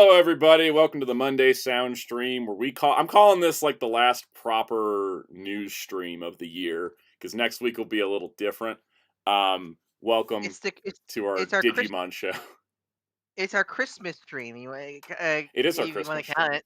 Hello, everybody. Welcome to the Monday Sound Stream, where I'm calling this like the last proper news stream of the year, because next week will be a little different. Welcome It's the it's to our it's our Chris Digimon show. it's our Christmas dream. It is our If you want Christmas to count stream. it.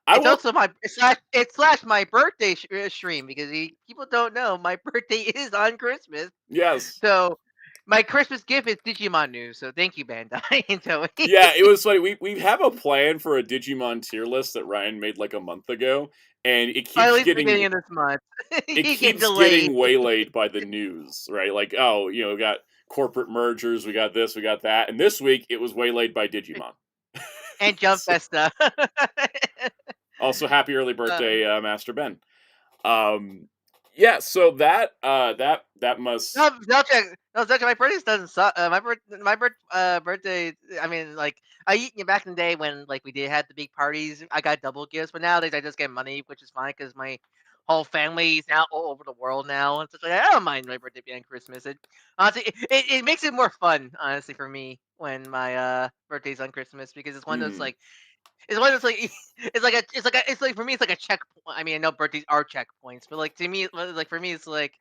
I It's will. also it's slash my birthday stream because people don't know my birthday is on Christmas. Yes. So my Christmas gift is Digimon news. So thank you, Bandai and Toei. Yeah, it was funny. We have a plan for a Digimon tier list that Ryan made like a month ago, and At least beginning of this month. it He get keeps delayed getting waylaid by the news, right? Like, oh, we got corporate mergers, we got this, we got that, and this week it was waylaid by Digimon. and Jump So, Festa. also, happy early um, birthday, Master Ben. Um, yeah, so that must. No, check. No, check. My birthday doesn't suck. Birthday. I mean, like back in the day when like we did have the big parties, I got double gifts. But nowadays I just get money, which is fine because my whole family is now all over the world now. And such like I don't mind my birthday being Christmas. It honestly it makes it more fun, honestly, for me when my birthday's on Christmas because it's one of those Hmm. like it's one of those like it's like for me it's like a checkpoint. I mean, I know birthdays are checkpoints, but like to me, like for me, it's like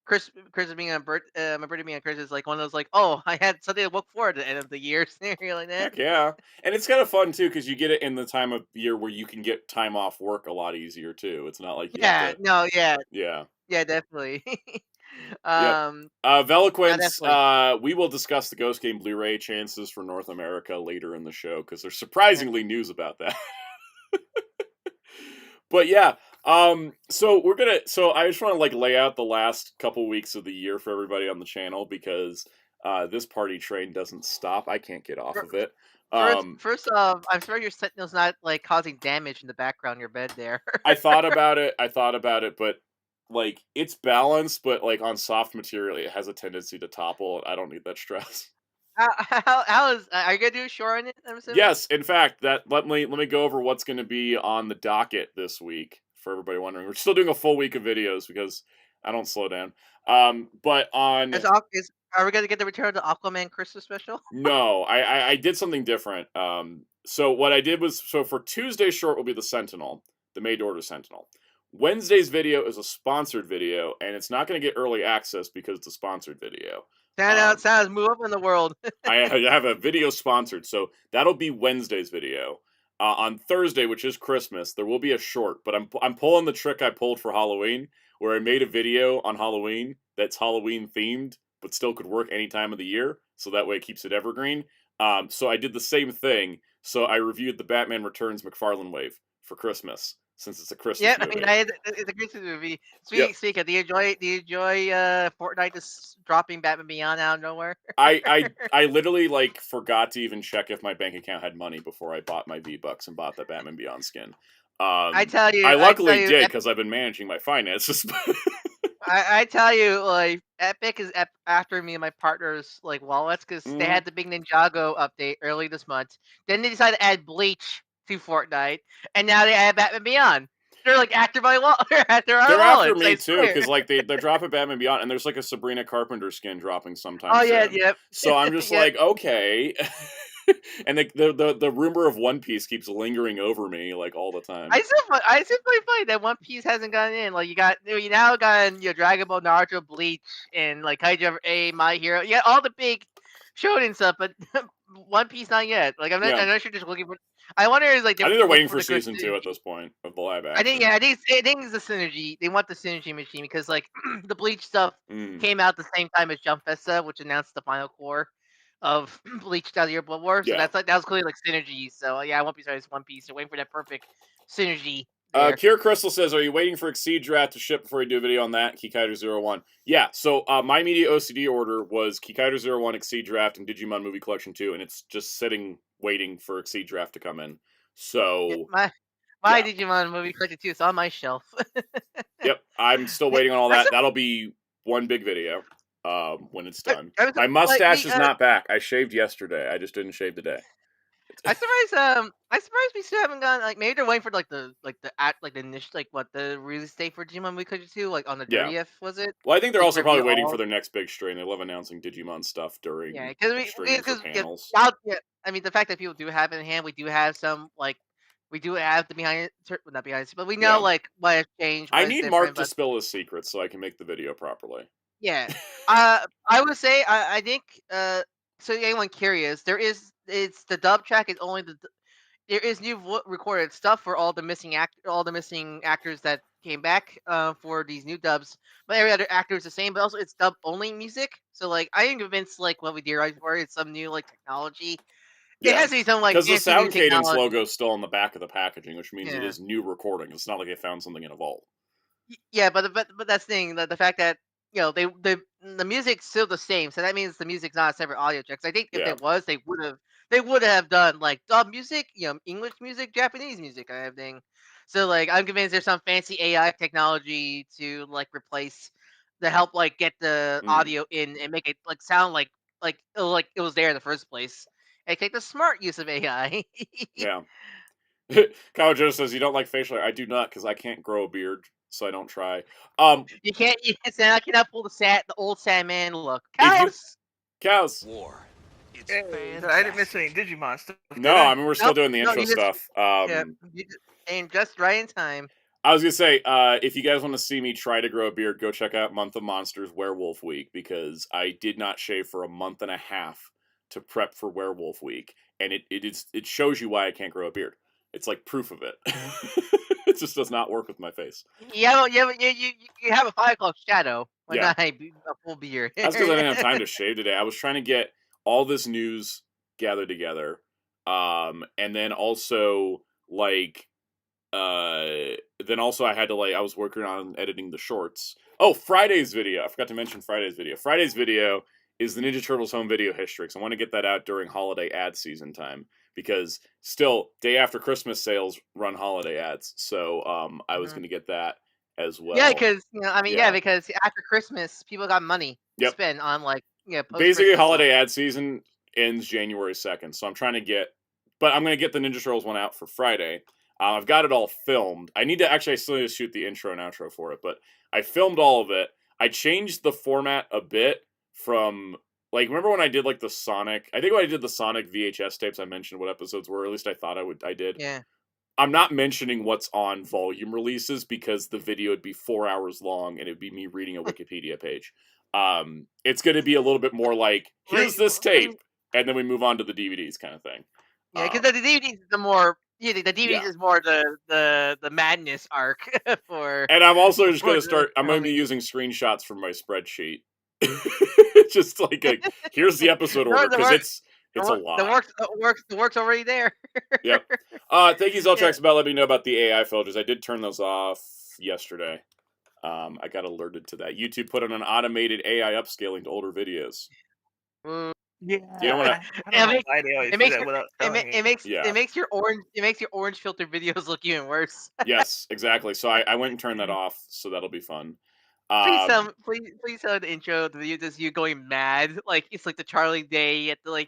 Christmas being on my birthday being on Christmas is like one of those like, oh, I had something to look forward to the end of the year scenario like that. Heck yeah, and it's kind of fun too because you get it in the time of year where you can get time off work a lot easier too. It's not like you have Yeah, to. no, yeah, Yeah. yeah, definitely. Yep. um, no, Veloquence, definitely. we will discuss the Ghost Game Blu-ray chances for North America later in the show because there's Yeah. surprisingly news about that. But yeah, so I just want to like lay out the last couple weeks of the year for everybody on the channel because this party train doesn't stop. I can't get off Fir- of it. First, Um, first off, I'm sorry your Sentinel's not like causing damage in the background of your bed there. I thought about it, but like it's balanced, but like on soft material, it has a tendency to topple. I don't need that stress. How is are you gonna do a shore on it? I'm assuming. Yes, in fact, that let me go over what's going to be on the docket this week for everybody wondering. We're still doing a full week of videos because I don't slow down. But on Are we gonna get the return of the Aquaman Christmas special? no, I did something different. So what I did was for Tuesday's short will be the Sentinel, the made to order Sentinel. Wednesday's video is a sponsored video, and it's not going to get early access because it's a sponsored video. Sounds move up in the world. I have a video sponsored, so that'll be Wednesday's video. On Thursday, which is Christmas, there will be a short, but I'm pulling the trick I pulled for Halloween, where I made a video on Halloween that's Halloween themed, but still could work any time of the year, so that way it keeps it evergreen. So I did the same thing. So I reviewed the Batman Returns McFarlane wave for Christmas, since it's a Yeah, Christmas I mean, movie. it's a Christmas movie. Yep. Speaking, do you enjoy Fortnite just dropping Batman Beyond out of nowhere? I literally like forgot to even check if my bank account had money before I bought my V-Bucks and bought the Batman Beyond skin. I I tell luckily you, did because I've been managing my finances. I tell you, like Epic is after me and my partner's like wallets because they Mm. had the big Ninjago update early this month. Then they decided to add Bleach to Fortnite, and now they add Batman Beyond. They're like after my wallet, they're after our They're after wallets. me I too swear. because like they're dropping Batman Beyond and there's like a Sabrina Carpenter skin dropping sometime Oh yeah, soon. yep, So I'm just yep. like, okay. And the rumor of One Piece keeps lingering over me like all the time. I still find funny that One Piece hasn't gotten in. Like you now got Dragon Ball, Naruto, Bleach, and like Kaiju A, My Hero. You got all the big shonen stuff, but One Piece not yet. Like Yeah. I'm not sure just looking for. I wonder is like I they're think they're looking waiting for for the good season 2 at synergy. this point of the live I think action. yeah, I think it's the synergy. They want the synergy machine because like the Bleach stuff Mm. came out the same time as Jump Festa, which announced the final core of Bleach Thousand Year Blood War. So Yeah. that was clearly like synergy. So yeah, I won't be sorry. It's One Piece. They're waiting for that perfect synergy there. Kier Crystal says, "Are you waiting for Exceed Draft to ship before you do a video on that?" Kikaider01. Yeah. So my media OCD order was Kikaider01, Exceed Draft, and Digimon Movie Collection 2, and it's just sitting waiting for Exceed Draft to come in. Yeah, So my yeah. Digimon movie collector too. It's on my shelf. Yep. I'm still Yeah, waiting on all that's that. That'll be one big video when it's done. I was My like mustache the is not back. I shaved yesterday. I just didn't shave today. I surprised we still haven't gotten like maybe they're waiting for the initial the release date for Digimon Mikachu 2 like on the Yeah. 30th was it? Well, I think they're Like also probably reveal waiting all. for their next big stream. They love announcing Digimon stuff Yeah, during because streams or panels. yeah, I mean the fact that people do have it in hand, we do have some we do have the not behind, but we know Yeah. like what has changed, I what is need Mark different, to but spill his secrets so I can make the video properly. yeah, I would say I think so anyone curious, it's the dub track is only there is new recorded stuff for all the missing actors that came back for these new dubs, but every other actor is the same. But also, it's dub only music. So like, I am convinced like what we did right before it's some new like technology. It Yeah. has to be some like Because the fancy new Sound Cadence technology. logo is still on the back of the packaging, which means it Yeah. is new recording. It's not like they found something in a vault. Yeah, but that's the thing. The fact that the music's still the same, so that means the music's not a separate audio track. 'Cause I think if Yeah. it was, they would have done like dub music, English music, Japanese music, kind of thing. So like, I'm convinced there's some fancy AI technology to like replace to help like get the Mm, audio in and make it like sound like it was there in the first place. And take the smart use of AI. yeah. Kyle Joe says you don't like facial hair. I do not because I can't grow a beard, so I don't try. You can't say I cannot pull the old Sandman look. If you Cows. cows, War. It's Hey, so I didn't miss any fantastic. Digimon stuff, no, did I? I mean we're still Nope, doing the no, intro you just stuff. yeah, you just came just right in time. I was gonna say, if you guys want to see me try to grow a beard, go check out Month of Monsters Werewolf Week because I did not shave for a month and a half to prep for Werewolf Week, and it shows you why I can't grow a beard. It's like proof of it. It just does not work with my face. You have a 5 o'clock shadow, but Yeah, not a full beard. that's because I didn't have time to shave today. I was trying to get all this news gathered together, and then also like then also I had to I was working on editing the shorts. Oh, Friday's video. I forgot to mention Friday's video. Friday's video is the Ninja Turtles home video history. So I want to get that out during holiday ad season time because still day after Christmas sales run holiday ads. So I was Mhm. going to get that as Yeah, well. because Yeah. because after Christmas, people got money to Yep. spend on post Basically Christmas stuff. holiday ad season ends January 2nd. So I'm trying to get but I'm going to get the Ninja Turtles one out for Friday. I've got it all filmed. I still need to shoot the intro and outro for it, but I filmed all of it. I changed the format a bit from, remember when I did, the Sonic, I think when I did the Sonic VHS tapes, I mentioned what episodes were, or at least I thought I did. Yeah. I'm not mentioning what's on volume releases because the video would be 4 hours long and it'd be me reading a Wikipedia page. It's going to be a little bit more like, here's this tape, and then we move on to the DVDs kind of thing. Yeah, because the DVDs is the more the DVDs Yeah. is more the madness arc for. And I'm also just going to for I'm going to be using screenshots from my spreadsheet. Just here's the episode No, order the because work it's a lot. the work's already there. Yep. Thank you, Zeltrax, about letting me know about the AI filters. I did turn those off yesterday. I got alerted to that. YouTube put on an automated AI upscaling to older videos. Yeah, You don't want to. I don't know why they always It do makes that without telling me. Yeah. it makes your orange filter videos look even worse. Yes, exactly. So I went and turned that off. So that'll be fun. Please tell the intro the video just you going mad like it's like the Charlie Day at the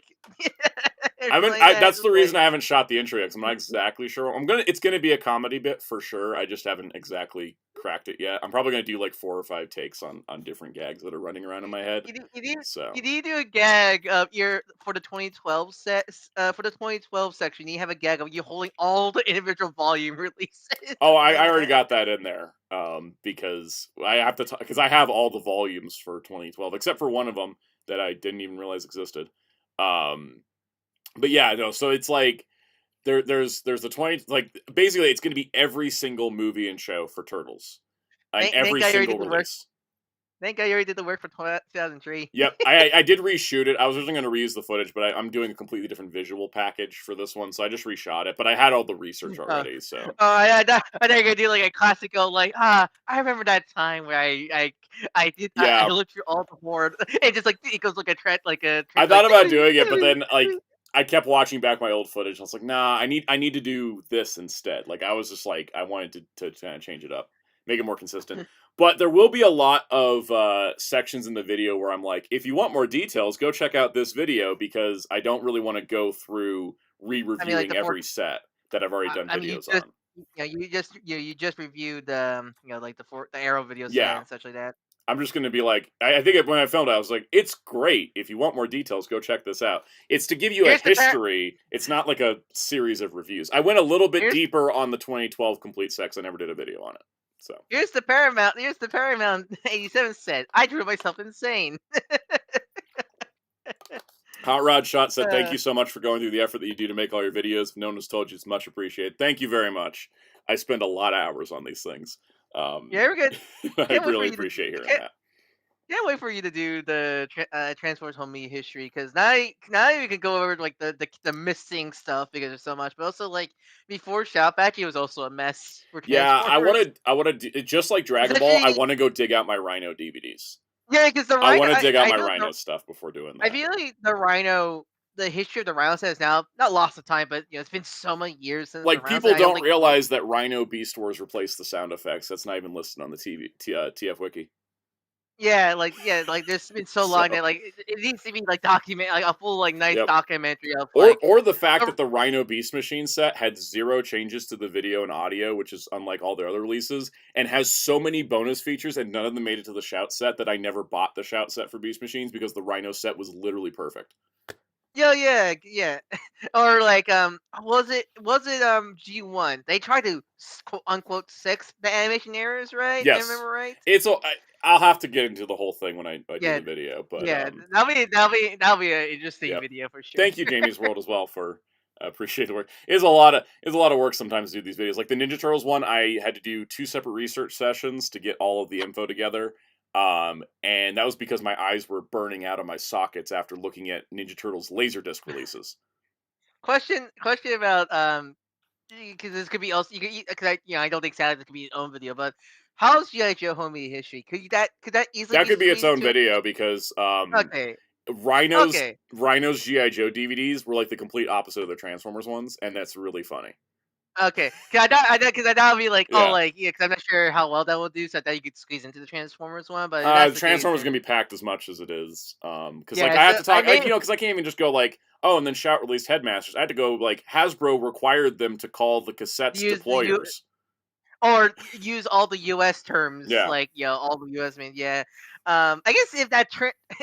That's the reason I haven't shot the intro yet. 'Cause I'm not exactly sure. It's gonna be a comedy bit for sure. I just haven't exactly cracked it yet. I'm probably gonna do 4 or 5 takes on different gags that are running around in my head. You need to do a gag of for the 2012 for the 2012 section. You have a gag of you holding all the individual volume releases. Oh, I already got that in there. Because I have to because I have all the volumes for 2012 except for one of them that I didn't even realize existed. But yeah, no. So it's there's the 20 basically it's going to be every single movie and show for Turtles and every single release. Thank God you already did the work for 2003. Yep, I did reshoot it. I was originally going to reuse the footage, but I'm doing a completely different visual package for this one, so I just reshot it. But I had all the research already, so. Oh yeah, I think I do like a classical I remember that time where I looked through all the board. It just it goes like a trend I thought about doing it, but then I kept watching back my old footage. I was like, nah, I need to do this instead. I was just I wanted to kind of change it up, make it more consistent. But there will be a lot of sections in the video where I'm like, if you want more details, go check out this video because I don't really want to go through re-reviewing the four. every set that I've already done I mean, videos on. you just reviewed like the Arrow video set Yeah. and such like that. I'm just going to be like, I think when I filmed it, I was like, it's great. If you want more details, go check this out. It's to give you a Here's the history. It's not like a series of reviews. I went a little bit Here's- deeper on the 2012 complete sets. I never did a video on it. So Here's the Paramount 87 set. I drew myself insane. Hot Rod Shot said, thank Uh, you so much for going through the effort that you do to make all your videos. If no one has told you, it's much appreciated. Thank you very much. I spend a lot of hours on these things. Yeah, we're good. I Can't wait for really you to- appreciate hearing can't- that. Can't wait for you to do the Transformers Home Media history, because now you can go over like the missing stuff because there's so much, but also like before Shout Factory was also a mess for Yeah, Transformers. I want to, just like Dragon Ball, I Especially- want to go dig out my Rhino DVDs. Yeah, because the Rhino, I want to dig out my know Rhino stuff before doing I that. feel like the history of the Rhino set is now not lost of time, but it's been so many years since Like, the Rhino people set, I don't think- realize that Rhino Beast Wars replaced the sound effects. That's not even listed on the TF Wiki. Yeah, like there's been so long that like it needs to be like like a full like nice Yep. documentary of like Or the fact the- that the Rhino Beast Machine set had 0 changes to the video and audio, which is unlike all their other releases, and has so many bonus features, and none of them made it to the Shout set, that I never bought the Shout set for Beast Machines because the Rhino set was literally perfect. yeah. Or like was it G1? They tried to quote unquote fix the animation errors, right? Yes. I remember right? It's I'll have to get into the whole thing when I do Yeah, the video, but yeah, that'll be an interesting Yep. video for sure. thank you, Jamie's World, as well, for appreciate the work. It's a lot of work sometimes to do these videos. Like the Ninja Turtles one, I had to do 2 separate research sessions to get all of the info together. And that was because my eyes were burning out of my sockets after looking at Ninja Turtles Laserdisc releases. Question about because this could be also because I don't think sadly this could be its own video, but how's G.I. Joe homie history? Could that easily That could be its squeezed own into a- video because Okay. Rhino's Okay. G.I. Joe DVDs were like the complete opposite of the Transformers ones, and that's really funny. Okay, because I thought it'd be like, Yeah. because I'm not sure how well that will do, so I thought you could squeeze into the Transformers one, but if The that's the Transformers case, gonna be packed as much as it is, because Yeah, like I have so to talk, I mean- because I can't even just go like, oh, and then Shout released Headmasters. I had to go like Hasbro required them to call the cassettes Use the deployers. or use all the U.S. terms, Yeah. like all the U.S. yeah. I guess if that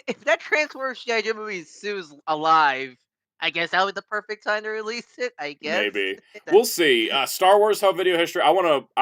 if that Transformers G.I. Joe movie is alive, I guess that would be the perfect time to release it. I guess Maybe we'll see. Star Wars Hub video history. I'm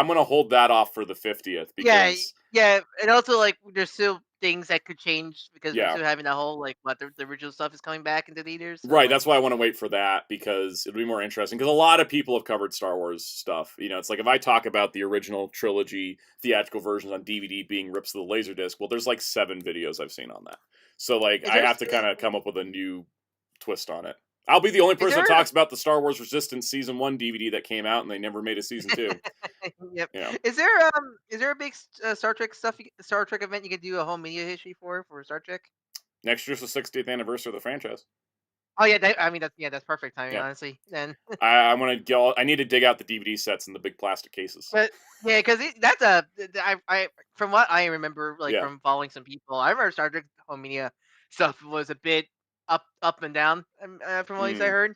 gonna hold that off for the 50th because Yeah, and also like there's still things that could change because we're Yeah. still having that whole like what the original stuff is coming back into theaters. So, right. like, That's why I want to wait for that because it'll be more interesting. Because a lot of people have covered Star Wars stuff. It's like if I talk about the original trilogy theatrical versions on DVD being rips of the Laserdisc, well, there's like 7 videos I've seen on that. So like Is I there have to still- kind of come up with a new twist on it. I'll be the only person that there- talks about the Star Wars Resistance Season 1 DVD that came out and they never made a Season 2. Yep. You know. Is there a big Star Trek Star Trek event you could do a whole media history for Star Trek? Next year's the 60th anniversary of the franchise. Oh yeah, that's perfect timing, Yeah. honestly. Then, I want to go. I need to dig out the DVD sets in the big plastic cases. but yeah, because that's I from what I remember, like Yeah. from following some people, I remember Star Trek home media stuff was a bit up and down from what I heard.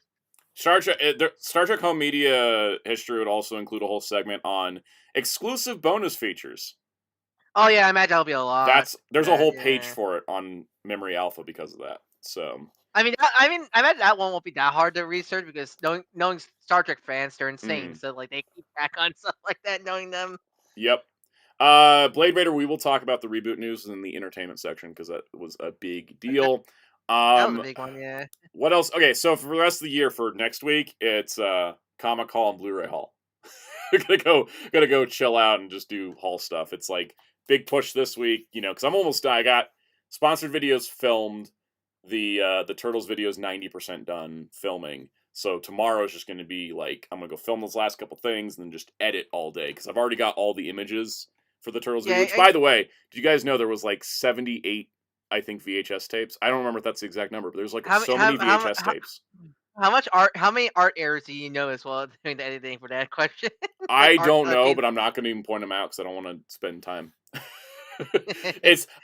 Star Trek Home Media history would also include a whole segment on exclusive bonus features. Oh yeah, I imagine that'll be a lot. There's a whole page yeah. for it on Memory Alpha because of that. So I imagine that one won't be that hard to research because knowing Star Trek fans, they're insane. So like they keep track on stuff like that, knowing them. Yep. Blade Raider, we will talk about the reboot news in the entertainment section because that was a big deal. That was a big one, yeah. What else? Okay, so for the rest of the year, for next week, it's Comic Haul and Blu-ray Haul. Gotta go chill out and just do haul stuff. It's like big push this week, because I'm almost done. I got sponsored videos filmed. The Turtles video is 90% done filming. So tomorrow is just going to be like I'm gonna go film those last couple things and then just edit all day because I've already got all the images for the Turtles video. Which, by the way, did you guys know there was like 78? I think VHS tapes. I don't remember if that's the exact number, but there's like so many VHS tapes. How many art errors do you know as well doing the editing for that question? I don't know, but I'm not going to even point them out because I don't want to spend time.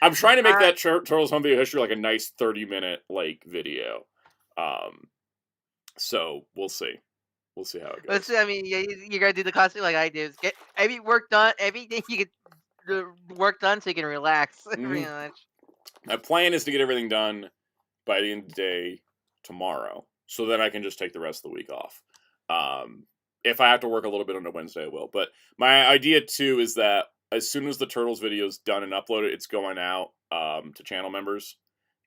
I'm trying to make that Turtles home video history like a nice 30-minute like video. So we'll see. We'll see how it But goes. I mean, you gotta do the costume like I do. Get every work done, everything you get the work done, so you can relax. Pretty Mhm. much. My plan is to get everything done by the end of the day tomorrow, so that I can just take the rest of the week off. If I have to work a little bit on a Wednesday, I will. But my idea too is that as soon as the Turtles video is done and uploaded, it's going out to channel members.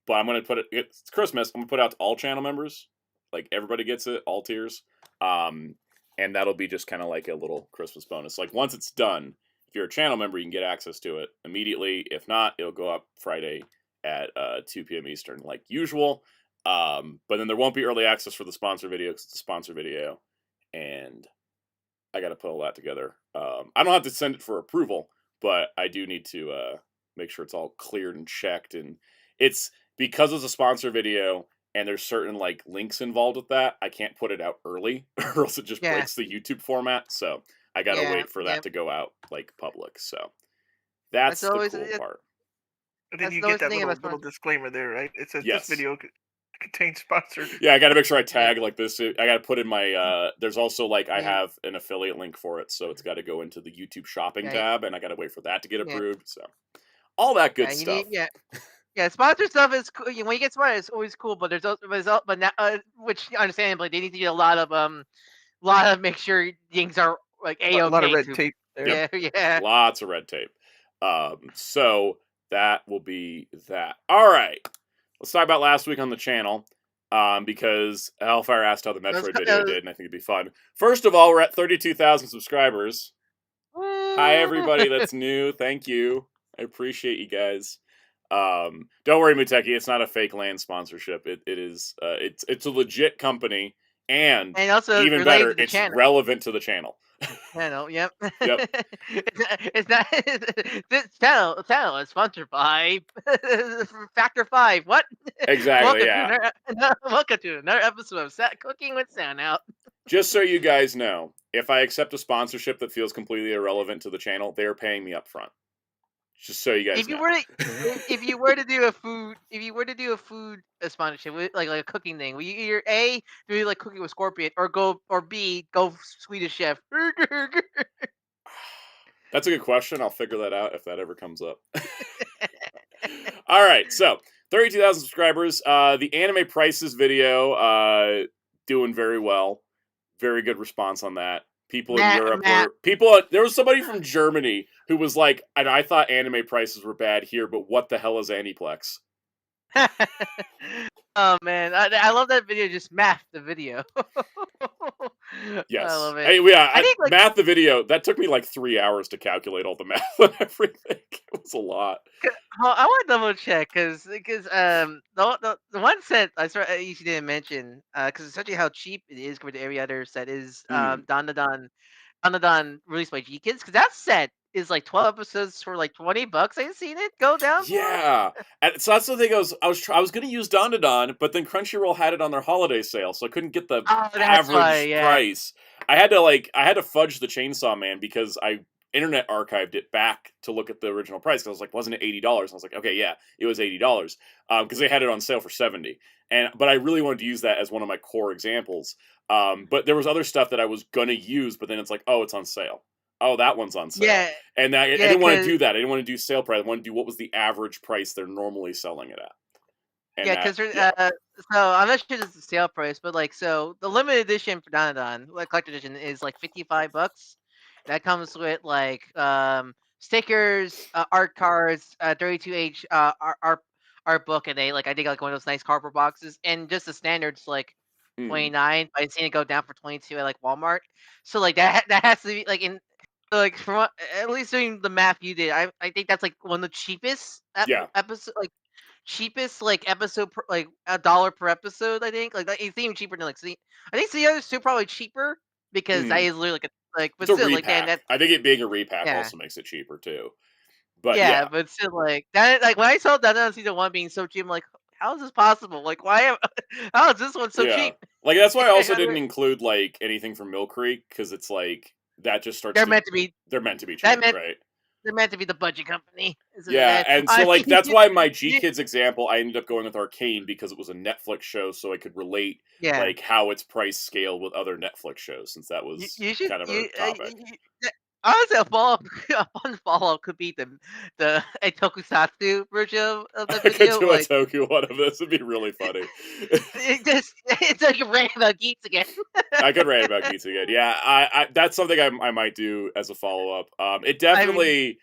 But I'm gonna put it. It's Christmas. I'm gonna put it out to all channel members. Like everybody gets it, all tiers. And that'll be just kind of like a little Christmas bonus. Like once it's done, if you're a channel member, you can get access to it immediately. If not, it'll go up Friday at 2 p.m. Eastern, like usual. But then there won't be early access for the sponsor video because it's a sponsor video, and I got to put all that together. I don't have to send it for approval, but I do need to make sure it's all cleared and checked. And it's because it's a sponsor video and there's certain like links involved with that. I can't put it out early, or else it just Yeah. breaks the YouTube format. So I got to Yeah, wait for that yep. to go out like public. So that's the always- cool it- part. And then That's you the get only that thing little, about little disclaimer there, right? It says Yes. this video contains sponsored. Yeah, I got to make sure I tag like this. I got to put in my. There's also like I Yeah. have an affiliate link for it, so it's got to go into the YouTube shopping Yeah. tab, and I got to wait for that to get Yeah. approved. So all that good Yeah, you stuff. need, yeah. Sponsor stuff is cool. When you get sponsored, it's always cool. But there's also, but now, which understandably, they need to get a lot of make sure things are like A lot of red to- tape there. Yep. Yeah. Lots of red tape. So that will be that. All right, let's talk about last week on the channel. Because Hellfire asked how the Metroid video did, and I think it'd be fun. First of all, we're at 32,000 subscribers. Hi, everybody that's new. Thank you. I appreciate you guys. Don't worry, Muteki. It's not a fake land sponsorship. It is. It's a legit company, and also even related better, to the it's channel. relevant to the channel. Channel, yep. Yep. It's not. This channel is sponsored by Factor 5. What? Exactly. Welcome to another episode of Cooking with Soundout. Just so you guys know, if I accept a sponsorship that feels completely irrelevant to the channel, they are paying me up front. Just so you guys know. If you were to do a food sponsorship, like a cooking thing, will you either A, do like cooking with Scorpion, or B, go Swedish Chef? That's a good question. I'll figure that out if that ever comes up. All right, so 32,000 subscribers. The anime prices video doing very well. Very good response on that. People in Europe were there was somebody from Germany who was like, and I thought anime prices were bad here, but what the hell is Aniplex? Oh man, I love that video. Just math the video. Yes, I love it. I think, like, math the video. That took me like 3 hours to calculate all the math and everything. It was a lot. I want to double check because the one set I saw you didn't mention because essentially how cheap it is compared to every other set is Dandadan released by G Kids, because that set is like 12 episodes for like $20. I've seen it go down. Yeah, and so that's the thing. I was going to use Dandadan, but then Crunchyroll had it on their holiday sale, so I couldn't get the average price. I had to fudge the Chainsaw Man because I internet archived it back to look at the original price. I was like, wasn't it $80? I was like, okay, yeah, it was $80 because they had it on sale for $70. But I really wanted to use that as one of my core examples. But there was other stuff that I was gonna use, but then it's like, oh, it's on sale. Oh, that one's on sale. Yeah, and I didn't want to do that. I didn't want to do sale price. I wanted to do what was the average price they're normally selling it at. And because so I'm not sure it's the sale price, but like so the limited edition for Dandadan, like collector edition, is like $55. That comes with like stickers, art cards, 32H art book, and I think like one of those nice cardboard boxes, and just the standards like 29. I've seen it go down for 22 at like Walmart. So like that has to be like like from at least doing the math you did, I think that's like one of the cheapest episode, like cheapest like episode per, like $1 per episode. I think like it's even cheaper than like I think the others two probably cheaper because that is literally like but it's still a like repack. I think it being a repack also makes it cheaper too. But yeah, but still like that. Like when I saw that on season 1 being so cheap, I'm like, how is this possible? Like how is this one so cheap? Like that's why I also didn't include like anything from Mill Creek because it's like that just starts. They're meant to be cheap, right? they're meant to be the budget company. Yeah, and so like that's why my G Kids example, I ended up going with Arcane because it was a Netflix show, so I could relate yeah. like how its price scaled with other Netflix shows, since that You, was you should. kind of our topic. Honestly, a follow a fun follow up could be the a tokusatsu version of the I could video. do a Like Toku one of this; it'd be really funny. it's like rant about geeks again. I could rant about Geeks again. Yeah, that's something I might do as a follow up. It I mean, definitely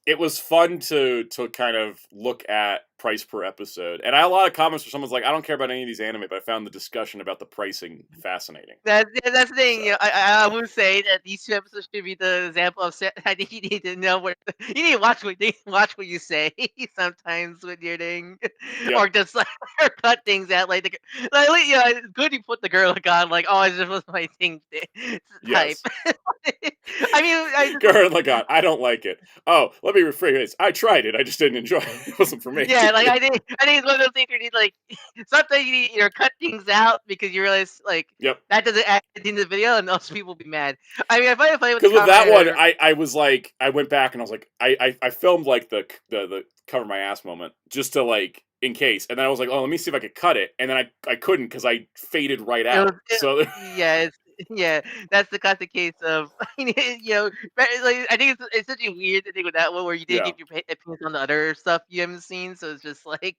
it was fun to kind of look at price per episode, and I had a lot of comments where someone's like, I don't care about any of these anime, but I found the discussion about the pricing fascinating. that's the thing. You So know, I would say that these 2 episodes should be the example of. I think you need to know what you need to watch what you say sometimes when you're doing, yep, or just like or cut things out like you know, it's good you put the girl on like oh it just was my thing type. yes. I mean, Gurren Lagann, I don't like it. Oh, let me rephrase this. I tried it. I just didn't enjoy it. It wasn't for me. yeah, like I think it's one of those things where you need like sometimes you need you cut things out because you realize like Yep. that doesn't add to the video and those people will be mad. I mean, I find it funny with the Because with that one, commenter. I was like, I went back and I was like, I filmed like the cover my ass moment just to like in case, and then I was like, oh, let me see if I could cut it, and then I couldn't because I faded right It was, out. So yeah, yeah, that's the classic case of you know, like, I think it's such a weird thing with that one where you didn't yeah, give your opinions on the other stuff you haven't seen, so it's just like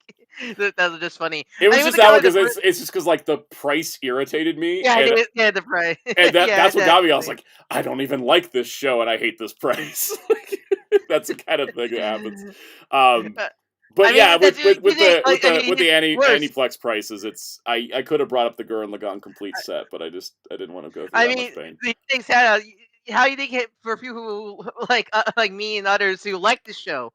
that was just funny. it I was mean, with just the that one comment, because it's just because like the price irritated me, yeah, I think yeah, the price, and yeah, that's what got me. I was definitely. like, I don't even like this show, and I hate this price. That's the kind of thing that happens. Um, I But yeah, mean, that's with the like, I with mean, the worse. Aniplex prices, it's I could have brought up the Gurren Lagann complete set, but I didn't want to go through I that much mean, pain. the things how you think it for people who like me and others who like the show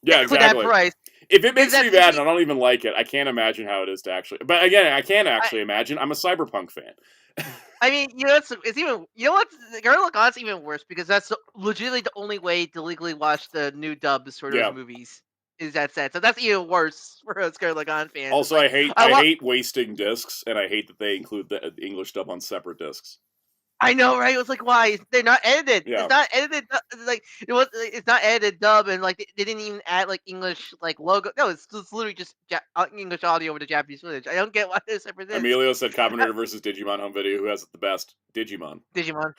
Yeah, with that exactly. price If it is makes that me mad and I don't even like it, I can't imagine how it is to actually. But again, I can't I, actually imagine. I'm a cyberpunk fan. I mean, you know, it's even you know what's Girl Lagan's even worse because that's legitimately the only way to legally watch the new dubs for those Yeah. movies is that set. So that's even worse for us Girl Lagan fans. It's Also, like I I want. hate wasting discs, and I hate that they include the English dub on separate discs. I know, right? It was like, why they're not edited? Yeah. It's not edited. Like it was. It's not edited dub, and like they didn't even add like English like logo. No, it's literally just English audio over the Japanese footage. I don't get why they're separate discs. Emilio said Combinator versus Digimon home video. Who has it the best? Digimon. Digimon.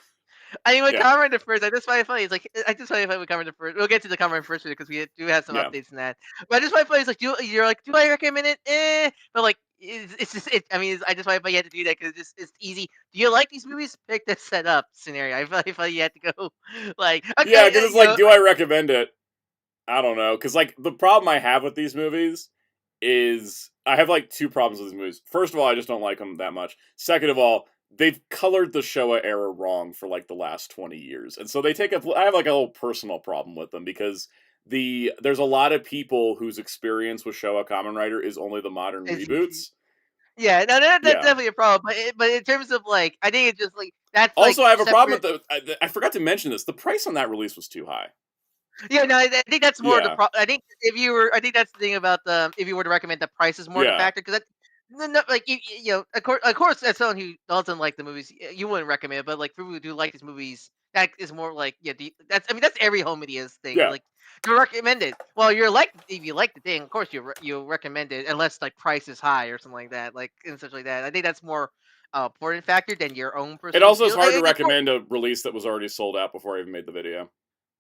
I mean, with Yeah. Comrade first, I just find it funny. It's like I just find it funny with Comrade first. We'll get to the Comrade first because we do have some Yeah. updates in that. But I just find it funny. It's like, you're like, do I recommend it? But like, it's just it. I mean, I just find it funny you have to do that because it's easy. Do you like these movies? Pick the setup scenario. I feel like you have to go like, okay, Yeah, because it's you like, know, do I recommend it? I don't know, because like the problem I have with these movies is I have like two problems with these movies. First of all, I just don't like them that much. Second of all, they've colored the Showa era wrong for like the last 20 years, and so they take I have like a little personal problem with them because there's a lot of people whose experience with Showa Kamen Rider is only the modern it's, reboots. yeah, no, that's Yeah. definitely a problem. But in terms of like, I think it's just like that's Also, like I have a problem separate. with I forgot to mention this. The price on that release was too high. Yeah, no, I think that's more the Yeah. I think I think that's the thing about the if you were to recommend the price is more the Yeah. factor because no, like you know, of course, as someone who doesn't like the movies, you wouldn't recommend it. But like for people who do like these movies, that is more like yeah, that's I mean that's every home media's thing. Yeah. Like you recommend it. Well, you're like if you like the thing, of course you recommend it unless like price is high or something like that, like and such like that. I think that's more important factor than your own It personal also is feel. hard to recommend a release that was already sold out before I even made the video.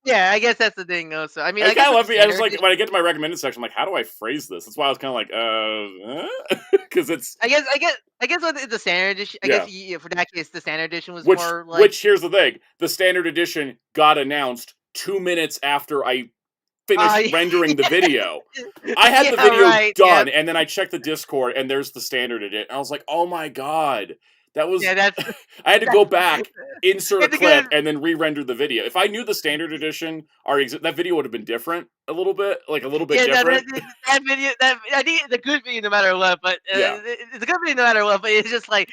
Yeah, I guess that's the thing though. So I mean, It I guess kind of with left the me. I was standard like, when I get to my recommended section, I'm like, how do I phrase this? That's why I was kind of like, because it's I guess with the standard edition, I guess for that case, the standard edition was more like. which here's the thing: the standard edition got announced 2 minutes after I finished rendering the video. I had the video done, and then I checked the Discord, and there's the standard edition. I was like, oh my god. That was. Yeah, that's. I had to go back, insert a It's a clip, good- and then re-render the video. If I knew the standard edition, that video would have been different a little bit, like a little bit Yeah, different. that video, I think it's a good video no matter what, but Yeah. it's a good video no matter what. But it's just like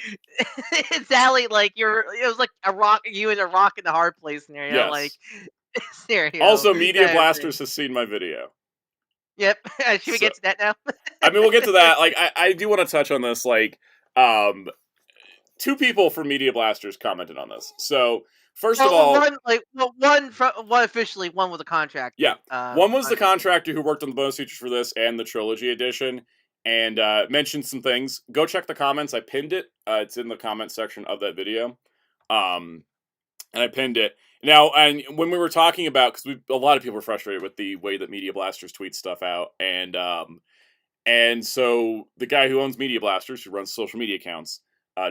it's Sally, like it was like a rock, you in a rock in the hard place scenario, Yes. like scenario. Also, Media kind of Blasters thing. has seen my video. Yep. Should we get to that now? I mean, we'll get to that. Like, I do want to touch on this. Like, two people from Media Blasters commented on this. So First of Well, all, one officially, one was a contractor. yeah, one was the Contractor. contractor who worked on the bonus features for this and the trilogy edition, and mentioned some things. Go check the comments. I pinned it. It's in the comment section of that video, and I pinned it. Now, and when we were talking about, because a lot of people were frustrated with the way that Media Blasters tweet stuff out, and so the guy who owns Media Blasters, who runs social media accounts,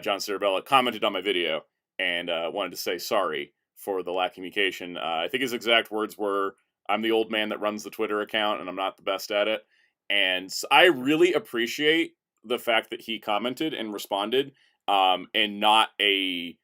John Cerabella, commented on my video and wanted to say sorry for the lack of communication. I think his exact words were, "I'm the old man that runs the Twitter account, and I'm not the best at it." And I really appreciate the fact that he commented and responded, and not a.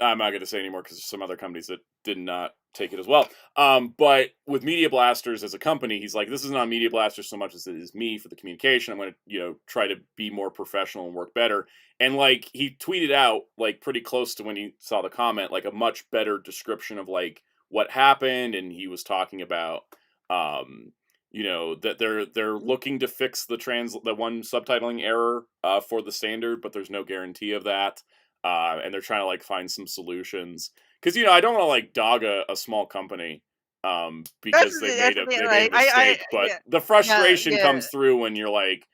I'm not going to say anymore because there's some other companies that did not take it as well. But with Media Blasters as a company, he's like, this is not Media Blasters so much as it is me for the communication. I'm going to, try to be more professional and work better. And like he tweeted out, like pretty close to when he saw the comment, like a much better description of like what happened. And he was talking about, that they're looking to fix the one subtitling error for the standard, but there's no guarantee of that. And they're trying to like find some solutions because I don't want to like dog a small company because they made a mistake, but the frustration comes through when you're like,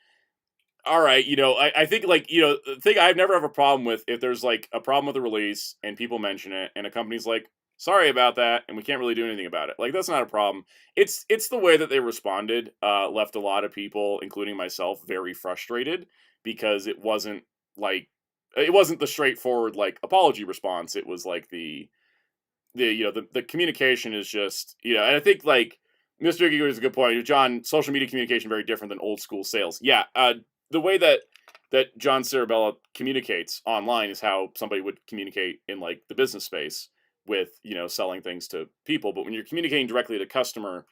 all right, I think like the thing I've never have a problem with if there's like a problem with the release and people mention it and a company's like, sorry about that, and we can't really do anything about it. Like that's not a problem. It's the way that they responded left a lot of people, including myself, very frustrated because it wasn't the straightforward like apology response. It was like the communication is just and I think like Mr. Gigo is a good point. John, social media communication very different than old school sales. Yeah, the way that John Cerabella communicates online is how somebody would communicate in like the business space with selling things to people. But when you're communicating directly to the customer,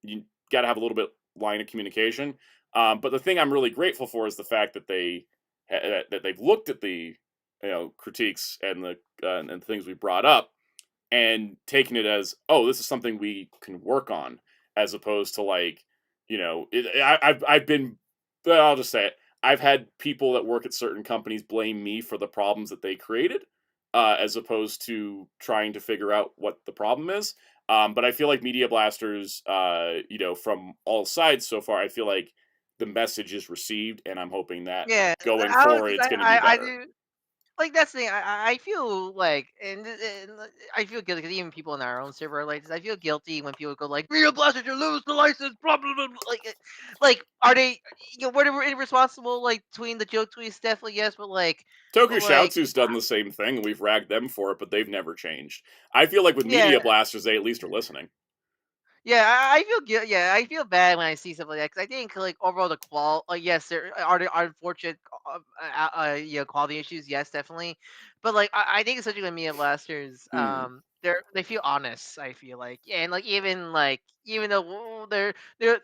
you got to have a little bit line of communication. But the thing I'm really grateful for is the fact that they've looked at the critiques and the things we brought up and taken it as, oh, this is something we can work on, as opposed to like I've been, I'll just say it, I've had people that work at certain companies blame me for the problems that they created, as opposed to trying to figure out what the problem is. But I feel like Media Blasters, from all sides so far, I feel like the message is received, and I'm hoping that going forward it's going to be better. Like that's the thing. I feel like, and I feel guilty because even people in our own server are like this. I feel guilty when people go like, "Media Blasters, you lose the license." Blah blah blah. Like are they? Were they irresponsible? Like between the joke tweets, definitely yes, but like Tokusatsu's done the same thing, and we've ragged them for it, but they've never changed. I feel like with Media Blasters, they at least are listening. Yeah, I feel good. Yeah, I feel bad when I see stuff like that because I think like overall the quality. Yes, there are unfortunate, quality issues. Yes, definitely. But like I think especially with Media Blasters, they feel honest. I feel like, and like even though they're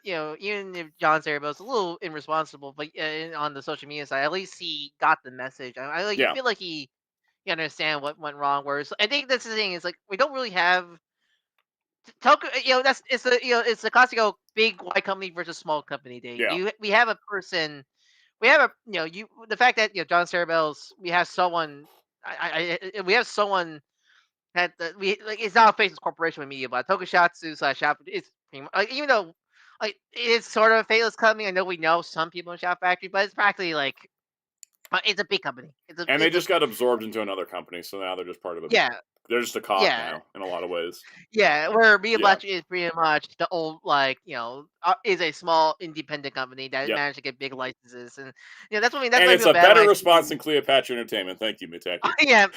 even if John Cerebell's a little irresponsible, but on the social media side, at least he got the message. I feel like he understand what went wrong. Whereas I think that's the thing is like we don't really have. Toku, that's it's the classic big white company versus small company thing. Yeah. We have a person, we have a the fact that John Cerebell's we have someone, we have someone that we like it's not a faceless corporation with media, but Tokusatsu slash Shop it's pretty like even though like it's sort of a faceless company. I know we know some people in Shop Factory, but it's practically like it's a big company. And they just got absorbed into another company, so now they're just part of it. They're just a cog now in a lot of ways. Yeah, where Media Blasters is pretty much the old is a small independent company that managed to get big licenses, and that's what I mean. That's and why it's a better response than Cleopatra Entertainment. Thank you, Mutaki. yeah,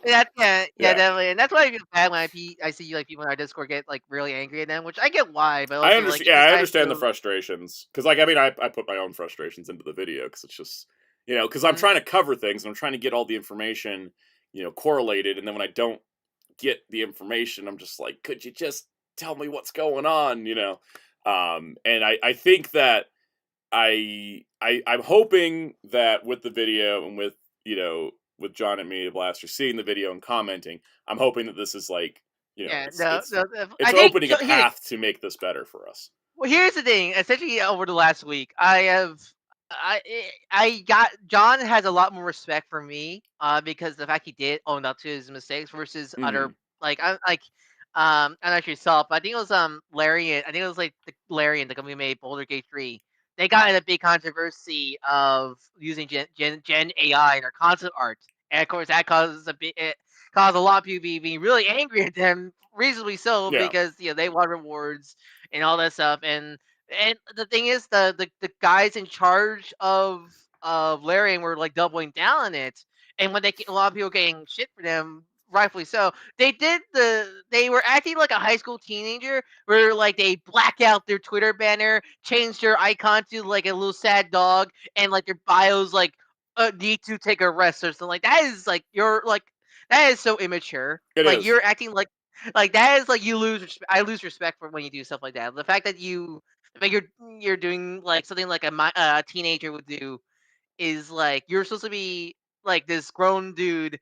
definitely, and that's why I feel bad when I see like people in our Discord get like really angry at them, which I get why, but also, I understand. I understand the frustrations because, like, I mean, I put my own frustrations into the video because it's just because I'm trying to cover things and I'm trying to get all the information correlated, and then when I don't get the information, I'm just like, could you just tell me what's going on? And I think that I'm hoping that with the video and with with John at Media Blaster seeing the video and commenting, I'm hoping that this is like it's opening a path to make this better for us. Well, here's the thing. Essentially, over the last week, I have I got John has a lot more respect for me, because the fact he did own up to his mistakes versus other Mhm. I'm not sure yourself, but I think it was Larian. I think it was like the Larian, the company who made Boulder Gate 3. They got in a big controversy of using Gen AI in their concept art, and of course that caused a lot of people being really angry at them, reasonably so, Yeah. because they want rewards and all that stuff, and the thing is, the guys in charge of Larian were like doubling down on it, and when a lot of people getting shit for them, rightfully so. They were acting like a high school teenager, where like they black out their Twitter banner, change their icon to like a little sad dog, and like their bios like need to take a rest or something like that. Is like you're like that is so immature. It Like is. you're acting like that is like you lose. I lose respect for when you do stuff like that. The fact that you're doing like something like a teenager would do is like you're supposed to be like this grown dude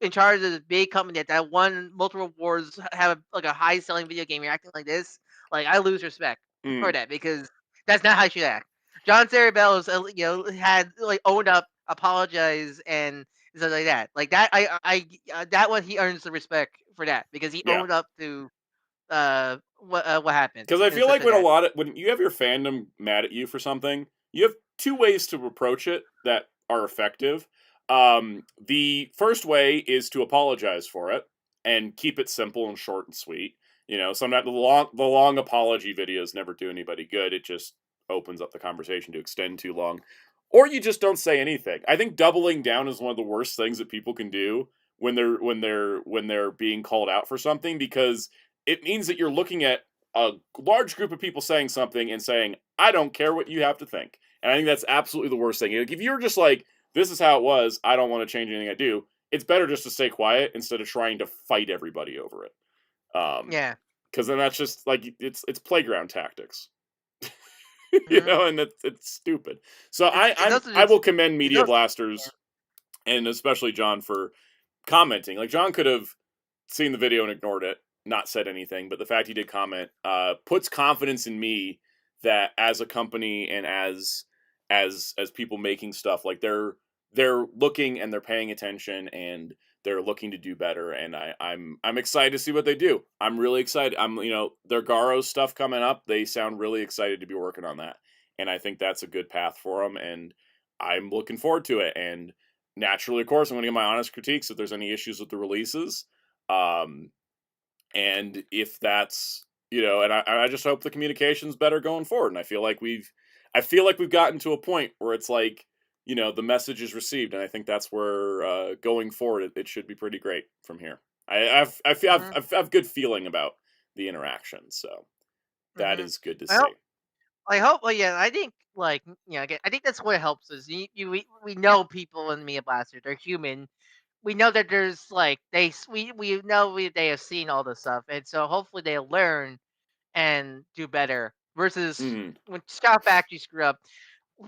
in charge of this big company that won multiple awards, have like a high selling video game. You're acting like this. Like I lose respect for Mm. that because that's not how you should act. John Ceribell had like owned up, apologized, and stuff like that. Like that, that one he earns the respect for that because he Yeah. owned up to what happened Because I and feel stuff like like that. when you have your fandom mad at you for something, you have two ways to approach it that are effective. The first way is to apologize for it and keep it simple and short and sweet. Sometimes the long apology videos never do anybody good. It just opens up the conversation to extend too long, or you just don't say anything. I think doubling down is one of the worst things that people can do when they're being called out for something, because it means that you're looking at a large group of people saying something and saying, I don't care what you have to think. And I think that's absolutely the worst thing. Like, if you're just like, this is how it was, I don't want to change anything I do, it's better just to stay quiet instead of trying to fight everybody over it. Yeah. Because then that's just like, it's playground tactics. Hmm. And it's stupid. So It's also I just will commend it's Media also Blasters and especially John for commenting. Like, John could have seen the video and ignored it, not said anything, but the fact he did comment puts confidence in me that as a company and as people making stuff, like they're looking and they're paying attention and they're looking to do better, and I'm excited to see what they do. I'm really excited. Their Garo stuff coming up, they sound really excited to be working on that, and I think that's a good path for them, and I'm looking forward to it. And naturally, of course, I'm going to give my honest critiques if there's any issues with the releases. Um, and if that's and I just hope the communication's better going forward. And I feel like we've gotten to a point where it's like, the message is received, and I think that's where going forward it should be pretty great from here. I feel hmm I've good feeling about the interaction, so that hmm is good to I hope see. I hope well yeah, I think like again, I think that's what helps us. We know people in Mia Blaster, they're human. We know that there's like we know they have seen all this stuff, and so hopefully they learn and do better. Versus Mhm. when Scout Factory screw up,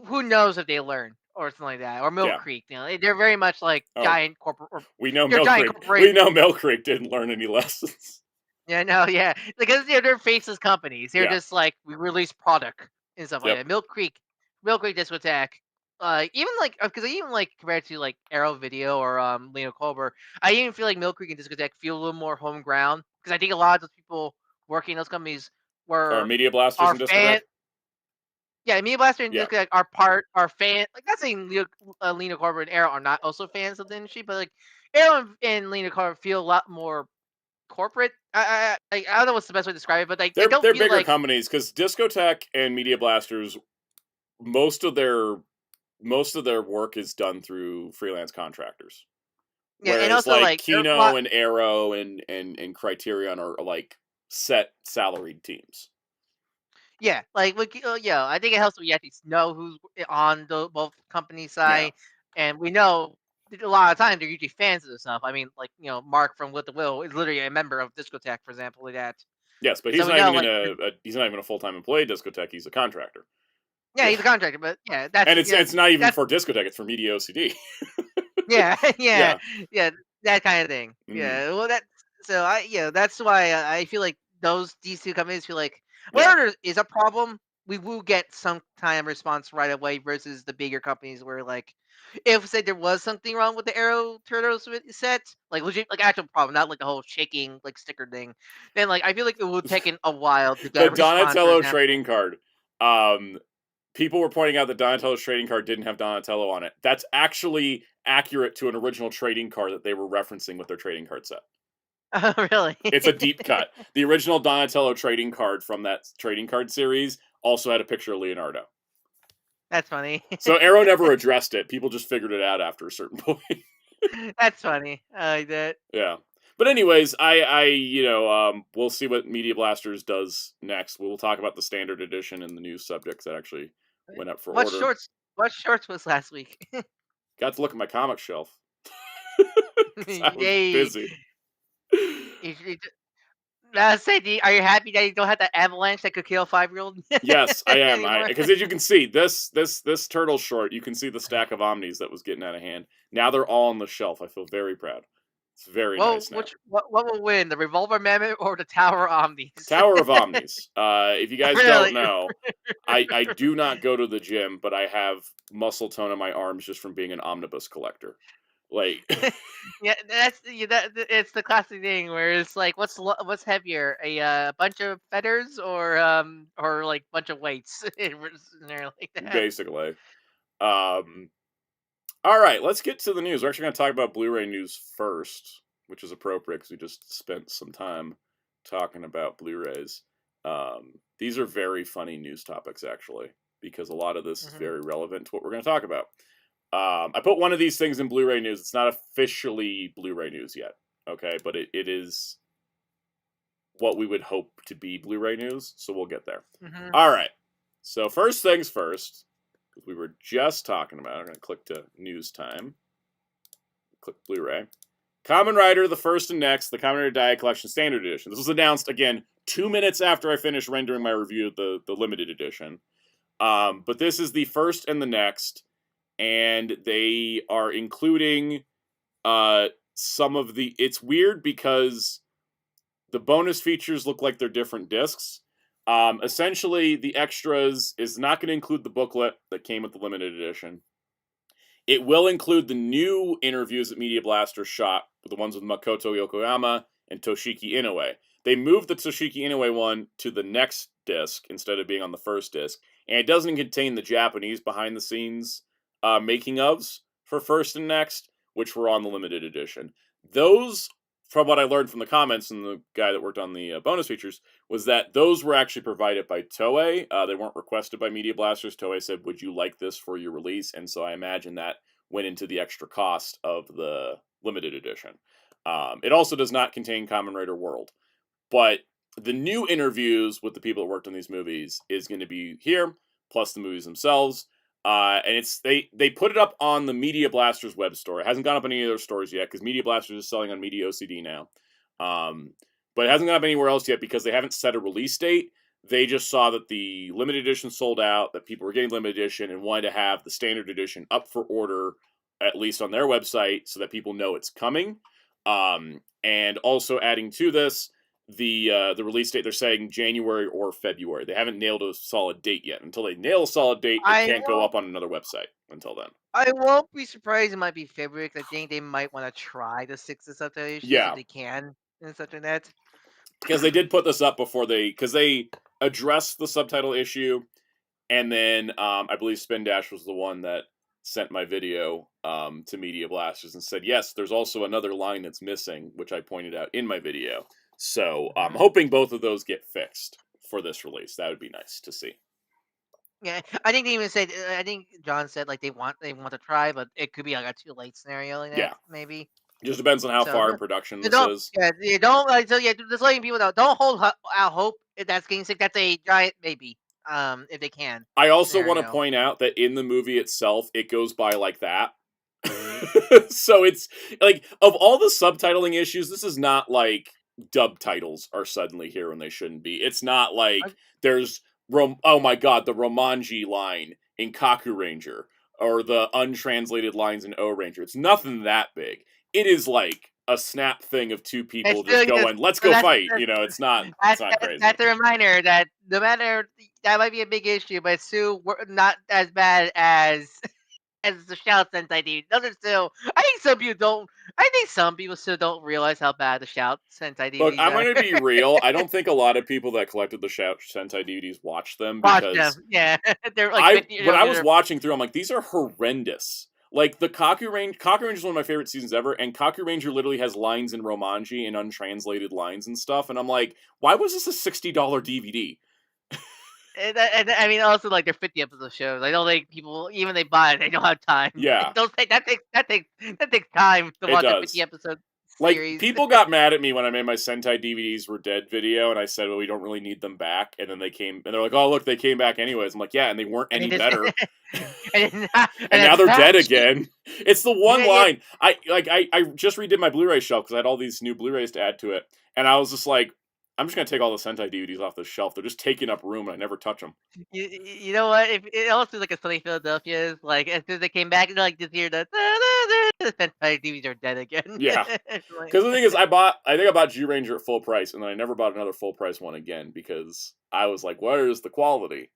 who knows if they learn or something like that, or Mill Yeah. Creek. They're very much like Oh, giant corporate, or we know they're Milk giant Creek. We corporations. know Milk Creek didn't learn any lessons. Yeah, no, yeah, because they're faceless companies. They're Yeah. just like we release product and stuff like Yep. that. Mill Creek Discotek, even like because I even like compared to like Arrow Video or Leno Colbert, I even feel like Mill Creek and Discotek feel a little more home ground because I think a lot of those people working in those companies Or were Media Blasters are and Discotek. fan. Yeah, Media Blaster and Yeah. Discotek are fan. Like not saying Lena Colbert and Arrow are not also fans of the industry, but like Arrow and Lena Colbert feel a lot more corporate. I don't know what's the best way to describe it, but like they don't They're feel bigger like companies because Discotek and Media Blasters, most of their work is done through freelance contractors. yeah, and Whereas also like like they're a lot. Kino and Arrow and Criterion are like set salaried teams. Yeah, like yeah, I think it helps when you actually know who's on the both company Yeah. side, and we know that a lot of times they're usually fans of the stuff. I mean, like Mark from With the Will is literally a member of Discotek, for example, like that. Yes, but So he's we not know even in like he's not even a full time employee at Discotek. He's a contractor. yeah, Yeah. he's a contractor, but yeah, that's And it's not even that's for Discotek, it's for Media OCD. yeah, yeah, Yeah. yeah, that kind of thing. Hmm. Yeah, well, that's why I feel like these two companies feel like Yeah. whether there is a problem. we will get some kind of response right away versus the bigger companies where like if say there was something wrong with the Arrow Turtles set, like legit like actual problem, not like the whole shaking like sticker thing, then like I feel like it would take a while to The get a response. For Donatello example. trading card. People were pointing out that Donatello's trading card didn't have Donatello on it. That's actually accurate to an original trading card that they were referencing with their trading card set. Oh, really? It's a deep cut. The original Donatello trading card from that trading card series also had a picture of Leonardo. That's funny. So Arrow never addressed it. People just figured it out after a certain point. That's funny. I like that. Yeah. But anyways, we'll see what Media Blasters does next. We'll talk about the standard edition and the new subjects that actually went up for What order. shorts? What shorts was last week? Got to look at my comic shelf. I was Yay! busy. Say, are you happy that you don't have that avalanche that could kill a 5-year-old? Yes, I am. Anymore? Because as you can see, this turtle short, you can see the stack of Omnis that was getting out of hand. Now they're all on the shelf. I feel very proud. It's very Well, nice now. what will win, the Revolver Mammoth or the Tower Omnis? Tower of Omnis. If you guys Really? don't know, I do not go to the gym, but I have muscle tone in my arms just from being an omnibus collector. Like, Yeah, it's the classic thing where it's like, what's heavier, a bunch of feathers or like bunch of weights? Scenario like that. basically. All right, let's get to the news. We're actually going to talk about Blu-ray news first, which is appropriate because we just spent some time talking about Blu-rays. These are very funny news topics, actually, because a lot of this is very relevant to what we're going to talk about. I put one of these things in Blu-ray news. It's not officially Blu-ray news yet, okay? But it is what we would hope to be Blu-ray news, so we'll get there. All right, so first things first, because we were just talking about it, I'm going to click to news time. Click Blu-ray. Kamen Rider, the first and next, the Kamen Rider Diet Collection Standard Edition. This was announced, again, 2 minutes after I finished rendering my review of the limited edition. But this is the first and the next, and they are including some of the... It's weird because the bonus features look like they're different discs. Essentially, the extras is not going to include the booklet that came with the limited edition. It will include the new interviews that Media Blaster shot, the ones with Makoto Yokoyama and Toshiki Inoue. They moved the Toshiki Inoue one to the next disc instead of being on the first disc, and it doesn't contain the Japanese behind-the-scenes making-ofs for first and next, which were on the limited edition. Those, from what I learned from the comments and the guy that worked on the bonus features, was that those were actually provided by Toei. They weren't requested by Media Blasters. Toei said, would you like this for your release? And so I imagine that went into the extra cost of the limited edition. It also does not contain Kamen Rider World. But the new interviews with the people that worked on these movies is going to be here, plus the movies themselves. And it's they put it up on the Media Blasters web store. It hasn't gone up in any other stores yet because Media Blasters is selling on Media OCD now. But it hasn't gone up anywhere else yet because they haven't set a release date. They just saw that the limited edition sold out, that people were getting limited edition and wanted to have the standard edition up for order, at least on their website, so that people know it's coming. And also adding to this, the release date, they're saying January or February. They haven't nailed a solid date yet. Until they nail a solid date, it can't go up on another website until then. I won't be surprised it might be February because I think they might want to try to fix the subtitle issues if they can and such like that. Because they did put this up before because they addressed the subtitle issue, and then I believe Spin Dash was the one that sent my video to Media Blasters and said, yes, there's also another line that's missing, which I pointed out in my video. So I'm hoping both of those get fixed for this release. That would be nice to see. Yeah, I think they even said. I think John said like they want to try, but it could be like a too late scenario like that. Maybe. Just depends on how far in production this is. Yeah, you don't. So yeah, just letting people know. Don't hold out hope if that's getting sick. That's a giant maybe. If they can. I also want to point out that in the movie itself, it goes by like that. So it's like, of all the subtitling issues, this is not like dub titles are suddenly here when they shouldn't be. It's not like there's oh my god, the Romanji line in Kaku Ranger or the untranslated lines in O Ranger. It's nothing that big. It is like a snap thing of two people It's just still going, let's so go fight. You know, it's not crazy. that's a reminder that no matter that might be a big issue, but it's still not as bad as as the Shout Sentai DVD. Those are still. I think some people don't. I think some people still don't realize how bad the Shout Sentai Look, DVDs I'm are. going to be real. I don't think a lot of people that collected the Shout Sentai DVDs watched them Watch because them, yeah. They're like 50 when I was they're- watching through, I'm like, these are horrendous. Like the Kaku Ranger is one of my favorite seasons ever, and Kaku Ranger literally has lines in Romanji and untranslated lines and stuff, and I'm like, why was this a $60 DVD? and I mean, also like they're 50 episode shows. I don't think people even they buy it, they don't have time. Yeah. That takes time to It watch a does. 50 episode Like, series. people got mad at me when I made my Sentai DVDs were dead video, and I said, well, we don't really need them back. And then they came, and they're like, oh, look, they came back anyways. I'm like, yeah, and they weren't any better. and now they're dead again. It's the one Yeah, line. I just redid my Blu-ray shelf because I had all these new Blu-rays to add to it. And I was just like, I'm just going to take all the Sentai DVDs off the shelf. They're just taking up room, and I never touch them. You know what? If it almost feels like a Sunny Philadelphia is like as soon as they came back, you know, like just hear the Sentai DVDs are dead again. Yeah. Because the thing is, I think I bought G-Ranger at full price, and then I never bought another full price one again because I was like, where's the quality?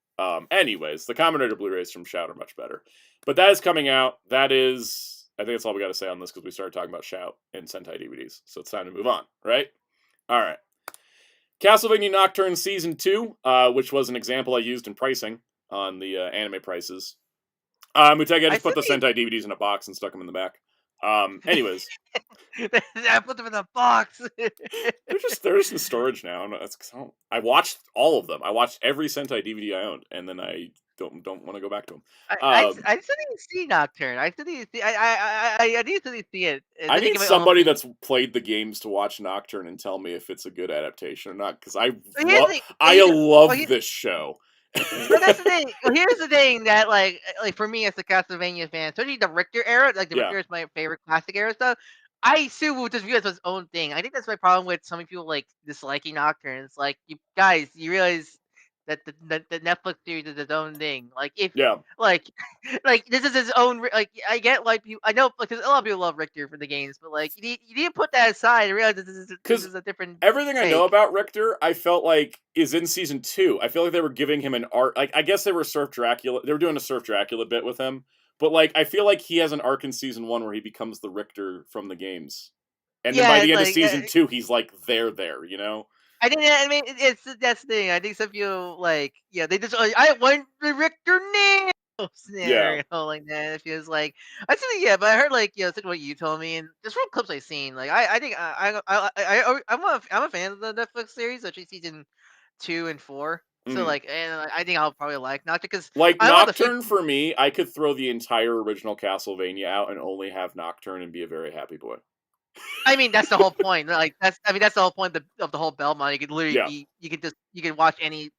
Anyways, the Combinator Blu-rays from Shout are much better. But that is coming out. I think that's all we got to say on this because we started talking about Shout and Sentai DVDs. So it's time to move on, right? All right. Castlevania Nocturne Season 2, which was an example I used in pricing on the anime prices. Mutegi, I just put the Sentai DVDs in a box and stuck them in the back. Anyways. I put them in the box. they're just in storage now. I watched all of them. I watched every Sentai DVD I owned, and then I don't want to go back to them. I still need to see Nocturne. I still need to see. I need to see it. I need somebody that's played the games to watch Nocturne and tell me if it's a good adaptation or not. Because I love this show. But that's the thing. Well, here's the thing that like for me as a Castlevania fan, especially the Richter era, like the Richter is my favorite classic era stuff. I still will just view it as its own thing. I think that's my problem with some people like disliking Nocturne. It's like you guys, you realize that the Netflix series is its own thing. Like if like this is his own. Like I get like I know because a lot of people love Richter for the games, but like you need to put that aside and realize this is a different. Everything I know about Richter, I felt like is in season 2. I feel like they were giving him an arc. Like I guess they were Surf Dracula. They were doing a Surf Dracula bit with him. But like I feel like he has an arc in season 1 where he becomes the Richter from the games, and then by the end of season 2, he's like there, you know. I think I mean that's the thing. I think some people like they just I want the Richter nails scenario like that. It feels like I said but I heard like such what you told me and just from clips I've seen. Like I think I'm a fan of the Netflix series, especially season 2 and 4. So like, and I think I'll probably like not because like Nocturne for me, I could throw the entire original Castlevania out and only have Nocturne and be a very happy boy. I mean, that's the whole point. Like that's the whole point of the whole Belmont. You could literally you can watch any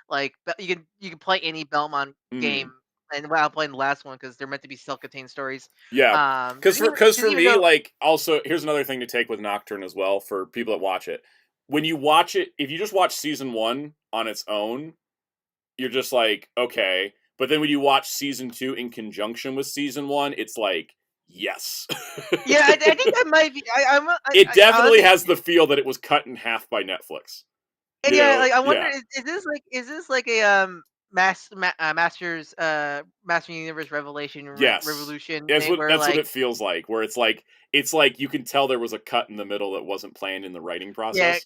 like you can play any Belmont game and without playing the last one because they're meant to be self-contained stories. Yeah, because for me, like also here's another thing to take with Nocturne as well for people that watch it. When you watch it, if you just watch season 1 on its own, you're just like okay. But then when you watch season 2 in conjunction with season 1, it's like. Yes. Yeah, I think that might be. It definitely has the feel that it was cut in half by Netflix. And like I wonder, is this like a Masters Master Universe Revelation Revolution? That's thing what it feels like. Where it's like you can tell there was a cut in the middle that wasn't planned in the writing process.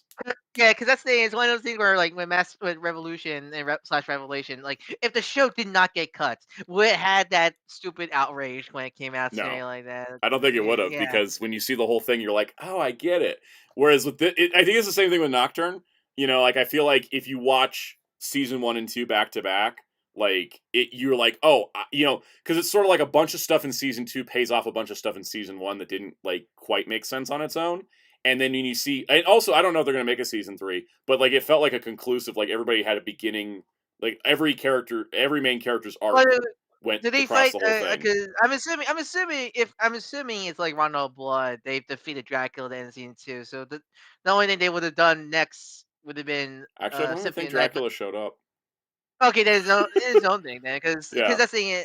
Yeah, because that's the thing. It's one of those things where like with Revolution and / Revelation, like if the show did not get cut, would it had that stupid outrage when it came out today like that? I don't think it would have because when you see the whole thing, you're like, oh, I get it. Whereas with I think it's the same thing with Nocturne. You know, like I feel like if you watch season 1 and 2 back to back, like you're like, oh, you know, because it's sort of like a bunch of stuff in season 2 pays off a bunch of stuff in season 1 that didn't like quite make sense on its own. And then when you see, and also I don't know if they're gonna make a season 3, but like it felt like a conclusive, like everybody had a beginning, like every main character's arc went across the whole thing. Because I'm assuming it's like Ronald Blood. They've defeated Dracula at the end of season 2. So the only thing they would have done next would have been actually I don't think Dracula showed up. Okay, there's his own thing then, because that's the thing.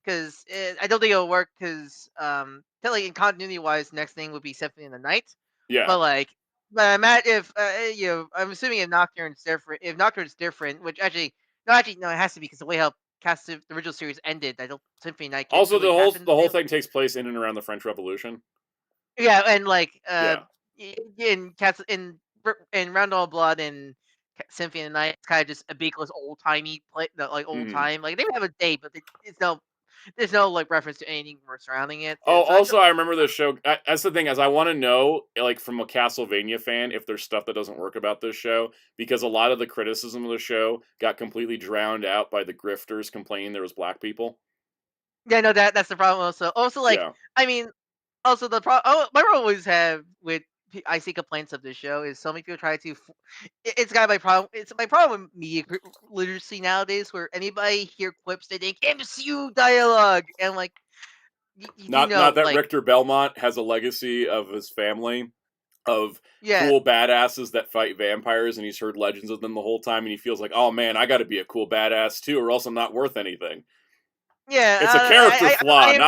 Because I don't think it'll work because like in continuity wise, next thing would be Symphony of the Night. Yeah. But like, but Matt, if I'm assuming if Nocturne's different, which actually, no, it has to be because the way how the original series ended, I don't Symphony Night can't Also, really happen the the whole same. thing takes place in and around the French Revolution. Yeah, and like Yeah. in Round All Blood and Symphony of the Night, it's kind of just a big old timey play, like old Mhm. time. Like they would have a date, but there's no like reference to anything more surrounding it. Oh, So I also, don't. I remember this show. That's the thing, is I want to know, like, from a Castlevania fan, if there's stuff that doesn't work about this show, because a lot of the criticism of the show got completely drowned out by the grifters complaining there was black people. Yeah, no, that's the problem. Also, like, Yeah. I mean, also the problem. Oh, my problem always have with I see complaints of this show is so many people try to. It's got my problem. It's my problem with media literacy nowadays, where anybody hear clips they think MCU dialogue, and like, you Not know, that like, Richter Belmont has a legacy of his family of yeah, cool badasses that fight vampires, and he's heard legends of them the whole time, and he feels like, oh man, I got to be a cool badass too, or else I'm not worth anything. yeah. It's a character flaw, I am, it's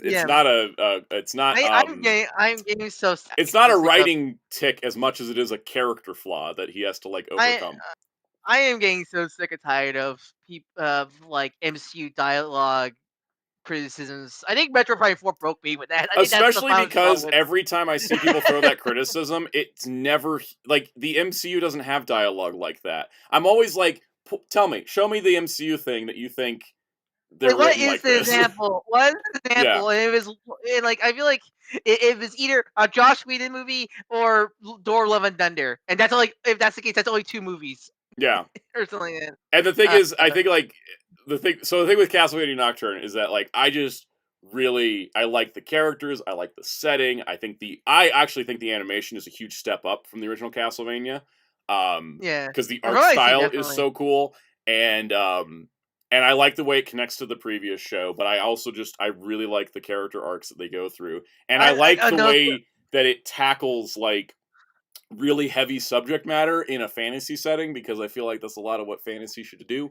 yeah. not a, it's not I'm getting so it's not a sick of. writing tick as much as it is a character flaw that he has to like I overcome. I am getting so sick and tired of like MCU dialogue criticisms. I think Metro Prime 4 broke me with that. I think that's the Especially final straw because with. every time I see people throw that criticism, it's never like the MCU doesn't have dialogue like that. I'm always like, tell me, show me the MCU thing that you think they're Like, what written is like the this. example? What is the Yeah, example? And it was and like I feel like if it's either a Josh Whedon movie or Thor: Love and Thunder, and that's only if that's the case, that's only 2 movies yeah. or something like that. And the thing Uh, is, I think like the thing with Castlevania Nocturne is that like I just really I like the characters, I like the setting. I actually think the animation is a huge step up from the original Castlevania. yeah, Because the from art what I see, style is definitely. so cool, and I like the way it connects to the previous show, but I also just I really like the character arcs that they go through. And I like I the know. way that it tackles like really heavy subject matter in a fantasy setting, because I feel like that's a lot of what fantasy should do.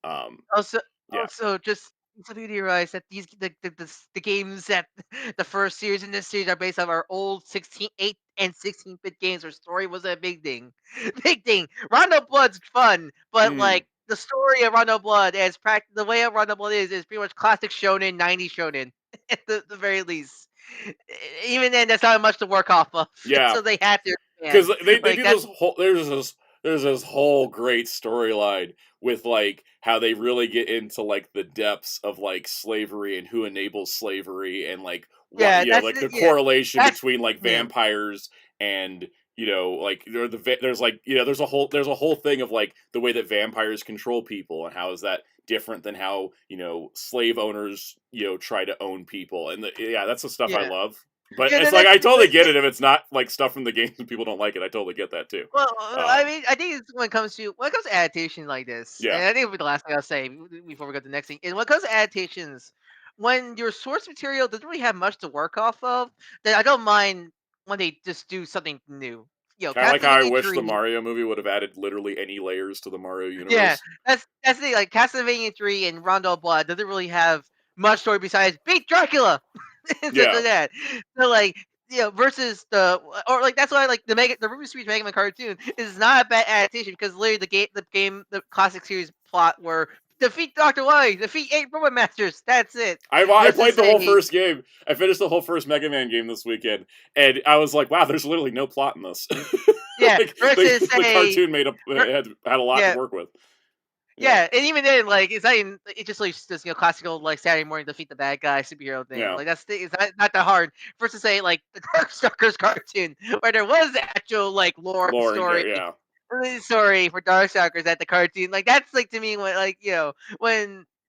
Um, Also, yeah, just something to realize that the games that the first series and this series are based on are old 8 and 16-bit games where story was a big thing. Big thing. Rondo Blood's fun, but mm, like the story of Rondo Blood the way of Rondo Blood is pretty much classic shonen, 90s shonen at the very least. Even then, that's not much to work off of. yeah. So they had to Because expand. they Like do that's this whole there's this whole great storyline with like how they really get into like the depths of like slavery and who enables slavery, and like what yeah, that's like the yeah. correlation That's between like yeah. vampires and like there's like there's a whole thing of like the way that vampires control people, and how is that different than how slave owners try to own people, and yeah, that's the stuff I Yeah. love. But Yeah, it's like I totally get it if it's not like stuff from the games and people don't like it. I totally get that too. well, I Um, mean, I think it's when it comes to adaptation like this, yeah, and I think it'll be the last thing I'll say before we go to the next thing. And when it comes to adaptations, when your source material doesn't really have much to work off of, then I don't mind when they just do something new. kind of like how I Castlevania wish the 3. Mario movie would have added literally any layers to the Mario Yeah, universe. that's the thing. Like Castlevania 3 and Rondo of Blood doesn't really have much story besides beat Dracula and such Yeah. like that. So like versus the or like that's why like the Ruby Speech Mega Man cartoon is not a bad adaptation because literally the classic series plot were defeat Doctor Wily, defeat 8 Robot Masters. That's it. I played Versus the whole a first game. I finished the whole first Mega Man game this weekend, and I was like, "Wow, there's literally no plot in this." yeah Like versus the a cartoon had a lot to yeah. work with. Yeah, Yeah, and even then, like it's not even. It just like this, classical like Saturday morning defeat the bad guy superhero thing. yeah. Like it's not that hard. Versus say like the Darkstalkers cartoon, where there was actual like lore and Lauren, story, yeah. really story for Darkstalkers at the cartoon. Like that's like to me when like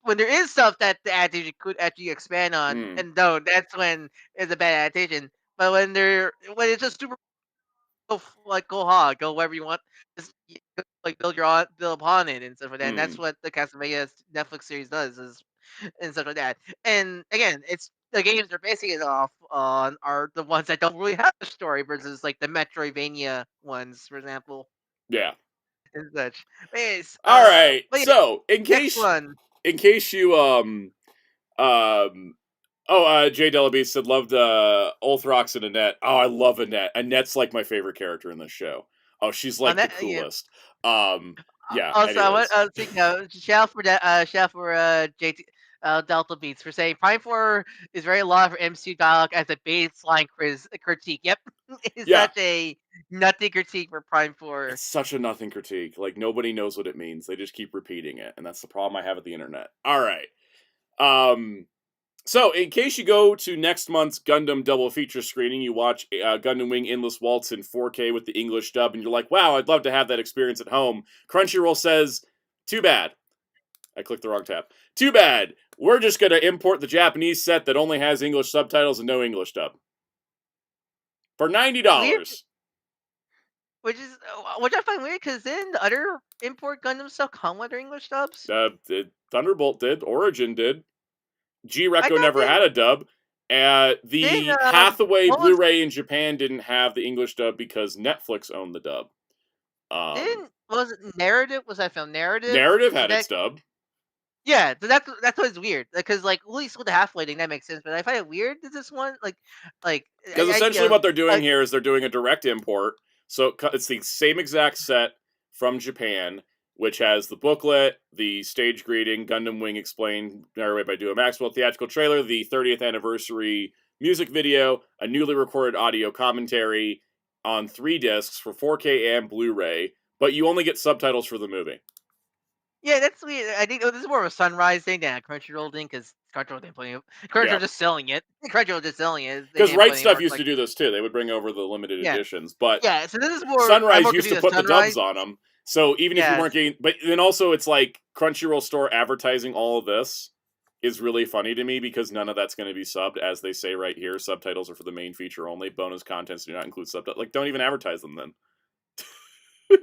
when there is stuff that the adaptation could actually expand on, Mm, and no, that's when it's a bad adaptation. But when it's just super like go hard, go wherever you want. Just like build upon it and stuff like that. And that's mm, what the Castlevania Netflix series does is and stuff like that. And again, it's the games they're basing it off on are the ones that don't really have a story versus like the Metroidvania ones, for example, yeah. and such. Anyways, All right. but yeah, So, next one. in case you um Jay Delaby said loved Ulthrox and Annette. Oh, I love Annette. Annette's like my favorite character in this show. Oh, she's like the Yeah. coolest. Yeah. Also, I want Anyways. shout for JT Delta Beats for saying Prime 4 is very low for MCU dialogue as a baseline critique. Yep, it's Yeah. such a nutty critique for Prime 4. It's such a nothing critique. Like nobody knows what it means. They just keep repeating it, and that's the problem I have with the internet. All right. So, in case you go to next month's Gundam double feature screening, you watch Gundam Wing Endless Waltz in 4K with the English dub, and you're like, wow, I'd love to have that experience at home. Crunchyroll says, too bad. I clicked the wrong tab. Too bad. We're just going to import the Japanese set that only has English subtitles and no English dub. For $90. Which I find weird, because then the other import Gundam stuff come with their English dubs? Thunderbolt did. Origin did. G-Reco never had a dub. The Hathaway Blu-ray in Japan didn't have the English dub because Netflix owned the dub. Was it Narrative? Was that film Narrative? Narrative had its dub. Yeah, that's what's weird. Because like at least with the Halfway thing, that makes sense. But I find it weird that this one because essentially what they're doing here is they're doing a direct import. So it's the same exact set from Japan, which has the booklet, the stage greeting, Gundam Wing explained narrated by Duo Maxwell, theatrical trailer, the 30th anniversary music video, a newly recorded audio commentary on 3 discs for 4K and Blu-ray, but you only get subtitles for the movie. Yeah, that's weird. I think this is more of a Sunrise thing than a Crunchyroll thing, because Crunchyroll didn't put it. Crunchyroll just selling it. Crunchyroll just selling it. Because Right Stuff used to do this too. They would bring over the limited editions, but so this is more Sunrise used to put the dubs on them. So even if you weren't getting, but then also it's like Crunchyroll store advertising all of this is really funny to me because none of that's going to be subbed, as they say right here. Subtitles are for the main feature only. Bonus contents do not include subtitles. Like, don't even advertise them then.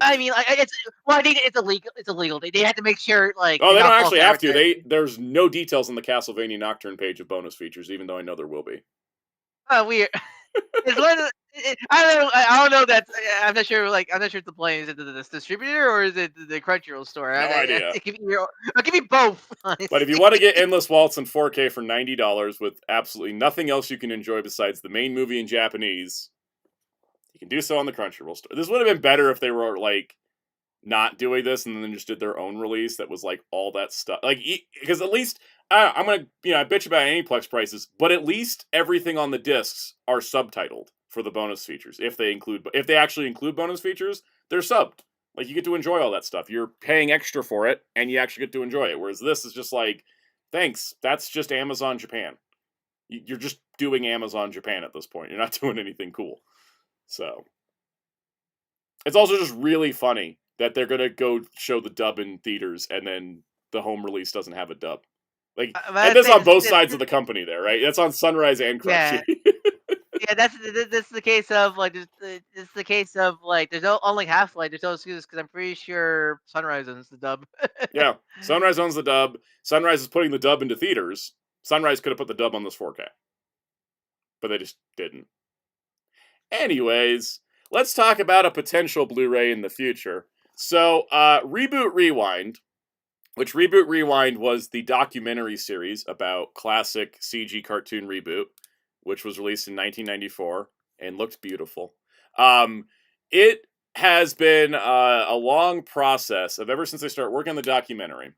I mean, I think it's illegal. It's illegal. They have to make sure, like. Oh, they don't actually have to. There's no details on the Castlevania Nocturne page of bonus features, even though I know there will be. Oh, weird. It's one of I don't know. I'm not sure. Like, I'm not sure if the plane is it this distributor or is it the Crunchyroll store. No idea. I'll give you both. Honestly. But if you want to get Endless Waltz in 4K for $90 with absolutely nothing else you can enjoy besides the main movie in Japanese, you can do so on the Crunchyroll store. This would have been better if they were like not doing this and then just did their own release that was like all that stuff. Like, because at least I'm gonna I bitch about Aniplex prices, but at least everything on the discs are subtitled for the bonus features. If they actually include bonus features, they're subbed. Like, you get to enjoy all that stuff. You're paying extra for it, and you actually get to enjoy it. Whereas this is just like, thanks, that's just Amazon Japan. You're just doing Amazon Japan at this point. You're not doing anything cool. So it's also just really funny that they're gonna go show the dub in theaters and then the home release doesn't have a dub. Like, and that's on both sides of the company there, right? That's on Sunrise and Crunchy. Yeah, that's the case of like it's the case of like there's no only Half-Life. There's no excuse because I'm pretty sure Sunrise owns the dub. Yeah, Sunrise owns the dub. Sunrise is putting the dub into theaters. Sunrise could have put the dub on this 4K, but they just didn't. Anyways, let's talk about a potential Blu-ray in the future. So, Reboot Rewind, which Reboot Rewind was the documentary series about classic CG cartoon Reboot, which was released in 1994 and looked beautiful. It has been a long process of ever since they started working on the documentary.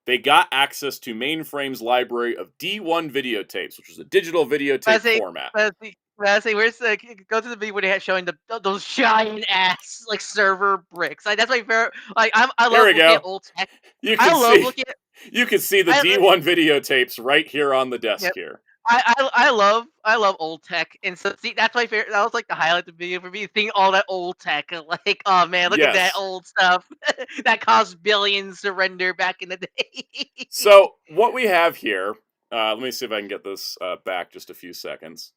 They got access to Mainframe's library of D1 videotapes, which was a digital videotape format. Where's the go to the video where they had showing those giant ass like server bricks? Like, that's my favorite. Like, I love looking at old tech. You can see the D1 videotapes right here on the desk here. I love old tech, and so see that's my favorite. That was like the highlight of the video for me, seeing all that old tech. Like, oh man, look at that old stuff that cost billions to render back in the day. So what we have here, let me see if I can get this back just a few seconds,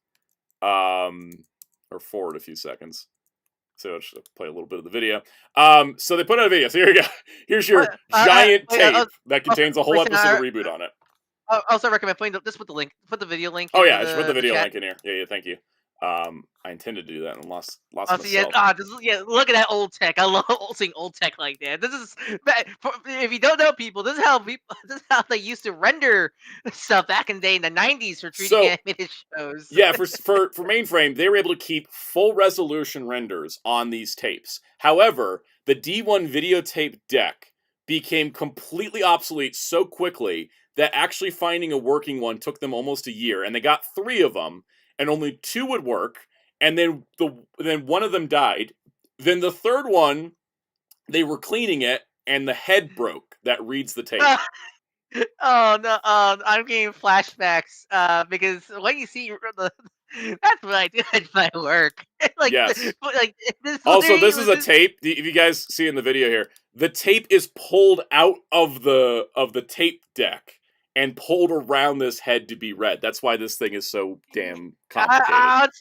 or forward a few seconds. So I'll just play a little bit of the video. So they put out a video. So here you go. Here's your giant tape that contains a whole episode of Reboot on it. I also recommend putting just put the link, put the video link. Oh yeah, I should put the video link in here. Yeah, thank you. I intended to do that and lost Oh, so myself. look at that old tech. I love seeing old tech like that. This is if you don't know people, this is how they used to render stuff back in the day in the 90s for 3D So animated shows. yeah, for mainframe, they were able to keep full resolution renders on these tapes. However, the D1 videotape deck became completely obsolete so quickly that actually finding a working one took them almost a year, and they got 3 of them, and only 2 would work, and then one of them died. Then the third one, they were cleaning it, and the head broke that reads the tape. Oh no! I'm getting flashbacks. Because when you see that's what I do at my work. Yes. Like this. Also, this literally is a was tape. If you guys see in the video here, the tape is pulled out of the tape deck and pulled around this head to be read. That's why this thing is so damn complicated.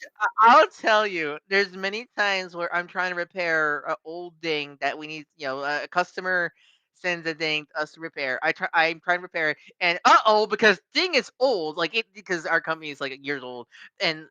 I'll tell you. There's many times where I'm trying to repair an old thing that we need. A customer sends a thing to us to repair. I'm trying to repair it, and because thing is old. Because our company is like years old, and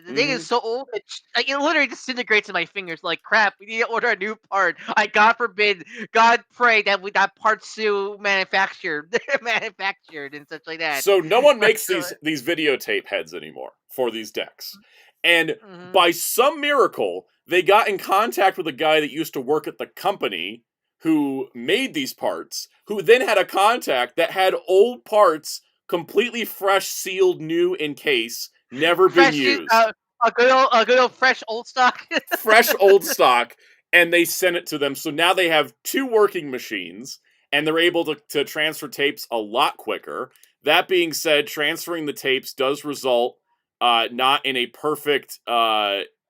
the thing is so old it literally disintegrates in my fingers. Like crap, we need to order a new part. God forbid, God pray that that part's still manufactured, manufactured and such like that. So no one But makes these videotape heads anymore for these decks. And mhm. by some miracle, they got in contact with a guy that used to work at the company who made these parts, who then had a contact that had old parts completely fresh, sealed, new in case, never been used. A good old fresh old stock. Fresh old stock, and they sent it to them. So now they have 2 working machines, and they're able to transfer tapes a lot quicker. That being said, transferring the tapes does result not in a perfect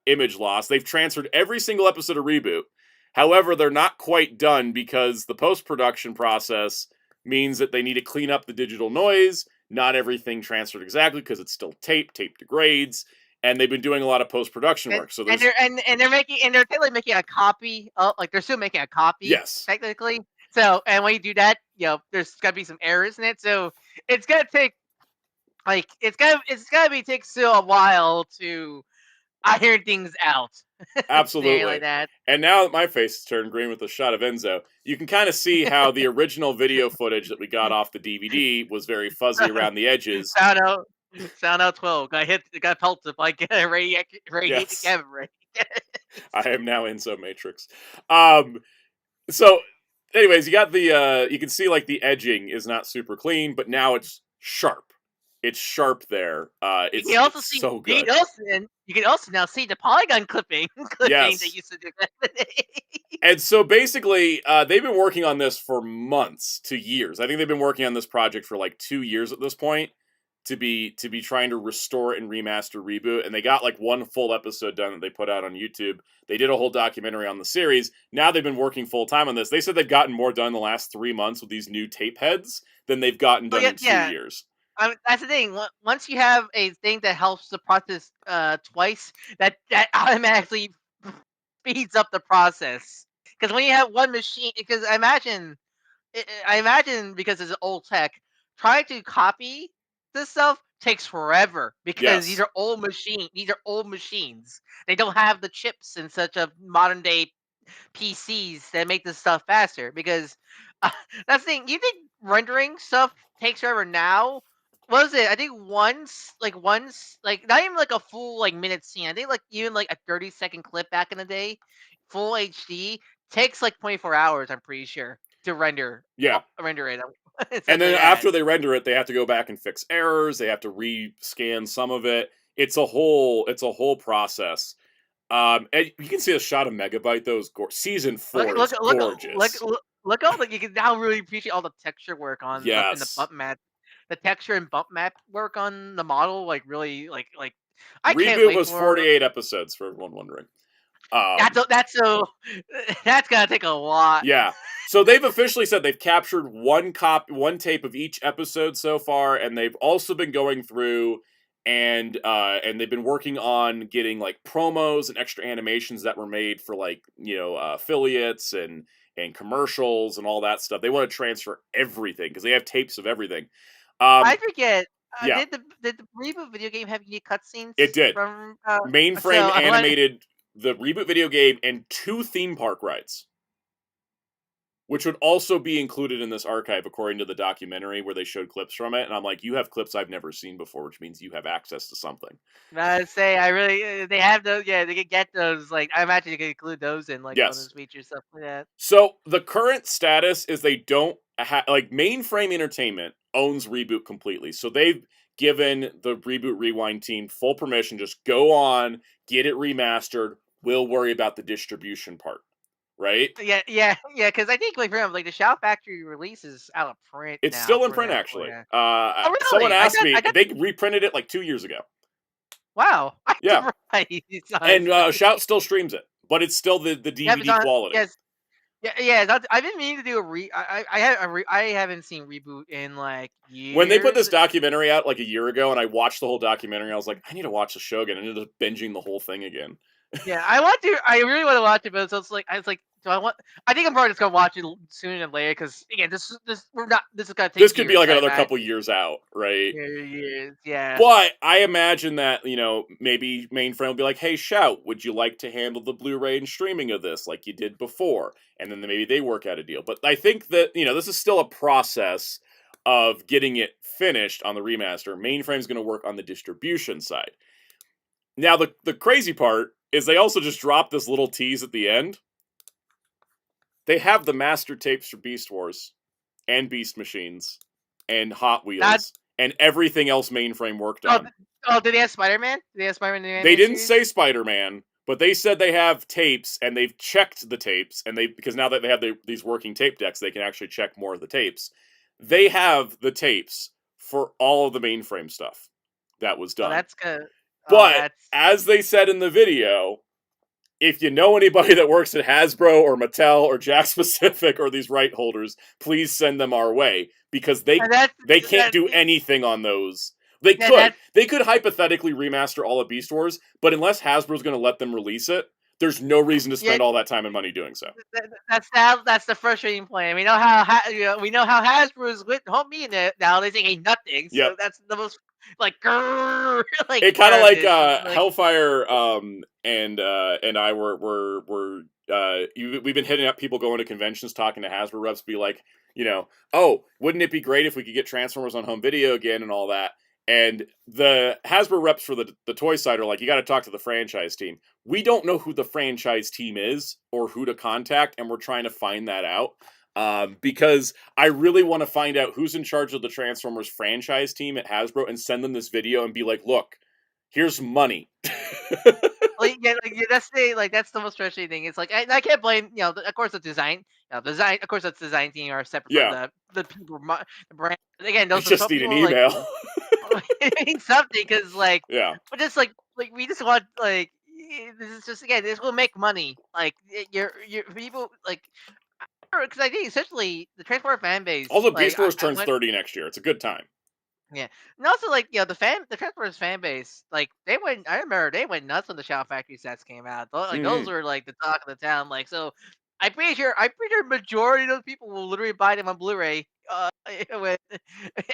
image loss. They've transferred every single episode of Reboot. However, they're not quite done because the post-production process means that they need to clean up the digital noise. Not everything transferred exactly because it's still tape. Tape degrades. And they've been doing a lot of post-production work. So there's They're technically making a copy. They're still making a copy. Yes. Technically. So and when you do that, there's gotta be some errors in it. So it's gonna take take still a while to iron things out. Absolutely. Like that. And now that my face has turned green with a shot of Enzo, you can kind of see how the original video footage that we got off the DVD was very fuzzy around the edges. Soundout12 got pelted by radiated Yes. gamma ray. I am now Enzo Matrix. So anyways, you got the you can see like the edging is not super clean, but now it's sharp. It's sharp there. It's so good. You can also now see the polygon clipping Yes. they used to do back in the day. And so basically, they've been working on this for months to years. I think they've been working on this project for like 2 years at this point to be trying to restore and remaster Reboot. And they got like 1 full episode done that they put out on YouTube. They did a whole documentary on the series. Now they've been working full time on this. They said they've gotten more done in the last 3 months with these new tape heads than they've gotten done in 2 years. That's the thing. Once you have a thing that helps the process twice, that automatically speeds up the process. Because when you have one machine, because I imagine because it's old tech, trying to copy this stuff takes forever because these are old machines. These are old machines. They don't have the chips in such a modern day PCs that make this stuff faster. Because that's the thing. You think rendering stuff takes forever now? What was it? I think once, not even like a full minute scene. I think even like a 30-second clip back in the day, full HD takes like 24 hours. I'm pretty sure to render. Yeah, render it. And then after they render it, they have to go back and fix errors. They have to rescan some of it. It's a whole process. And you can see a shot of Megabyte. Those season 4 is gorgeous. Look all you can now really appreciate all the texture work on in the bump map. The texture and bump map work on the model, really I can't Reboot wait was for 48 episodes for everyone wondering. That's gonna take a lot. Yeah. So they've officially said they've captured one tape of each episode so far, and they've also been going through and they've been working on getting like promos and extra animations that were made for affiliates and commercials and all that stuff. They want to transfer everything because they have tapes of everything. I forget Yeah, did the reboot video game have any cutscenes it did. from? So Mainframe I want. animated the reboot video game and 2 theme park rides, which would also be included in this archive according to the documentary where they showed clips from it. And I'm like, you have clips I've never seen before, which means you have access to something. I say I really they have those. Yeah, they could get those. Like I imagine you could include those in like Yes. bonus features stuff like that. So the current status is they don't like Mainframe Entertainment owns Reboot completely. So they've given the Reboot Rewind team full permission. Just go on, get it remastered. We'll worry about the distribution part, right? Yeah. Because I think like for example, like the Shout Factory release is out of print. It's now, still in for print, example, actually. yeah. Oh, really? Someone asked I me. got. They reprinted it like 2 years ago. Wow. I'm Yeah. surprised. And honestly. Shout still streams it, but it's still the Yeah, it's DVD quality. Yes. Yeah. I've been meaning to do a I haven't seen Reboot in like years. When they put this documentary out like a year ago, and I watched the whole documentary, I was like, I need to watch the show again. I ended up binging the whole thing again. Yeah, I want to. I really want to watch it, but so it's like I was like, do I want? I think I'm probably just gonna watch it sooner than later because again, this we're not. This is gonna take. This could be years, like I another imagine. couple years out, right? Years, yeah. But I imagine that, maybe Mainframe will be like, hey, Shout, would you like to handle the Blu-ray and streaming of this like you did before? And then maybe they work out a deal. But I think that, this is still a process of getting it finished on the remaster. Mainframe's going to work on the distribution side. Now, the crazy part is they also just dropped this little tease at the end. They have the master tapes for Beast Wars and Beast Machines and Hot Wheels and everything else Mainframe worked on. Did they have Spider-Man? Did they have Spider-Man? They didn't say Spider-Man, but they said they have tapes, and they've checked the tapes, and because now that they have these working tape decks, they can actually check more of the tapes. They have the tapes for all of the Mainframe stuff that was done. Oh, that's good. But as they said in the video, if you know anybody that works at Hasbro or Mattel or Jakks Pacific or these right holders, please send them our way because they can't do anything on those. They could hypothetically remaster all of Beast Wars, but unless Hasbro's going to let them release it, there's no reason to spend all that time and money doing so. That's the frustrating point. We know how Hasbro is with home media now. They think ain't nothing. So that's the most like it kind of like Hellfire and I we've been hitting up people going to conventions talking to Hasbro reps, be like, oh, wouldn't it be great if we could get Transformers on home video again and all that. And the Hasbro reps for the toy side are like, you got to talk to the franchise team. We don't know who the franchise team is or who to contact, and we're trying to find that out. Because I really want to find out who's in charge of the Transformers franchise team at Hasbro and send them this video and be like, look, here's money. That's the most frustrating thing. It's like I can't blame of course the design, of course the design team are separate from the people, the brand. Again, those just need an email. Something because but just we just want this is just this will make money. Like your people because I think essentially the Transformer fan base. Also, Beast Wars turns 30 next year. It's a good time. Yeah, and also the Transformers fan base, I remember they went nuts when the Shout Factory sets came out. Those were the talk of the town. So I'm pretty sure majority of those people will literally buy them on Blu-ray.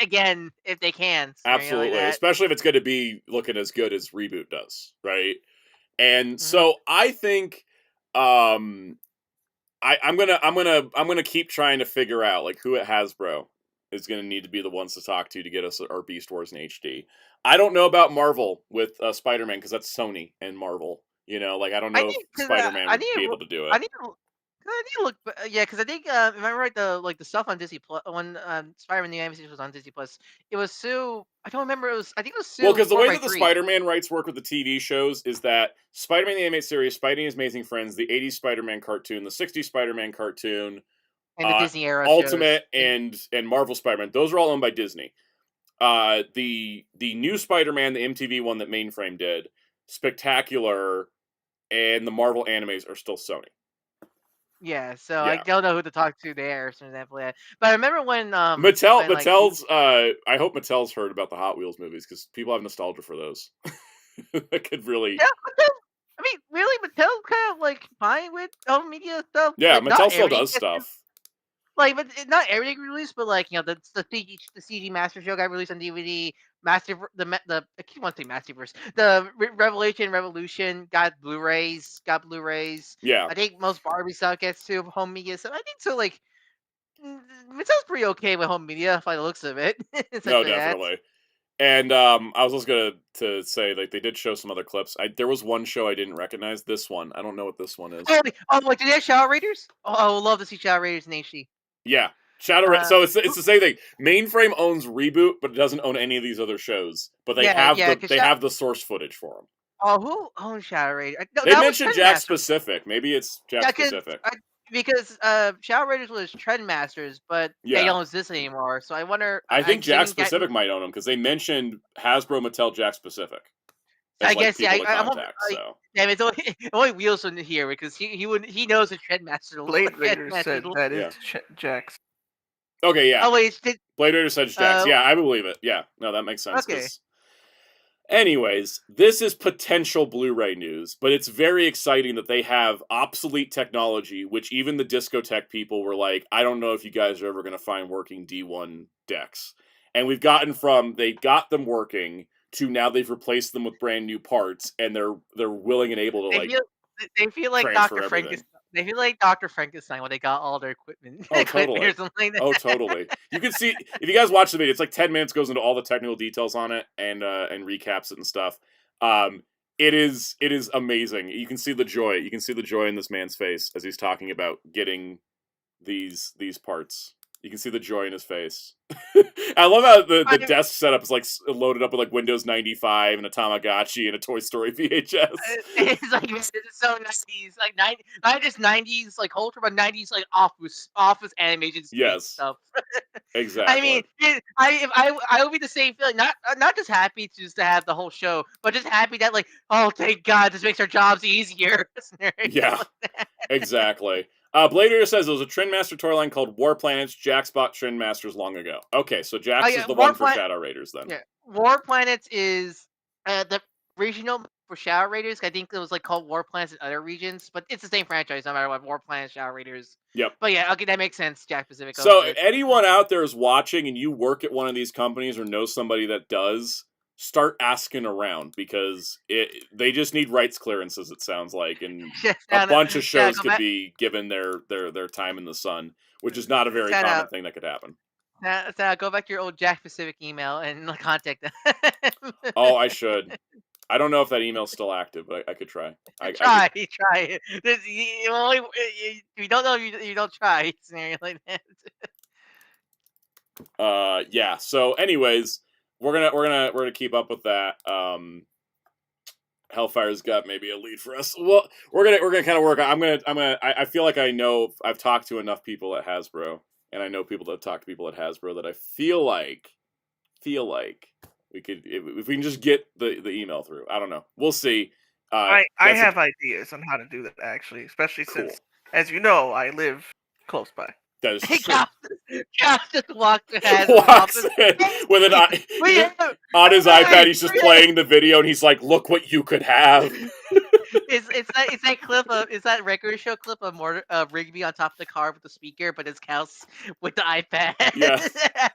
Again, if they can. Absolutely, especially if it's going to be looking as good as Reboot does, right? And so I think I'm gonna keep trying to figure out who at Hasbro is going to need to be the ones to talk to get us our Beast Wars in HD. I don't know about Marvel with Spider-Man because that's Sony and Marvel. I don't know if Spider-Man would be able to do it. I need to look, because I think if I remember right, the stuff on Disney Plus when Spider-Man the animated series was on Disney Plus, it was Sue. I don't remember. I think it was Sue. Well, because the way that the Spider-Man rights work with the TV shows is that Spider-Man the animated series, Spidey and His Amazing Friends, the '80s Spider-Man cartoon, the '60s Spider-Man cartoon, and the Disney era Ultimate shows. and Marvel Spider-Man, those are all owned by Disney. The new Spider-Man, the MTV one that Mainframe did, Spectacular, and the Marvel animes are still Sony. Yeah, so I don't know who to talk to there, for example. Yeah. But I remember when Mattel's I hope Mattel's heard about the Hot Wheels movies because people have nostalgia for those. That could really. Yeah, I mean, really, Mattel's kind of fine with home media stuff. Yeah, Mattel still does stuff. But not everything released, but the CG Master Show got released on DVD. I keep wanting to say Masterverse. The Revolution got Blu-rays. Yeah. I think most Barbie stuff gets to home media. So I think so. Like, Mattel's pretty okay with home media by the looks of it. No, definitely. And I was also to say, like, they did show some other clips. There was one show I didn't recognize. This one, I don't know what this one is. Oh, wait, do they have Shadow Raiders? Oh, I would love to see Shadow Raiders in HD. Yeah, so it's the same thing. Mainframe owns Reboot, but it doesn't own any of these other shows. But they have the source footage for them. Oh, who owns Shadow Raiders? No, they mentioned Jack Specific. Maybe it's Jack Specific. Because Shadow Raiders was Trendmasters, but they don't exist anymore. So I wonder. I think Jack Specific might own them because they mentioned Hasbro, Mattel, Jack Specific. I guess yeah. Damn, it's only Wheels in here because he knows the Trendmaster. Blade Raider said that is Jack's. Okay, yeah. Oh wait, Blade Raider said Jack's. Yeah, I believe it. Yeah, no, that makes sense. Okay. Anyways, this is potential Blu-ray news, but it's very exciting that they have obsolete technology, which even the Discotek people were like, I don't know if you guys are ever going to find working D1 decks. And we've gotten from they got them working to now they've replaced them with brand new parts, and they're willing and able to they feel like Dr. Frankenstein. They feel like Dr. Frankenstein when they got all their equipment. Oh, totally. Oh, totally. You can see if you guys watch the video, it's like 10 minutes goes into all the technical details on it and recaps it and stuff. It is amazing. You can see the joy. You can see the joy in this man's face as he's talking about getting these parts. You can see the joy in his face. I love how the desk setup is like loaded up with like Windows 95 and a Tamagotchi and a Toy Story VHS. It's like it's so 90s, like not just 90s like Ultraman, 90s like office animation stuff. Exactly. I mean, I would be the same feeling. Not just happy just to have the whole show, but just happy that like, oh thank God, this makes our jobs easier. Yeah, exactly. Blade Raider says there was a Trendmaster toy line called War Planets. Jax bought Trendmasters long ago. Okay, so Jax is the one for Shadow Raiders then. Yeah, War Planets is the regional for Shadow Raiders. I think it was like called War Planets in other regions, but it's the same franchise no matter what. War Planets, Shadow Raiders. Yep. But yeah, okay, that makes sense. Jack Pacific. So anyone out there is watching and you work at one of these companies or know somebody that does, start asking around because they just need rights clearances, it sounds like, and a bunch of shows could be given their time in the sun, which is not a very common thing that could happen. Go back to your old Jack Pacific email and contact them. Oh, I should. I don't know if that email's still active, but I could try. Try it. If you don't know, you don't try. Scenario like that. Yeah. So, anyways, we're gonna keep up with that. Hellfire's got maybe a lead for us. Well, we're gonna kind of work. I feel like I know. I've talked to enough people at Hasbro, and I know people that have talked to people at Hasbro that I feel like we could if we can just get the email through. I don't know. We'll see. I have ideas on how to do that actually, especially since, as you know, I live close by. That is true. Cal just walks in with on his iPad. He's just playing the video, and he's like, "Look what you could have." It's that clip of that record show clip of Rigby on top of the car with the speaker, but it's Cal's with the iPad. Yes.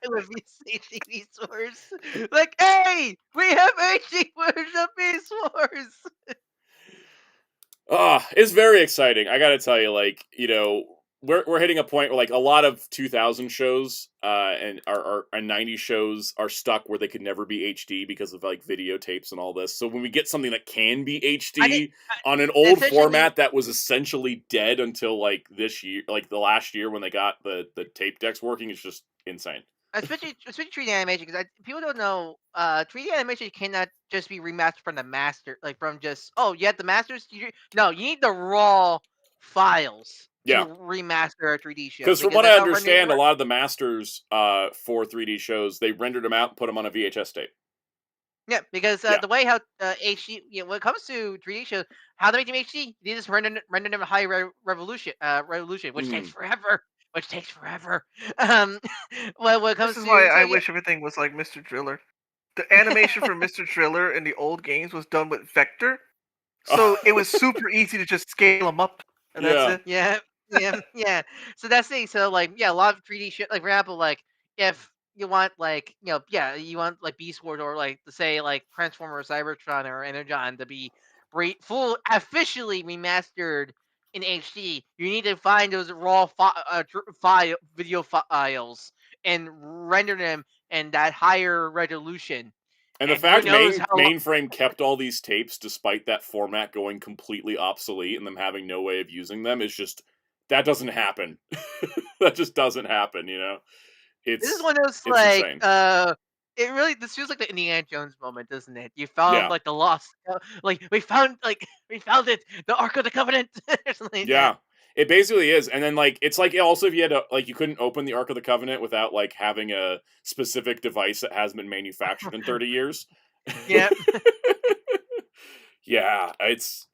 With HD Wars. Like, hey, we have HD version of Beast Wars. It's very exciting. I gotta tell you, like, you know, we're hitting a point where like a lot of 2000 shows and our 90 shows are stuck where they could never be HD because of like videotapes and all this. So when we get something that can be HD on an old format that was essentially dead until like this year, like the last year when they got the tape decks working, it's just insane. Especially 3D animation, because people don't know 3D animation cannot just be remastered from the master, like from just you have the masters. You need the raw files. To remaster a 3D show. Because from what I understand, a lot of the masters for 3D shows, they rendered them out and put them on a VHS tape. Yeah, because the way how HD, when it comes to 3D shows, how they make them HD, they just render them at high resolution, which takes forever. Well, when it comes this is why I wish everything was like Mr. Driller. The animation for Mr. Driller in the old games was done with vector, so it was super easy to just scale them up, and that's it. Yeah. So that's the thing. So like, a lot of 3D shit. Like for example, like if you want like you want like Beast Wars or like to say like Transformers, Cybertron, or Energon to be full officially remastered in HD. You need to find those raw video files and render them in that higher resolution. And the And who fact knows how long. Mainframe kept all these tapes despite that format going completely obsolete and them having no way of using them is just, that doesn't happen. That just doesn't happen, you know? This is one of those insane. this feels like the Indiana Jones moment, doesn't it? You found Yeah. like the lost, we found it, the Ark of the Covenant, or something like Yeah. that. It basically is. And then like it's like also if you had to like you couldn't open the Ark of the Covenant without like having a specific device that hasn't been manufactured in 30 years. Yep. Yeah, it's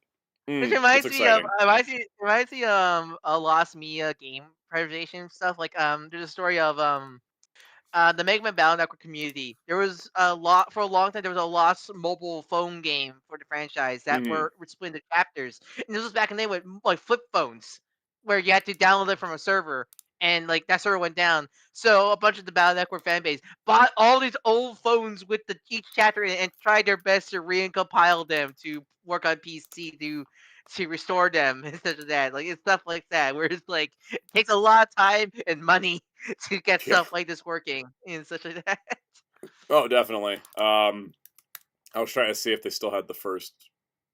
Which it's reminds me of exciting. a Lost Mia game preservation stuff. Like there's a story of the Mega Man Battle Network community. There was for a long time. There was a lost mobile phone game for the franchise that Mhm. were split into chapters, and this was back in the day with like flip phones, where you had to download it from a server, and like that server went down. So a bunch of the Battle Network fan base bought all these old phones with each chapter in it and tried their best to recompile them to work on PC to restore them and such as that. Like it's stuff like that, where it's like it takes a lot of time and money to get Yeah. stuff like this working and such like that. Oh, definitely. I was trying to see if they still had the first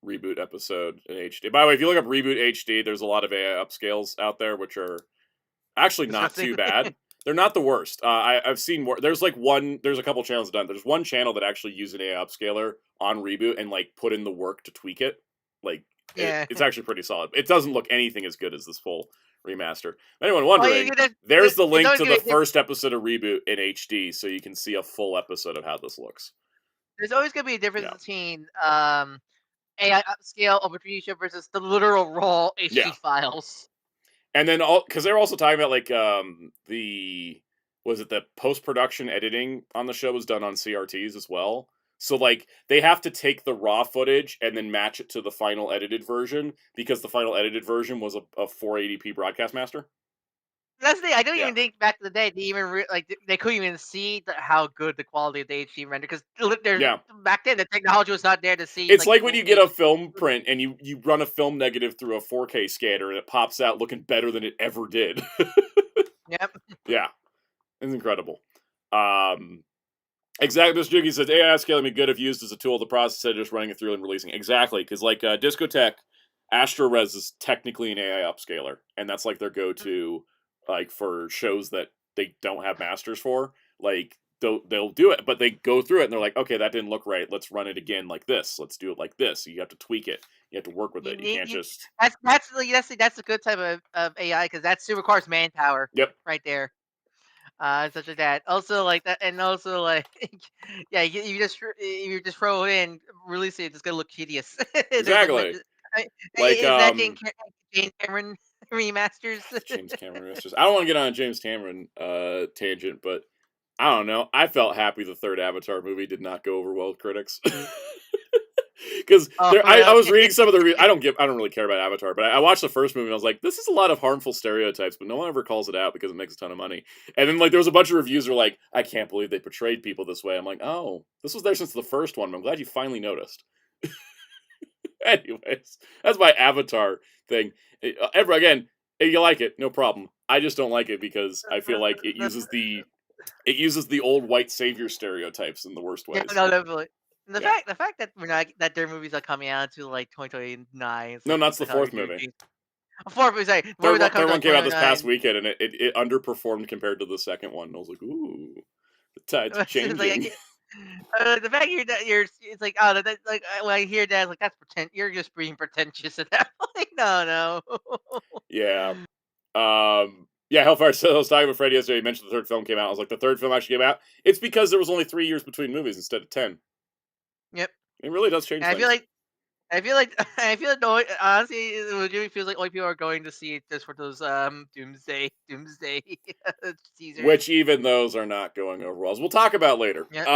reboot episode in HD. By the way, if you look up reboot HD, there's a lot of AI upscales out there, which are actually not Disgusting. too bad. They're not the worst. I've seen more. There's a couple channels done. There's one channel that actually used an AI upscaler on reboot and like put in the work to tweak it. Like Yeah. it's actually pretty solid. It doesn't look anything as good as this full remaster. Anyone Well, wondering, you get there's the it's link always to gonna the be first episode of Reboot in HD, so you can see a full episode of how this looks. there's always gonna be a difference Yeah. between AI upscale over 3D show versus the literal raw HD Yeah. files. And then because they were also talking about like the post-production editing on the show was done on CRTs as well. So like they have to take the raw footage and then match it to the final edited version because the final edited version was a 480p broadcast master. That's the thing. I don't Yeah. even think back in the day they even they couldn't even see how good the quality of the HD render because Yeah. back then the technology was not there to see. It's like when full you get a HD. film print and you run a film negative through a 4K scanner and it pops out looking better than it ever did. Yep. Yeah. It's incredible. Exactly. Mr. Juki says AI scaling would be good if used as a tool of the process instead of just running it through and releasing. Exactly, because like Discotek, AstroRes is technically an AI upscaler, and that's like their go-to, like for shows that they don't have masters for. Like they'll do it, but they go through it and they're like, okay, that didn't look right. Let's run it again like this. Let's do it like this. You have to tweak it. You have to work with it. You can't just. That's a good type of AI because that still requires manpower. Yep. Right there. Such as that. Also, like that, and also like, yeah, you just throw it in, release it. It's gonna look hideous. Exactly. Like is that James Cameron remasters? James Cameron remasters. I don't want to get on a James Cameron tangent, but I don't know. I felt happy the third Avatar movie did not go over well with critics. Because I was reading some of the I don't really care about Avatar, but I watched the first movie and I was like, this is a lot of harmful stereotypes, but no one ever calls it out because it makes a ton of money. And then like there was a bunch of reviews that were like, I can't believe they portrayed people this way. I'm like, oh, this was there since the first one. I'm glad you finally noticed. Anyways, that's my Avatar thing. Again, if you like it, no problem. I just don't like it because I feel like it uses the old white savior stereotypes in the worst ways. Yeah, no, definitely. The fact that we're not that their movies are coming out to like 2029. No, that's the fourth movie. Fourth movie, sorry. Third one came out this past weekend, and it underperformed compared to the second one. I was like, ooh, the tide's changing. The fact it's like, oh, like when I hear that, like that's pretend. You're just being pretentious at that point. No. Yeah. Yeah, Hellfire said I was talking with Fred yesterday. He mentioned the third film came out. I was like, the third film actually came out. It's because there was only 3 years between movies instead of 10. Yep. It really does change things. I feel like honestly, it really feels like only people are going to see it just for those doomsday teasers. Which even those are not going over well, as we'll talk about later. Yep.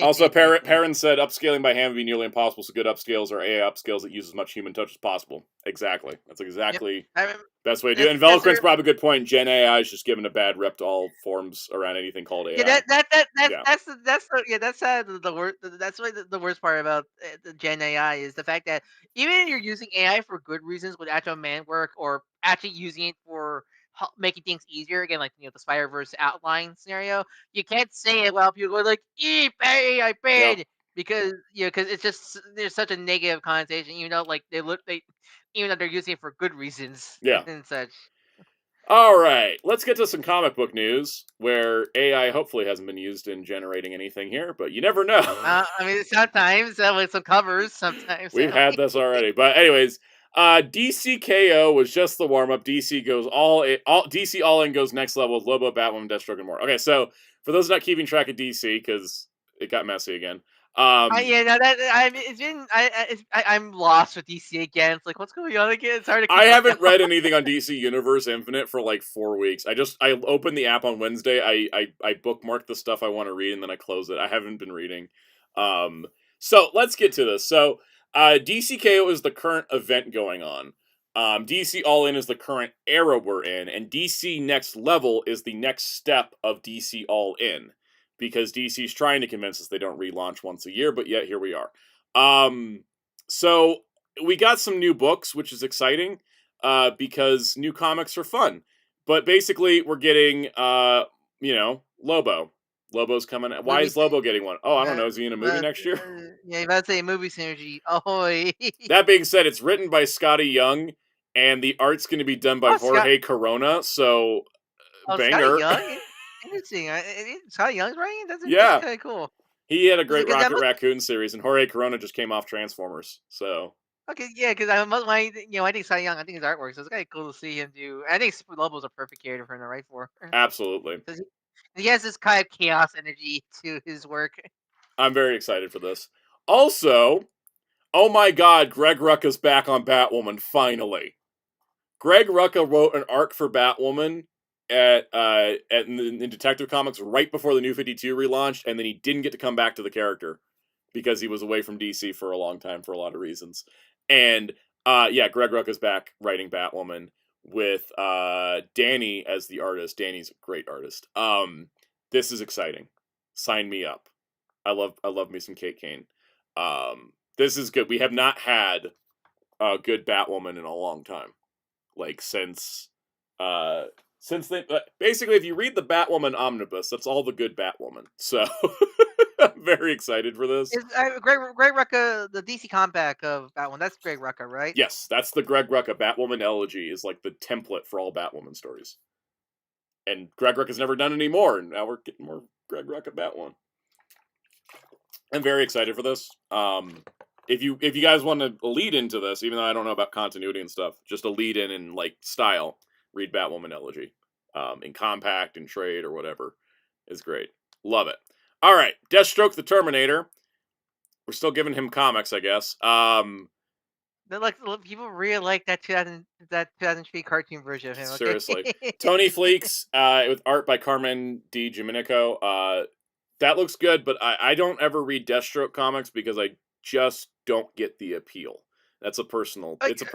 Also, Perrin said upscaling by hand would be nearly impossible, so good upscales are AI upscales that use as much human touch as possible. Exactly. That's exactly. Yep. Best way to do it. And Velcrin's probably a good point. Gen AI is just giving a bad rep to all forms around anything called AI. Yeah, that's the worst. That's why the worst part about the Gen AI is the fact that even if you're using AI for good reasons with actual man work or actually using it for making things easier, again, like the Spider-Verse outline scenario, you can't say it while people are like, I paid. Because because it's just there's such a negative connotation, even though like even though they're using it for good reasons, and such. All right, let's get to some comic book news, where AI hopefully hasn't been used in generating anything here, but you never know. I mean, sometimes with some covers, sometimes we've had this already, but anyways, DC KO was just the warm up. DC goes DC All In goes next level with Lobo, Batwoman, Deathstroke, and more. Okay, so for those not keeping track of DC, because it got messy again. Yeah, no, it's been I'm lost with DC again. It's like, what's going on again? It's hard to keep I haven't read anything on DC Universe Infinite for like 4 weeks. I opened the app on Wednesday. I bookmarked the stuff I want to read and then I close it. I haven't been reading. So let's get to this. So DC KO is the current event going on. DC All In is the current era we're in, and DC Next Level is the next step of DC All In. Because DC's trying to convince us they don't relaunch once a year, but yet here we are. So we got some new books, which is exciting, because new comics are fun. But basically, we're getting, Lobo. Lobo's coming. Why is Lobo getting one? Oh, I don't know. Is he in a movie next year? Yeah, you about to say movie synergy. Ahoy! That being said, it's written by Scotty Young, and the art's going to be done by Jorge Corona. So, banger. Scotty Young. Interesting. Scotty Young's writing? That's kind of cool. He had a great Rocket Raccoon series, and Jorge Corona just came off Transformers. So okay, yeah, because I think Scotty Young, I think his artwork, so it's kind of cool to see him do. I think Lobo's a perfect character for him to write for. Absolutely. He has this kind of chaos energy to his work. I'm very excited for this. Also, oh my God, Greg Rucka's back on Batwoman finally. Greg Rucka wrote an arc for Batwoman in Detective Comics right before the New 52 relaunched, and then he didn't get to come back to the character because he was away from DC for a long time for a lot of reasons. And Greg Rucka's back writing Batwoman with Danny as the artist. Danny's a great artist. This is exciting. Sign me up. I love me some Kate Kane. This is good. We have not had a good Batwoman in a long time, like since they basically, if you read the Batwoman omnibus, that's all the good Batwoman. So I'm very excited for this. Greg Rucka, the DC comic of Batwoman, that's Greg Rucka, right? Yes, that's the Greg Rucka. Batwoman Elegy is like the template for all Batwoman stories. And Greg Rucka's never done any more, and now we're getting more Greg Rucka Batwoman. I'm very excited for this. If you guys want to lead into this, even though I don't know about continuity and stuff, just a lead in like style, read Batwoman Elegy. In compact and trade or whatever is great. Love it. All right, Deathstroke the Terminator. We're still giving him comics, I guess. People really like that 2003 cartoon version of him. Okay? Seriously, Tony Fleeks with art by Carmen Di Domenico. That looks good, but I don't ever read Deathstroke comics because I just don't get the appeal. It's a personal taste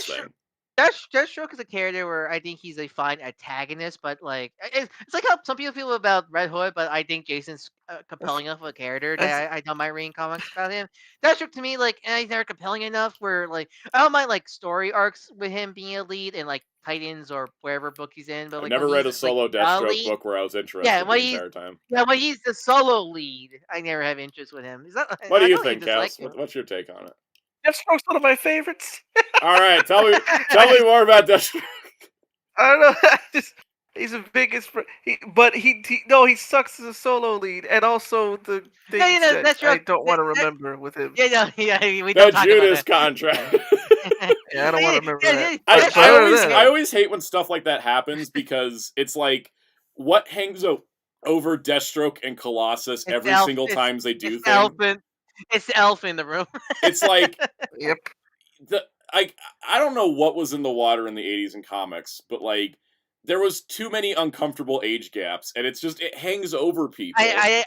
thing. Deathstroke is a character where I think he's a fine antagonist, but like it's like how some people feel about Red Hood, but I think Jason's compelling enough of a character that I don't mind reading comics about him. Deathstroke to me, like, he's never compelling enough where like I don't mind like story arcs with him being a lead in like Titans or whatever book he's in. But like, I never read a solo Deathstroke book where I was interested the entire time. Yeah, when he's the solo lead, I never have interest with him. What do you think, Cass? What's your take on it? Deathstroke's one of my favorites. All right, tell me more about Deathstroke. I don't know. He's the biggest, but he sucks as a solo lead, and also the things that I don't want to remember with him. We don't the talk Judas about contract. Yeah, I don't want to remember that. I always hate when stuff like that happens because it's like what hangs over Deathstroke and Colossus every single time they do things. It's the elf in the room. It's like, yep. I don't know what was in the water in the 80s in comics, but like there was too many uncomfortable age gaps, and it hangs over people. I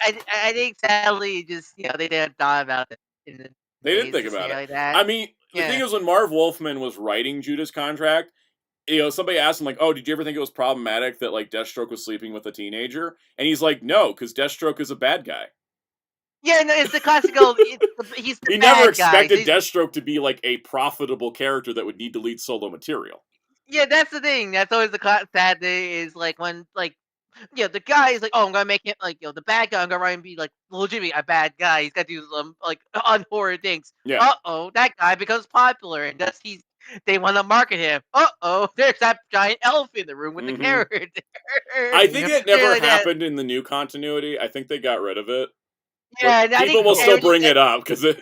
think sadly just they didn't thought about it. They didn't think about it. Like that. I mean, the thing is, when Marv Wolfman was writing Judas Contract, somebody asked him like, "Oh, did you ever think it was problematic that like Deathstroke was sleeping with a teenager?" And he's like, "No, because Deathstroke is a bad guy." Yeah, no, it's the classical. He's the He bad never guy. expected Deathstroke to be like a profitable character that would need to lead solo material. Yeah, that's the thing. That's always the sad thing is like when like the guy is like, oh, I'm gonna make it like the bad guy. I'm gonna try and be like legitimately a bad guy. He's got to do some like unhorrid things. Yeah. That guy becomes popular, and they want to market him. There's that giant elf in the room with the character. I think it never happened in the new continuity. I think they got rid of it. Yeah, but people will still bring it up because it's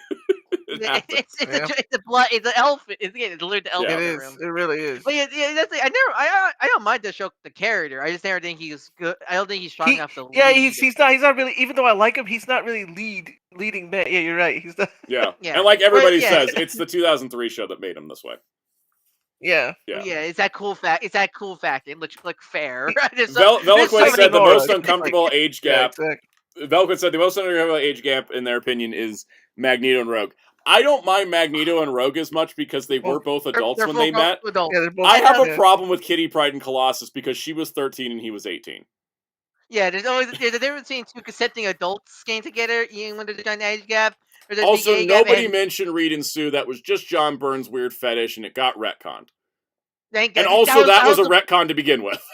a blood. It's an elf. It's literally the elf in the room. It really is. But that's I don't mind Deathstroke the character. I just never think he's good. I don't think he's strong enough to lead. Yeah, he's not really. Even though I like him, he's not really leading man. Yeah, you're right. He's not. Yeah. And like everybody says, it's the 2003 show that made him this way. Yeah. It's that cool fact. It's that cool fact. It looks like fair. Veloquin said the most uncomfortable age gap. Yeah, exactly. Veloquin said the most uncomfortable age gap, in their opinion, is Magneto and Rogue. I don't mind Magneto and Rogue as much because they were both adults when they met. Yeah, I have a problem with Kitty Pryde and Colossus because she was 13 and he was 18. Yeah, there's a difference between two consenting adults getting together, even when there's a giant age gap. Also, nobody mentioned Reed and Sue. That was just John Byrne's weird fetish, and it got retconned. And also, that was a retcon to begin with.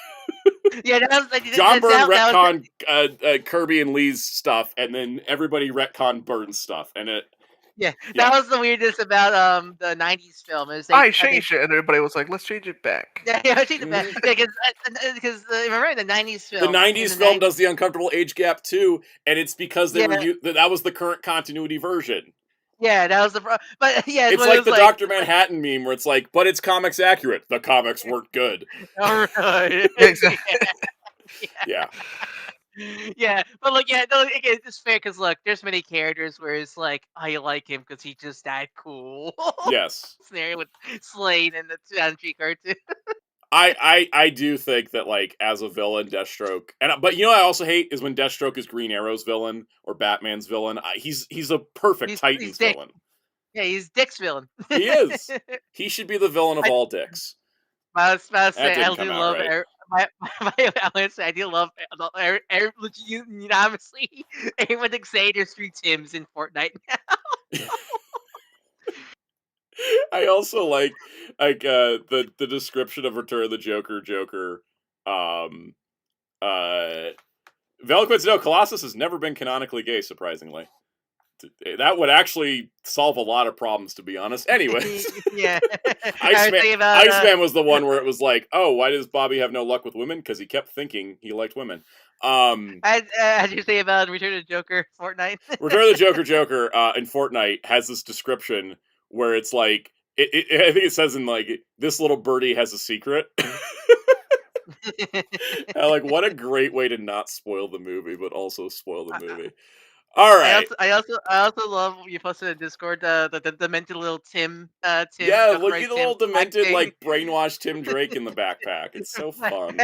Yeah, that was like John Byrne retconned Kirby and Lee's stuff, and then everybody retconned Byrne's stuff, and it. Yeah, that was the weirdness about the '90s film. I changed it, and everybody was like, "Let's change it back." Yeah, I changed it back because remember the '90s film. The '90s film does the uncomfortable age gap too, and it's because they were that was the current continuity version. Yeah, that was the problem. But yeah, it's like the Dr. Manhattan meme where it's like, but it's comics accurate. The comics weren't good. All right. Exactly. Yeah. Yeah, but like, it's just fair because look, there's many characters where it's like, I like him because he's just that cool. Yes. Scenario with Slade and the 2003 cartoon. I do think that like as a villain, Deathstroke, but I also hate is when Deathstroke is Green Arrow's villain or Batman's villain. He's a perfect Titans villain. Yeah, he's Dick's villain. He is. He should be the villain of all Dicks. I was about to say, I do love I do love unanimously. Everyone thinks there's 3 Tims in Fortnite now. I also like the description of Return of the Joker. Veloquin said, no, Colossus has never been canonically gay, surprisingly. That would actually solve a lot of problems, to be honest. Anyways. Yeah. Iceman was the one where it was like, oh, why does Bobby have no luck with women? Because he kept thinking he liked women. How'd you say about Return of the Joker Fortnite? Return of the Joker in Fortnite has this description where it's like, I think it says in like, this little birdie has a secret. Like, what a great way to not spoil the movie, but also spoil the movie. All right. I also love you posted in Discord the demented little Tim. Yeah, look at the little demented like brainwashed Tim Drake in the backpack. It's so fun.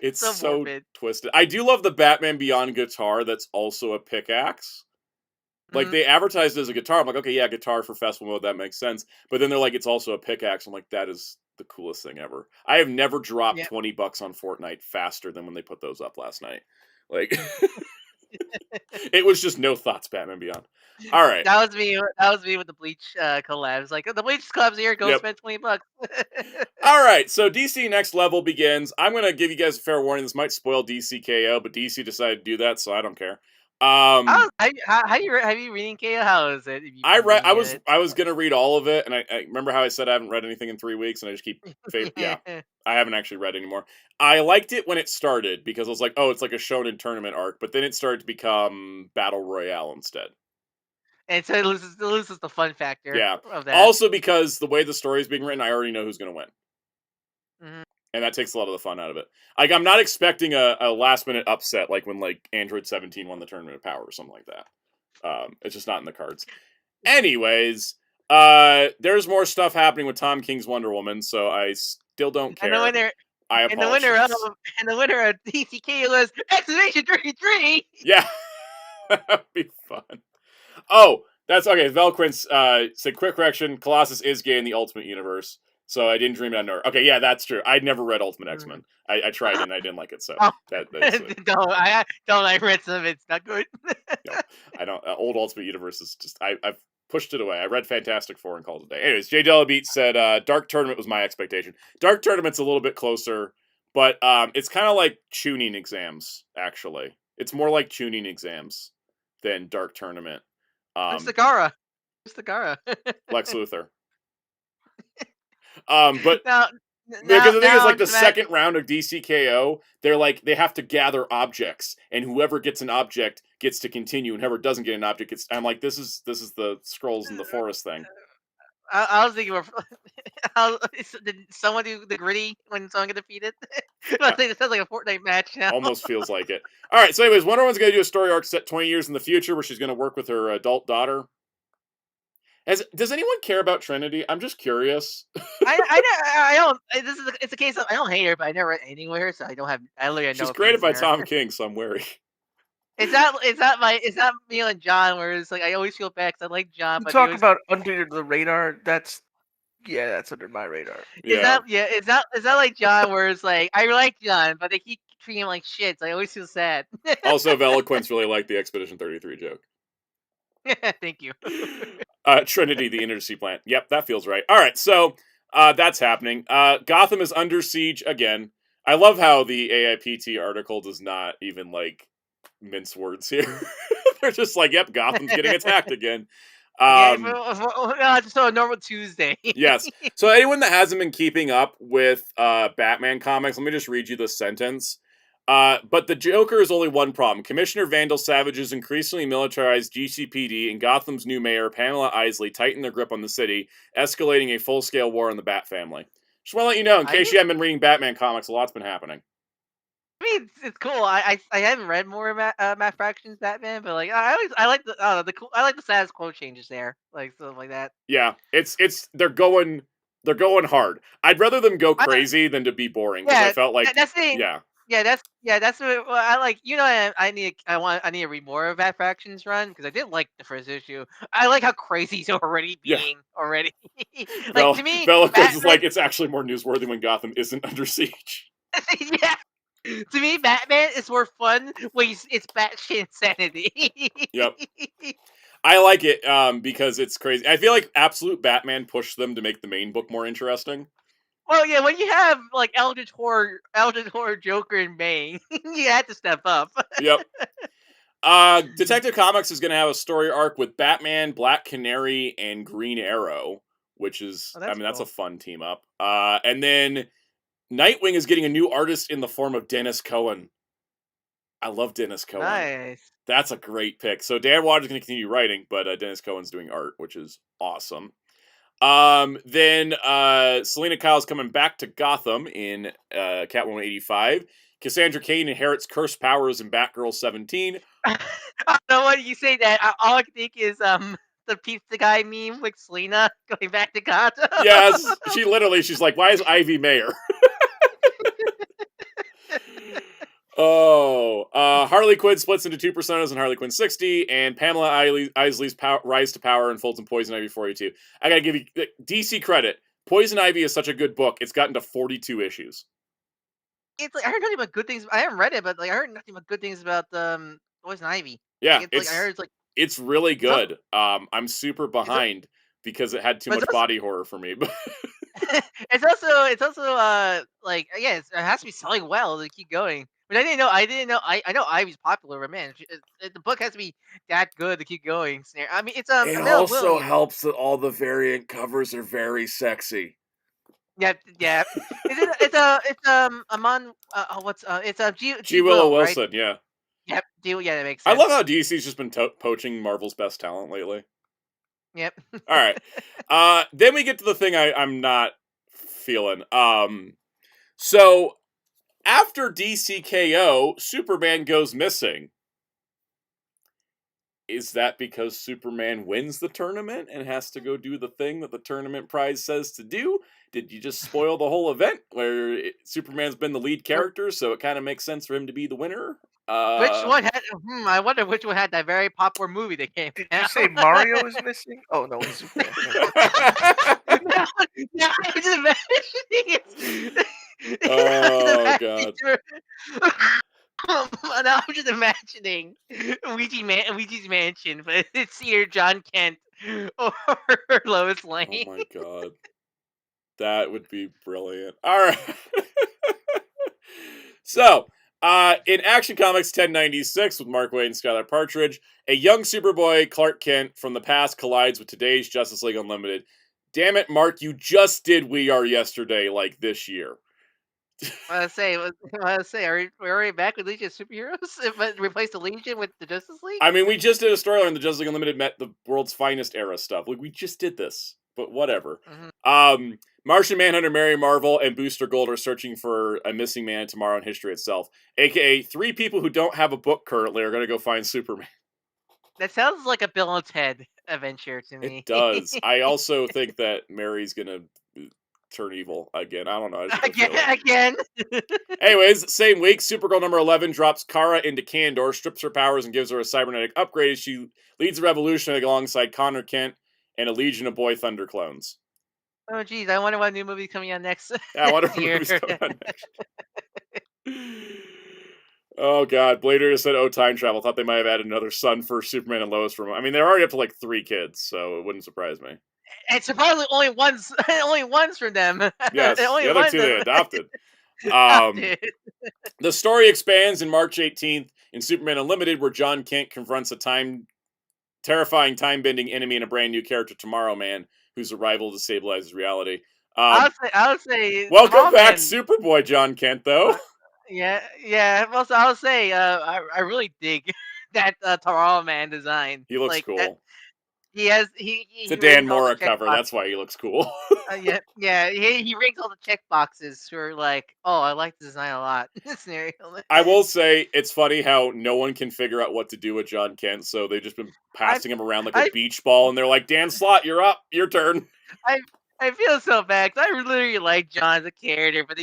It's so twisted. I do love the Batman Beyond guitar. That's also a pickaxe. Like they advertised it as a guitar. I'm like, okay, yeah, guitar for festival mode. That makes sense. But then they're like, it's also a pickaxe. I'm like, that is the coolest thing ever. I have never dropped $20 on Fortnite faster than when they put those up last night. Like. It was just no thoughts, Batman Beyond. All right. That was me with the Bleach collabs. Like the Bleach collabs here, go spend $20. All right, so DC Next Level begins. I'm gonna give you guys a fair warning. This might spoil DC KO, but DC decided to do that, so I don't care. How you reading KO? How is it? I was gonna read all of it, and I remember how I said I haven't read anything in 3 weeks, and I just keep I haven't actually read anymore. I liked it when it started because I was like, oh, it's like a shonen tournament arc, but then it started to become Battle Royale instead. And so it loses the fun factor of that. Also because the way the story is being written, I already know who's going to win. Mm-hmm. And that takes a lot of the fun out of it. Like, I'm not expecting a last-minute upset like when, like, Android 17 won the Tournament of Power or something like that. It's just not in the cards. Anyways, there's more stuff happening with Tom King's Wonder Woman, so I still don't care. I apologize. And the winner of DCK was Exclamation 33! Yeah. That'd be fun. Oh, that's okay. Velquin said, quick correction, Colossus is gay in the Ultimate Universe. So I didn't dream it on. Okay, yeah, that's true. I'd never read Ultimate X-Men. I tried and I didn't like it. So Oh. that's don't. I read some of it. It's not good. no, I don't. Old Ultimate Universe is just. I've pushed it away. I read Fantastic Four and called it a day. Anyways, Jay Delabeat said Dark Tournament was my expectation. Dark Tournament's a little bit closer, but it's kind of like tuning exams. Actually, it's more like tuning exams than Dark Tournament. Who's the Gara? Lex Luthor. But now, because the thing is, now like, the I'm second round of DCKO, they're like, they have to gather objects, and whoever gets an object gets to continue, and whoever doesn't get an object gets. I'm like, this is the scrolls in the forest thing. I was thinking of. Did someone do the gritty when someone got defeated? I think it sounds like a Fortnite match now. Almost feels like it. All right, so anyways, Wonder Woman's going to do a story arc set 20 years in the future where she's going to work with her adult daughter. Does anyone care about Trinity? I'm just curious. I don't. It's a case of I don't hate her, but I never read anywhere, so I don't have. I literally She's created by Tom King, so I'm wary. It's not me and John, where it's like I always feel bad because I like John. But talk about under the radar. That's under my radar. It's not like John, where it's like I like John, but they keep treating him like shit. So I always feel sad. Also, Veloquence really liked the Expedition 33 joke. Thank you. Trinity, the Intersea plant. Yep, that feels right. All right, so that's happening. Gotham is under siege again. I love how the AIPT article does not even like mince words here. They're just like, "Yep, Gotham's getting attacked again." Just a normal Tuesday. Yes. So anyone that hasn't been keeping up with Batman comics, let me just read you this sentence. But the Joker is only one problem. Commissioner Vandal Savage's increasingly militarized GCPD and Gotham's new mayor, Pamela Isley, tighten their grip on the city, escalating a full-scale war on the Bat family. Just want to let you know, in case you haven't been reading Batman comics, a lot's been happening. I mean, it's cool. I haven't read more Matt Fraction's Batman, but like I like the status quo changes there, like stuff like that. Yeah, it's they're going hard. I'd rather them go crazy than to be boring. Because I felt like that's the thing. That's what I like. You know, I need to read more of Matt Fraction's run because I did like the first issue. I like how crazy he's already being already. Like to me, Veloquence is like, it's actually more newsworthy when Gotham isn't under siege. Yeah. To me, Batman is more fun when it's batshit insanity. Yep. I like it because it's crazy. I feel like Absolute Batman pushed them to make the main book more interesting. Well, yeah, when you have like Eldritch Horror Joker and Bane, you had to step up. Yep. Detective Comics is going to have a story arc with Batman, Black Canary, and Green Arrow, which is, that's a fun team up. And then Nightwing is getting a new artist in the form of Dennis Cohen. I love Dennis Cohen. Nice. That's a great pick. So Dan Waters is going to continue writing, but Dennis Cohen's doing art, which is awesome. Then Selena Kyle's coming back to Gotham in Catwoman 85. Cassandra Cain inherits cursed powers in Batgirl 17. I don't know what you say that. All I can think is the pizza guy meme with Selena going back to Gotham. Yes, she's like, why is Ivy mayor? Harley Quinn splits into two personas in Harley Quinn 60, and Pamela Isley's rise to power unfolds in Poison Ivy 42. I gotta give you DC credit. Poison Ivy is such a good book. It's gotten to 42 issues. It's like I heard nothing but good things. I haven't read it, but like I heard nothing but good things about Poison Ivy. Yeah, I heard it's really good. I'm super behind because it had too much body horror for me. It's also it has to be selling well to keep going. But I didn't know. I know Ivy's popular, but man, the book has to be that good to keep going. I mean, it's It also helps that all the variant covers are very sexy. Yeah. It's G. Willow Wilson, right? Yeah. Yep. That makes sense. I love how DC's just been poaching Marvel's best talent lately. Yep. All right. Then we get to the thing I'm not feeling. So after DCKO, Superman goes missing. Is that because Superman wins the tournament and has to go do the thing that the tournament prize says to do? Did you just spoil the whole event where Superman's been the lead character, so it kind of makes sense for him to be the winner? Which one had? I wonder which one had that very popular movie that came Did out. you say Mario is missing? Oh no, it's Superman. No, I'm just imagining it. Oh god. Now I'm just imagining Luigi's Mansion, but it's either John Kent or Lois Oh Lane. my god. That would be brilliant. All right. So, in Action Comics 1096 with Mark Waid and Skylar Partridge, a young Superboy Clark Kent from the past collides with today's Justice League Unlimited. Damn it, Mark, you just did We Are Yesterday like this year. I say, are we already back with Legion of Superheroes? But replace the Legion with the Justice League? I mean, we just did a storyline the Justice League Unlimited met the world's finest era stuff. Like, we just did this, but whatever. Martian Manhunter, Mary Marvel, and Booster Gold are searching for a missing man tomorrow in history itself. AKA, 3 people who don't have a book currently are going to go find Superman. That sounds like a Bill and Ted adventure to me. It does. I also think that Mary's going to turn evil again. I don't know. Again. Anyways, same week, Supergirl number 11 drops Kara into Kandor, strips her powers, and gives her a cybernetic upgrade as she leads a revolution alongside Connor Kent and a legion of Boy Thunder clones. Oh, geez. I wonder what new movie's coming out next. Yeah, I wonder what movie's coming out next. Oh, God. Blader just said, oh, time travel. Thought they might have added another son for Superman and Lois. I mean, they're already up to like 3 kids, so it wouldn't surprise me. And surprisingly, only one's from them. Yes, the other 2 they adopted. The story expands in March 18th in Superman Unlimited, where John Kent confronts a terrifying time-bending enemy and a brand new character, Tomorrow Man, whose arrival destabilizes reality. I would say. Welcome back, Superboy John Kent, though. Yeah. Well, so I would say, I really dig that Tomorrow Man design. He looks cool. It's a Dan Mora cover. That's why he looks cool. Yeah. He rings all the check boxes for like, oh, I like the design a lot. Scenario. I will say it's funny how no one can figure out what to do with John Kent, so they've just been passing him around like a beach ball, and they're like, Dan Slott, you're up, your turn. I feel so bad because I literally like John as a character, but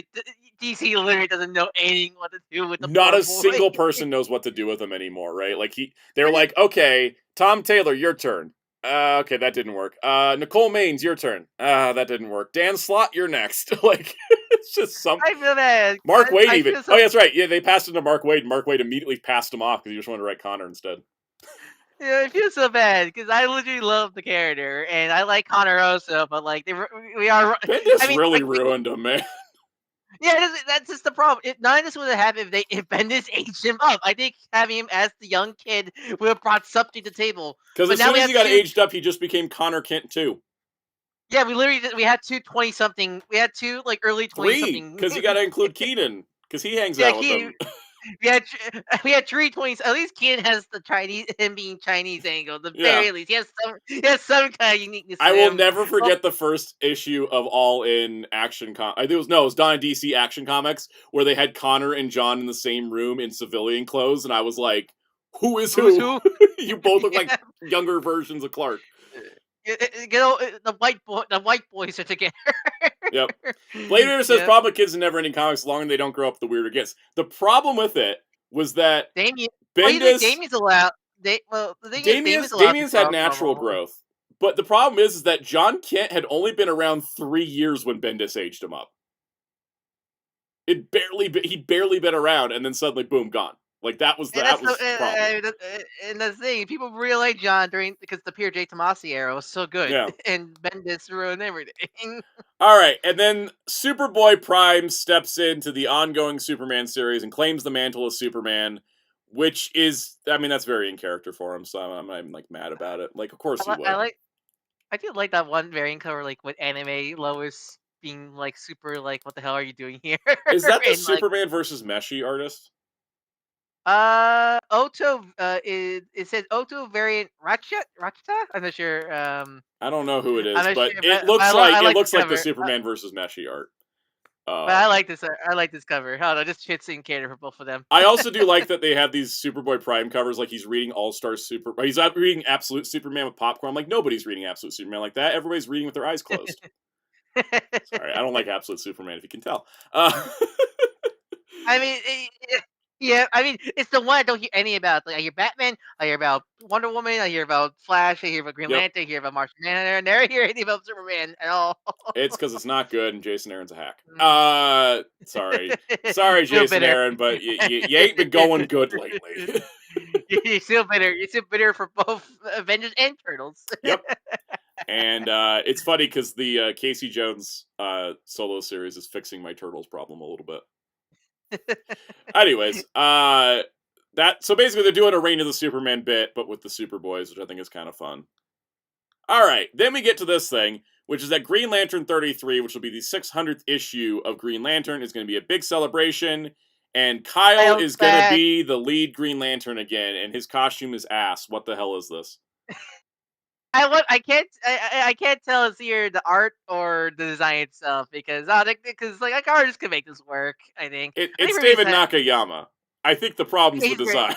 DC literally doesn't know anything what to do with the Not a single person knows what to do with him anymore, right? Like they're like, okay, Tom Taylor, your turn. Okay, that didn't work. Nicole Maines, your turn. That didn't work. Dan Slott, you're next. Like, it's just something. I feel bad. Mark Waid even. Oh, yeah, that's right. Yeah, they passed it to Mark Waid. Mark Waid immediately passed him off because he just wanted to write Connor instead. Yeah, I feel so bad because I literally love the character and I like Connor also, but like we are. Bendis really ruined him, man. Yeah, that's just the problem. None of this would have happened if Bendis aged him up. I think having him as the young kid would have brought something to the table. Because as soon as he got aged up, he just became Connor Kent too. Yeah, we had 2 20-something. We had 2 like early 20-something. Because you got to include Keenan because he hangs out with them. We had 3 20s. At least Keenan has the him being Chinese angle. The very least, he has some kind of uniqueness. I will never forget the first issue of All In Action I think it was Donna DC Action Comics where they had Connor and John in the same room in civilian clothes, and I was like, "Who is who?" You both look like younger versions of Clark. The white boys are together. Yep. Blader says problem with kids in never-ending comics as long as they don't grow up, the weirder it gets. The problem with it was that Damien's allowed. Damien's had natural growth, but the problem is that John Kent had only been around 3 years when Bendis aged him up. He'd barely been around, and then suddenly, boom, gone. Like that was the problem. And the thing, people really like John because the Pierre J. Tomasi era was so good, and Bendis ruined everything. All right, and then Superboy Prime steps into the ongoing Superman series and claims the mantle of Superman, which is, I mean, that's very in character for him, so I'm not even like mad about it. Like, of course he would. I do like that one variant cover, like with anime Lois being like super, like, what the hell are you doing here? Is that the Superman versus Meshi artist? Oto. It says Oto variant Ratchet. I'm not sure. I don't know who it is, but sure, it looks like the Superman versus Meshi art. But I like this. I like this cover. Hold on, just fits in cater for both of them. I also do like that they have these Superboy Prime covers. Like he's reading He's reading Absolute Superman with popcorn. I'm like, nobody's reading Absolute Superman like that. Everybody's reading with their eyes closed. Sorry, I don't like Absolute Superman. If you can tell. I mean. Yeah, I mean, it's the one I don't hear any about. Like, I hear Batman, I hear about Wonder Woman, I hear about Flash, I hear about Green Yep. Lantern, I hear about Martian Manhunter. I never hear anything about Superman at all. It's because it's not good, and Jason Aaron's a hack. Sorry, Still Jason bitter. Aaron, but you ain't been going good lately. You're still bitter. You're still bitter for both Avengers and Turtles. Yep. And it's funny because the Casey Jones solo series is fixing my Turtles problem a little bit. Anyways, so basically they're doing a Reign of the Superman bit, but with the Superboys, which I think is kind of fun. All right, then we get to this thing, which is that Green Lantern 33, which will be the 600th issue of Green Lantern, is going to be a big celebration, and Kyle is going to be the lead Green Lantern again, and his costume is ass. What the hell is this? I can't tell it's either the art or the design itself because like our artist can make this work. I think it's David Nakayama. I think the problem's the design.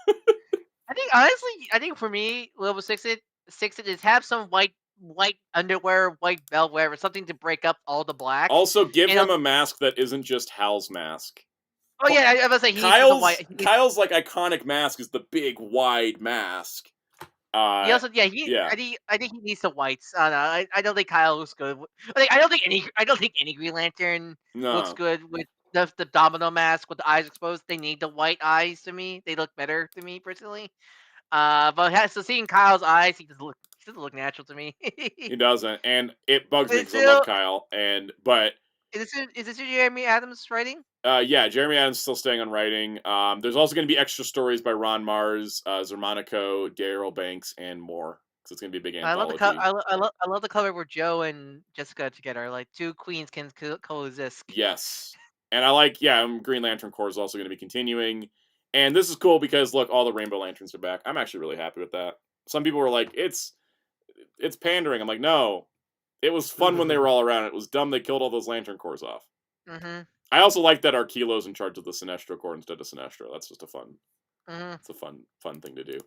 I think honestly, for me, level 6 is have some white underwear, white belt, whatever, something to break up all the black. Also, give him a mask that isn't just Hal's mask. Oh yeah, I was like Kyle's like iconic mask is the big wide mask. I think he needs the whites. I don't think Kyle looks good. I don't think any Green Lantern looks good with the domino mask with the eyes exposed. They need the white eyes to me. They look better to me personally. But seeing Kyle's eyes, he doesn't look natural to me. He doesn't, and it bugs me because I love Kyle. But is this Jeremy Adams writing? Yeah, Jeremy Adams is still staying on writing. There's also going to be extra stories by Ron Mars, Zermanico, Daryl Banks, and more. So it's going to be a big anthology. I love the cover where Joe and Jessica together, like two queens can coexist. Yes, and I like Green Lantern Corps is also going to be continuing, and this is cool because look, all the Rainbow Lanterns are back. I'm actually really happy with that. Some people were like, it's pandering. I'm like, no, it was fun when they were all around. It was dumb they killed all those Lantern Corps off. Mm-hmm. I also like that Arkilo's in charge of the Sinestro Corps instead of Sinestro. That's just a fun. It's a fun thing to do.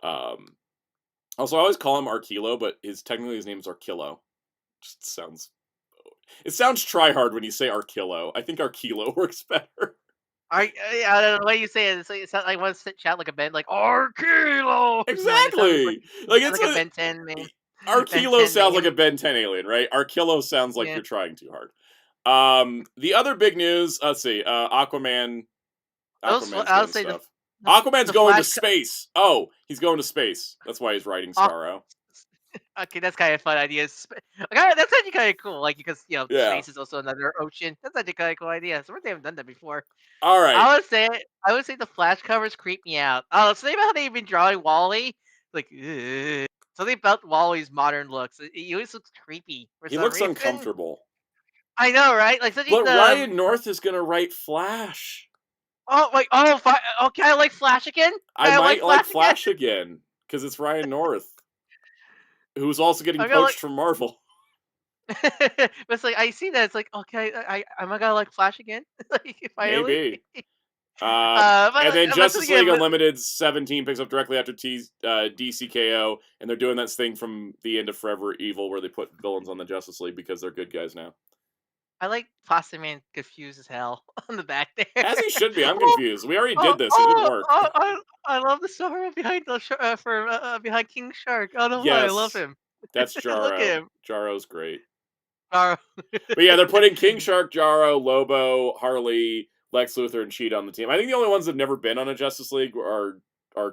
Also, I always call him Arkilo, but technically his name is Arkilo. It sounds try hard when you say Arkilo. I think Arkilo works better. I don't know the way you say it. It sounds like one shout like a Ben, like Arkilo. Exactly. It's like a Ben 10 man. Arkilo sounds like a Ben 10 alien, right? Arkilo sounds like you're trying too hard. The other big news, let's see, Aquaman. Aquaman's going to space. Oh, he's going to space. That's why he's writing Starro. Okay, that's kind of fun idea. That's actually kind of cool, like because space is also another ocean. That's actually kind of cool idea. So they haven't done that before. All right, I would say the Flash covers creep me out. Something about how they've been drawing Wally, like something about Wally's modern looks. He always looks creepy. He looks uncomfortable. I know, right? Like, but Ryan North is gonna write Flash. Okay, I like Flash again. I might like Flash again because it's Ryan North, who's also getting poached from Marvel. But it's like I see that it's like okay, am I gonna like Flash again? Maybe. And then Justice League Unlimited 17 picks up directly after DCKO, and they're doing that thing from the end of Forever Evil where they put villains on the Justice League because they're good guys now. I like Pasta Man confused as hell on the back there. As he should be. I'm confused. We already did this. It didn't work. I love the story behind behind King Shark. I don't know why I love him. That's Jarro. Look at him. Jarro's great. Jarro. But yeah, they're putting King Shark, Jarro, Lobo, Harley, Lex Luthor, and Cheetah on the team. I think the only ones that have never been on a Justice League are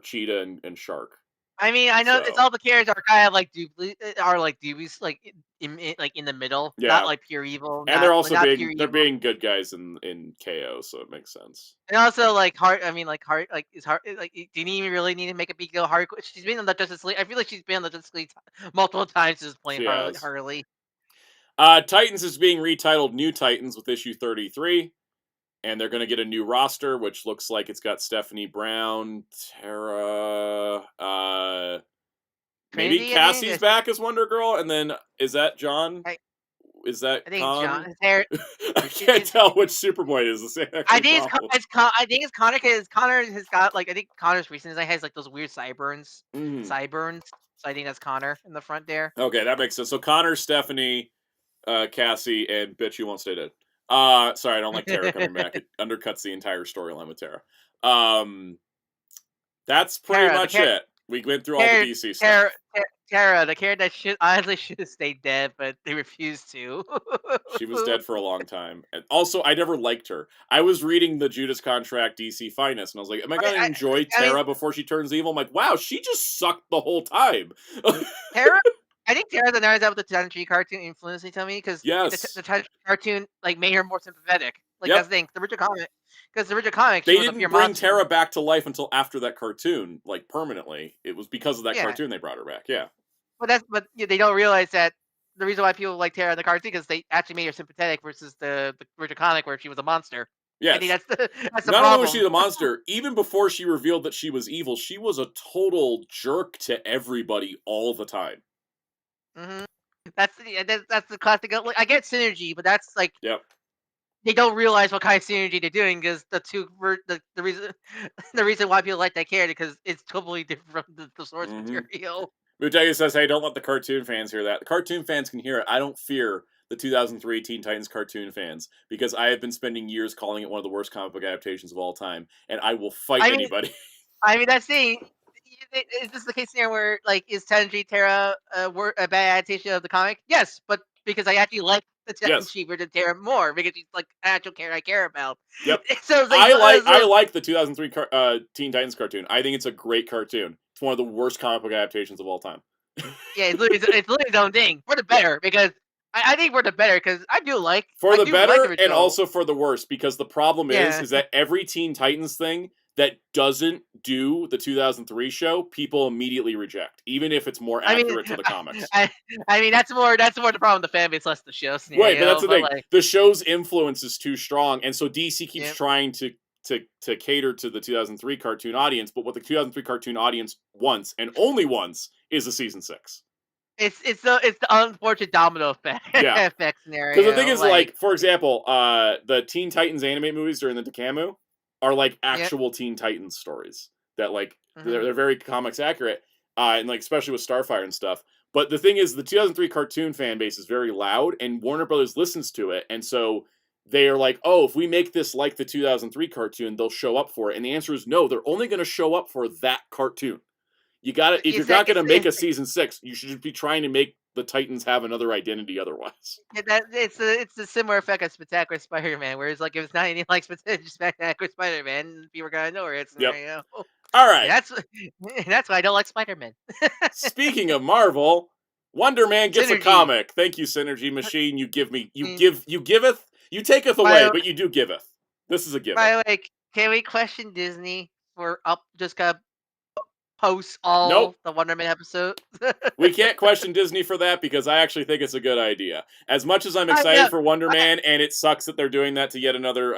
Cheetah and Shark. I mean, I know it's all the characters are kind of like doobies, like in the middle, not like pure evil. And they're also being good guys in KO, so it makes sense. And also like Heart. I mean, Heart is Heart. Like, do you even really need to make a big deal? Heart. She's been on the Justice League. I feel like she's been on the Justice League multiple times just playing Harley. Titans is being retitled New Titans with issue 33. And they're going to get a new roster, which looks like it's got Stephanie Brown, Tara, maybe Cassie's back as Wonder Girl, and then is that John? Is that I think John? I can't tell which Superboy it is. I think it's Connor because Connor has got I think Connor's recent design has those weird sideburns. Sideburns. So I think that's Connor in the front there. Okay, that makes sense. So Connor, Stephanie, Cassie, and Bitch You Won't Stay Dead. Sorry, I don't like Terra coming back. It undercuts the entire storyline with Terra. That's pretty much it. We went through all the DC stuff. Terra, the character that honestly should have stayed dead, but they refused to. She was dead for a long time. And also, I never liked her. I was reading the Judas Contract DC Finest, and I was like, am I going to enjoy Terra before she turns evil? I'm like, wow, she just sucked the whole time. Terra? I think Terra the narrative with the 2003 cartoon influenced me, to me, because yes. the 2003 cartoon like made her more sympathetic. Like, that's the thing. The original comic, because the original comic, they didn't bring Terra back to life until after that cartoon, like permanently. It was because of that cartoon they brought her back. Yeah. But they don't realize that the reason why people like Terra in the cartoon because they actually made her sympathetic versus the original comic where she was a monster. Yes. I think that's the Not problem. only was she the monster, even before she revealed that she was evil, she was a total jerk to everybody all the time. Mm-hmm. That's the classic. Like, I get synergy, but that's like they don't realize what kind of synergy they're doing because the reason why people like that character because it's totally different from the source material. Mutegi says, hey, don't let the cartoon fans hear that. The cartoon fans can hear it. I don't fear the 2003 Teen Titans cartoon fans because I have been spending years calling it one of the worst comic book adaptations of all time, and I will fight anybody. I mean, that's the is this the case here where, like, is Tenji Terra a bad adaptation of the comic? Yes, but because I actually like the Tenji version of Terra more because she's like an actual character I care about. Yep. So I like the 2003 Teen Titans cartoon. I think it's a great cartoon. It's one of the worst comic book adaptations of all time. Yeah, it's literally its own thing. For the better, because I think for the better, because I do like for the better and also for the worse. Because the problem is that every Teen Titans thing that doesn't do the 2003 show, people immediately reject, even if it's more accurate to the comics. I mean, that's more the problem with the fan base, less the show scenario. Right, but that's the thing. Like, the show's influence is too strong, and so DC keeps trying to cater to the 2003 cartoon audience, but what the 2003 cartoon audience wants, and only wants, is a season 6. It's the unfortunate domino effect, effect scenario. Because the thing is, like, for example, the Teen Titans anime movies during the Dekamu are like actual Teen Titans stories that like they're very comics accurate, and like especially with Starfire and stuff. But the thing is, the 2003 cartoon fan base is very loud, and Warner Brothers listens to it, and so they are like, oh, if we make this like the 2003 cartoon, they'll show up for it. And the answer is no, they're only going to show up for that cartoon. You got to, if you're not going to make a season 6, you should be trying to make the Titans have another identity otherwise. It's a similar effect of Spectacular Spider-Man, where it's like if it's not anything like Spectacular Spider-Man, people are going to know where it's. Yep. All right. That's why I don't like Spider-Man. Speaking of Marvel, Wonder Man gets a comic. Thank you, Synergy Machine. You give me, you giveth, you taketh away, but you do giveth. This is a gift. By the way, can we question Disney for just got post all the Wonder Man episodes? We can't question Disney for that because I actually think it's a good idea. As much as I'm excited for Wonder Man, and it sucks that they're doing that to yet another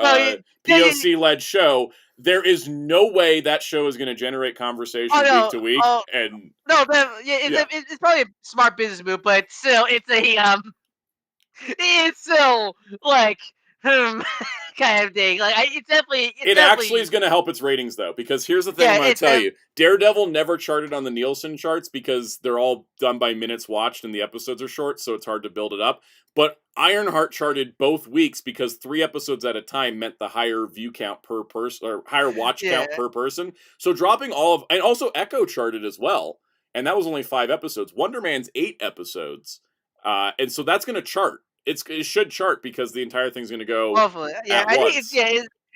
POC-led show, there is no way that show is going to generate conversation week to week. And it's probably a smart business move, but still, it's still like kind of thing. Like it's definitely. It actually is going to help its ratings though, because here's the thing I'm going to tell you: Daredevil never charted on the Nielsen charts because they're all done by minutes watched and the episodes are short, so it's hard to build it up. But Ironheart charted both weeks because 3 episodes at a time meant the higher view count per person or higher watch count per person. So dropping and also Echo charted as well, and that was only 5 episodes. Wonder Man's 8 episodes, and so that's going to chart. It should chart because the entire thing's going to go. Hopefully, I think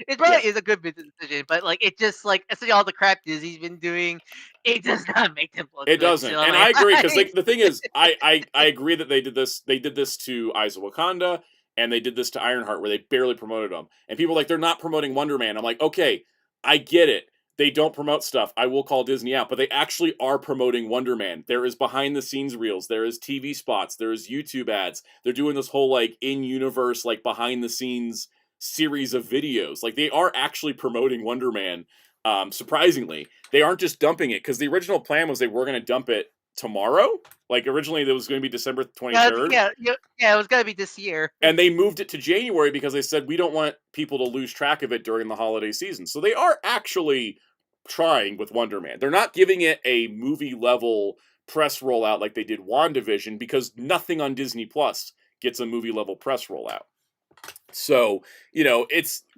it probably is a good business decision, but like it just like especially all the crap Disney's been doing, it does not make them look. It doesn't, and I agree because like the thing is, I agree that they did this. They did this to Eyes of Wakanda, and they did this to Ironheart, where they barely promoted them, and people are like they're not promoting Wonder Man. I'm like, okay, I get it. They don't promote stuff. I will call Disney out, but they actually are promoting Wonder Man. There is behind-the-scenes reels. There is TV spots. There is YouTube ads. They're doing this whole, like, in-universe, like, behind-the-scenes series of videos. Like, they are actually promoting Wonder Man, surprisingly. They aren't just dumping it, because the original plan was they were going to dump it tomorrow. Like, originally, it was going to be December 23rd. Yeah, it was going to be this year. And they moved it to January because they said, we don't want people to lose track of it during the holiday season. So they are actually trying with Wonder Man. They're not giving it a movie level press rollout like they did WandaVision because nothing on Disney Plus gets a movie level press rollout. So,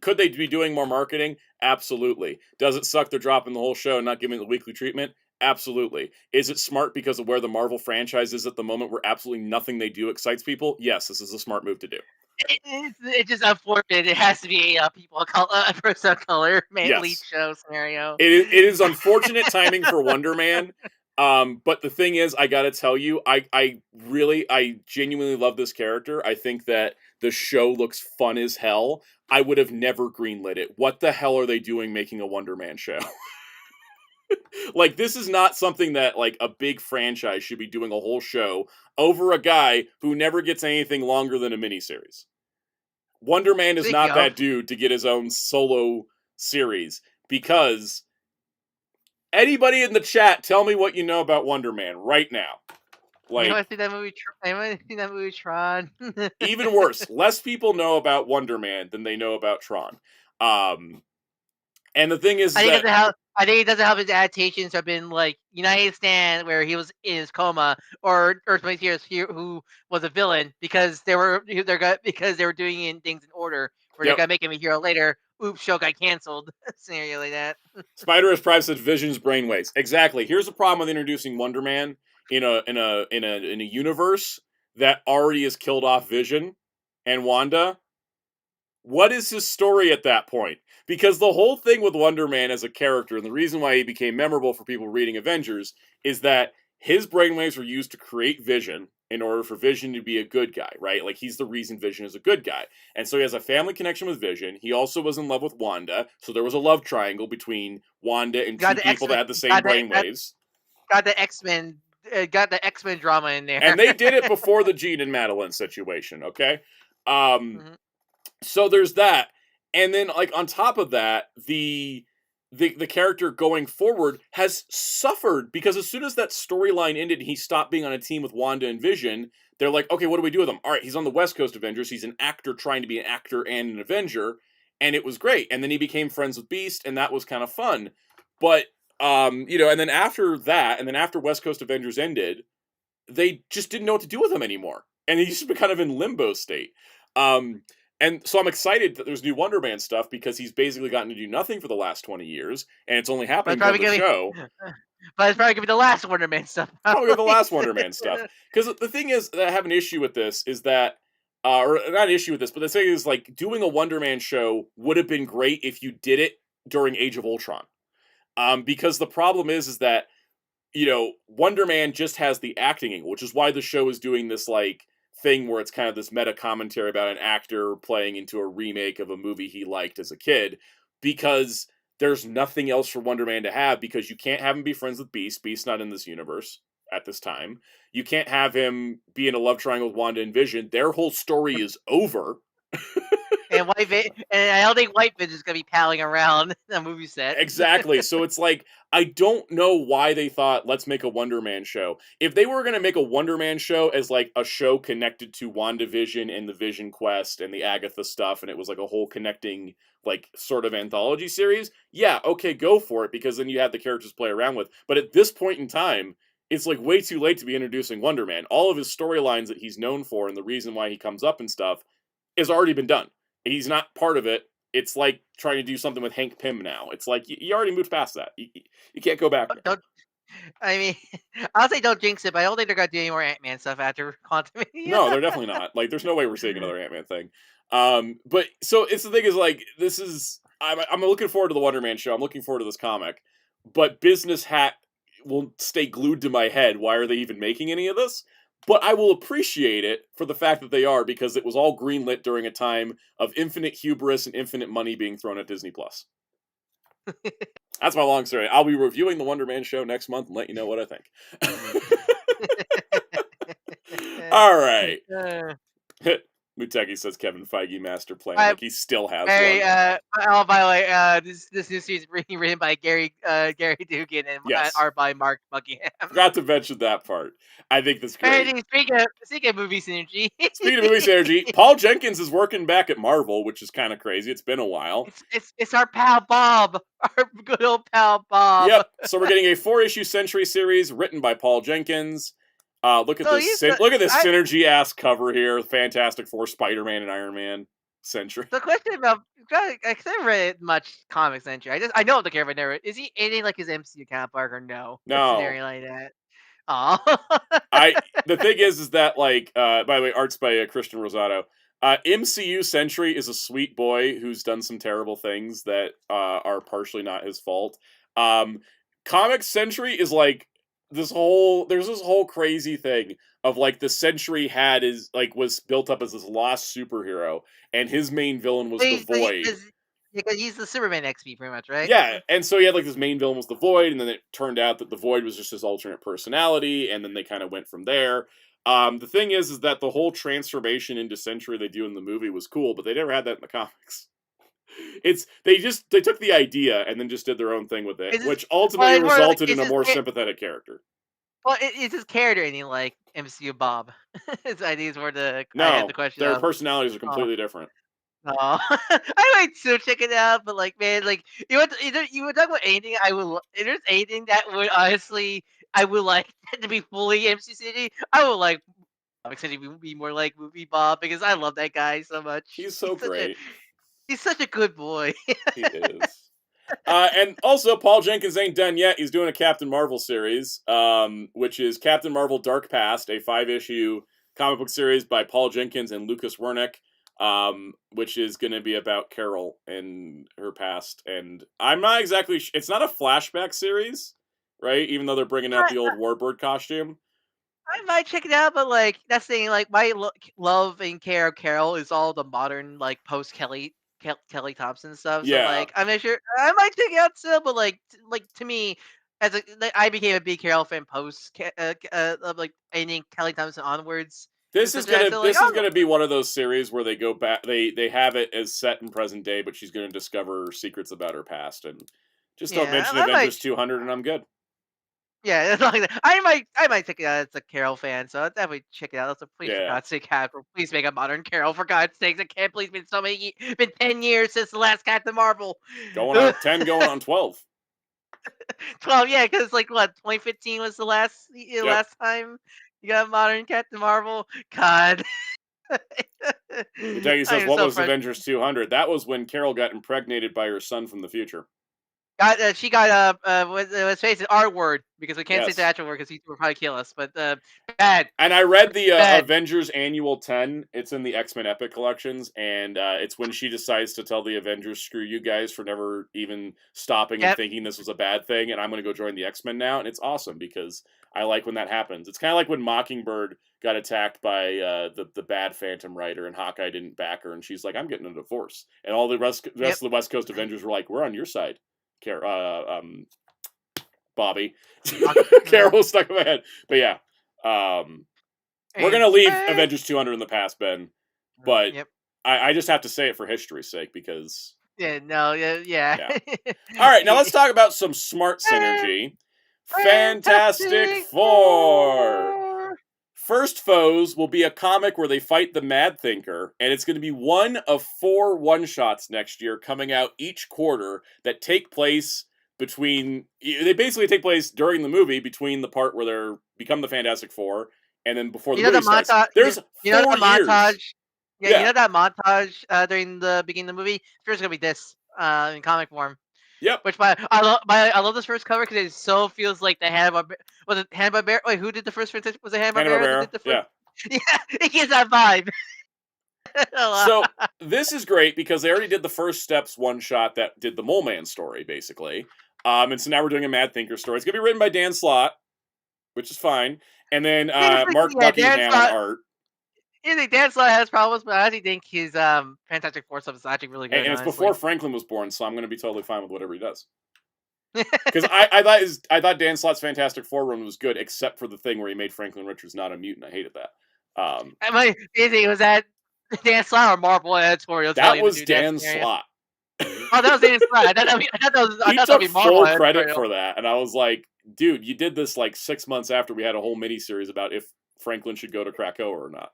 could they be doing more marketing? Absolutely. Does it suck they're dropping the whole show and not giving it the weekly treatment? Absolutely. Is it smart because of where the Marvel franchise is at the moment, where absolutely nothing they do excites people? Yes, this is a smart move to do. It's just unfortunate. It has to be a person of color lead show scenario. It is unfortunate timing for Wonder Man. But the thing is, I gotta tell you, I genuinely love this character. I think that the show looks fun as hell. I would have never greenlit it. What the hell are they doing making a Wonder Man show? Like, this is not something that, like, a big franchise should be doing a whole show over a guy who never gets anything longer than a miniseries. Wonder Man is not that dude to get his own solo series, because anybody in the chat, tell me what you know about Wonder Man right now. Like, you want to see that movie? Tron? Even worse, less people know about Wonder Man than they know about Tron. And the thing is, I think it doesn't help his adaptations have been like United Stand, where he was in his coma, or Earthbound Heroes, who was a villain because they were doing things in order. Where they're gonna make him a hero later. Oops, show got canceled. Scenario like that. Spider-Man's Prime said Vision's brainwaves. Exactly. Here's the problem with introducing Wonder Man in a universe that already has killed off Vision and Wanda. What is his story at that point? Because the whole thing with Wonder Man as a character, and the reason why he became memorable for people reading Avengers, is that his brainwaves were used to create Vision in order for Vision to be a good guy, right? Like, he's the reason Vision is a good guy. And so he has a family connection with Vision. He also was in love with Wanda, so there was a love triangle between Wanda and two people that had the same brainwaves. Got the X-Men drama in there. And they did it before the Jean and Madeline situation, okay? So there's that. And then, like, on top of that, the character going forward has suffered, because as soon as that storyline ended and he stopped being on a team with Wanda and Vision, they're like, okay, what do we do with him? All right, he's on the West Coast Avengers. He's an actor trying to be an actor and an Avenger, and it was great. And then he became friends with Beast, and that was kind of fun. But, and then after that, and then after West Coast Avengers ended, they just didn't know what to do with him anymore. And he's just been kind of in limbo state. And so I'm excited that there's new Wonder Man stuff, because he's basically gotten to do nothing for the last 20 years, and it's only happening because of the show. But it's probably going to be the last Wonder Man stuff. Probably the last Wonder Man stuff. Because the thing is, that I have an issue with this, is that, or not an issue with this, but the thing is, like, doing a Wonder Man show would have been great if you did it during Age of Ultron. Because the problem is that, Wonder Man just has the acting angle, which is why the show is doing this, like, thing where it's kind of this meta commentary about an actor playing into a remake of a movie he liked as a kid, because there's nothing else for Wonder Man to have, because you can't have him be friends with Beast. Beast's not in this universe at this time. You can't have him be in a love triangle with Wanda and Vision. Their whole story is over. And I don't think White Vision is going to be palling around the movie set. Exactly. So it's like, I don't know why they thought, let's make a Wonder Man show. If they were going to make a Wonder Man show as, like, a show connected to WandaVision and the Vision Quest and the Agatha stuff, and it was like a whole connecting, like, sort of anthology series, yeah, okay, go for it, because then you have the characters to play around with. But at this point in time, it's, like, way too late to be introducing Wonder Man. All of his storylines that he's known for, and the reason why he comes up and stuff, has already been done. He's not part of it. It's like trying to do something with Hank Pym now. It's like, you already moved past that. You can't go back. I'll say don't jinx it, but I don't think they're going to do any more Ant-Man stuff after Quantum. No, they're definitely not. Like, there's no way we're seeing another Ant-Man thing. But, so, it's the thing is, like, I'm looking forward to the Wonder Man show. I'm looking forward to this comic. But Business Hat will stay glued to my head. Why are they even making any of this? But I will appreciate it for the fact that they are, because it was all greenlit during a time of infinite hubris and infinite money being thrown at Disney+. That's my long story. I'll be reviewing the Wonder Man show next month and let you know what I think. All right. Muteki says Kevin Feige master plan. Like, he still has one. By the way, this new series is written by Gary Dugan and art by Mark Buckingham. Forgot to mention that part. I think that's great. Speaking of movie synergy. Speaking of movie synergy, Paul Jenkins is working back at Marvel, which is kind of crazy. It's been a while. It's our pal Bob. Our good old pal Bob. Yep. So we're getting a 4-issue Century series written by Paul Jenkins. Look at this synergy ass cover here. Fantastic Four, Spider-Man, and Iron Man. Century. The question about I haven't read much comic Century. I know the character never. Is he anything like his MCU counterpart or no? No. Scenario like that. Oh. The thing is that like by the way, art's by Christian Rosado. MCU Sentry is a sweet boy who's done some terrible things that are partially not his fault. Comic Sentry is like there's this whole crazy thing of like the Sentry was built up as this lost superhero, and his main villain was the Void. Because he's the Superman XP, pretty much, right? Yeah, and so he had like this main villain was the Void, and then it turned out that the Void was just his alternate personality, and then they kind of went from there. The thing is that the whole transformation into Sentry they do in the movie was cool, but they never had that in the comics. They took the idea and then just did their own thing with it, which ultimately resulted in a more sympathetic character. Well, is his character anything like MCU Bob? His ideas were I had the question. Their personalities are completely different. Oh, I might still check it out, but like, man, like you would talk about anything. If there's anything that would honestly, I would like to be fully MC City. I would like Comic City be more like Movie Bob because I love that guy so much. He's so great. He's such a good boy. He is. And also, Paul Jenkins ain't done yet. He's doing a Captain Marvel series, which is Captain Marvel Dark Past, a 5-issue comic book series by Paul Jenkins and Lucas Wernick, which is going to be about Carol and her past. And I'm not exactly... It's not a flashback series, right? Even though they're bringing out the old Warbird costume. I might check it out, but like, that's the thing. Like, my love and care of Carol is all the modern, like, post-Kelly Thompson stuff. So like, I'm not sure. I might check it out still, but like to me, I became a big Carol fan post of like ending Kelly Thompson onwards. This is gonna be one of those series where they go back. They have it as set in present day, but she's gonna discover secrets about her past, and just don't mention Avengers 200, and I'm good. Yeah, it's like that. I might check it out as a Carol fan, so I'll definitely check it out. So please, for God's sake, Hasbro, please make a modern Carol. For God's sakes, I can't believe it's been 10 years since the last Captain Marvel. Going on 10, going on 12. 12, yeah, because like what 2015 was the last time you got a modern Captain Marvel. God. Tell says, what was Avengers 200? That was when Carol got impregnated by her son from the future. She got let's face it, R word, because we can't say the actual word because he would probably kill us. But bad. And I read the Avengers Annual 10. It's in the X-Men Epic collections, and it's when she decides to tell the Avengers, "Screw you guys for never even stopping and thinking this was a bad thing, and I'm going to go join the X-Men now." And it's awesome because I like when that happens. It's kind of like when Mockingbird got attacked by the bad Phantom Rider, and Hawkeye didn't back her, and she's like, "I'm getting a divorce," and all the rest of the West Coast Avengers were like, "We're on your side." Bobby. Carol stuck in my head. But yeah. We're going to leave Avengers 200 in the past, Ben. But I just have to say it for history's sake because... Yeah. All right, now let's talk about some smart synergy. Fantastic Four! First Foes will be a comic where they fight the Mad Thinker, and it's going to be one of 4 one-shots next year coming out each quarter that take place they basically take place during the movie between the part where they become the Fantastic Four and then before the movie starts. There's 4 years. Montage? Yeah, you know that montage during the beginning of the movie? It's going to be this in comic form. Yep. Which I love this first cover because it so feels like the Hanna-Barbera. Wait, who did the first? Was it Hanna-Barbera? Yeah, it gives that vibe. So this is great because they already did the First Steps one shot that did the Mole Man story, basically. And so now we're doing a Mad Thinker story. It's gonna be written by Dan Slott, which is fine, and then Mark Buckingham on art. You think Dan Slott has problems, but I actually think his Fantastic Four stuff is actually really good. And it's before Franklin was born, so I'm going to be totally fine with whatever he does. Because I thought Dan Slott's Fantastic Four run was good, except for the thing where he made Franklin Richards not a mutant. I hated that. Was that Dan Slott or Marvel editorial? That was Dan Slott. Oh, that was Dan Slott. I thought that was. He took full credit for that, and I was like, "Dude, you did this like 6 months after we had a whole miniseries about if Franklin should go to Krakoa or not."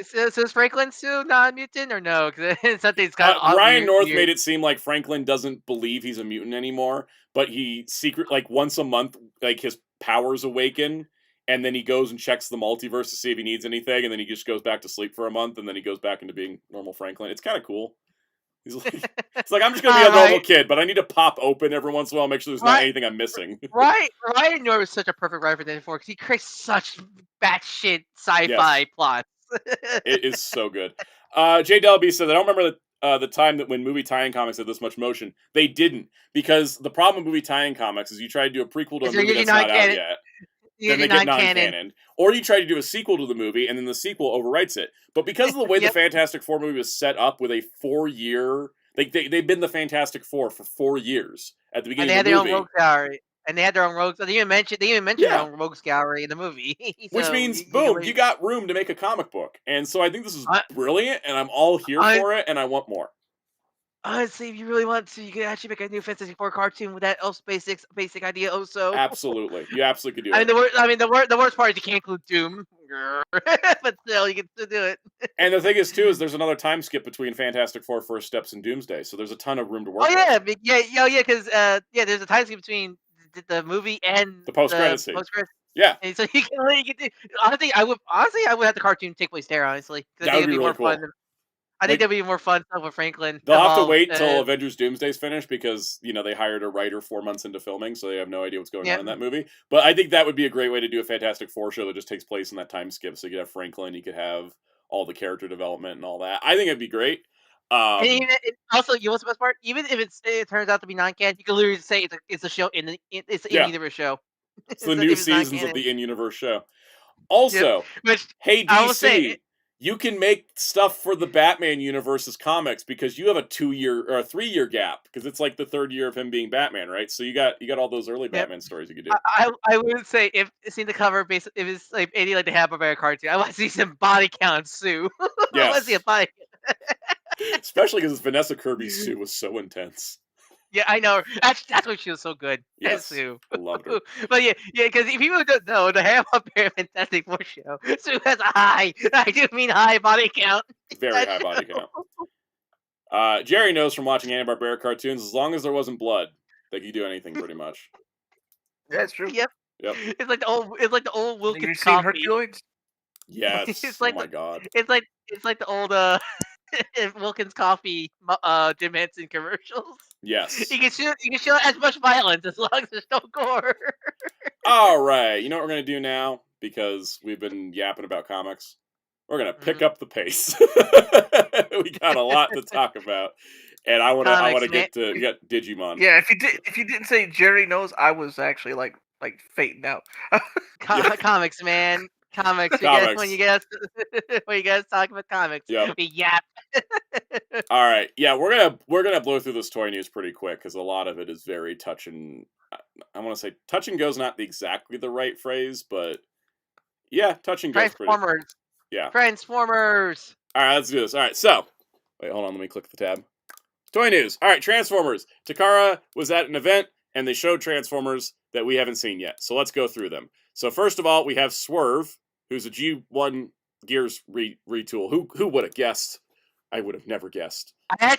So is Franklin still not a mutant or no? Because something's kind of Ryan North made it seem like Franklin doesn't believe he's a mutant anymore, but he once a month, like his powers awaken, and then he goes and checks the multiverse to see if he needs anything, and then he just goes back to sleep for a month, and then he goes back into being normal Franklin. It's kind of cool. He's like, it's like, I'm just gonna be a normal kid, but I need to pop open every once in a while, make sure there's not anything I'm missing. Ryan North is such a perfect writer for Deadpool because he creates such batshit sci-fi plots. It is so good. J. Delby said, I don't remember the time that when movie tie-in comics had this much motion. They didn't, because the problem with movie tie-in comics is you try to do a prequel to a movie that's not out yet. Then they get non-canon. Or you try to do a sequel to the movie, and then the sequel overwrites it. But because of the way the Fantastic Four movie was set up with a 4-year... They've been the Fantastic Four for 4 years at the beginning of the movie. And they had their own rogues gallery. And they had their own rogues... They even mentioned their own rogues gallery in the movie. So which means, boom, you got room to make a comic book. And so I think this is brilliant, and I'm all here for it, and I want more. Honestly, if you really want to, you could actually make a new Fantastic Four cartoon with that basic idea also. Absolutely. You absolutely could do it. The worst part is you can't include Doom. But still, you can still do it. And the thing is, too, is there's another time skip between Fantastic Four First Steps and Doomsday, so there's a ton of room to work with. Because there's a time skip between the movie and the post-credits scene. Yeah. And so you can do, honestly, I would have the cartoon take place there, honestly. That would be really cool. Fun. I think that'd be more fun stuff with Franklin. They'll have to wait till Avengers Doomsday's finished because, they hired a writer 4 months into filming, so they have no idea what's going on in that movie. But I think that would be a great way to do a Fantastic Four show that just takes place in that time skip. So you could have Franklin, you could have all the character development and all that. I think it'd be great. And also, you know what's the best part? Even if it turns out to be non-canon, you can literally say it's a show it's an in-universe show. It's the new seasons of the in-universe show. Also, hey DC, you can make stuff for the Batman universe's comics because you have a 2-year or a 3-year gap because it's like the 3rd year of him being Batman, right? So you got all those early Batman stories you could do. I would say if seeing the cover, if it's like any like the Hanna-Barbera cartoon, I want to see some body count Sue. Yes. I want to see a body. Especially because Vanessa Kirby's Sue was so intense. Yeah, I know. That's why she was so good. Yes, Sue. I loved her. But because if people don't know, the Hanna-Barbera Fantastic Four show, Sue has a high body count. Very high body count. Jerry knows from watching Hanna-Barbera cartoons, as long as there wasn't blood, they could do anything pretty much. Yeah, it's true. Yep. It's like the old Wilkins You've coffee. seen Herculoids? Yes. It's like my God. It's like the old Wilkins coffee Jim Henson commercials. Yes. You can show as much violence as long as there's no gore. All right. You know what we're going to do now? Because we've been yapping about comics. We're going to pick up the pace. We got a lot to talk about. And I want to get Digimon. Yeah, if you didn't say Jerry knows, I was actually like fading out. Comics, man. Comics. When you guys talk about comics, we yap. All right, yeah, we're gonna blow through this toy news pretty quick because a lot of it is very touch and I want to say touch and go's not exactly the right phrase, but yeah, touch and go's Transformers. Yeah, Transformers. All right, let's do this. All right, so wait, hold on, let me click the tab. Toy news. All right, Transformers. Takara was at an event and they showed Transformers that we haven't seen yet. So let's go through them. So first of all, we have Swerve, who's a G1 Gears retool. Who would have guessed? I would have never guessed. I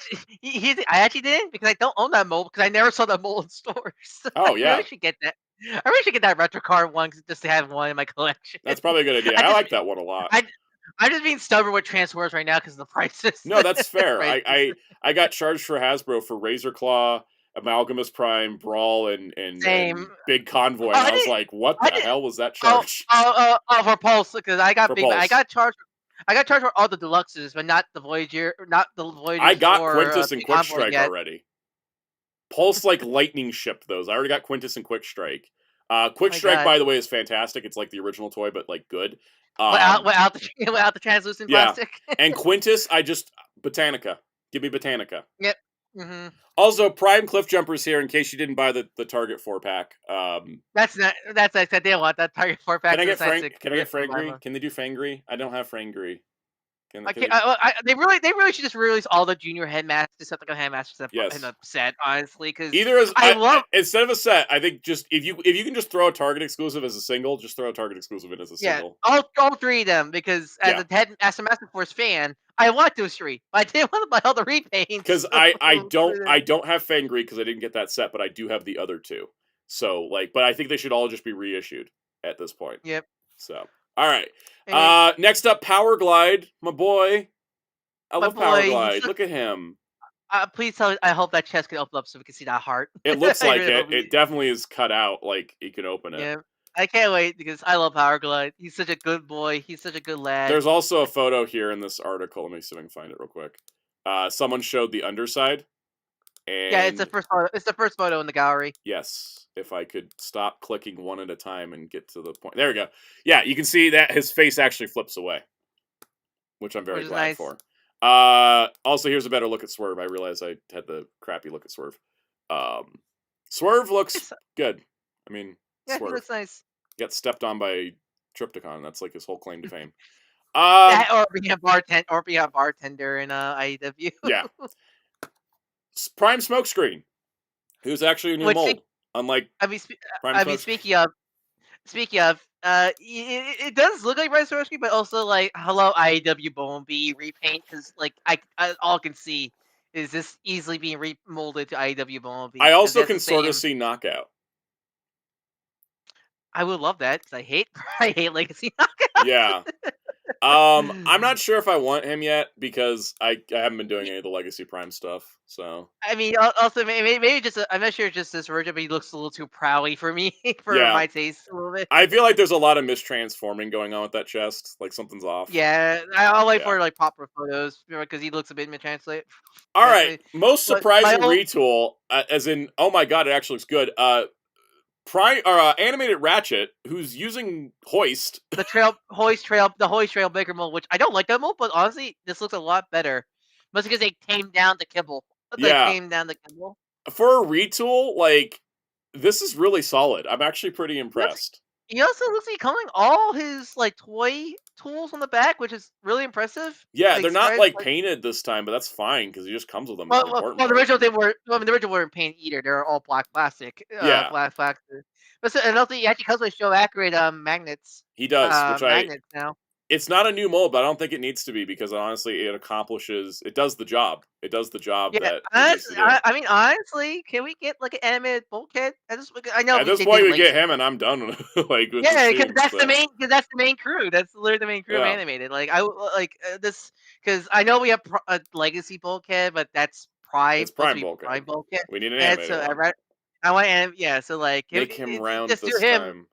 actually didn't because I don't own that mold because I never saw that mold in stores. Oh yeah, I really should get that. I really should get that retro card one just to have one in my collection. That's probably a good idea. I like that one a lot. I'm just being stubborn with Transformers right now because of the prices. No, that's fair. I got charged for Hasbro for Razor Claw, Amalgamus Prime, Brawl, and Big Convoy, and I was like, "What the hell was that charge?" For Pulse because I got I got charged for all the deluxes, but not the Voyager, I got Quintus and Quick Strike already. Pulse lightning shipped those. I already got Quintus and Quick Strike. Quick Strike, by the way, is fantastic. It's like the original toy, but good. Without the translucent plastic. And Quintus, Botanica. Give me Botanica. Yep. Mm-hmm. Also, Prime Cliff Jumpers here in case you didn't buy the Target 4-pack. That's I didn't want that Target 4-pack. Can I get Frangry? Can they do Frangry? I don't have Frangry. They really should just release all the junior headmasters, Decepticon headmasters in a set, honestly. Because instead of a set, I think just if you can just throw a Target exclusive as a single, just throw a Target exclusive in as a single. All 3 of them because as a Master Force fan, I want those 3. But I didn't want to buy all the repaints because I don't have Frangry because I didn't get that set, but I do have the other 2. So but I think they should all just be reissued at this point. Yep. So, all right. And Next up, Power Glide, my boy. I my love Power boy, Glide. Look at him. please tell. I hope that chest can open up so we can see that heart. It looks I like really it. hope It definitely is cut out. Like you can open it. Yeah, I can't wait because I love Power Glide. He's such a good boy. He's such a good lad. There's also a photo here in this article. Let me see if I can find it real quick. Someone showed the underside. And Yeah, it's the first photo. It's the first photo in the gallery. yes, if I could stop clicking one at a time and get to the point. There we go. Yeah, you can see that his face actually flips away, which I'm very glad nice. for. Also, here's a better look at Swerve. I realized I had the crappy look at Swerve. Swerve looks good. I mean, Yeah, Swerve he looks nice. got stepped on by Triptychon. That's like his whole claim to fame. That or being a bartender in IEW. Yeah. Prime Smokescreen, who's actually a new mold. Unlike Prime speaking of, it does look like Prime Smokescreen, but also like, hello IEW Bumblebee repaint, because like I all I can see is this easily being remolded to IEW Bumblebee. I also can sort of see Knockout. I would love that because I hate Legacy Knockout. Yeah. I'm not sure if I want him yet because I haven't been doing any of the Legacy Prime stuff. So I mean, also maybe just I'm not sure just this version, but he looks a little too prowly for me for my taste a little bit. I feel like there's a lot of mistransforming going on with that chest. Like something's off. Yeah, I'll wait for like proper photos because he looks a bit mistranslate. All right, most surprising retool, as in, oh my god, it actually looks good. Animated Ratchet, who's using Hoist. The Hoist Trail Baker mold, which I don't like that mold, but honestly, this looks a lot better. Mostly because they came down the kibble. Came down the kibble. For a retool, like, this is really solid. I'm actually pretty impressed. He also looks like coming all his like toy tools on the back, which is really impressive. Yeah, like, they're not like painted this time, but that's fine because he just comes with them. Well, the original the original weren't painted either. They're all black plastic. Black plastic. But and also he actually comes with show accurate magnets. He does, which magnets now. It's not a new mold, but I don't think it needs to be because honestly, it does the job. It does the job. Yeah, I mean, honestly, can we get like an animated bulkhead? I know at this point we get him, and I'm done with like. With because that's the main crew. That's literally the main crew of animated. Like this because I know we have a legacy bulkhead, but that's Prime. It's Prime bulkhead. We need an animated. I want so like make him round just this him. time.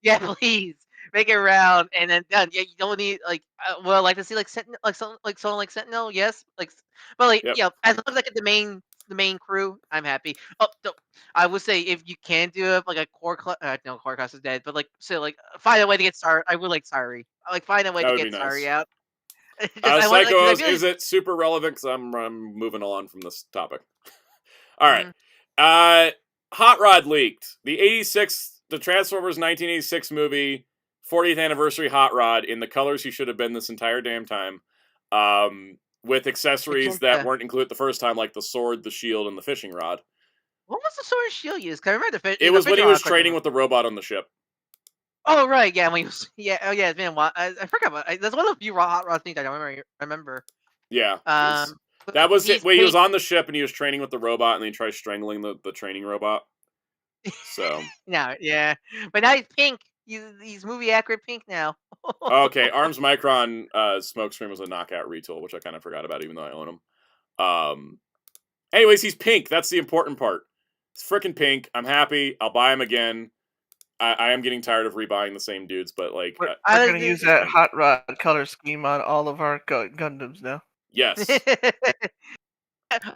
Yeah, please. Make it round and then done. Yeah, you don't need like. Well, I like to see like Sentinel, someone like Sentinel. Yes, like, but like as long as I get the main crew, I'm happy. Oh, I would say if you can do it like a core class, no, core class is dead. But like, so like find a way to get Sari. I would like Sari. Like find a way to get Sari out. Psychos, is it super relevant? Because I'm moving on from this topic. All right, Hot Rod leaked the Transformers 1986 movie. 40th anniversary Hot Rod in the colors he should have been this entire damn time, with accessories that weren't included the first time, like the sword, the shield, and the fishing rod. What was the sword and shield used? Cause I remember it was when he was training with the robot on the ship. Oh right, yeah, when he was, it's been a while. I forgot about. That's one of the few Hot Rod things I remember. Yeah. That was it. When he was on the ship and he was training with the robot, and then he tries strangling the training robot. So. But now he's pink. He's movie accurate pink now. Okay, Arms Micron Smokescreen was a knockout retool, which I kind of forgot about, even though I own him. Anyways, he's pink. That's the important part. He's freaking pink. I'm happy. I'll buy him again. I am getting tired of rebuying the same dudes, but like we're gonna use that Hot Rod color scheme on all of our Gundams now. Yes.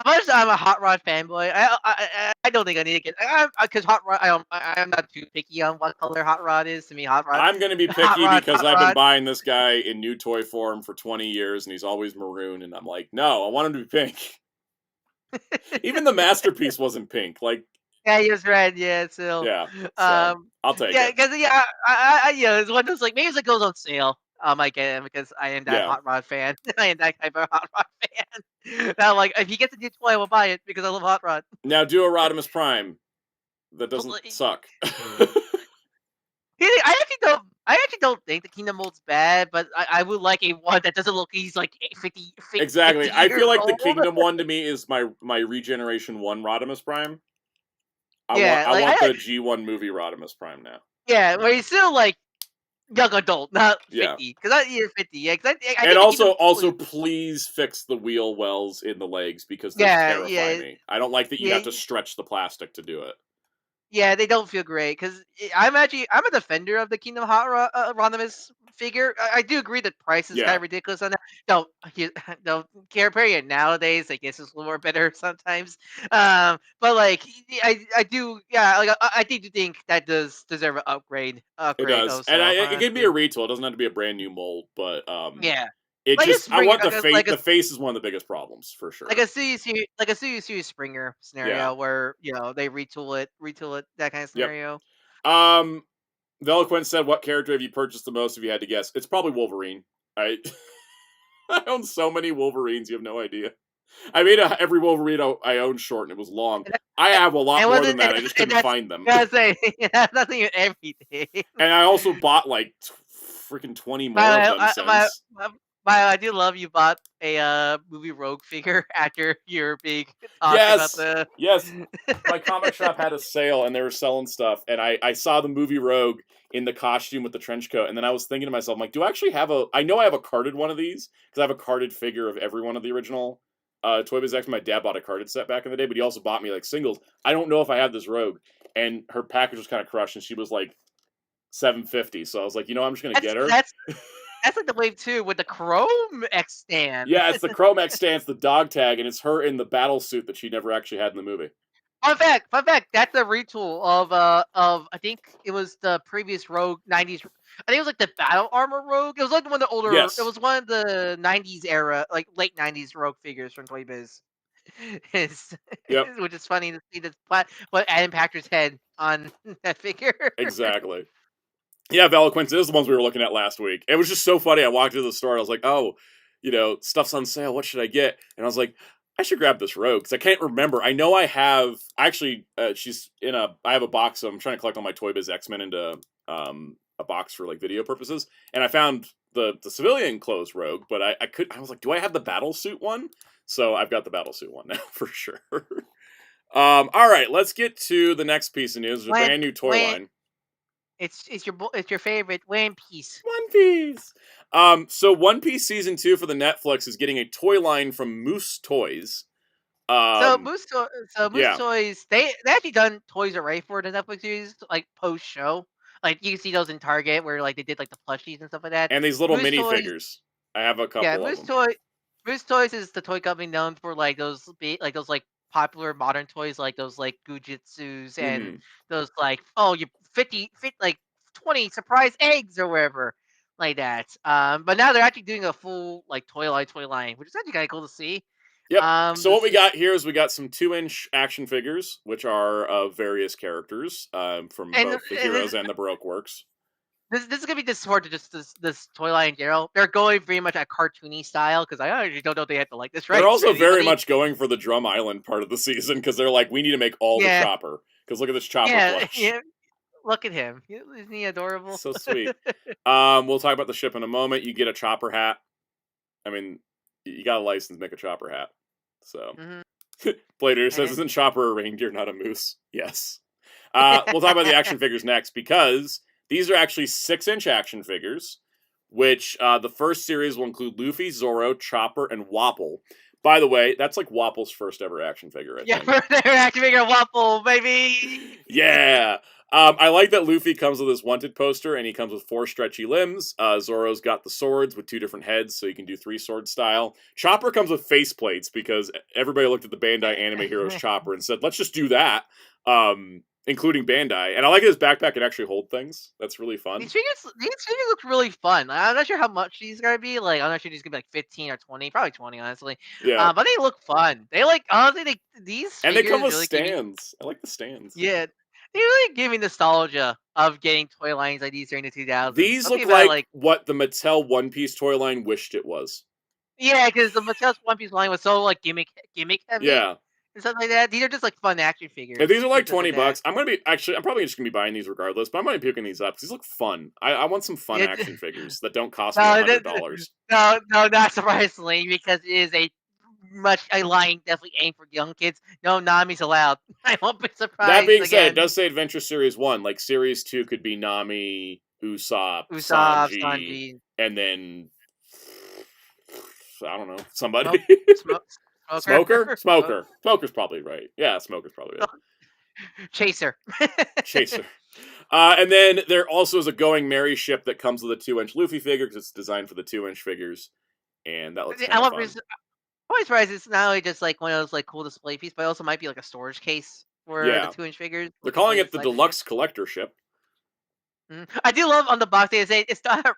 I'm a Hot Rod fanboy. I don't think I need to get because Hot Rod. I'm not too picky on what color Hot Rod is. To me, Hot Rod. I'm going to be picky because I've been buying this guy in new toy form for 20 years, and he's always maroon. And I'm like, no, I want him to be pink. Even the masterpiece wasn't pink. Like, yeah, he was red. Yeah, still. Yeah. So I'll take it. Yeah, because it's one of those like maybe if it goes on sale. I might get him because I am that Hot Rod fan. I am that type of Hot Rod fan. Now, like, if he gets a new toy, I will buy it because I love Hot Rod. Now, do a Rodimus Prime that doesn't suck. I actually don't think the Kingdom mold's bad, but I would like a one that doesn't look. He's like 50. Exactly. 50 I feel like old. the Kingdom one to me is my Regeneration 1 Rodimus Prime. I want the G1 movie Rodimus Prime now. Yeah, where he's still like young adult, not Yeah. 50. Because you're 50. Yeah, because I And think also, please fix the wheel wells in the legs because they terrify me. I don't like that you have to stretch the plastic to do it. Yeah, they don't feel great because I'm a defender of the Kingdom Hearts Ronimus figure. I do agree that price is kind of ridiculous on that. Don't compare it nowadays. I guess it's a little more better sometimes. But like I do, yeah. Like I do think that does deserve an upgrade. It does, Also, and it can be a retool. It doesn't have to be a brand new mold, but yeah. it Like just I want the face. like The face is one of the biggest problems for sure. like a CU Springer scenario where they retool it, that kind of scenario. Yep. Veloquent said, "What character have you purchased the most? If you had to guess, it's probably Wolverine. I I own so many Wolverines, you have no idea. I made every Wolverine I own short, and it was long. I have a lot more than that. I just couldn't find them. I was say that's not even everything. And I also bought like freaking 20 more of them since. I do love you bought a movie Rogue figure after your big talk about the. Yes. My comic shop had a sale and they were selling stuff, and I saw the movie Rogue in the costume with the trench coat, and then I was thinking to myself, I'm like, do I actually have I know I have a carded one of these because I have a carded figure of every one of the original Toy Biz X. My dad bought a carded set back in the day, but he also bought me like singles. I don't know if I have this Rogue, and her package was kind of crushed, and she was like $750. So I was like, I'm just gonna get her. That's like the Wave 2 with the Chrome X stand. Yeah, it's the Chrome X stand, it's the dog tag, and it's her in the battle suit that she never actually had in the movie. Fun fact, that's a retool of I think it was the previous Rogue 90s. I think it was like the Battle Armor Rogue. It was like one of the older. Yes. It was one of the 90s era, like late 90s Rogue figures from Toy Biz. Which is funny to see what Adam Packer's head on that figure. Exactly. Yeah, Veloquent is the ones we were looking at last week. It was just so funny. I walked into the store and I was like, oh, stuff's on sale. What should I get? And I was like, I should grab this Rogue because I can't remember. I know I have actually. She's in I have a box. So I'm trying to collect all my Toy Biz X-Men into a box for like video purposes. And I found the civilian clothes Rogue, but I was like, do I have the battle suit one? So I've got the battle suit one now for sure. All right, let's get to the next piece of news. There's a brand new toy line. It's your favorite One Piece. One Piece. So One Piece season 2 for the Netflix is getting a toy line from Moose Toys. So Moose Toys, they actually done toys already for the Netflix series, like post show. Like you can see those in Target where like they did like the plushies and stuff like that. And these little minifigures. I have a couple of them. Moose Toys is the toy company known for like those popular modern toys like those like Gujitsus and those like you 50 like 20 surprise eggs or whatever like that. But now they're actually doing a full like toy line, which is actually kind of cool to see. Yep. So what we got here is we got some 2-inch action figures, which are of various characters from both the Heroes and the Baroque works. This is gonna be discord to just this toy line in general. They're going very much a cartoony style because I actually don't know if they have to like this right. They're also very much going for the Drum Island part of the season because they're like, we need to make all the Chopper because look at this Chopper plush. Yeah. Look at him. Isn't he adorable? So sweet. We'll talk about the ship in a moment. You get a Chopper hat. I mean, you got a license to make a Chopper hat. So, Blader says, isn't Chopper a reindeer, not a moose? Yes. We'll talk about the action figures next because these are actually 6-inch action figures, which the first series will include Luffy, Zoro, Chopper, and Wapple. By the way, that's like Wapple's first ever action figure, I think. Yeah, first ever action figure, Wapple, baby! Yeah! I like that Luffy comes with his wanted poster, and he comes with 4 stretchy limbs. Zoro's got the swords with 2 different heads, so you can do 3-sword style. Chopper comes with faceplates, because everybody looked at the Bandai Anime Heroes Chopper and said, let's just do that, including Bandai. And I like his backpack can actually hold things. That's really fun. These figures look really fun. I'm not sure how much these are going to be. Like, I'm not sure these are going to be like 15 or 20. Probably 20, honestly. Yeah. But they look fun. They like, honestly, these and they come with really stands. I like the stands. Yeah. They really give me nostalgia of getting toy lines like these during the 2000s. These look like what the Mattel One Piece toy line wished it was. Yeah, because the Mattel's One Piece line was so like gimmick heavy. Yeah. And stuff like that. These are just like fun action figures. Yeah, these are like $20. I'm probably just gonna be buying these regardless, but I'm gonna be picking these up because these look fun. I want some fun action figures that don't cost me $100. No, not surprisingly, because it is a line definitely aimed for young kids. No Nami's allowed. I won't be surprised. That being said, it does say Adventure Series 1. Like Series 2 could be Nami Usopp, Usopp, Sanji, Sanji, and then I don't know, somebody. Smoke, Smoker? Smoke, Smoker's probably right. Yeah, Smoker's probably right. Chaser. Chaser. And then there also is a Going Merry ship that comes with a 2-inch Luffy figure because it's designed for the 2-inch figures, and that looks kind of fun. I'm always surprised it's not only just like one of those like cool display pieces, but it also might be like a storage case for the 2-inch figures. They're calling it the Deluxe Collector Ship. I do love on the box they say it's not a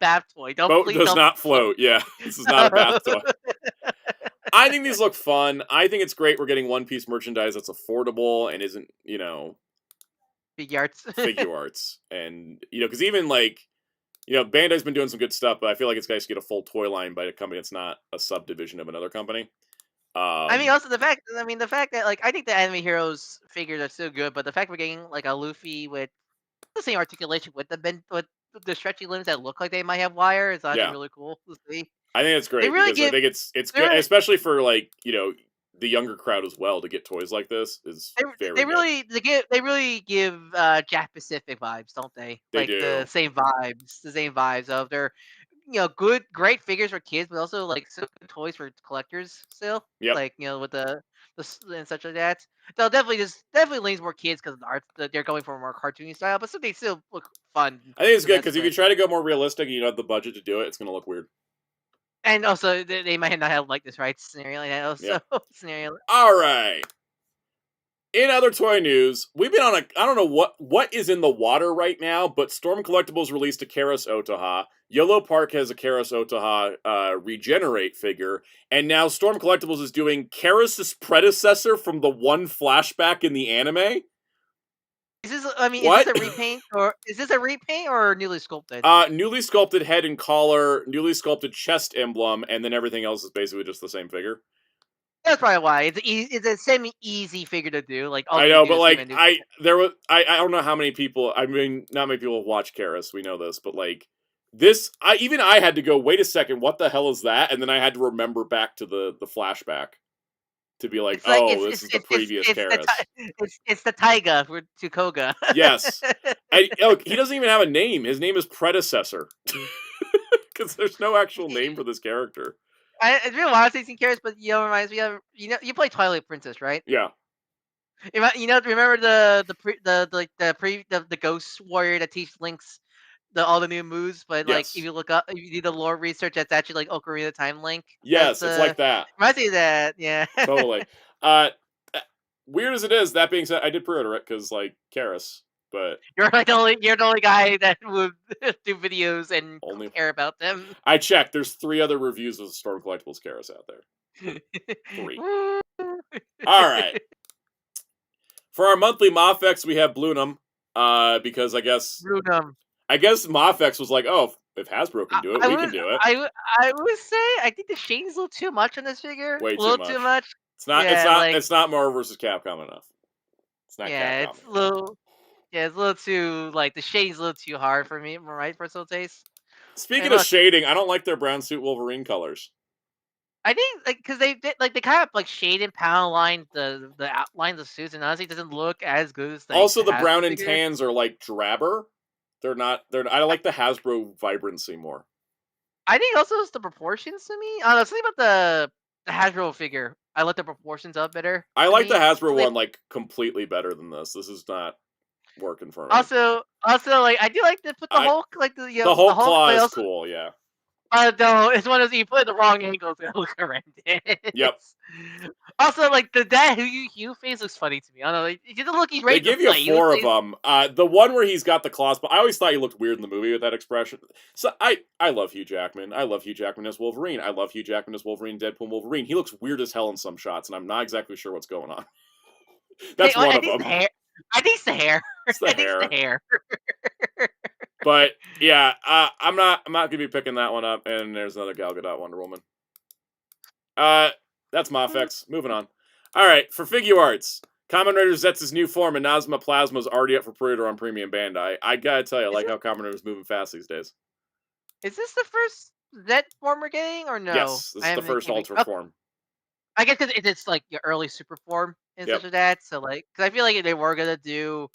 bath toy. Boat does not float. Yeah, this is not a bath toy. I think these look fun. I think it's great we're getting One Piece merchandise that's affordable and isn't, figure arts. And, because even Bandai's been doing some good stuff, but I feel like it's nice to get a full toy line by a company that's not a subdivision of another company. I mean, also the fact that like I think the Anime Heroes figures are so good, but the fact we're getting like a Luffy with the same articulation with the stretchy limbs that look like they might have wire is actually really cool to see. I think it's great really because I think it's good, especially for the younger crowd as well to get toys like this is very good. They really give Jack Pacific vibes, don't they? They do. The same vibes of their great figures for kids, but also like so good toys for collectors still. Yep. Like with the and such like that. So definitely leans more kids because the art that they're going for a more cartoony style, but they still look fun. I think it's good because if you try to go more realistic and you don't have the budget to do it, it's going to look weird. And also, they might not have like this right scenario like that. Also, scenario. All right. In other toy news, we've been on I don't know what is in the water right now, but Storm Collectibles released a Karas Otoha. Yellow Park has a Karas Otoha Regenerate figure, and now Storm Collectibles is doing Karas' predecessor from the one flashback in the anime. Is this a repaint or newly sculpted? Newly sculpted head and collar, newly sculpted chest emblem, and then everything else is basically just the same figure. That's probably why it's a semi-easy figure to do. Like I know, but like I don't know how many people. I mean, not many people watch Karas. We know this, but like this, I had to go. Wait a second, what the hell is that? And then I had to remember back to the flashback to be like, this is the previous Karas. It's the Taiga for Tukoga. Yes, he doesn't even have a name. His name is Predecessor because there's no actual name for this character. It's been a while since I've seen Karas, but reminds me of you play Twilight Princess, right? Yeah. Remember the Ghost Warrior that teaches Link's all the new moves, but like if you look up, if you do the lore research, that's actually like Ocarina Time Link. Yes, it's like that. Reminds me of that, yeah. Totally. Weird as it is, that being said, I did pre-order it because like Karas. But you're the only guy that would do videos and care about them. I checked. There's 3 other reviews of Storm Collectibles Karas out there. 3. All right. For our monthly Mafex, we have Bluenum. Because I guess Mafex was like, oh, if Hasbro can do it, we can do it. I would say I think the shade's a little too much on this figure. Way a little too much. It's not. It's not Marvel vs. Capcom enough. It's not. Yeah, Capcom. it's a little. Yeah, it's a little too the shading's a little too hard for me, my personal taste. Speaking of shading, I don't like their brown suit Wolverine colors. I think because they kind of shade and pound line the outlines of suits, and honestly, it doesn't look as good as also the brown and tans are like drabber. They're not. I like the Hasbro vibrancy more. I think also it's the proportions to me. I don't know, something about the Hasbro figure. I like the proportions up better. I like the Hasbro one completely better than this. This is not working for me. Also, like I do like to put the Hulk, the Hulk claw is cool, yeah. No, it's one of those you put it the wrong angles and look horrendous. Yep. Also, like the Hugh face looks funny to me. I don't know. It doesn't look he's ready. They give you 4 of them. The one where he's got the claws, but I always thought he looked weird in the movie with that expression. So I love Hugh Jackman. I love Hugh Jackman as Wolverine. I love Hugh Jackman as Wolverine, Deadpool Wolverine. He looks weird as hell in some shots, and I'm not exactly sure what's going on. That's one of them. I think it's the hair. It's the hair. But yeah, I'm not gonna be picking that one up. And there's another Gal Gadot Wonder Woman. That's Mafex. Moving on. All right, for Figure Arts, Kamen Rider Zets' new form and Nazma Plasma is already up for pre-order on Premium Bandai. I gotta tell you, I like how Kamen Rider's moving fast these days. Is this the first Zet form we're getting, or no? Yes, this is the first Ultra form. I guess it's like your early super form and such as that. So because I feel like if they were gonna do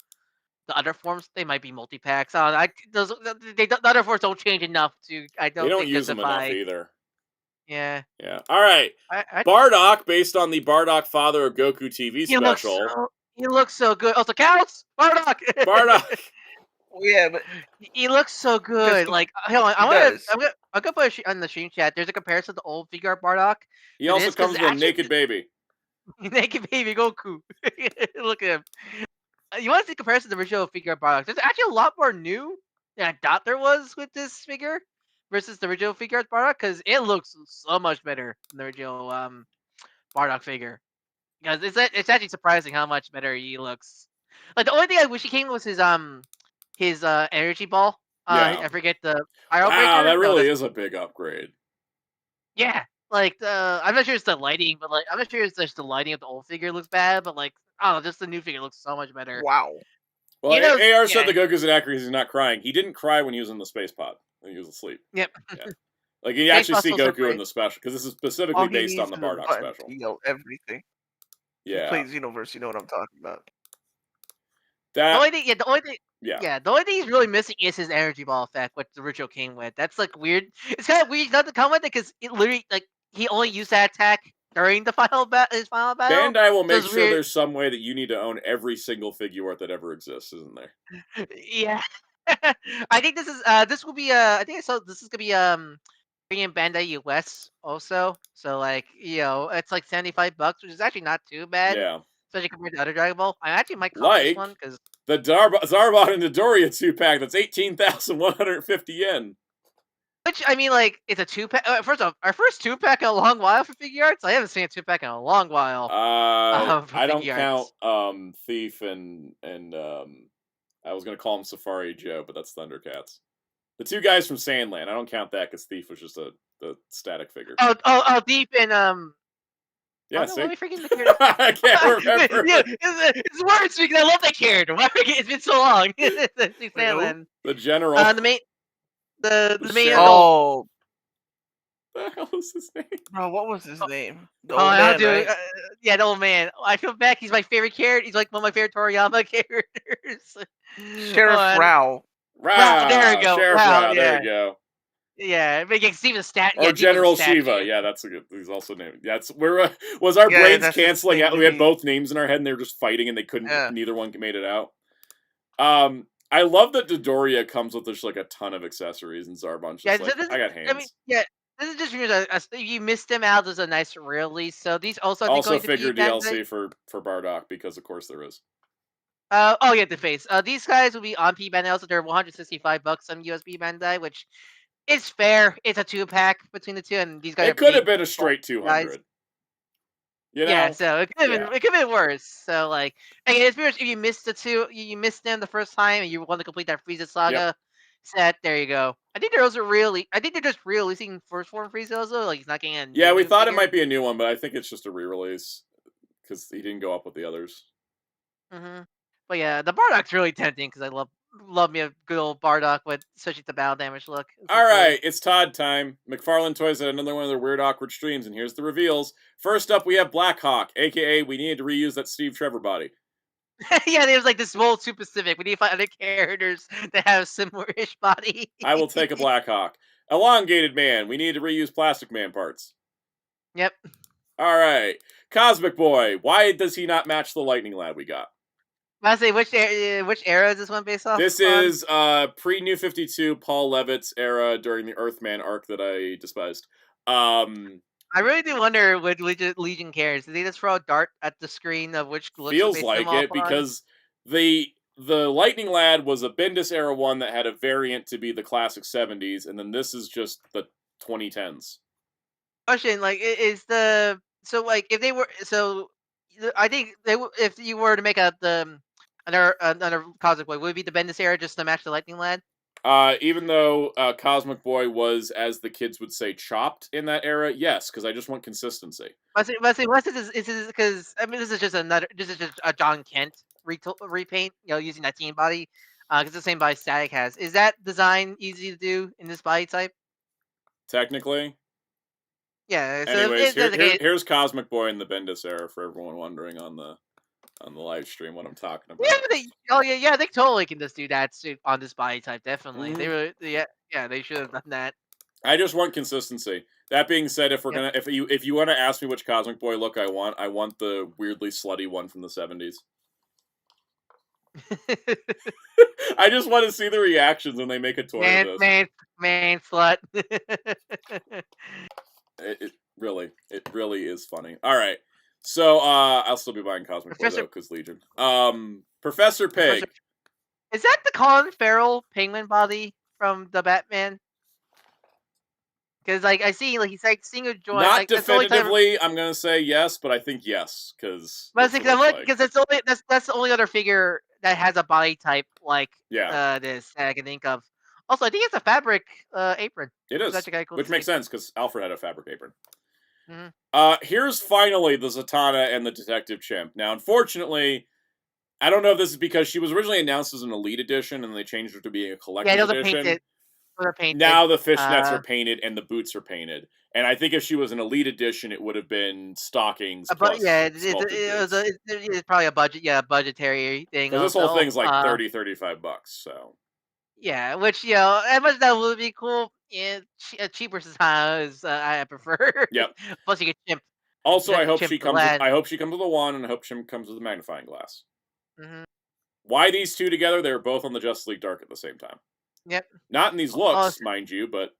the other forms, they might be multi-packs. The other forms don't change enough to, I They don't don't think, use them enough justify. either. Yeah. Yeah. All right. I Bardock, based on the Bardock Father of Goku TV special. He looks so good. Also, counts Bardock. Bardock. Well, yeah, but He looks so good. he, Like, hold on, he does. I'm gonna put on the stream chat. There's a comparison to old figure art Bardock. He also comes with a naked baby. Naked baby Goku. Look at him. You want to see comparison to the original figure art Bardock? There's actually a lot more new than I thought there was with this figure versus the original figure art Bardock, because it looks so much better than the original Bardock figure. Because it's actually surprising how much better he looks. Like, the only thing I wish he came was his energy ball. Yeah. I forget the Pyro Wow, Breaker. that really is a big upgrade. Yeah, like I'm not sure it's the lighting, but like I'm not sure it's just the lighting of the old figure looks bad, but like I don't know, just the new figure looks so much better. Wow. Well, You know, AR said the Goku's inaccurate. He's not crying. He didn't cry when he was in the space pod. When he was asleep. Yep. Yeah. Like, you actually see Pod's also Goku great. in the special, because this is specifically based on the Bardock special. Everything. Yeah. Play Xenoverse, you know what I'm talking about. That, the only thing he's really missing is his energy ball effect, which the original came with. That's like weird. It's kind of weird not to come with it because it literally like he only used that attack during the his final battle. Bandai will make sure there's some way that you need to own every single figure art that ever exists, isn't there? Yeah. I think this is this will be I think I saw this is gonna be bringing Bandai US also. So like, you know, it's like $75, which is actually not too bad. Yeah. Especially compared to other Dragon Ball. I actually might cop this one because the Zarbot and Dodoria 2-pack, that's 18,150 yen. Which, I mean, like, it's a 2-pack. First off, our first 2-pack in a long while for figure arts. I haven't seen a 2-pack in a long while. I don't count Thief and I was gonna call him Safari Joe, but that's Thundercats. The two guys from Sandland. I don't count that because Thief was just a static figure. Oh, Thief and Yeah, see? see? Let me freaking the character. I can't remember. Yeah, it's words because I love that character. Why it's been so long? Sandland. The general. The main. The main. Oh. What the hell is his name? Bro, what was his name? The old man, dude. right? Yeah, the old man. I feel back. He's my favorite character. He's like one of my favorite Toriyama characters. Sheriff Rao. There we go. Sheriff Rao. There we go. Yeah, but you see the stat. Or General Shiva. Yeah, that's a good. He's also named. That's where was our brains canceling out. We had both names in our head, and they were just fighting, and they couldn't. Yeah. Neither one made it out. I love that Dodoria comes with just like a ton of accessories, and Zarbon's just I got hands. I mean, yeah. This is just because you missed them out. There's a nice release. So these also figure DLC for Bardock because of course there is. Oh yeah, the face. These guys will be on P Bandai. Also, they're $165 on USB Bandai, which is fair. It's a 2-pack between the two, and these guys. It could have been a straight 200. You know? Yeah, so it could have been worse. So like, again, if you missed the two, you missed them the first time, and you want to complete that Frieza saga set. There you go. I think they're just re-releasing first form Frieza also. Like he's not getting a yeah, we thought it might be a new one, but I think it's just a re-release because he didn't go up with the others. Mm-hmm. But yeah, the Bardock's really tempting because I love me a good old Bardock with especially the battle damage look. All right, it's Todd time. McFarlane Toys had another one of their weird, awkward streams, and here's the reveals. First up, we have Blackhawk, a.k.a. we needed to reuse that Steve Trevor body. Yeah, there's like this whole too specific. We need to find other characters that have similar-ish body. I will take a Blackhawk. Elongated Man, we need to reuse Plastic Man parts. Yep. All right, Cosmic Boy, why does he not match the Lightning Lad we got? I say which era is this one based off? This is pre-New 52 Paul Levitt's era during the Earthman arc that I despised. I really do wonder what Legion cares. Did they just throw a dart at the screen of which looks feels like it because the Lightning Lad was a Bendis era one that had a variant to be the classic 70s, and then this is just the 2010s. Question, like, is the so like if they were I think if you were to make another Cosmic Boy, would it be the Bendis era just to match the Lightning Lad? Even though Cosmic Boy was, as the kids would say, chopped in that era, yes, because I just want consistency. What's this because I mean this is just a John Kent repaint, you know, using that team body, because the same body Static has. Is that design easy to do in this body type? Technically. Yeah. So anyways, here's Cosmic Boy in the Bendis era for everyone wondering on the on the live stream what I'm talking Yeah, about. they totally can just do that on this body type. Definitely, they Mhm. really, they should have done that. I just want consistency. That being said, if we're Yep. gonna, if you want to ask me which Cosmic Boy look I want the weirdly slutty one from the 70s. I just want to see the reactions when they make a toy of this. Man, slut. It really is funny. All right, so I'll still be buying Cosmic Boy though, because Legion. Professor Pig. Is that the Colin Farrell penguin body from the Batman? Because like I see, like he's like seeing a joint. Not like, definitively, I'm gonna say yes, but I think yes because because that's the only other figure that has a body type like this that I can think of. Also, I think it's a fabric apron. It is, Cool which makes sense because Alfred had a fabric apron. Mm-hmm. Here's finally the Zatanna and the Detective Chimp. Now, unfortunately, I don't know if this is because she was originally announced as an Elite Edition and they changed her to being a Collector's Edition. Painted. Now the fishnets are painted and the boots are painted. And I think if she was an Elite Edition, it would have been stockings. But it's probably a budgetary thing. Because this whole thing's like $30-$35. So yeah, which as much as that would be cool, cheaper Zatanna is I prefer. Yep. Plus you get Chimp. Also, I hope she comes. I hope she comes with a wand, and I hope she comes with a magnifying glass. Mm-hmm. Why these two together? They were both on the Justice League Dark at the same time. Yep. Not in these looks, mind you, but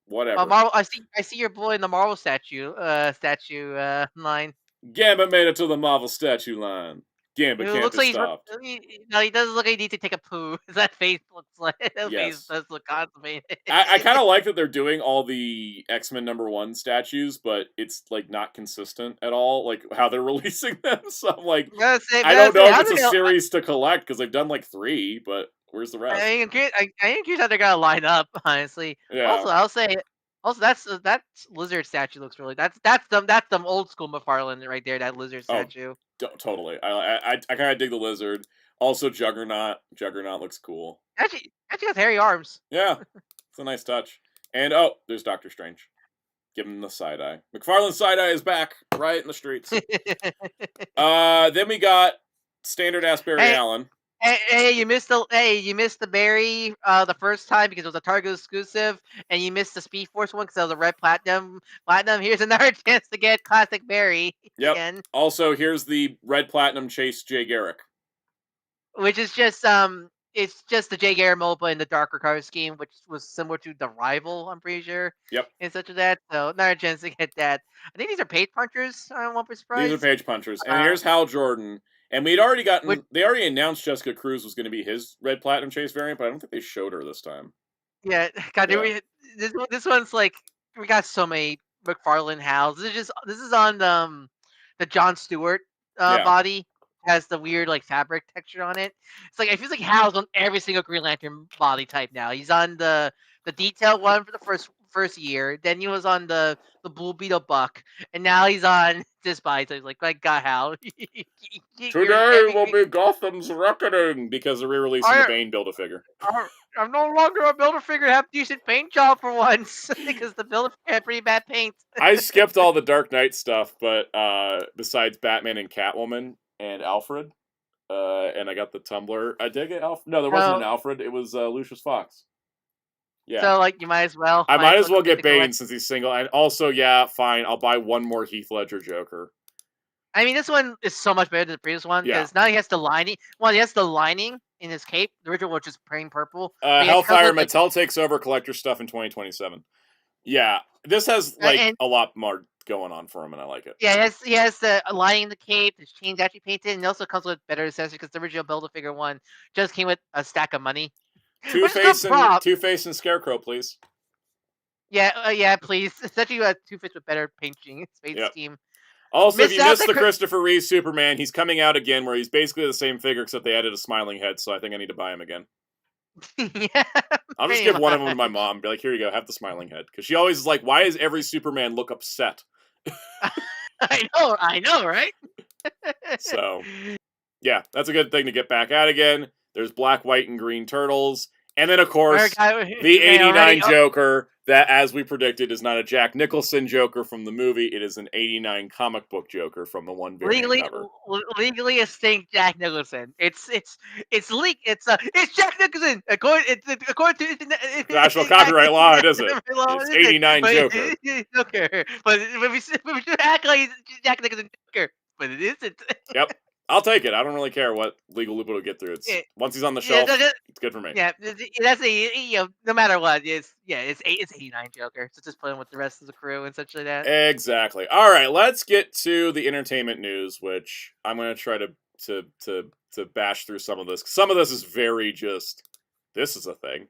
whatever. Marvel, I see your boy in the Marvel statue line. Gambit made it to the Marvel statue line. Gambit can't be stopped. No, he doesn't look like he needs to take a poo. That face looks like face does look constipated. I kind of like that they're doing all the X-Men #1 statues, but it's like not consistent at all, like how they're releasing them. So I'm like, I don't know if it's a series to collect because they've done like 3, but where's the rest? I ain't curious how they're gonna line up, honestly. Yeah. Also, I'll say. Also, that lizard statue looks really. That's them old school McFarlane right there. That lizard statue. Totally. I kind of dig the lizard. Also, Juggernaut. Juggernaut looks cool. Actually has hairy arms. Yeah, it's a nice touch. And there's Doctor Strange. Give him the side eye. McFarlane's side eye is back, right in the streets. Then we got standard ass Barry Allen. Hey, you missed the Barry the first time because it was a Target exclusive, and you missed the Speed Force one because it was a red platinum. Here's another chance to get classic Barry. Yep. Again. Also, here's the red platinum Chase Jay Garrick, which is just it's just the Jay Garrick MOBA in the darker color scheme, which was similar to the Rival. I'm pretty sure. Yep. And such as that, so another chance to get that. I think these are page punchers. I won't be surprised. These are page punchers, and here's Hal Jordan. And we'd already gotten. They already announced Jessica Cruz was going to be his red platinum Chase variant, but I don't think they showed her this time. Yeah, God, this one's like we got so many McFarlane Hals. This is on the Jon Stewart body. Has the weird like fabric texture on it. It's like it feels like Hal's on every single Green Lantern body type now. He's on the detail one for the first year. Then he was on the Blue Beetle Buck, and now he's on this body. So he's like God, Hal. Today will be Gotham's reckoning because they're re-releasing the Bane Build-A-Figure. I'm no longer a Build-A-Figure. Have decent paint job for once because the Build-A-Figure had pretty bad paint. I skipped all the Dark Knight stuff, but besides Batman and Catwoman and Alfred, and I got the Tumblr. I did get Alfred. No, there wasn't an Alfred. It was Lucius Fox. Yeah. So you might as well. I might as well get Bane since he's single, and also fine. I'll buy one more Heath Ledger Joker. I mean, this one is so much better than the previous one because now he has the lining. Well, he has the lining in his cape. The original was just plain purple. Hellfire Mattel takes over collector stuff in 2027. Yeah, this has a lot more going on for him, and I like it. Yeah, he has the lining in the cape. His chain's actually painted, and it also comes with better accessories because the original Build-A-Figure one just came with a stack of money. Two-Face and Scarecrow, please. Yeah, please. Especially Two-Face with better painting space scheme. Also, if you missed the Christopher Reeve Superman, he's coming out again where he's basically the same figure except they added a smiling head, so I think I need to buy him again. Yeah. I'll just give one of them to my mom and be like, here you go, have the smiling head. Because she always is like, why does every Superman look upset? I know, right? So, yeah, that's a good thing to get back out again. There's Black, White, and Green Turtles. And then, of course, the 89 Joker that, as we predicted, is not a Jack Nicholson Joker from the movie. It is an 89 comic book Joker from the one variant cover. Legally extinct Jack Nicholson. It's Jack Nicholson according to National copyright law. It isn't. It's 89 Joker. Joker, but we should act like it's Jack Nicholson Joker, but it isn't. Yep. I'll take it. I don't really care what legal loophole to get through. It's once he's on the shelf, it's good for me. Yeah, that's no matter what, it's 89 Joker. So just playing with the rest of the crew and such like that. Exactly. All right, let's get to the entertainment news, which I'm going to try to bash through some of this. Some of this is very just this is a thing.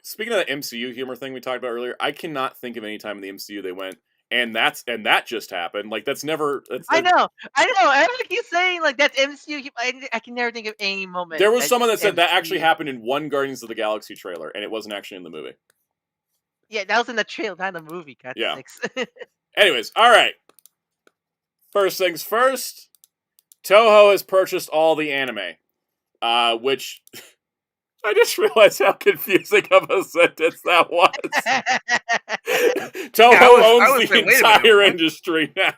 Speaking of the MCU humor thing we talked about earlier, I cannot think of any time in the MCU they went. And that just happened. Like that's never. I know. Everyone keeps saying like that's MCU. I can never think of any moment. There was someone that said that actually happened in one Guardians of the Galaxy trailer, and it wasn't actually in the movie. Yeah, that was in the trailer, not in the movie. God yeah. Sakes. Anyways, all right. First things first. Toho has purchased all the anime, which. I just realized how confusing of a sentence that was. Toho owns the entire industry now.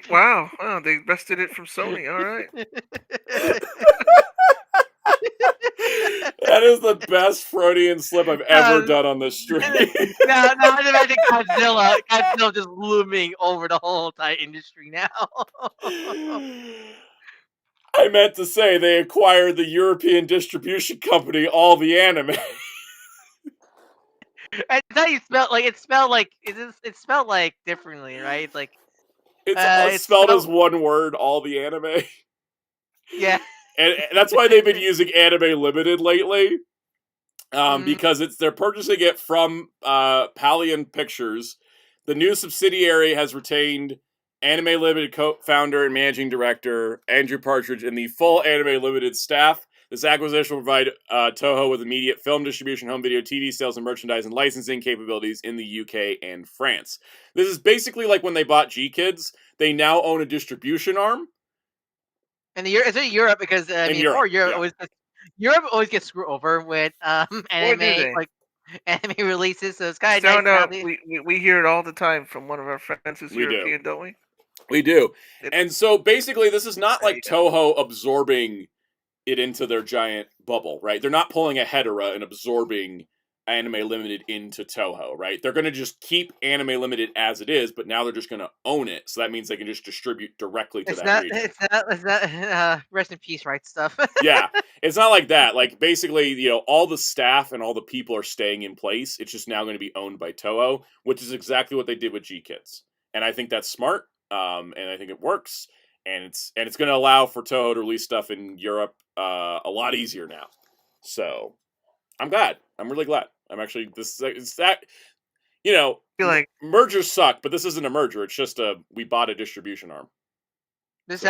Wow, they wrested it from Sony. All right. That is the best Freudian slip I've ever done on this stream. Now I'm imagining Godzilla just looming over the whole entire industry now. I meant to say they acquired the European distribution company, All the Anime. That's how you spell it spelled like differently, right? It's like it's spelled as one word, All the Anime. Yeah. And that's why they've been using Anime Limited lately. Because they're purchasing it from Palion Pictures. The new subsidiary has retained Anime Limited co-founder and managing director Andrew Partridge and the full Anime Limited staff. This acquisition will provide Toho with immediate film distribution, home video, TV sales, and merchandise and licensing capabilities in the UK and France. This is basically like when they bought G-Kids. They now own a distribution arm. And it's in Europe because Europe always gets screwed over with anime anime releases. So it's kind of nice. We hear it all the time from one of our friends who's European, don't we? We do. And so basically, this is not like Toho absorbing it into their giant bubble, right? They're not pulling a Hedera and absorbing Anime Limited into Toho, right? They're going to just keep Anime Limited as it is, but now they're just going to own it. So that means they can just distribute directly to that region. It's not rest in peace, right stuff. Yeah, it's not like that. Like basically, all the staff and all the people are staying in place. It's just now going to be owned by Toho, which is exactly what they did with G-Kids. And I think that's smart. And I think it works. And it's going to allow for Toho to release stuff in Europe a lot easier now. So I'm glad. I'm really glad. I'm actually mergers suck, but this isn't a merger. It's just we bought a distribution arm. This is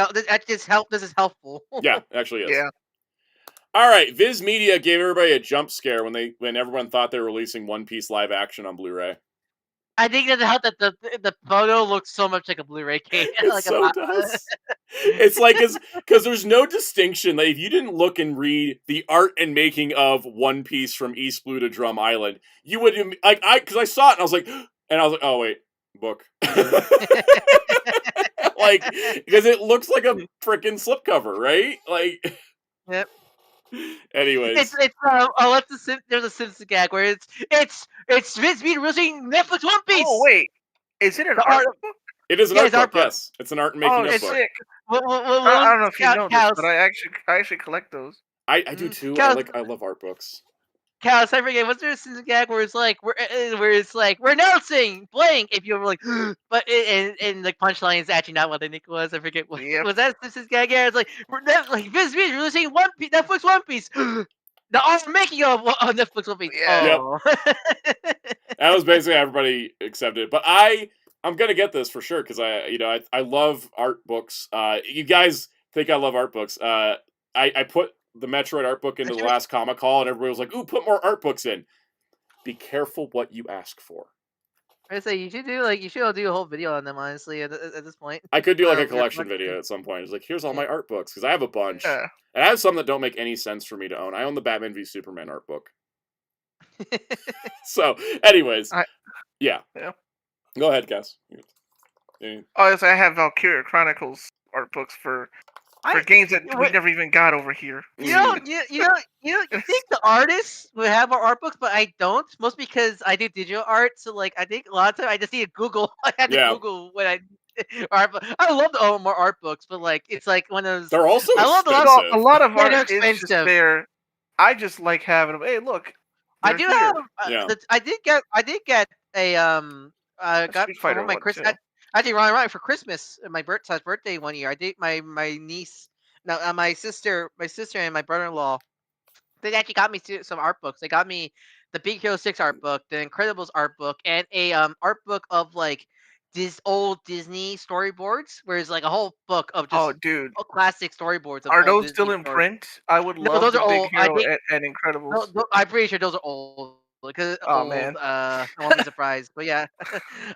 helpful. Yeah, it actually is. Yeah. All right, Viz Media gave everybody a jump scare when everyone thought they were releasing One Piece live action on Blu-ray. I think that helped that the photo looks so much like a Blu-ray case. It so does. It's like because there's no distinction. Like if you didn't look and read the art and making of One Piece from East Blue to Drum Island, you wouldn't because I saw it and I was like, oh wait, book. Like because it looks like a freaking slipcover, right? Like. Yep. Anyways, there's a Simpsons gag where it's Vince Media releasing Netflix One Piece. Oh wait, is it an art book? It is an art book. Yes, it's an art and making book. Sick. I don't know if you know this, but I actually collect those. I do too. I love art books. Cal, I forget. What's there a Simpsons gag where it's like we're announcing blank if you were like, but and the punchline is actually not what I think it was. I forget what was that Simpsons gag. Yeah, it's like Vince Media releasing Netflix One Piece. The art making of Netflix One Piece. Yeah. Oh. That was basically everybody accepted it, but I'm gonna get this for sure because I love art books. You guys think I love art books? I put the Metroid art book into the last Comic Call, and everybody was like, "Ooh, put more art books in." Be careful what you ask for. I say you should do a whole video on them. Honestly, at this point, I could do a collection video at some point. It's like, here's all my art books because I have a bunch, and I have some that don't make any sense for me to own. I own the Batman v Superman art book. So, anyways, yeah. Yeah. Go ahead, Cass. I have Valkyria Chronicles art books for games that we never even got over here. You think the artists would have our art books, but I don't. Mostly because I do digital art, so like I think a lot of time I just need to Google. I had to Google when I art. I love to own more art books, but like it's like one of those. They're also expensive. A lot of art is just there. I just like having them. Hey, look. I do here. have. I did get a got Street for Fighter my one, Christmas. I did right for Christmas, my birthday one year. I did my niece, no, my sister and my brother-in-law. They actually got me some art books. They got me the Big Hero 6 art book, the Incredibles art book, and a art book of like this old Disney storyboards, where it's like a whole book of just classic storyboards. Are those still in print? I would love those the are Big old. Hero and Incredibles. I'm pretty sure those are old. Because man, I won't be surprised. But yeah,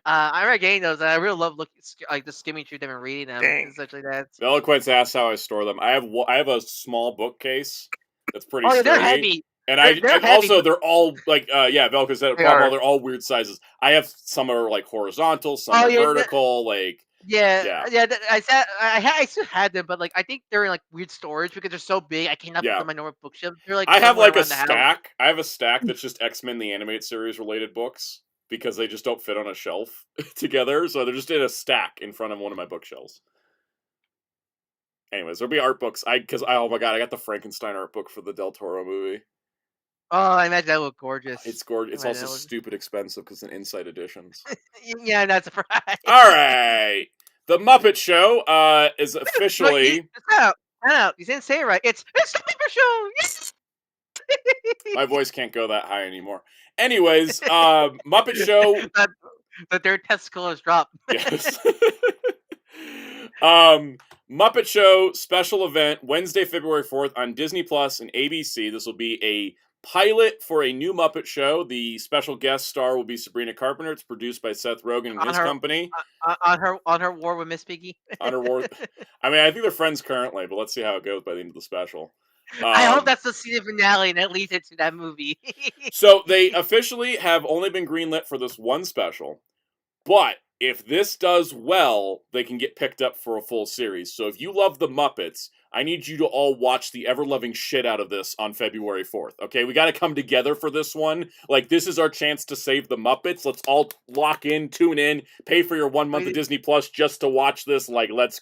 I remember getting those. And I really love looking, like just skimming through them and reading them. Essentially, that's. Veloquence asks how I store them. I have a small bookcase that's pretty sturdy. They're heavy. And they're also they're all like Veloquence said they're all weird sizes. I have some are like horizontal, some are vertical, like. I still had them, but like I think they're in like weird storage because they're so big. I cannot put them in my normal bookshelf. They're like I have like a stack. I have a stack that's just X-Men the Animated Series related books because they just don't fit on a shelf together, so they're just in a stack in front of one of my bookshelves. Anyways, there'll be art books. Oh my god, I got the Frankenstein art book for the Del Toro movie. Oh, I imagine that would look gorgeous. It's gorgeous. It's also stupid expensive because it's an inside editions. Yeah, I'm not surprised. All right, the Muppet Show is officially. No, you didn't say it right. It's the Muppet Show. Yes! My voice can't go that high anymore. Anyways, Muppet Show. The third testicle is dropped. Yes. Muppet Show special event Wednesday, February 4th on Disney Plus and ABC. This will be a pilot for a new Muppet Show. The special guest star will be Sabrina Carpenter. It's produced by Seth Rogen and his company. On her war with Miss Piggy. On her war. I mean, I think they're friends currently, but let's see how it goes by the end of the special. I hope that's the season finale and that leads into that movie. So they officially have only been greenlit for this one special, but if this does well, they can get picked up for a full series. So if you love the Muppets, I need you to all watch the ever-loving shit out of this on February 4th, okay? We gotta come together for this one. Like, this is our chance to save the Muppets. Let's all lock in, tune in, pay for your 1 month of Disney Plus just to watch this. Like, let's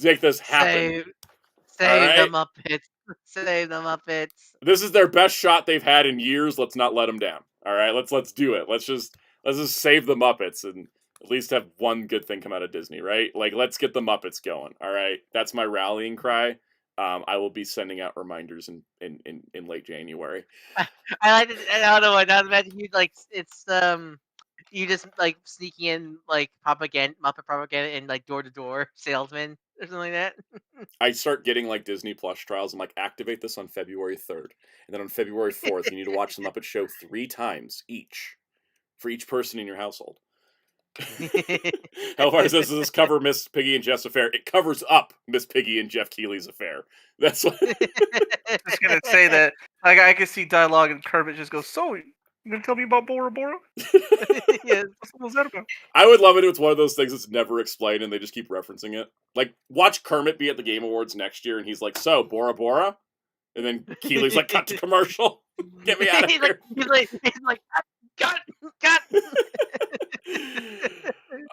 make this happen. Save the Muppets. Save the Muppets. This is their best shot they've had in years. Let's not let them down. All right, let's do it. Let's just save the Muppets and at least have one good thing come out of Disney, right? Like, let's get the Muppets going. All right, that's my rallying cry. I will be sending out reminders in late January. I like it. I don't know. I imagine you like it's you just like sneaking in like Muppet propaganda and like door-to-door salesman or something like that. I start getting like Disney Plus trials. I'm like, activate this on February 3rd, and then on February 4th, you need to watch the Muppet Show 3 times each for each person in your household. Hellfire says, does this cover Miss Piggy and Jeff's affair? It covers up Miss Piggy and Jeff Keighley's affair. That's what. I was gonna say that. Like, I can see dialogue and Kermit just goes, "So, you gonna tell me about Bora Bora?" Yes. What was that about? I would love it if it's one of those things that's never explained and they just keep referencing it. Like, watch Kermit be at the Game Awards next year and he's like, "So, Bora Bora?" And then Keighley's like, "Cut to commercial. Get me out of here." He's like, cut.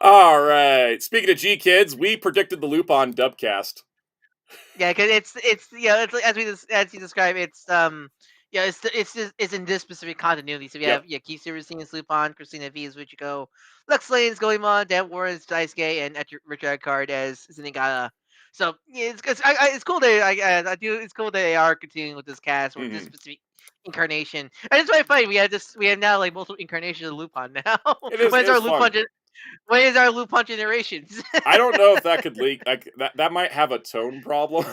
All right. Speaking of G Kids, we predicted the Lupin dubcast. Yeah, because it's as you described, it's it's in this specific continuity. So we have Keith Silverstein as Lupin, Christina Vee as Wichiko, Lux Lane as Goemon, Dan Warren as Daisuke, and Richard Eckhart as Zenigata. So yeah, it's cool that it's cool that they are continuing with this cast with this specific incarnation. And it's very funny. We have now like multiple incarnations of Lupin now. When is our Lupin generations? I don't know if that could leak. Like that might have a tone problem.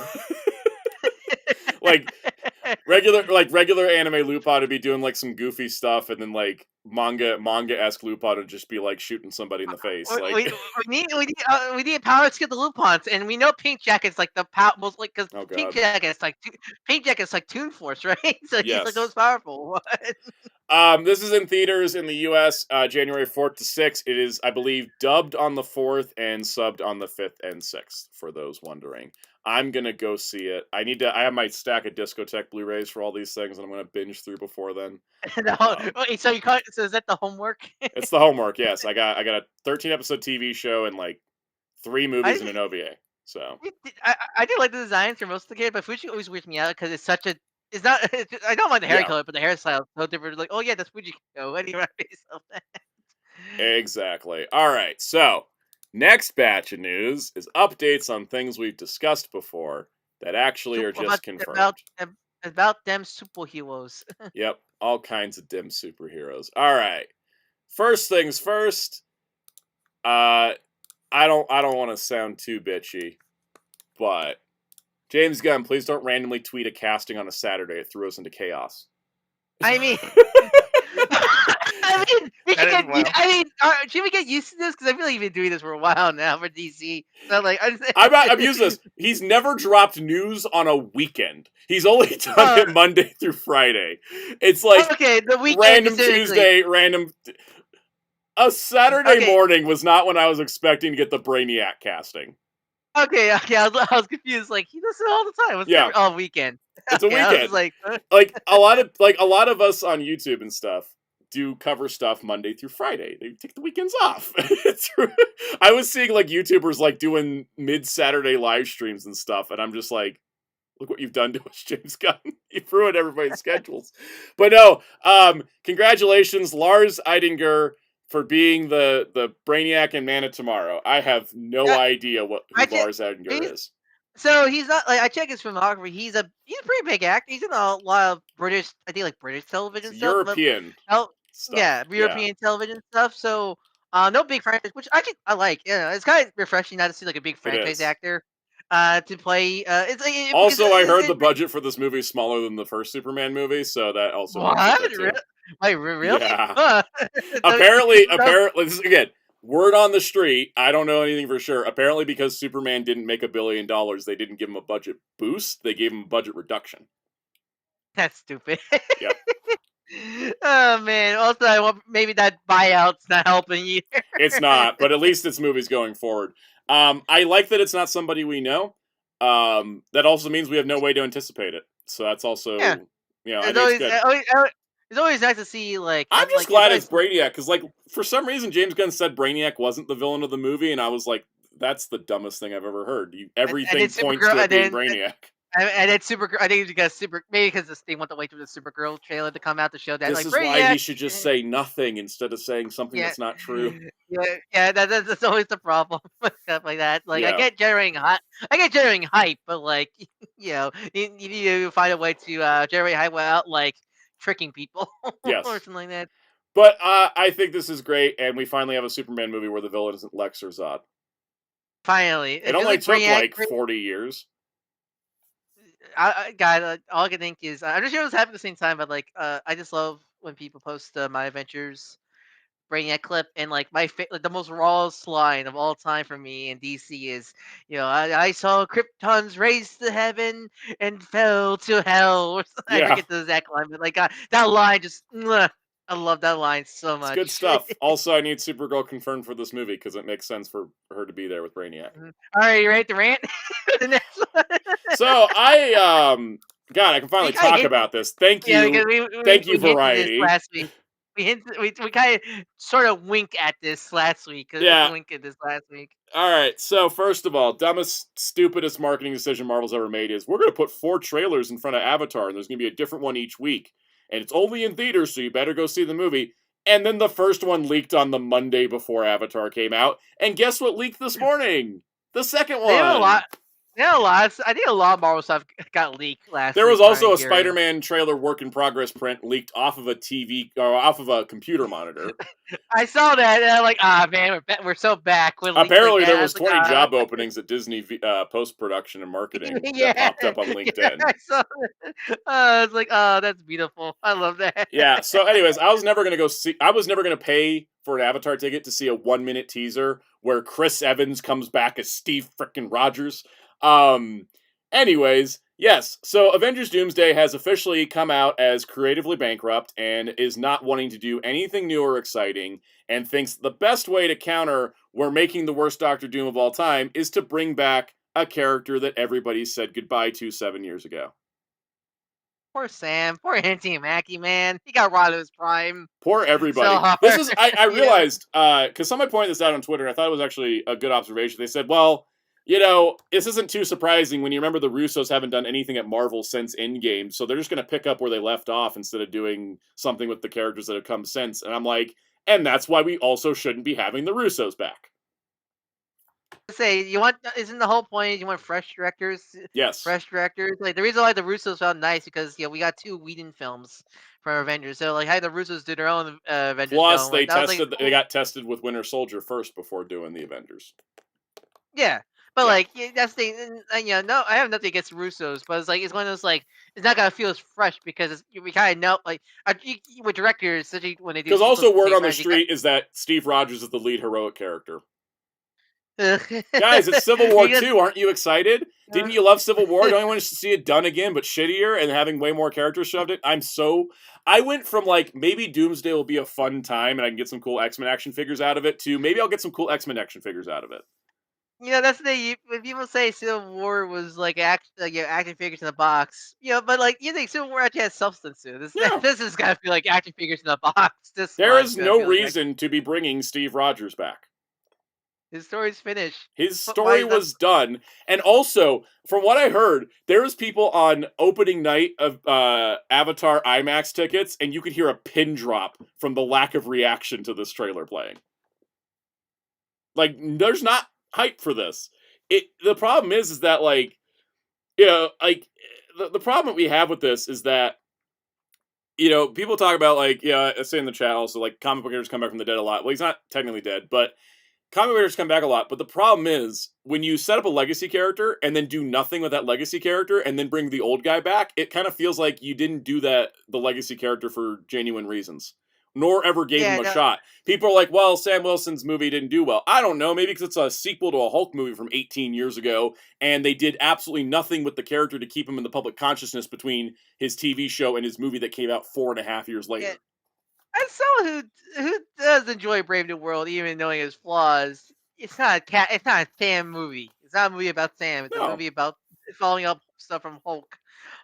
like regular anime Lupin would be doing like some goofy stuff, and then like manga-esque Lupin to just be like shooting somebody in the face. Like we need a power skill the Lupins, and we know Pink Jacket's like the most like because Pink Jacket's like Toon Force, right? So he's like the most powerful one. This is in theaters in the U.S. January 4th to 6th. It is, I believe, dubbed on the 4th and subbed on the 5th and 6th. For those wondering, I'm gonna go see it. I have my stack of Discotek Blu-rays for all these things, and I'm gonna binge through before then. Wait, so is that the homework? It's the homework. Yes, I got a 13 episode TV show and like 3 movies and an OVA. So I do like the designs for most of the kids, but Fuji always weirds me out because it's such a. It's not. I don't mind the hair color, but the hairstyle is so different. Like, oh yeah, that's Fujiko. Anyway, so exactly. All right. So next batch of news is updates on things we've discussed before that actually are just confirmed. About them superheroes. Yep, all kinds of dim superheroes. All right. First things first. I don't want to sound too bitchy, but James Gunn, please don't randomly tweet a casting on a Saturday. It threw us into chaos. I mean, should we get used to this? Because I feel like you've been doing this for a while now for DC. So like, I'm used to this. He's never dropped news on a weekend. He's only done it Monday through Friday. It's like the weekend random Tuesday, random. A Saturday morning was not when I was expecting to get the Brainiac casting. Okay, I was confused. Like he does it all the time. It's all weekend. It's a weekend. Like a lot of us on YouTube and stuff do cover stuff Monday through Friday. They take the weekends off. I was seeing like YouTubers like doing mid-Saturday live streams and stuff, and I'm just like, look what you've done to us, James Gunn. You've ruined everybody's schedules. But no, congratulations, Lars Eidinger, for being the Brainiac and Man of Tomorrow. I have no idea who Lars Eidinger is. So he's not like I check his filmography. He's a pretty big actor. He's in a lot of British television stuff. European stuff. Yeah, European television stuff. So no big franchise, which I like. Yeah, it's kind of refreshing not to see like a big franchise actor to play. Also, I heard the budget for this movie is smaller than the first Superman movie, so that also. What? Really? Yeah. apparently, this is, again, word on the street. I don't know anything for sure. Apparently, because Superman didn't make $1 billion, they didn't give him a budget boost. They gave him a budget reduction. That's stupid. Yep. Oh man. Also, maybe that buyout's not helping you. It's not, but at least this movie's going forward. I like that it's not somebody we know. That also means we have no way to anticipate it. So that's also, I think it's good. It's always nice to see, like... I'm just glad it's Brainiac, because, like, for some reason, James Gunn said Brainiac wasn't the villain of the movie, and I was like, that's the dumbest thing I've ever heard. Everything points to it being Brainiac. And it's I think because maybe because they want to wait for the Supergirl trailer to come out to show that. This is why he should just say nothing instead of saying something that's not true. Yeah, that's always the problem with stuff like that. Like I get generating hype, but like you need to find a way to generate hype without like tricking people or something like that. But I think this is great, and we finally have a Superman movie where the villain isn't Lex or Zod. Finally, it only took like 40 years. God, all I can think is I'm just sure it was happening at the same time, but like I just love when people post My Adventures Brainiac clip, and like the most rawest line of all time for me in DC is, I saw Kryptons raise to heaven and fell to hell. I forget the exact line, but like that line just. I love that line so much. It's good stuff. Also, I need Supergirl confirmed for this movie because it makes sense for her to be there with Brainiac. All right, you ready to rant? The next one. So I can finally talk about this. Thank you, thank you, Variety. Last week, we kind of sort of wink at this last week. Wink at this last week. All right. So first of all, dumbest, stupidest marketing decision Marvel's ever made is we're going to put 4 trailers in front of Avatar, and there's going to be a different one each week. And it's only in theaters, so you better go see the movie. And then the first one leaked on the Monday before Avatar came out. And guess what leaked this morning? The second one. I think a lot of Marvel stuff got leaked last There week. was also I'm a hearing. Spider-Man trailer work in progress print leaked off of a TV or off of a computer monitor. I saw that and I'm like, man, we're so back. With Apparently, like there that. was 20 job openings at Disney post-production and marketing Yeah. that popped up on LinkedIn. Yeah, I saw that. I was like, that's beautiful. I love that. Yeah. So, anyways, I was never gonna pay for an Avatar ticket to see a 1-minute teaser where Chris Evans comes back as Steve frickin' Rogers. Anyways, yes. So, Avengers: Doomsday has officially come out as creatively bankrupt and is not wanting to do anything new or exciting, and thinks the best way to counter we're making the worst Doctor Doom of all time is to bring back a character that everybody said goodbye to 7 years ago. Poor Sam. Poor Anthony Mackie, man. He got robbed of his prime. Poor everybody. So hard. This is I Yeah. realized because somebody pointed this out on Twitter. I thought it was actually a good observation. They said, "Well, this isn't too surprising when you remember the Russos haven't done anything at Marvel since Endgame, so they're just going to pick up where they left off instead of doing something with the characters that have come since." And I'm like, and that's why we also shouldn't be having the Russos back. Say isn't the whole point you want fresh directors? Yes. Fresh directors. Like the reason why the Russos felt nice because we got 2 Whedon films for Avengers. So like had the Russos do their own Avengers Plus, film. they Like, they got tested with Winter Soldier first before doing the Avengers. Yeah. But Yeah. that's the no, I have nothing against Russos, but it's like it's one of those like it's not gonna feel as fresh because we kind of know like with directors, especially when they do. Because also sequels word on the franchise, street is that Steve Rogers is the lead heroic character. Guys, Guys, it's Civil War 2. Aren't you excited? Didn't you love Civil War? Don't you want to see it done again, but shittier and having way more characters shoved in? I went from like, maybe Doomsday will be a fun time and I can get some cool X-Men action figures out of it, to maybe I'll get some cool X-Men action figures out of it. that's the thing. When people say Civil War was like action figures in a box, but like you think Civil War actually has substance to it. This is gotta feel like action figures in a box. There is no reason to be bringing Steve Rogers back. His story's finished. His story was done. And also, from what I heard, there was people on opening night of Avatar IMAX tickets, and you could hear a pin drop from the lack of reaction to this trailer playing. Like, there's not hype for this. The problem is that, like, the problem that we have with this is that, people talk about, like, I say in the chat also, like, comic book characters come back from the dead a lot. Well, he's not technically dead, but comic characters come back a lot, but the problem is when you set up a legacy character and then do nothing with that legacy character and then bring the old guy back, it kind of feels like you didn't do the legacy character for genuine reasons, nor ever gave him a shot. People are like, well, Sam Wilson's movie didn't do well. I don't know, maybe because it's a sequel to a Hulk movie from 18 years ago, and they did absolutely nothing with the character to keep him in the public consciousness between his TV show and his movie that came out 4.5 years later. Yeah. As someone who does enjoy Brave New World, even knowing his flaws, it's not a Sam movie. It's not a movie about Sam. It's a movie about following up stuff from Hulk.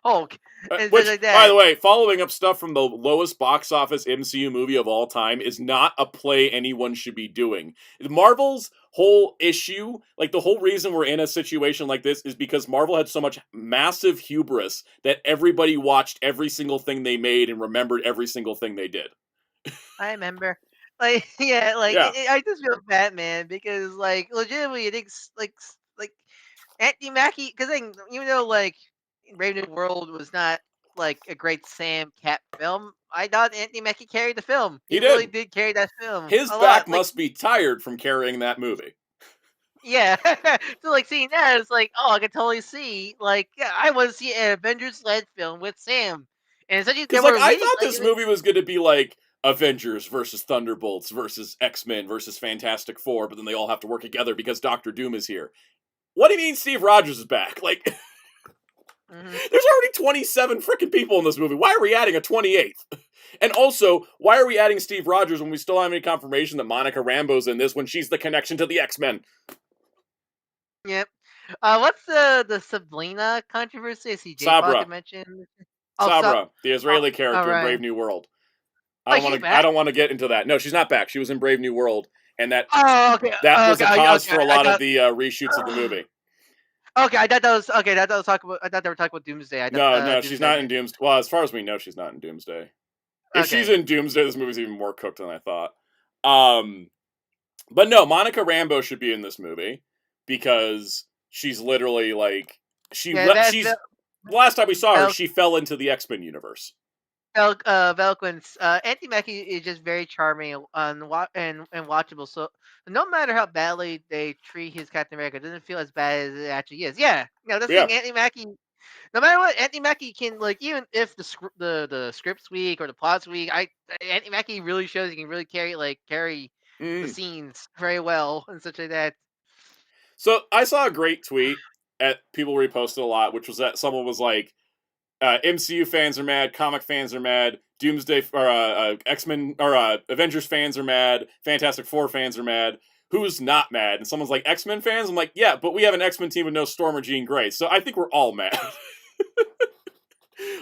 And which, like that. By the way, following up stuff from the lowest box office MCU movie of all time is not a play anyone should be doing. Marvel's whole issue, like the whole reason we're in a situation like this, is because Marvel had so much massive hubris that everybody watched every single thing they made and remembered every single thing they did. I remember. I just feel bad, man, because like legitimately, I think like Anthony Mackie, because even though like Brave New World was not like a great Sam Cap film, I thought Anthony Mackie carried the film. He really did carry that film. His back must be tired from carrying that movie. Yeah, so like seeing that, it's like, I can totally see. Like, I want to see an Avengers-led film with Sam, and it's because like I thought this movie was going to be like Avengers versus Thunderbolts versus X-Men versus Fantastic Four, but then they all have to work together because Doctor Doom is here. What do you mean Steve Rogers is back? Like, there's already 27 freaking people in this movie. Why are we adding a 28th? And also, why are we adding Steve Rogers when we still have any confirmation that Monica Rambeau's in this when she's the connection to the X-Men? Yep. What's the Sabrina controversy? Is he Sabra mentioned? Sabra, the Israeli character in Brave New World. I don't want to get into that. No, she's not back. She was in Brave New World, and that was a cause for a lot of the reshoots of the movie. Okay, I thought that was okay. I thought they were talking about Doomsday. No, she's not in Doomsday. Well, as far as we know, she's not in Doomsday. If she's in Doomsday, this movie's even more cooked than I thought. But no, Monica Rambeau should be in this movie because she's literally like she's Vel- the last time we saw her, Vel- she fell into the X-Men universe. Velquin's Auntie Mackie is just very charming and watchable. So no matter how badly they treat his Captain America, it doesn't feel as bad as it actually is. Yeah, that's the Yeah. thing. Auntie Mackie, no matter what, Auntie Mackie can like even if the script's weak or the plot's weak, Auntie Mackie really shows he can really carry the scenes very well and such like that. So I saw a great tweet at people reposted a lot, which was that someone was like, MCU fans are mad, comic fans are mad, Doomsday or X-Men or Avengers fans are mad, Fantastic Four fans are mad. Who's not mad? And someone's like, X-Men fans? I'm like, yeah, but we have an X-Men team with no Storm or Jean Grey, so I think we're all mad.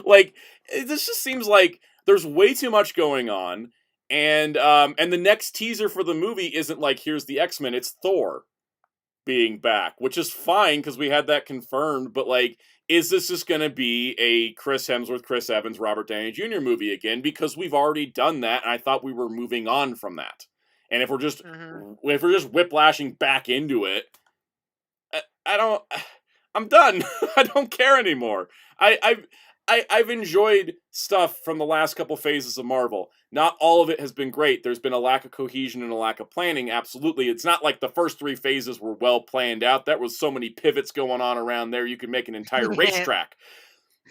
Like, this just seems like there's way too much going on, and the next teaser for the movie isn't like, here's the X-Men, it's Thor being back, which is fine because we had that confirmed, but like, is this just going to be a Chris Hemsworth, Chris Evans, Robert Downey Jr. movie again? Because we've already done that, and I thought we were moving on from that. And if we're just whiplashing back into it, I'm done. I don't care anymore. I've enjoyed stuff from the last couple phases of Marvel. Not all of it has been great. There's been a lack of cohesion and a lack of planning, absolutely. It's not like the first 3 phases were well planned out. There was so many pivots going on around there, you could make an entire racetrack.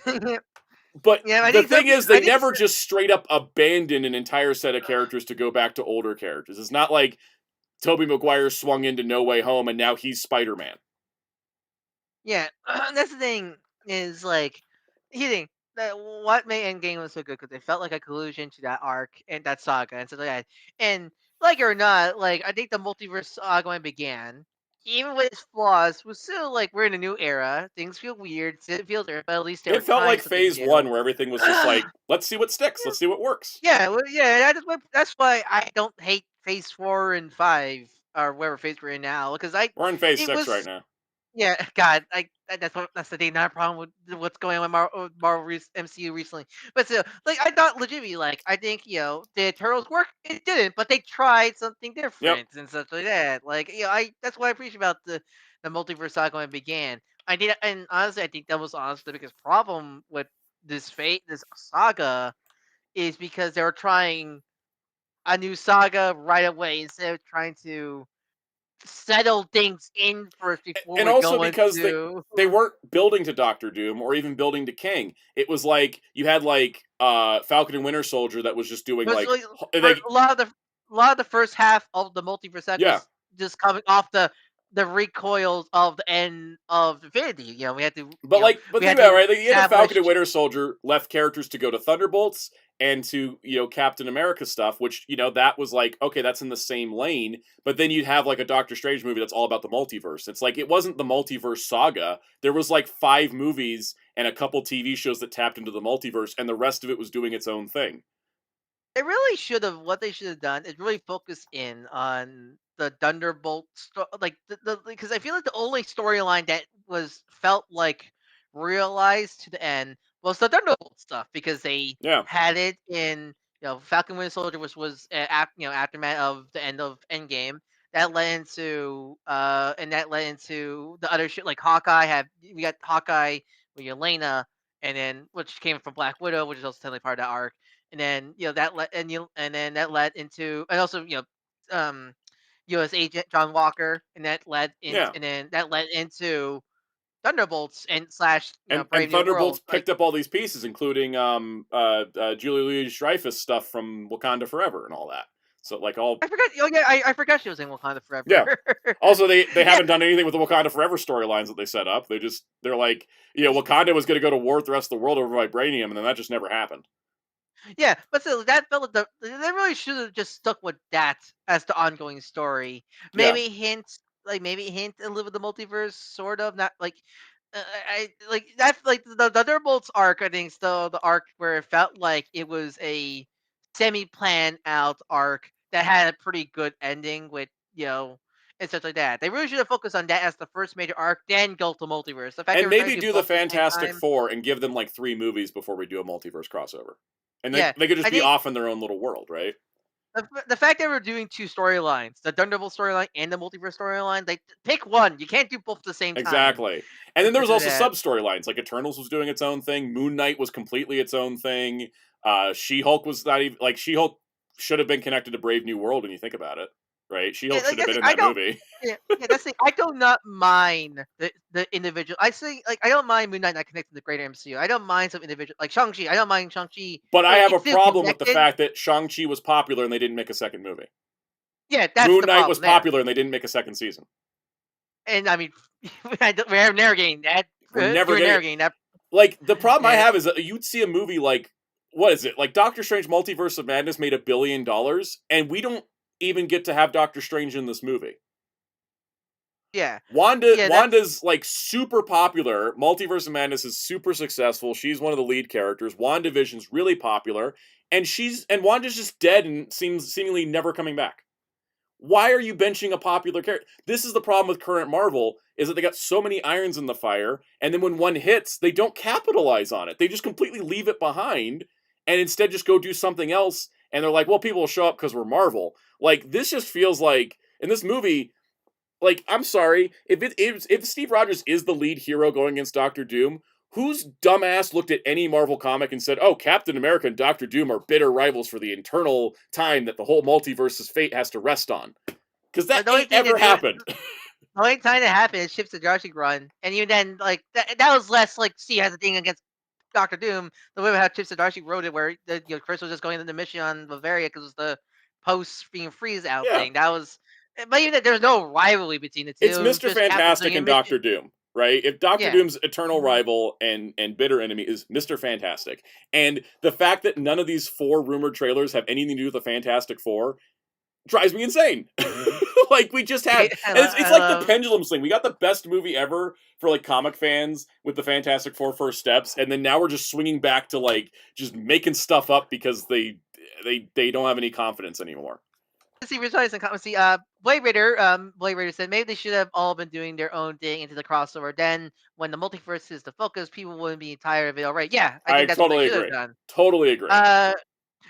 But the thing is, they never just straight up abandon an entire set of characters to go back to older characters. It's not like Tobey Maguire swung into No Way Home and now he's Spider-Man. Yeah, that's the thing. Is like, what made Endgame was so good because it felt like a collusion to that arc and that saga and stuff like that. And like it or not, like I think the multiverse saga when it began, even with its flaws, was still like we're in a new era. Things feel weird. It feels weird, but at least it felt like phase 1 where everything was just like, let's see what sticks, let's see what works. Yeah, well, yeah. That's why I don't hate phase 4 and 5 or whatever phase we're in now because we're in phase 6 right now. Yeah, God, that's the thing. Not a problem with what's going on with Marvel MCU recently, but still, like I thought legitimately, like I think did Turtles work? It didn't, but they tried something different and stuff like that. Like that's what I appreciate about the multiverse saga when it began. I did, and honestly, I think that was honestly the biggest problem with this saga is because they were trying a new saga right away instead of trying to settle things in first before and also because they weren't building to Doctor Doom or even building to King. It was like you had like Falcon and Winter Soldier that was just doing like a lot of the first half of the multiverse was just coming off the recoils of the end of Infinity. We had to. But think about it, right? Like, you had the Falcon and Winter Soldier left characters to go to Thunderbolts and to Captain America stuff, which that was like, okay, that's in the same lane. But then you'd have like a Doctor Strange movie that's all about the multiverse. It's like it wasn't the multiverse saga. There was like 5 movies and a couple TV shows that tapped into the multiverse, and the rest of it was doing its own thing. They really should have. What they should have done is really focus in on the Thunderbolt, because I feel like the only storyline that felt like realized to the end was the Thunderbolt stuff because they had it in Falcon Winter Soldier was aftermath of the end of Endgame. That led into the other shit like Hawkeye. We got Hawkeye with Yelena, and then which came from Black Widow, which is also technically part of that arc. And then that led into, and also U.S. Agent John Walker, and that led into Thunderbolts and Brave New Thunderbolts World. picked up all these pieces, including Julia Louis-Dreyfus stuff from Wakanda Forever and all that. So like all I forgot. Oh yeah, I forgot she was in Wakanda Forever. Yeah. Also, they haven't done anything with the Wakanda Forever storylines that they set up. They're like, Wakanda was going to go to war with the rest of the world over vibranium, and then that just never happened. Yeah, but still, that felt like they really should have just stuck with that as the ongoing story. Maybe hint a little bit the multiverse, sort of. Not like I like that. Like the Thunderbolts arc, I think, still the arc where it felt like it was a semi-planned out arc that had a pretty good ending with and stuff like that. They really should have focused on that as the first major arc, then go to multiverse. The fact and maybe do the Fantastic Four and give them like 3 movies before we do a multiverse crossover. And they could just be off in their own little world, right? The fact that we're doing 2 storylines, the Thunderbolt storyline and the multiverse storyline, like pick one. You can't do both at the same time. Exactly. And then there was also that. sub storylines, like Eternals was doing its own thing. Moon Knight was completely its own thing. She-Hulk was not even like She-Hulk should have been connected to Brave New World when you think about it, right? She-Hulk Yeah, should like, have been in I that don't. movie. Yeah, that's the thing. I do not mind the individual. I say like I don't mind Moon Knight not connecting to the greater MCU. I don't mind some individual like Shang-Chi. I don't mind Shang-Chi. But I have a it's still problem with the connected. fact that Shang-Chi was popular and they didn't make a second movie. Yeah, that's Moon the Knight problem was there. popular and they didn't make a second season. And I mean, we're never getting that. We're never getting that. Like, the problem I have is that you'd see a movie like, what is it? Like, Doctor Strange Multiverse of Madness made $1 billion, and we don't even get to have Doctor Strange in this movie. Yeah. Wanda's, like, super popular. Multiverse of Madness is super successful. She's one of the lead characters. WandaVision's really popular, and Wanda's just dead and seemingly never coming back. Why are you benching a popular character? This is the problem with current Marvel, is that they got so many irons in the fire, and then when one hits, they don't capitalize on it. They just completely leave it behind, and instead just go do something else, and they're like, well, people will show up because we're Marvel. Like, this just feels like, in this movie, like, I'm sorry, if Steve Rogers is the lead hero going against Doctor Doom, whose dumbass looked at any Marvel comic and said, oh, Captain America and Doctor Doom are bitter rivals for the eternal time that the whole multiverse's fate has to rest on? Because that ain't ever happened. The only time that happened is Chip Zdarsky run, and even then, like that was less like Steve has a thing against Doctor Doom. The way how Chip Zdarsky wrote it, where Chris was just going into the mission on Bavaria because it was the post being freeze out thing. That was, but even that, there's no rivalry between the two. It's Mr. Fantastic and Doctor Doom. Right? If Doctor Doom's eternal rival and bitter enemy is Mr. Fantastic, and the fact that none of these 4 rumored trailers have anything to do with the Fantastic Four drives me insane. Like, we just had, it's like the pendulum thing. We got the best movie ever for like comic fans with the Fantastic Four First Steps, and then now we're just swinging back to like just making stuff up because they don't have any confidence anymore. See, Blade Raider said maybe they should have all been doing their own thing into the crossover. Then, when the multiverse is the focus, people wouldn't be tired of it. All right, yeah, I think that's totally what they should agree. have done. Totally agree.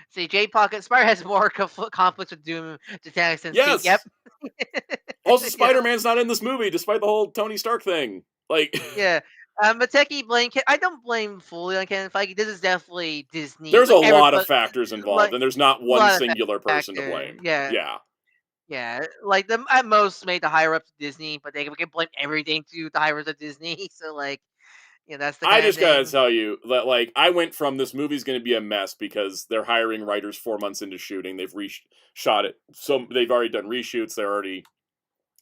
See, J Pocket Spider has more conflicts with Doom to Thanos than yes. Yep. Also, Spider-Man's not in this movie, despite the whole Tony Stark thing. Like, yeah. Mateki blame. I don't blame fully on Kevin Feige. This is definitely Disney. There's a lot of factors involved, and there's not one singular person to blame. Yeah. Like at most made the higher ups Disney, but they can blame everything to the higher ups of Disney. So like, that's the. I just gotta tell you that like I went from this movie's going to be a mess because they're hiring writers 4 months into shooting. They've shot it, so they've already done reshoots. They're already.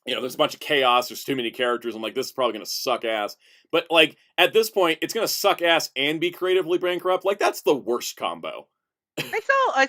There's a bunch of chaos. There's too many characters. I'm like, this is probably going to suck ass. But, like, at this point, it's going to suck ass and be creatively bankrupt. Like, that's the worst combo. I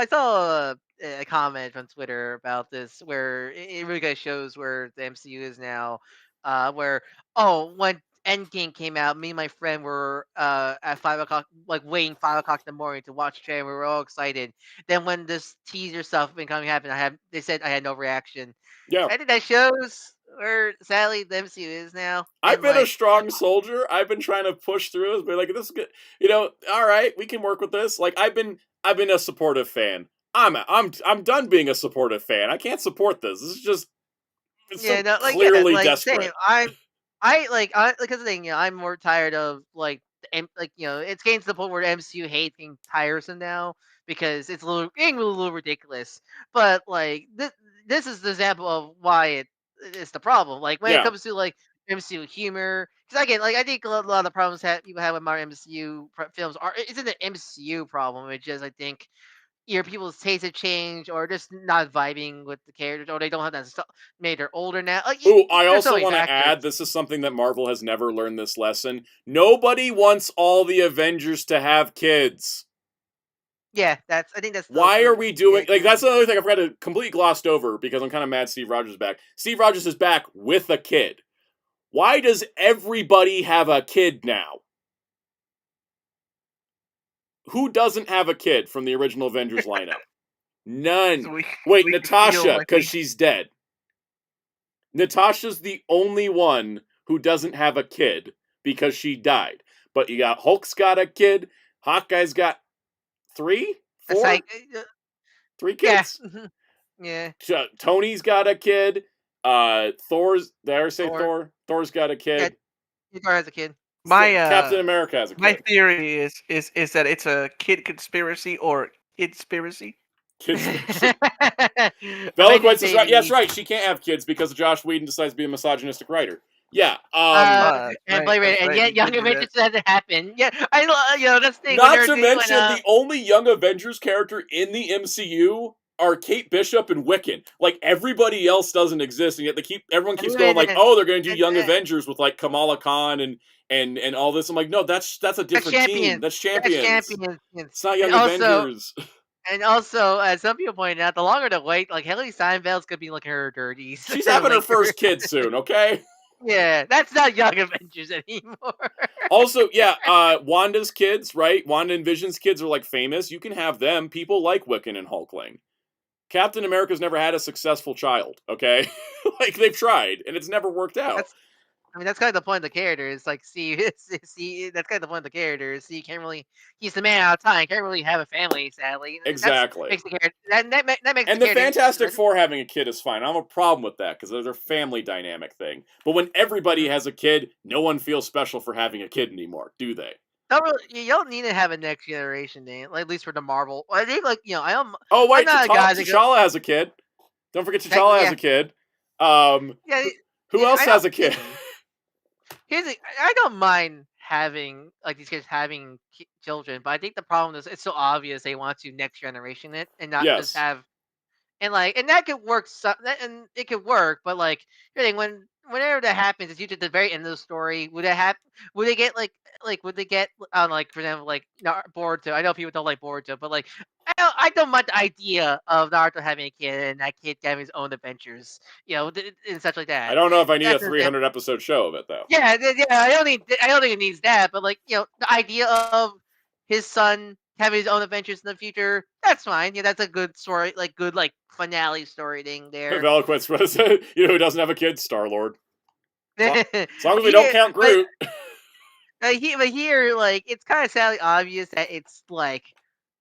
saw a comment on Twitter about this where it really kind of shows where the MCU is now. When Endgame came out, me and my friend were at 5 o'clock, like waiting 5 o'clock in the morning to watch the trailer. We were all excited. Then when this teaser stuff happened, they said I had no reaction. Yeah, I think that shows where sadly the MCU is now. I've been a strong soldier. I've been trying to push through. But like, this is good. All right, we can work with this. Like, I've been a supportive fan. I'm done being a supportive fan. I can't support this. This is just clearly desperate. Because the thing, I'm more tired of it's getting to the point where MCU hates being tiresome now because it's getting a little ridiculous. But like this is the example of why it's the problem. Like when it comes to like MCU humor, because again, like I think a lot of the problems people have with modern MCU films isn't an MCU problem. It's just I think either people's tastes have changed or just not vibing with the characters, or they don't have that stuff. Maybe they're older now. I also want to add, this is something that Marvel has never learned this lesson. Nobody wants all the Avengers to have kids. Yeah, I think that's. Why are we doing that's another thing I've got to completely glossed over because I'm kind of mad Steve Rogers is back. Steve Rogers is back with a kid. Why does everybody have a kid now? Who doesn't have a kid from the original Avengers lineup? None. Wait, Natasha, because she's dead. Natasha's the only one who doesn't have a kid because she died. But you got Hulk's got a kid. Hawkeye's got 3, 4. 3 kids. Yeah. Tony's got a kid. Thor's. Did I ever say Thor? Thor's got a kid. Yeah, Thor has a kid. Captain America has a kid. My theory is that it's a kid conspiracy or kidspiracy. Conspiracy. Veloquence is right. Yes, right. She can't have kids because Josh Whedon decides to be a misogynistic writer. Yeah. And yet Young Avengers doesn't happen. Yeah, that's the thing. Not to mention the only Young Avengers character in the MCU are Kate Bishop and Wiccan. Like, everybody else doesn't exist, and yet everyone keeps going like, oh, they're going to do Young Avengers with like Kamala Khan and all this. I'm like, no, that's a different team. That's Champions. It's not Young Avengers. And also, as some people pointed out, the longer the wait, like Haley Steinfeld's gonna be looking her dirty. She's having her first kid soon, okay? Yeah, that's not Young Avengers anymore. Also, yeah, Wanda's kids, right? Wanda and Vision's kids are like famous. You can have them. People like Wiccan and Hulkling. Captain America's never had a successful child, okay? Like, they've tried, and it's never worked out. That's kind of the point of the character. It's like, see, that's kind of the point of the character. See, you can't really, he's the man out of time. Can't really have a family, sadly. Exactly. Makes the character, that makes and the Fantastic Four having a kid is fine. I don't have a problem with that, because there's a family dynamic thing. But when everybody has a kid, no one feels special for having a kid anymore, do they? You don't need to have a next generation name, like, at least for the Marvel. I think, like, Oh, wait, T'Challa has a kid. Don't forget T'Challa has a kid. Who else has a kid? I don't mind having, like, these kids having children, but I think the problem is it's so obvious they want to next generation it and not just have, and that could work. And it could work, but like, whenever that happens, it's usually at the very end of the story. Would it happen? Would they get would they get like, for example, like Boruto? I know people don't like Boruto, but like, I don't mind the idea of Naruto having a kid and that kid having his own adventures, and such like that. I don't know if I need a 300 episode show of it though. Yeah. I don't think it needs that, but like, the idea of his son having his own adventures in the future, that's fine. Yeah, that's a good story, like good finale story thing there. Veloquence, who doesn't have a kid? Star-Lord. As long as we don't count Groot. But here, like, it's kind of sadly obvious that it's like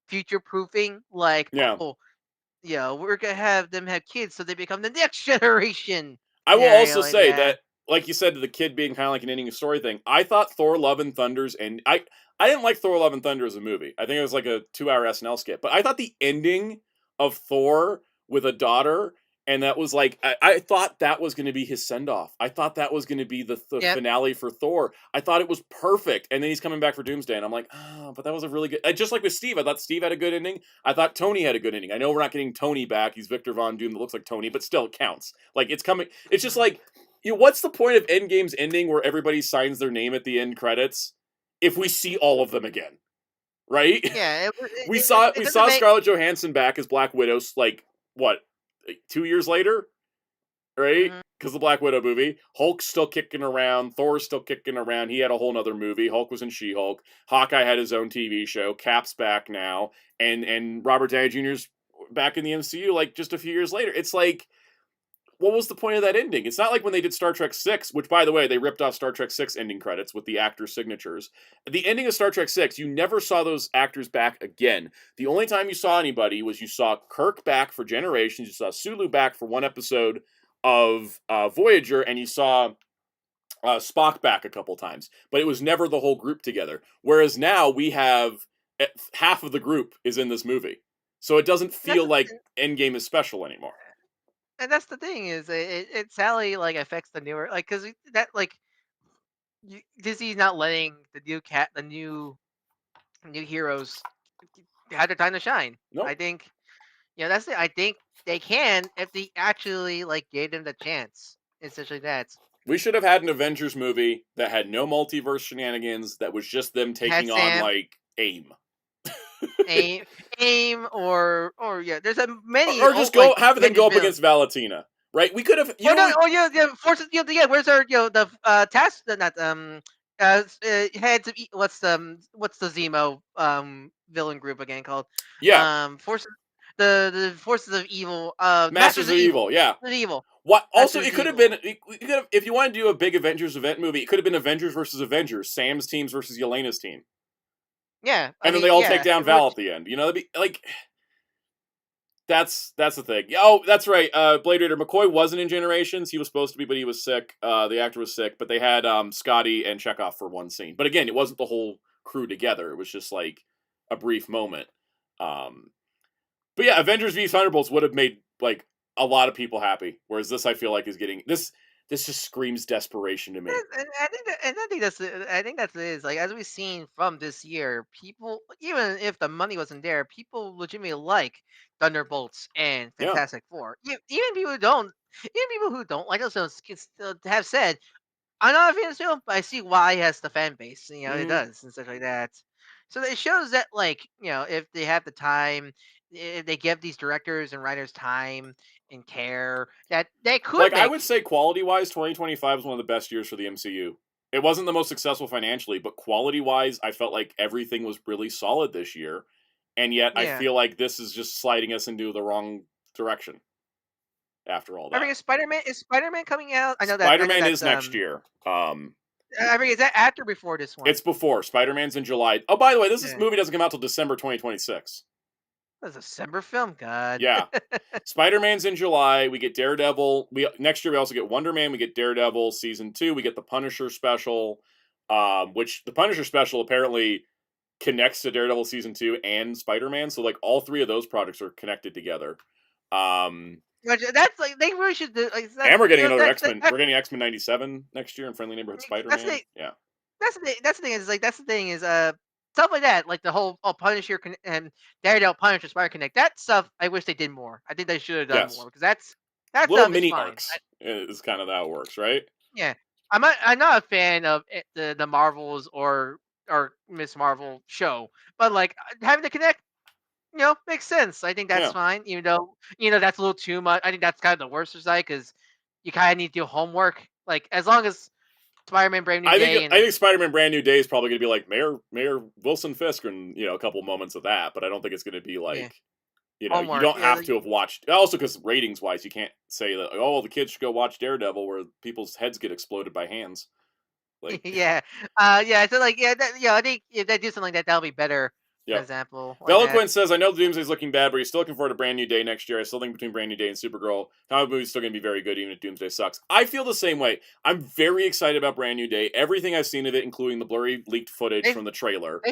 future proofing. Like, we're gonna have them have kids so they become the next generation. I will also say that, like you said, the kid being kind of like an ending story thing. I thought Thor: Love and Thunder's I didn't like Thor: Love and Thunder as a movie. I think it was like a 2-hour SNL skit. But I thought the ending of Thor with a daughter, and that was like, I thought that was going to be his send-off. I thought that was going to be the finale for Thor. I thought it was perfect. And then he's coming back for Doomsday, and I'm like, but that was a really good... Just like with Steve, I thought Steve had a good ending. I thought Tony had a good ending. I know we're not getting Tony back. He's Victor Von Doom that looks like Tony, but still, it counts. Like, it's coming... It's just like, what's the point of Endgame's ending where everybody signs their name at the end credits if we see all of them again? Right? Yeah. We saw Scarlett Johansson back as Black Widow, like, what? 2 years later, right? Because the Black Widow movie. Hulk's still kicking around. Thor's still kicking around. He had a whole nother movie. Hulk was in She-Hulk. Hawkeye had his own TV show. Cap's back now. And Robert Downey Jr.'s back in the MCU, like, just a few years later. It's like, what was the point of that ending? It's not like when they did Star Trek VI, which, by the way, they ripped off Star Trek VI ending credits with the actors' signatures. The ending of Star Trek VI, you never saw those actors back again. The only time you saw anybody was you saw Kirk back for Generations, you saw Sulu back for one episode of Voyager, and you saw Spock back a couple times. But it was never the whole group together. Whereas now we have half of the group is in this movie. So it doesn't feel like Endgame is special anymore. And that's the thing is, it sadly affects the newer, because that Disney's not letting the new heroes have their time to shine. Nope. I think, that's it. I think they can if they actually gave them the chance. Essentially, that's. We should have had an Avengers movie that had no multiverse shenanigans. That was just them taking on AIM. AIM or there's many, or just have them go up against Valentina, right? We could have. Forces. Where's our the task? Not heads of what's the Zemo villain group again called? Forces. The forces of evil. Masters of evil. Yeah. Evil. What? Also, it could have been. If you want to do a big Avengers event movie, it could have been Avengers versus Avengers. Sam's teams versus Yelena's team. Yeah, and then they all take down Val at the end. That'd be like, That's the thing. Oh, that's right. Blade Raider McCoy wasn't in Generations. He was supposed to be, but he was sick. The actor was sick, but they had Scotty and Chekhov for one scene. But again, it wasn't the whole crew together. It was just like a brief moment. But yeah, Avengers v Thunderbolts would have made like a lot of people happy. Whereas this, I feel like, is getting this. This just screams desperation to me. And I think that's it is like as we've seen from this year, people even if the money wasn't there, people legitimately like Thunderbolts and Yeah. Fantastic Four. Even people who don't like those films can still have said, I'm not a fan of this film, but I see why it has the fan base. You know, it does and stuff like that. So it shows that like if they have the time, if they give these directors and writers time and care, that they could Like, I make would say quality-wise, 2025 is one of the best years for the MCU. It wasn't the most successful financially, but quality-wise, I felt like everything was really solid this year. And yet, I Yeah. feel like this is just sliding us into the wrong direction after all I that. mean, is Spider-Man coming out? I know that Spider-Man is next year. I mean, is that after or before this one? It's before. Spider-Man's in July. Oh, by the way, this movie doesn't come out till December 2026. That's a December film, God. Yeah. Spider-Man's in July. We get Daredevil. Next year we also get Wonder Man. We get Daredevil season 2. We get the Punisher special, which the Punisher special apparently connects to Daredevil season 2 and Spider-Man. So like all three of those projects are connected together. That's like they really should do. Like, And we're getting another X-Men. We're getting X-Men 97 next year and Friendly Neighborhood Spider-Man. Yeah. That's the thing is like that's the thing is stuff like that, like the whole Punisher and Daredevil Punisher Spider Connect. That stuff I wish they did more. I think they should have done more because that's little mini arcs is kind of how it works, right? Yeah, I'm not a fan of the Marvels or Miss Marvel show, but like having to connect, makes sense. I think that's fine. Even though that's a little too much. I think that's kind of the worst side because you kind of need to do homework. Like as long as Spider-Man Brand New Day. I think Spider-Man Brand New Day is probably going to be like Mayor Wilson Fisk and a couple moments of that, but I don't think it's going to be like homework. You don't have to have watched. Also, because ratings wise, you can't say that the kids should go watch Daredevil where people's heads get exploded by hands. Like So like I think if they do something like that, that'll be better. For example, Veloquent says, I know Doomsday's looking bad, but he's still looking forward to Brand New Day next year. I still think between Brand New Day and Supergirl, comic movie's still going to be very good, even if Doomsday sucks. I feel the same way. I'm very excited about Brand New Day. Everything I've seen of it, including the blurry leaked footage from the trailer,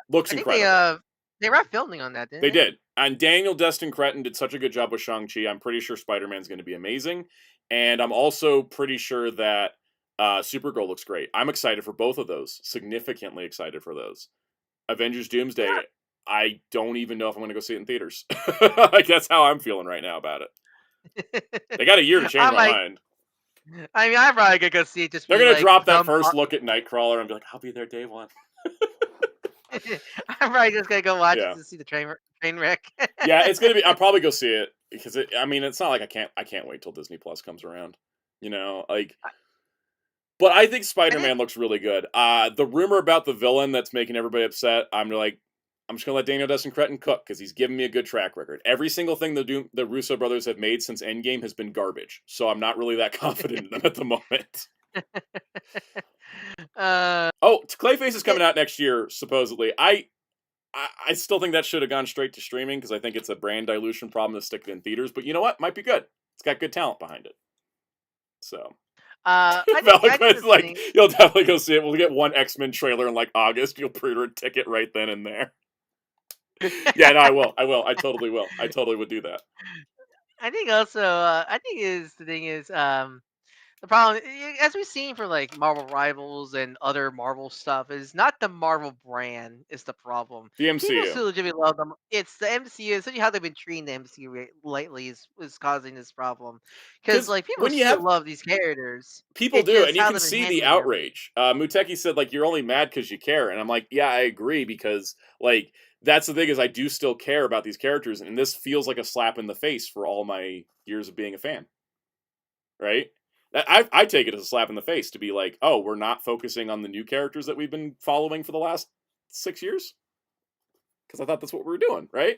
looks incredible. They were filming on that, didn't they? They did. And Daniel Destin Cretton did such a good job with Shang-Chi. I'm pretty sure Spider-Man's going to be amazing. And I'm also pretty sure that Supergirl looks great. I'm excited for both of those. Significantly excited for those. Avengers Doomsday... Yeah. I don't even know if I'm going to go see it in theaters. Like that's how I'm feeling right now about it. They got a year to change my mind. I mean, I'm probably going to go see it. They're going to drop that first look at Nightcrawler and be like, "I'll be there day one." I'm probably just going to go watch it to see the train wreck. Yeah, it's going to be. I'll probably go see it because it's not like I can't wait till Disney Plus comes around. But I think Spider-Man looks really good. The rumor about the villain that's making everybody upset, I'm just going to let Daniel Destin Cretton cook because he's given me a good track record. Every single thing the Russo brothers have made since Endgame has been garbage. So I'm not really that confident in them at the moment. Clayface is coming out next year, supposedly. I still think that should have gone straight to streaming because I think it's a brand dilution problem to stick it in theaters. But you know what? Might be good. It's got good talent behind it. So... you'll definitely go see it. We'll get one X-Men trailer in like August. You'll pre-order a ticket right then and there. Yeah, no, I will. I totally will. I totally would do that. I think also, the thing is, the problem, as we've seen for like Marvel Rivals and other Marvel stuff, is not the Marvel brand is the problem. The MCU. People still legitimately love them. It's the MCU, essentially how they've been treating the MCU lately is causing this problem. Because like people still love these characters. People do, and you can see the outrage. Muteki said like you're only mad because you care, and I'm like, yeah, I agree because like. That's the thing is I do still care about these characters, and this feels like a slap in the face for all my years of being a fan. Right? I take it as a slap in the face to be like, oh, we're not focusing on the new characters that we've been following for the last 6 years? Because I thought that's what we were doing, right?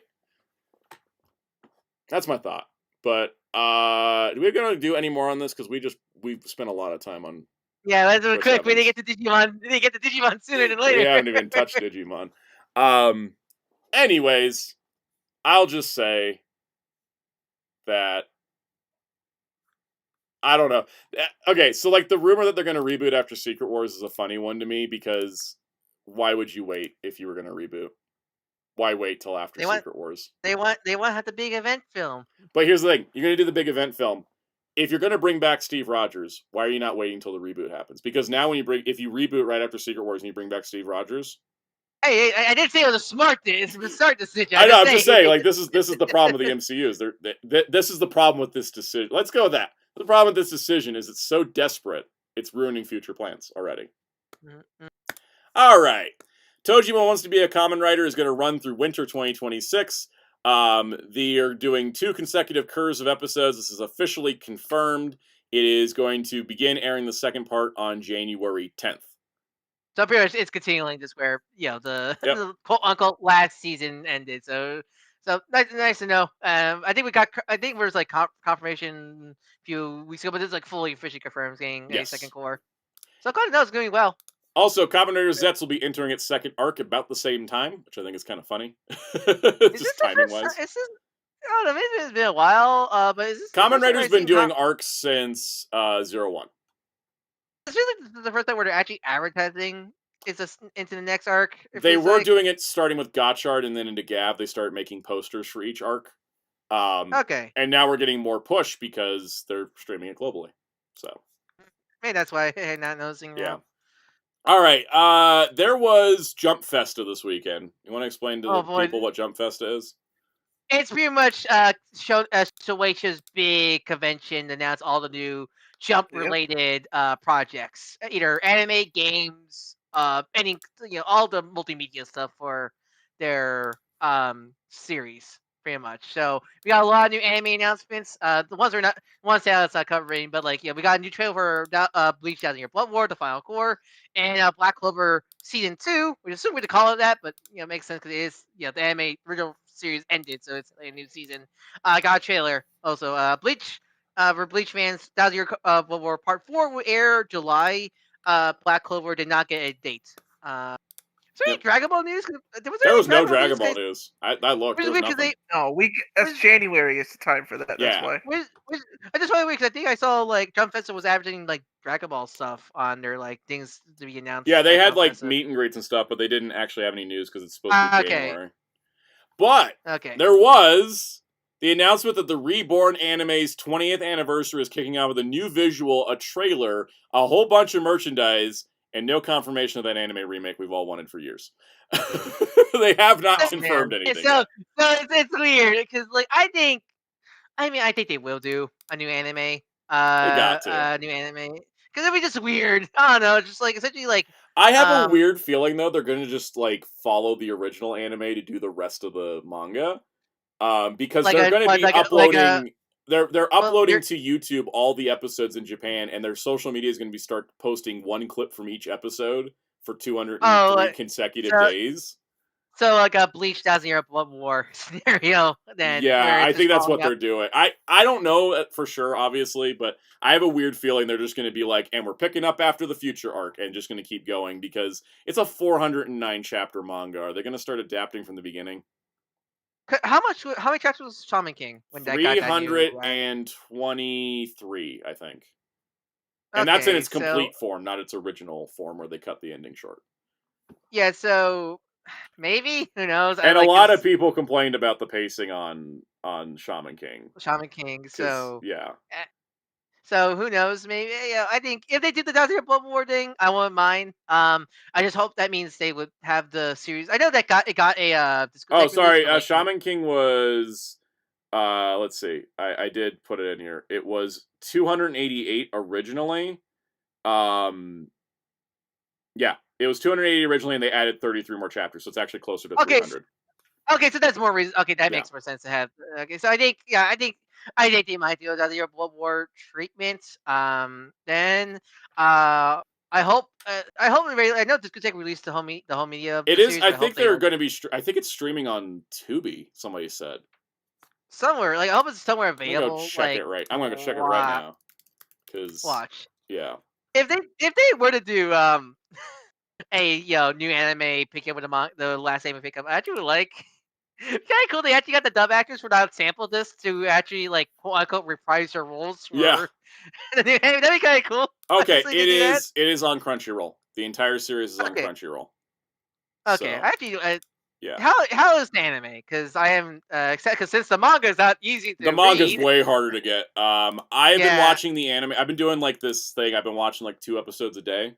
That's my thought. But do we going to do any more on this? Because we've spent a lot of time on... Yeah, let's do it quick. We didn't get to Digimon. We didn't get to Digimon sooner than later. We haven't even touched Digimon. Anyways, I'll just say that I don't know. Okay, so like the rumor that they're going to reboot after Secret Wars is a funny one to me because why would you wait if you were going to reboot? Why wait till after Secret Wars? They want to have the big event film. But here's the thing: you're going to do the big event film. If you're going to bring back Steve Rogers, why are you not waiting until the reboot happens? Because now if you reboot right after Secret Wars and you bring back Steve Rogers, hey, I didn't say it was a smart decision. I know. I'm just saying, like this is the problem with the MCU. This is the problem with this decision. Let's go with that. The problem with this decision is it's so desperate, it's ruining future plans already. Mm-hmm. All right. Tojima Wants to Be a Kamen Rider is going to run through winter 2026. They are doing 2 consecutive curves of episodes. This is officially confirmed. It is going to begin airing the second part on January 10th. So pretty much it's continuing just where, the quote-unquote last season ended. So nice to know. I think there's like confirmation a few weeks ago, but it's like fully officially confirmed getting a second core. So God knows it's going well. Also, Kamen Rider Zets will be entering its second arc about the same time, which I think is kind of funny. Just timing-wise. I don't know, maybe it's been a while, but is this... Kamen Rider's been doing arcs since 01. It's really the first time where they're actually advertising into the next arc. They were doing it starting with Gotchard and then into Gav. They started making posters for each arc. Okay. And now we're getting more push because they're streaming it globally. So maybe that's why I'm not noticing now. Yeah. All right. There was Jump Festa this weekend. You want to explain to the people what Jump Festa is? It's pretty much Shueisha's big convention to announce all the new Jump-related projects, either anime, games, any all the multimedia stuff for their series, pretty much. So we got a lot of new anime announcements. The ones that it's not covering, but we got a new trailer for Bleach Thousand Year Blood War, the final core, and Black Clover Season 2, which is super weird to call it that, but it makes sense because it is the anime original series ended, so it's a new season. I got a trailer also. Bleach. For Bleach fans, Thousand Year Blood War Part 4 will air July. Black Clover did not get a date. Is there any Dragon Ball news? There was no Dragon Ball news. I looked. There was nothing. That's January is the time for that. That's why. I just want to because I think I saw Jump Festa was advertising Dragon Ball stuff on their things to be announced. Yeah, they had meet and greets and stuff, but they didn't actually have any news because it's supposed to be January. But there was the announcement that the Reborn anime's 20th anniversary is kicking off with a new visual, a trailer, a whole bunch of merchandise, and no confirmation of that anime remake we've all wanted for years. They have not confirmed anything. So it's weird because I think they will do a new anime. They got to. New anime because it'd be just weird. I don't know, just essentially I have a weird feeling though they're going to just follow the original anime to do the rest of the manga, because they're going to be uploading. They're uploading to YouTube all the episodes in Japan, and their social media is going to be start posting one clip from each episode for 203 consecutive days. So a Bleach Thousand Year Blood War scenario. Then I think that's what they're doing. I don't know for sure, obviously, but I have a weird feeling they're just going to be and we're picking up after the future arc and just going to keep going because it's a 409 chapter manga. Are they going to start adapting from the beginning? How many chapters was Shaman King when that got 323, I think. And that's in its complete form, not its original form where they cut the ending short. Yeah, so maybe, who knows? And a lot of people complained about the pacing on Shaman King. So yeah. So who knows? Maybe I think if they did the Thousand Year Blood War thing, I wouldn't mind. I just hope that means they would have the series. I know that it got a. Oh, sorry. Shaman King was. Let's see. I did put it in here. It was 288 originally. Yeah, it was 280 originally, and they added 33 more chapters, so it's actually closer to 300. Okay, so that's more reason. Okay, that makes more sense to have. Okay, so I think they might do another Year Blood War treatment. Then I hope. I know Discotek released the home media. It is. I think they're going to be. I think it's streaming on Tubi. Somebody said somewhere. I hope it's somewhere available. I'm gonna check it right. I'm going to check it right now. Cause watch. Yeah. If they were to do a new anime pick up with the last anime pick up, I actually would like. Kind of cool. They actually got the dub actors without sample discs to actually like quote unquote reprise their roles. Yeah. That'd be kind of cool. Okay, Honestly, to do that. it is on Crunchyroll. The entire series is on Okay. Crunchyroll. Okay. So, Actually, yeah. how is the anime? Because I am except because since the manga is not easy to The manga's read. way harder to get. I've been Yeah. watching the anime. I've been doing like this thing. I've been watching like 2 episodes a day,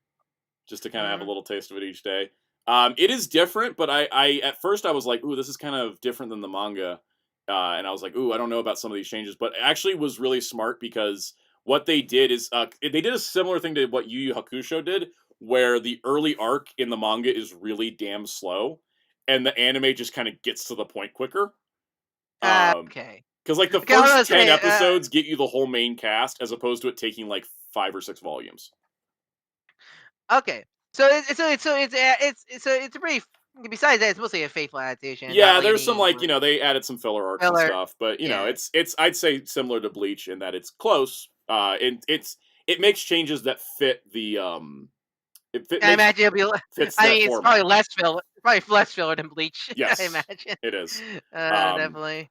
just to kind of have a little taste of it each day. It is different, but I at first I was like, ooh, this is kind of different than the manga, and I was like, ooh, I don't know about some of these changes, but it actually was really smart because what they did is they did a similar thing to what Yu Yu Hakusho did, where the early arc in the manga is really damn slow, and the anime just kind of gets to the point quicker. Okay. Because like the Okay, I was first gonna 10 say, episodes get you the whole main cast, as opposed to it taking like 5 or 6 volumes. Okay. So it's a pretty. Besides that, it's mostly a faithful adaptation. Yeah, not like there's some any like they added some filler arcs and filler. stuff, but Yeah. it's I'd say similar to Bleach in that it's close. It makes changes that fit the I imagine it'll be. fits I that mean, it's format. probably less filler. Probably less filler than Bleach. Yes, I imagine it is. definitely.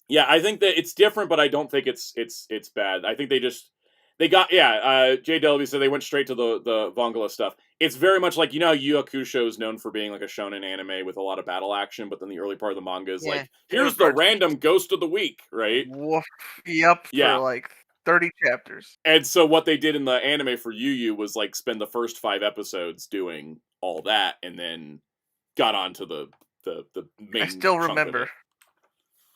Yeah, I think that it's different, but I don't think it's bad. I think they got JW said they went straight to the Vongala stuff. It's very much like Yu Yu Hakusho is known for being like a shonen anime with a lot of battle action, but then the early part of the manga is like, here's the random ghost of the week, right? Woof. Yep. Yeah. For like 30 chapters. And so what they did in the anime for Yu Yu was like spend the first 5 episodes doing all that, and then got onto the main. I still remember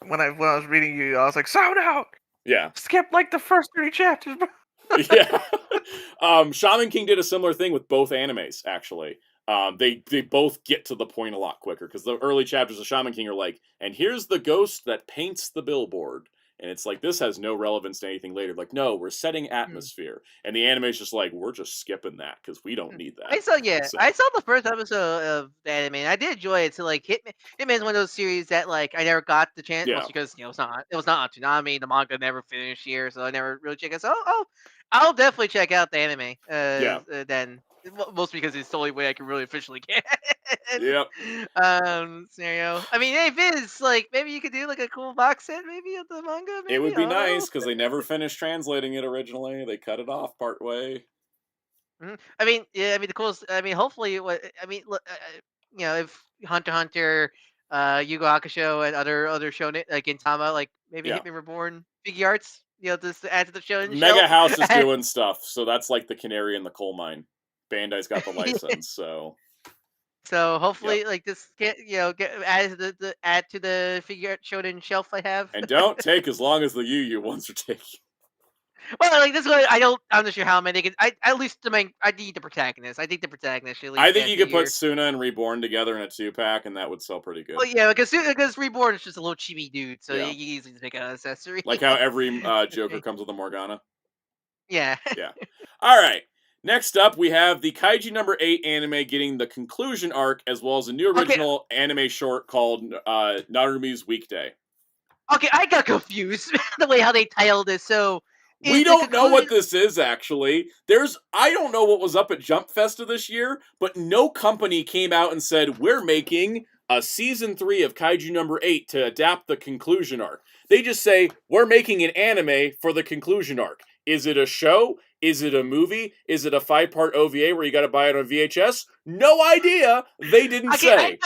when I was reading Yu Yu, I was like, sound out. Yeah. Skip like the first 30 chapters, bro. Yeah. Shaman King did a similar thing with both animes, actually. They both get to the point a lot quicker, because the early chapters of Shaman King are like, and here's the ghost that paints the billboard. And it's like, this has no relevance to anything later. Like, no, we're setting atmosphere. And the anime's just like, we're just skipping that, because we don't need that. I saw the first episode of the anime, and I did enjoy it. So like Hitman is one of those series that like I never got the chance, mostly because it was not on Toonami. The manga never finished here, so I never really checked it. So I'll definitely check out the anime. Then mostly because it's the only way I can really officially get. Yep. Scenario. I mean, if it's like maybe you could do like a cool box set, maybe of the manga. Maybe? It would be I don't know. nice, because they never finished translating it originally. They cut it off part way. I mean, yeah. I mean, the coolest. I mean, hopefully, if Hunter x Hunter, Yu Yu Hakusho, and other shonen like Gintama, like maybe Hit Me Reborn, figure arts, just to add to the shonen. Mega House is doing stuff, so that's like the canary in the coal mine. Bandai's got the license, so. So hopefully, like this, get add to the figure art shonen shelf I have. And don't take as long as the Yu Yu ones are taking. Well, like this one, I'm not sure how many. I at least I need the protagonist. I think the protagonist should. At least I think you could put Suna and Reborn together in a 2-pack, and that would sell pretty good. Well, yeah, because Reborn is just a little chibi dude, so you easily just make an accessory. Like how every Joker comes with a Morgana. Yeah. Yeah. All right. Next up, we have the Kaiju number 8 anime getting the conclusion arc, as well as a new original anime short called Narumi's Weekday. Okay, I got confused the way how they titled it. So we don't know what this is, actually. I don't know what was up at Jump Festa this year, but no company came out and said, we're making a season 3 of Kaiju number 8 to adapt the conclusion arc. They just say, we're making an anime for the conclusion arc. Is it a show? Is it a movie? Is it a 5-part OVA where you got to buy it on VHS? No idea. They didn't say.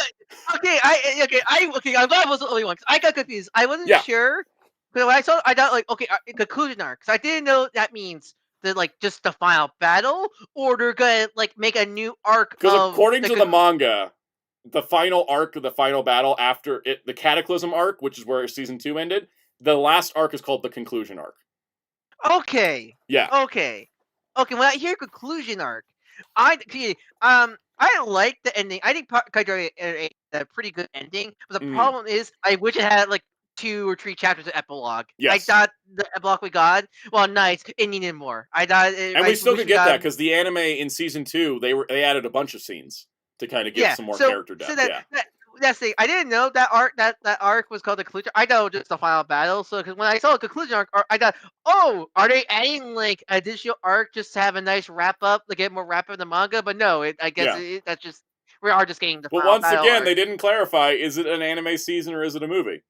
I'm glad I wasn't the only one. I got confused. I wasn't sure. But when I thought like, okay, conclusion arc. Because I didn't know that means that like just the final battle, or they're gonna like make a new arc. Because according to the manga, the final arc of the final battle after it, the Cataclysm arc, which is where season 2 ended, the last arc is called the conclusion arc. Okay. Yeah. Okay. When I hear conclusion arc, I like the ending. I think Kaiju a pretty good ending. But the problem is, I wish it had like 2 or 3 chapters of epilogue. Yes. I thought the epilogue we got, nice. It needed more. I thought, and we still could get that because the anime in season 2 they added a bunch of scenes to kind of give some more character depth. So that's the thing. I didn't know that arc was called the conclusion. I know just the final battle. So because when I saw the conclusion arc, I thought, oh, are they adding like additional arc just to have a nice wrap up, to get more wrap up in the manga? But no, I guess that's just we are just getting the But final once battle again, arc. they didn't clarify: is it an anime season or is it a movie?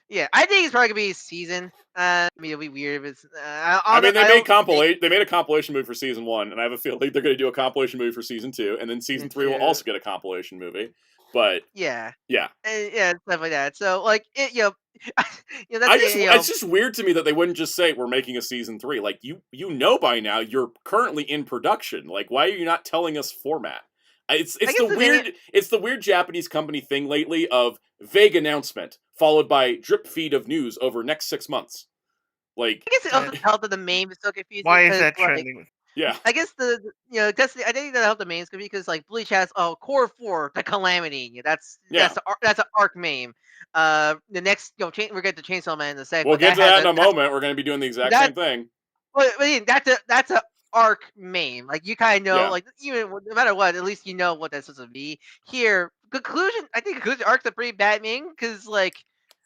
Yeah, I think it's probably gonna be a season. I mean, it'll be weird if it's. I mean, they made think They made a compilation movie for season 1, and I have a feeling they're going to do a compilation movie for season 2, and then season 3 will also get a compilation movie. But yeah, yeah, yeah, stuff like that. So like it, that's it's just weird to me that they wouldn't just say we're making a season 3. Like you know by now you're currently in production. Like why are you not telling us format? It's the weird Japanese company thing lately of vague announcement followed by drip feed of news over next 6 months. Like I guess it also helped that the meme is so confusing. Why is that like, trending? yeah, I guess I think that helped the memes because like Bleach has Core 4 the Calamity. That's an arc meme. The next we're getting to Chainsaw Man in a second. We'll get to that in a moment. We're going to be doing the exact same thing. But that's a arc meme. Like you kind of know, Yeah. like even no matter what, at least you know what that's supposed to be. Here, conclusion. I think conclusion arc's a pretty bad meme because like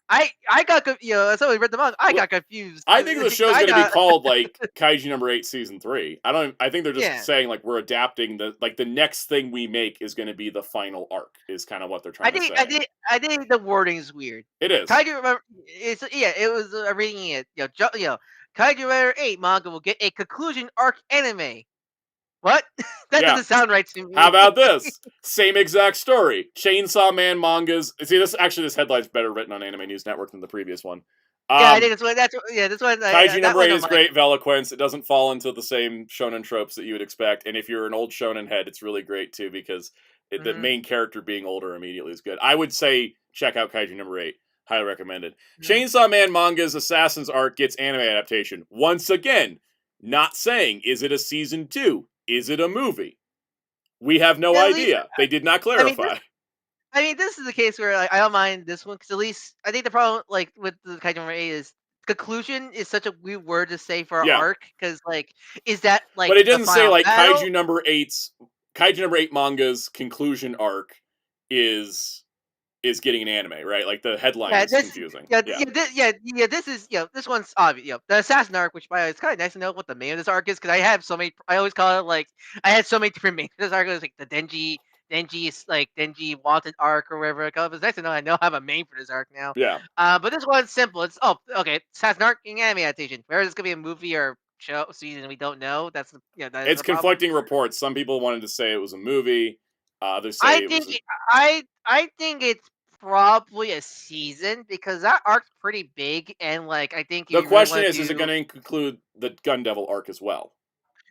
I got as somebody read the manga, I got confused. I think the show's going to be called like Kaiju number 8 season 3. I think they're just saying like we're adapting the next thing we make is going to be the final arc is kind of what they're trying to say. I think the wording is weird. It is. Kaiju remember it was reading it. Kaiju Number 8 manga will get a conclusion arc anime. What? That doesn't sound right to me. How about this? Same exact story. Chainsaw Man mangas. See, this headline's better written on Anime News Network than the previous one. I think this one. Kaiju number 8 is great Veloquence. It doesn't fall into the same shonen tropes that you would expect. And if you're an old shonen head, it's really great too because the main character being older immediately is good. I would say check out Kaiju number 8. Highly recommended. Chainsaw Man manga's Assassin's arc gets anime adaptation. Once again, not saying, is it a season 2? Is it a movie? We have no idea. They did not clarify. I mean, this is the case where I don't mind this one because at least I think the problem, like with the Kaiju number 8, is conclusion is such a weird word to say for an arc because, like, is that like? But it didn't say like battle? Kaiju number 8 manga's conclusion arc is getting an anime, right? Like the headline is confusing. This one's obvious. The Assassin arc, which by the way, it's kind of nice to know what the name of this arc is because I have so many. I always call it like I had so many different names. This arc was like the Denji Wanted arc or whatever. It's nice to know I have a name for this arc now. Yeah. But this one's simple. It's Assassin arc in anime adaptation. Whether it's gonna be a movie or show season, we don't know. It's conflicting reports. Some people wanted to say it was a movie. Others say I think it's probably a season because that arc's pretty big and like I think the question is it going to include the Gun Devil arc as well?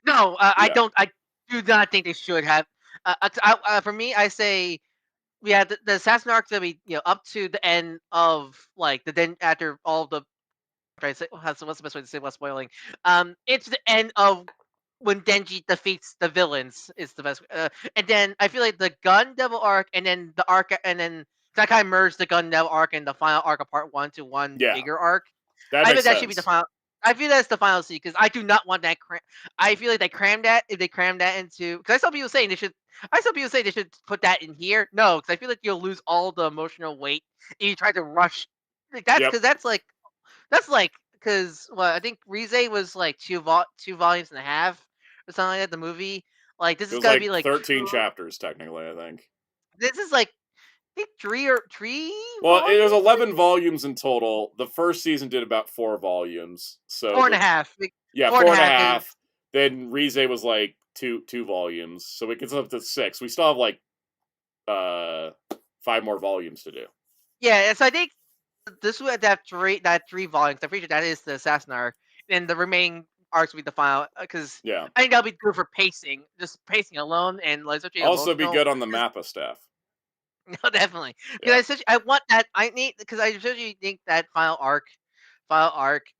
No, I don't. I do not think they should have. For me, I say, the Assassin arc's gonna be up to the end of like after all the. What's the best way to say without spoiling? It's the end of when Denji defeats the villains is the best. And then I feel like the Gun Devil arc and then the arc and then that kind of merged the Gun Devil arc and the final arc of part 1 to one bigger arc. That makes sense. That should be the final. I feel that's the final season because I do not want that. I feel like they crammed that. If they crammed that into, because I saw people saying they should. I saw people say they should put that in here. No, because I feel like you'll lose all the emotional weight if you try to rush. Like that's because that's like because I think Rize was like 2 volumes and a half or something like that. The movie, like this is gonna be like 13 chapters technically. I think this is like I think 3. Well, it was 11 volumes in total. The first season did about 4 volumes, so 4.5. Yeah, 4.5. Then Rize was like 2 volumes, so it gets up to 6. We still have like 5 more volumes to do. Yeah, so I think this would have 3 volumes. I'm pretty sure that is the Assassin arc, and the remaining arcs will be the final. Because I think that'll be good for pacing, just pacing alone, and like also be good on the Mappa staff. No, definitely. Because I want that. I need because I especially think that final arc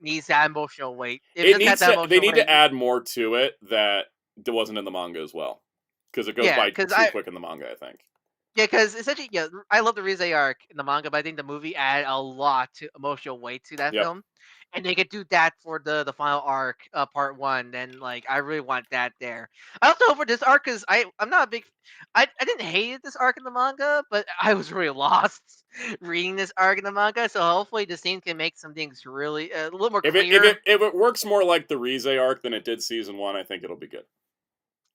needs that emotional weight. They need to add more to it that wasn't in the manga as well, because it goes by too quick in the manga. I think. Yeah, because essentially, I love the Rize arc in the manga, but I think the movie added a lot to emotional weight to that film, and they could do that for the final arc, part 1. Then, like, I really want that there. I also hope for this arc because I'm not a big. I didn't hate this arc in the manga, but I was really lost reading this arc in the manga. So hopefully, the scene can make some things really a little more clear. If it works more like the Rize arc than it did season 1, I think it'll be good.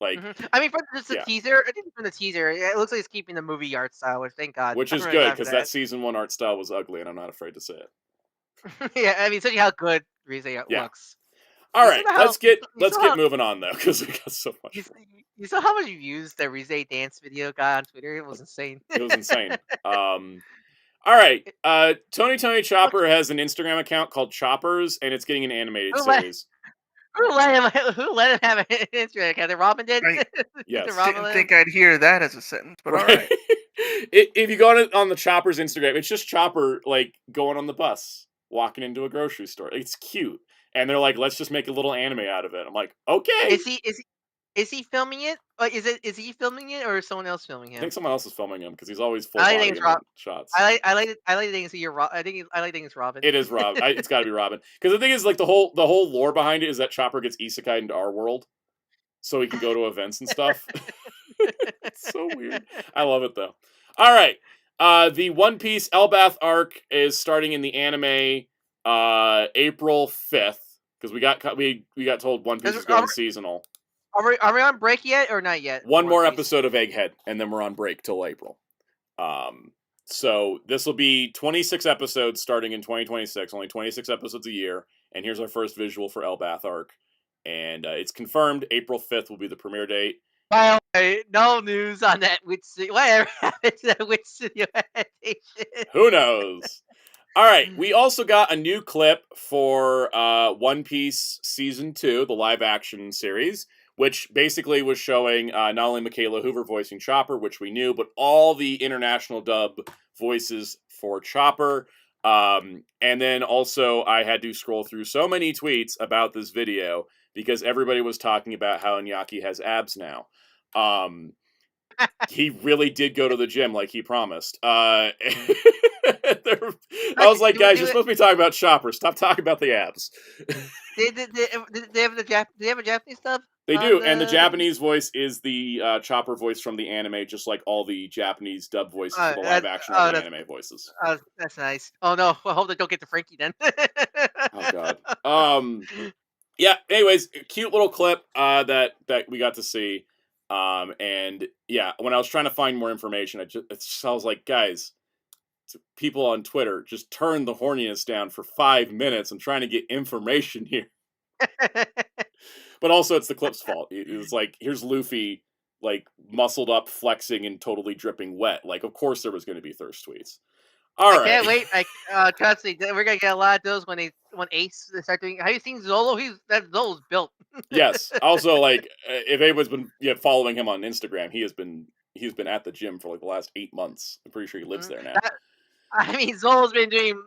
Like, I mean, from just the yeah. teaser, I think from the teaser, it looks like it's keeping the movie art style, which thank God. Which I'm is really good glad for because that season 1 art style was ugly, and I'm not afraid to say it. Yeah, I mean, especially how good Rize Yeah. looks. All You right, saw how let's get you saw how moving on though, because we got so much. you, you saw how much you used the Rize dance video guy on Twitter. It was insane. It was insane. All right. It- Tony Chopper has an Instagram account called Choppers, and it's getting an animated Who let, series. who let him? Who let him have an Instagram account? Robin did. Right. Yes. Didn't think I'd hear that as a sentence, but all Right. right. If you go on the Chopper's Instagram, it's just Chopper like going on the bus, walking into a grocery store. It's cute, and they're like, "Let's just make a little anime out of it." I'm like, "Okay." Is he filming it? Like, is he filming it or is someone else filming I him? think someone else is filming him because he's always full I body think in it's Rob. the shots. I like to think it's Robin. It is Rob. It's got to be Robin because the thing is, like the whole lore behind it is that Chopper gets isekai into our world, so he can go to events and stuff. It's so weird. I love it though. All right, the One Piece Elbath arc is starting in the anime April 5th because we got told One Piece is going seasonal. Are we on break yet or not yet? One more episode of Egghead, and then we're on break till April. So this will be 26 episodes starting in 2026. Only 26 episodes a year. And here's our first visual for Elbath arc, and it's confirmed April 5th will be the premiere date. By the way, no news on that. Whatever happened to that Witch Studio adaptation? Who knows? All right, we also got a new clip for One Piece Season 2, the live-action series, which basically was showing not only Michaela Hoover voicing Chopper, which we knew, but all the international dub voices for Chopper. And then also I had to scroll through so many tweets about this video because everybody was talking about how Iñaki has abs now. He really did go to the gym like he promised. I was like, guys, you're supposed to be talking about Chopper. Stop talking about the abs. Did they have a Japanese dub? They do, and the Japanese voice is the Chopper voice from the anime, just like all the Japanese dub voices for the live action are the anime voices. That's nice. Oh no, I hope they don't get to Frankie then. Oh god. Yeah. Anyways, cute little clip that we got to see, and yeah, when I was trying to find more information, I was like, guys, people on Twitter, just turn the horniness down for 5 minutes. I'm trying to get information here. But also, it's the clip's fault. It's like, here's Luffy, like, muscled up, flexing, and totally dripping wet. Like, of course there was going to be thirst tweets. All right. I can't wait. Trust me, we're going to get a lot of those when Ace start doing... Have you seen Zolo? Zolo's built. Yes. Also, like, if anybody's been following him on Instagram, he's been at the gym for, like, the last 8 months. I'm pretty sure he lives there now. I mean, Zolo's been doing...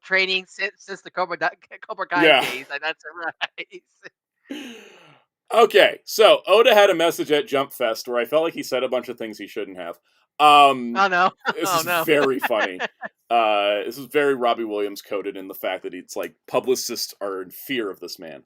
training since the Cobra Kai days. Like, that's right. Okay, so Oda had a message at Jump Fest where I felt like he said a bunch of things he shouldn't have. Oh no! This is very funny. This is very Robbie Williams coded in the fact that it's like publicists are in fear of this man.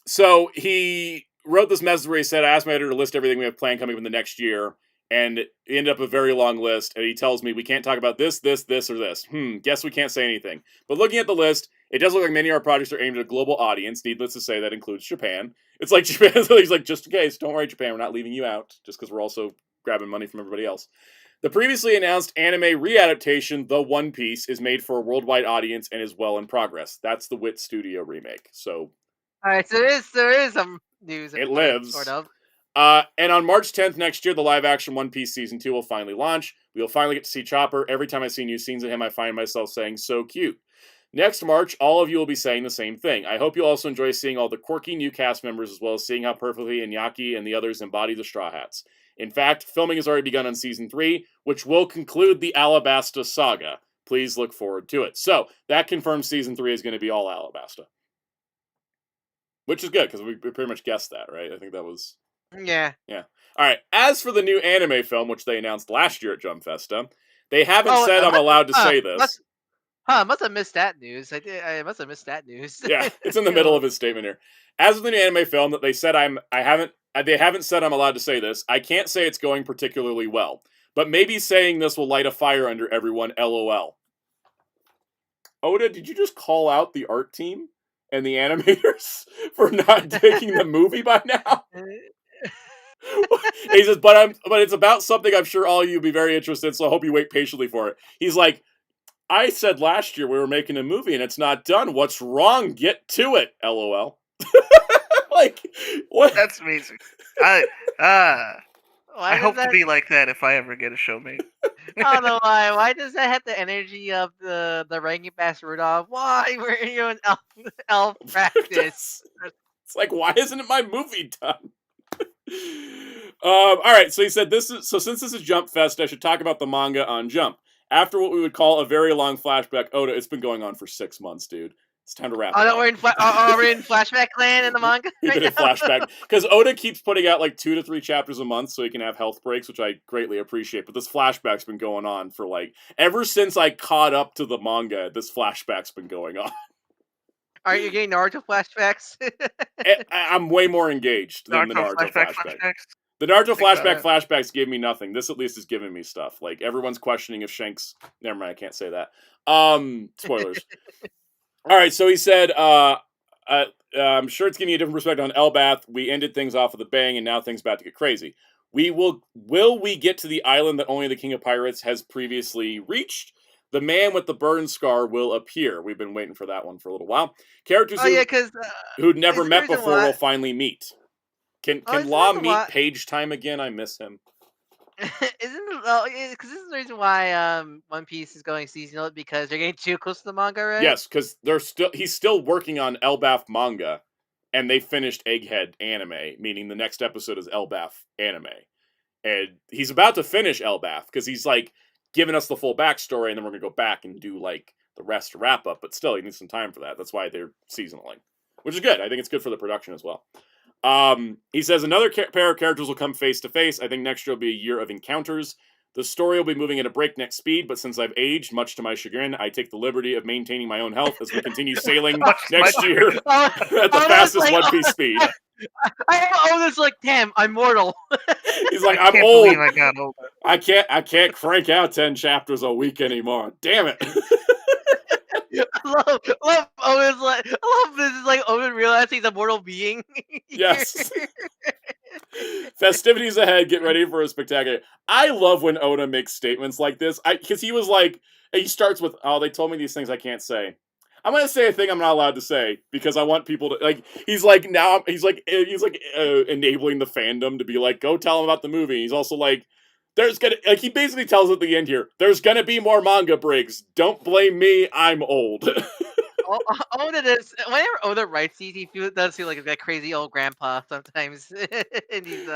So he wrote this message where he said, "I asked my editor to list everything we have planned coming up in the next year." And it ended up a very long list, and he tells me we can't talk about this, this, this, or this. Guess we can't say anything. But looking at the list, it does look like many of our projects are aimed at a global audience. Needless to say, that includes Japan. It's like Japan, so he's like, just in case, don't worry, Japan, we're not leaving you out, just because we're also grabbing money from everybody else. The previously announced anime readaptation, The One Piece, is made for a worldwide audience and is well in progress. That's the Wit Studio remake. So, all right, so there is some news. It lives. Sort of. And on March 10th next year, the live-action One Piece Season 2 will finally launch. We will finally get to see Chopper. Every time I see new scenes of him, I find myself saying, so cute. Next March, all of you will be saying the same thing. I hope you also enjoy seeing all the quirky new cast members, as well as seeing how perfectly Iñaki and the others embody the Straw Hats. In fact, filming has already begun on Season 3, which will conclude the Alabasta saga. Please look forward to it. So, that confirms Season 3 is going to be all Alabasta. Which is good, because we pretty much guessed that, right? I think that was... Yeah. All right. As for the new anime film, which they announced last year at Jump Festa, they haven't said I'm allowed to say this. I must have missed that news. I must have missed that news. Yeah, it's in the middle of his statement here. As for the new anime film that they said they haven't said I'm allowed to say this. I can't say it's going particularly well, but maybe saying this will light a fire under everyone. LOL. Oda, did you just call out the art team and the animators for not taking the movie by now. He says, but it's about something I'm sure all of you will be very interested in, so I hope you wait patiently for it. He's like, I said last year we were making a movie and it's not done. What's wrong? Get to it, LOL. Like, what? That's amazing. I hope to be like that if I ever get a show made. I don't know why. Why does that have the energy of the ranking bass Rudolph? Why were you in elf practice? It's like, why isn't my movie done? All right, so he said since this is Jump Fest, I should talk about the manga on Jump. After what we would call a very long flashback, Oda, it's been going on for 6 months, dude. It's time to wrap it up. We're in flashback land in the manga. We've been in flashback because Oda keeps putting out like 2 to 3 chapters a month, so he can have health breaks, which I greatly appreciate. But this flashback's been going on for like ever since I caught up to the manga. This flashback's been going on. Are you getting Naruto flashbacks? I'm way more engaged than the Naruto flashbacks. The Naruto flashbacks gave me nothing. This at least is giving me stuff. Like everyone's questioning if Shanks. Never mind, I can't say that. Spoilers. All right, so he said, I'm sure it's giving you a different perspective on Elbath. We ended things off with a bang, and now things about to get crazy. Will we get to the island that only the King of Pirates has previously reached? The man with the burn scar will appear. We've been waiting for that one for a little while. Characters who'd never met before will finally meet. Can Law meet Page Time again? I miss him. Because this is the reason why One Piece is going seasonal, because they're getting too close to the manga, right? Yes, because he's still working on Elbaf manga, and they finished Egghead anime, meaning the next episode is Elbaf anime, and he's about to finish Elbaf because he's like giving us the full backstory, and then we're gonna go back and do like the rest to wrap up. But still, he needs some time for that. That's why they're seasonaling, which is good. I think it's good for the production as well. He says another pair of characters will come face to face. I think next year will be a year of encounters. The story will be moving at a breakneck speed, but since I've aged, much to my chagrin, I take the liberty of maintaining my own health as we continue sailing next year at the fastest One Piece speed. I have this like, damn, I'm mortal. He's like, I'm old. I can't crank out 10 chapters a week anymore. Damn it. I love Owen's like, I love this is like Owen realizing he's a mortal being. Yes. Festivities ahead. Get ready for a spectacular. I love when Oda makes statements like this. Because he was like, he starts with, "Oh, they told me these things I can't say. I'm gonna say a thing I'm not allowed to say because I want people to like." He's like enabling the fandom to be like, "Go tell them about the movie." He's also like, "There's gonna like." He basically tells at the end here, "There's gonna be more manga breaks. Don't blame me. I'm old." Oda whenever Oda writes these, he does feel like a crazy old grandpa sometimes in these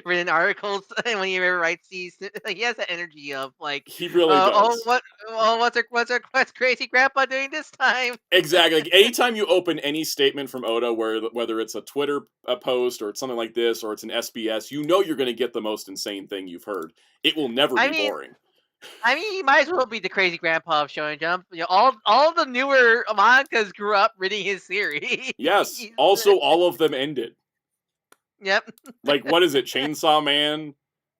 written articles. And when he ever writes these, like, he has the energy of like, he really does. What's crazy grandpa doing this time? Exactly. Like, anytime you open any statement from Oda, whether it's a Twitter post or it's something like this or it's an SBS, you know you're going to get the most insane thing you've heard. It will never be boring. I mean, he might as well be the crazy grandpa of Shonen Jump. You know, all the newer mangas grew up reading his series. Yes. Also, all of them ended. Yep. Like, what is it? Chainsaw Man,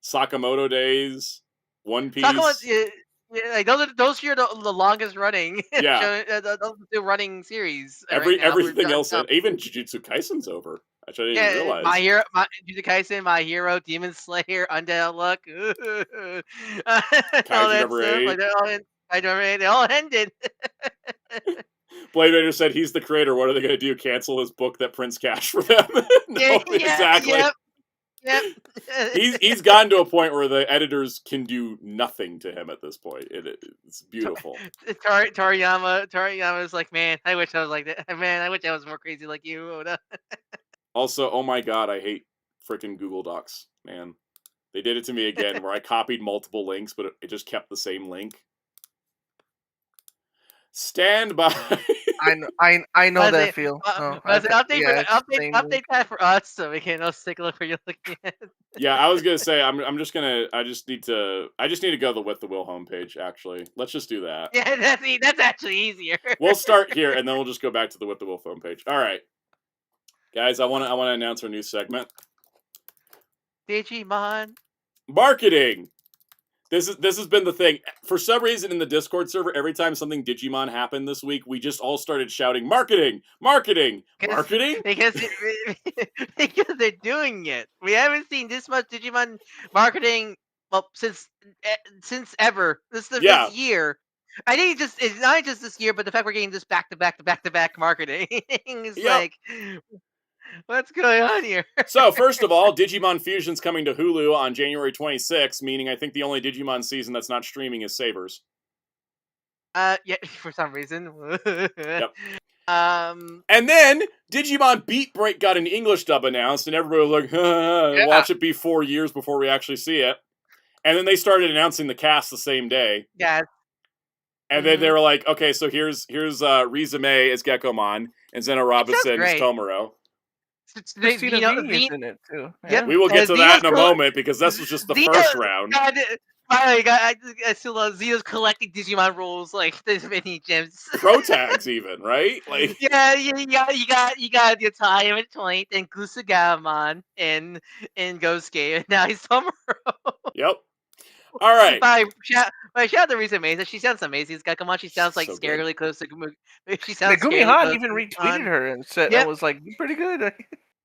Sakamoto Days, One Piece. Like those here are the longest running. Yeah. Those the running series. Everything else, even Jujutsu Kaisen's over. I didn't realize. Jujutsu Kaisen, My Hero, Demon Slayer, Undead Luck. They all ended. Blade Raider said he's the creator. What are they going to do? Cancel his book that prints cash for them? Exactly. Yep. He's gotten to a point where the editors can do nothing to him at this point. It's beautiful. Toriyama is like, man, I wish I was like that. Man, I wish I was more crazy like you, Oda. Also, oh my god, I hate freaking Google Docs, man. They did it to me again, where I copied multiple links, but it just kept the same link. Stand by. I know that feel. Update that for us so we can take a look where you're looking at. Yeah, I was gonna say I just need to go to the With the Will homepage. Actually, let's just do that. Yeah, that's actually easier. We'll start here and then we'll just go back to the With the Will homepage. All right, guys, I want to announce our new segment. Digimon Marketing. This has been the thing. For some reason in the Discord server, every time something Digimon happened this week, we just all started shouting, "Marketing! Marketing! Marketing!" Because they're doing it. We haven't seen this much Digimon marketing since ever. This year. I think it's not just this year, but the fact we're getting this back to back marketing is like, what's going on here? So, first of all, Digimon Fusion's coming to Hulu on January 26th, meaning I think the only Digimon season that's not streaming is Sabers. Yeah, for some reason. Yep. And then Digimon Beat Break got an English dub announced, and everybody was like, watch it be 4 years before we actually see it. And then they started announcing the cast the same day. Yeah. And then they were like, okay, so here's Rizume as Gekkomon, and Zeno Robinson as Tomoro. Christina V is in it too. Yeah. We will get to that in a moment because this was just the first round. I still love Zeno's collecting Digimon rules like there's many gems. Pro tags even, right? Like you got your time at 20 and Gusagamon in Ghost Game, and now he's Tomoro. Yep. All right. Shout out to Risa Mesa. She sounds amazing. Gekkomon. She sounds like scarily close to Gumi. She sounds. Gumi Han even retweeted her and said, "I was like, pretty good."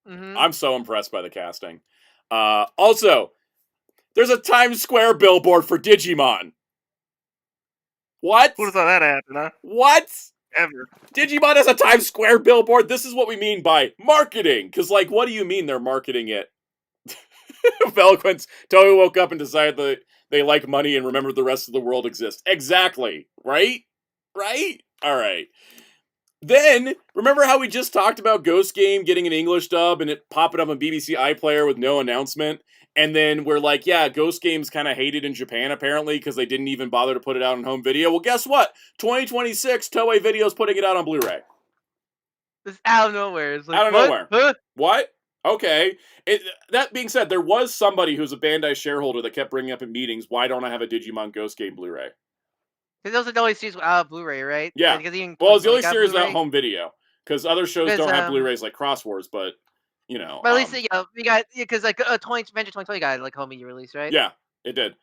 I'm so impressed by the casting. Also, there's a Times Square billboard for Digimon. What? Who thought that happened, huh? What? Ever. Digimon has a Times Square billboard? This is what we mean by marketing. Because, like, what do you mean they're marketing it? Veloquence totally woke up and decided that they like money and remembered the rest of the world exists. Exactly. Right? Right? All right. Then, remember how we just talked about Ghost Game getting an English dub and it popping up on BBC iPlayer with no announcement? And then we're like, yeah, Ghost Game's kind of hated in Japan, apparently, because they didn't even bother to put it out on home video. Well, guess what? 2026, Toei Video's putting it out on Blu-ray. It's out of nowhere. It's like, out of nowhere. Huh? What? Okay. That being said, there was somebody who's a Bandai shareholder that kept bringing up in meetings, why don't I have a Digimon Ghost Game Blu-ray? Because those are the only series without Blu-ray, right? Yeah. Well, it's the only series without home video. Because other shows don't have Blu-rays like Cross Wars, but, you know. But at least, we got, because like Venture 2020 got like home media release, right? Yeah, it did.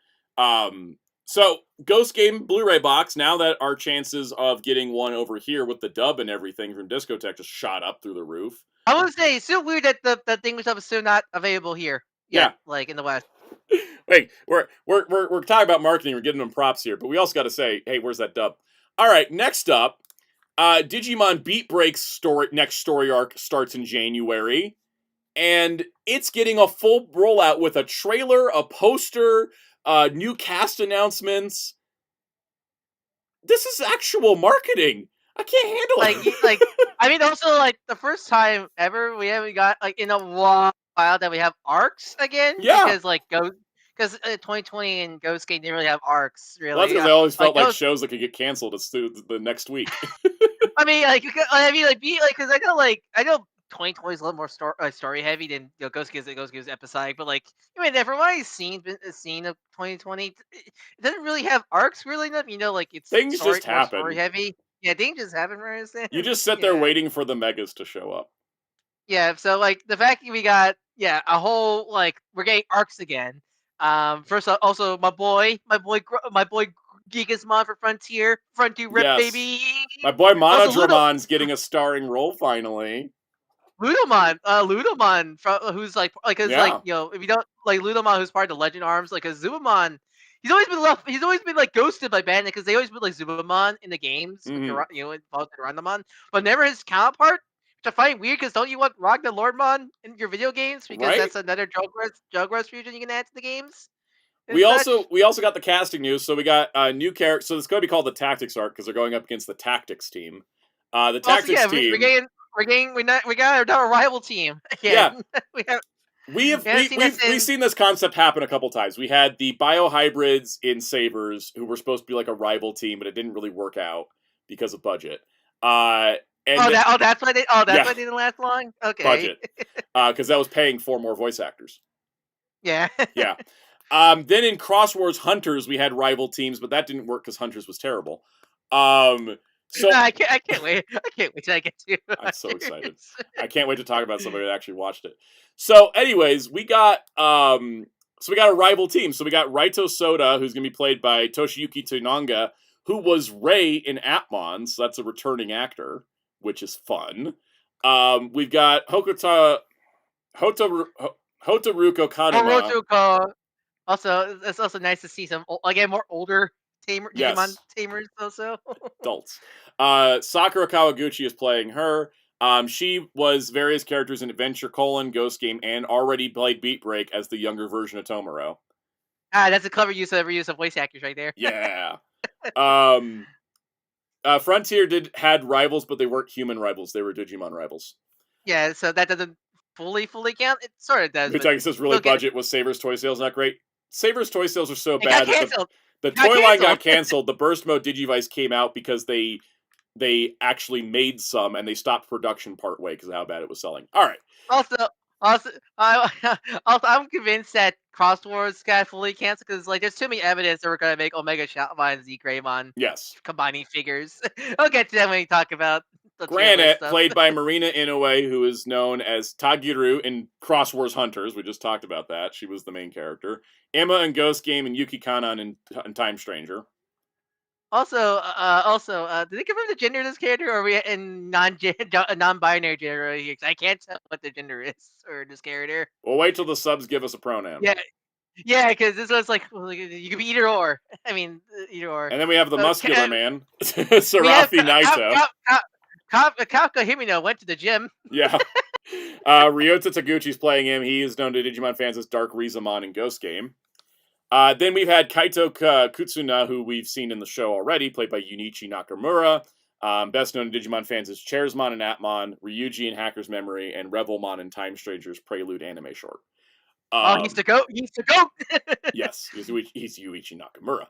So, Ghost Game Blu-ray box, now that our chances of getting one over here with the dub and everything from Discotek just shot up through the roof. I want to say, it's still weird that the English dub is still not available here. Yeah. Like, in the West. Wait, we're talking about marketing, we're giving them props here, but we also got to say, hey, where's that dub? All right, next up, Digimon Beat Break's next story arc starts in January, and it's getting a full rollout with a trailer, a poster, new cast announcements. This is actual marketing. I can't handle it. I mean, also, like, the first time ever we haven't got, like, in a while that we have arcs again. Yeah. Because, like, because 2020 and Ghost Game didn't really have arcs, really. Well, that's because they always felt like shows that could get canceled the next week. I mean, because I know 2020 is a little more story heavy than Ghost Game's episodic, but like, I mean, from what I've seen of 2020, it doesn't really have arcs really enough. Like, it's things just happen. Story heavy. Yeah, things just happen, right? You just sit there waiting for the megas to show up. Yeah, so like the fact that we got a whole we're getting arcs again. First also my boy Gigasmon for Frontier Rip, baby. My boy Monodramon's getting a starring role finally. Ludomon, who's if you don't like Ludomon, who's part of the Legend Arms, like Azumamon, he's always been like ghosted by Bandai because they always put like Zubamon in the games, involved in Randamon, but never his counterpart. Which I find weird because don't you want Ragna Lordmon in your video games because that's another Jugrush fusion you can add to the games. We also got the casting news, so we got a new character. So it's going to be called the Tactics arc because they're going up against the Tactics team. The Tactics team. We got our rival team again. Yeah. We've seen this concept happen a couple times. We had the biohybrids in Sabers who were supposed to be like a rival team, but it didn't really work out because of budget. That's why they didn't last long. Okay, budget, because that was paying 4 more voice actors. Yeah, yeah. Then in Cross Wars Hunters, we had rival teams, but that didn't work because Hunters was terrible. So I can't wait. I can't wait till I get to. I'm so excited. I can't wait to talk about somebody that actually watched it. So, anyways, we got So we got a rival team. So we got Raito Soda, who's going to be played by Toshiyuki Tsunanga, who was Rei in Atmon, so that's a returning actor, which is fun. We've got Hotaruko Kanuma. Hotaruko. Also, it's also nice to see some again more older Digimon tamers also. Adults. Sakura Kawaguchi is playing her. She was various characters in Adventure: Ghost Game, and already played Beat Break as the younger version of Tomoro. That's a clever use of voice actors right there. Yeah. Frontier had rivals, but they weren't human rivals. They were Digimon rivals. Yeah, so that doesn't fully count. It sort of does. Mitagi says really budget was Saber's toy sales not great. Saber's toy sales are so bad that the got toy line canceled. got canceled. The Burst Mode Digivice came out because they actually made some and they stopped production partway because of how bad it was selling. All right. Also, I'm convinced that Cross Wars got fully canceled because like there's too many evidence that we're gonna make Omega Shaman and Z Greymon combining figures. I'll get to that when we talk about the Granite, played by Marina Inoue, who is known as Tagiru in Cross Wars Hunters. We just talked about that. She was the main character. Emma in Ghost Game and Yuki Kanan in Time Stranger. Also, did they confirm the gender of this character, or are we in non-binary gender? I can't tell what the gender is or this character. We'll wait till the subs give us a pronoun. Yeah, because this one's like you could be either or. I mean, either or. And then we have the muscular man, Sarafi Naito. Kafka Himino went to the gym. Yeah. Ryota Taguchi's playing him. He is known to Digimon fans as Dark Rizamon in Ghost Game. Then we've had Kaito Kutsuna, who we've seen in the show already, played by Junichi Nakamura. Best known to Digimon fans as Chairsmon in Atmon, Ryuji in Hacker's Memory, and Revelmon in Time Stranger's Prelude anime short. He's the goat. He's the goat. Yes, he's Yuichi Nakamura.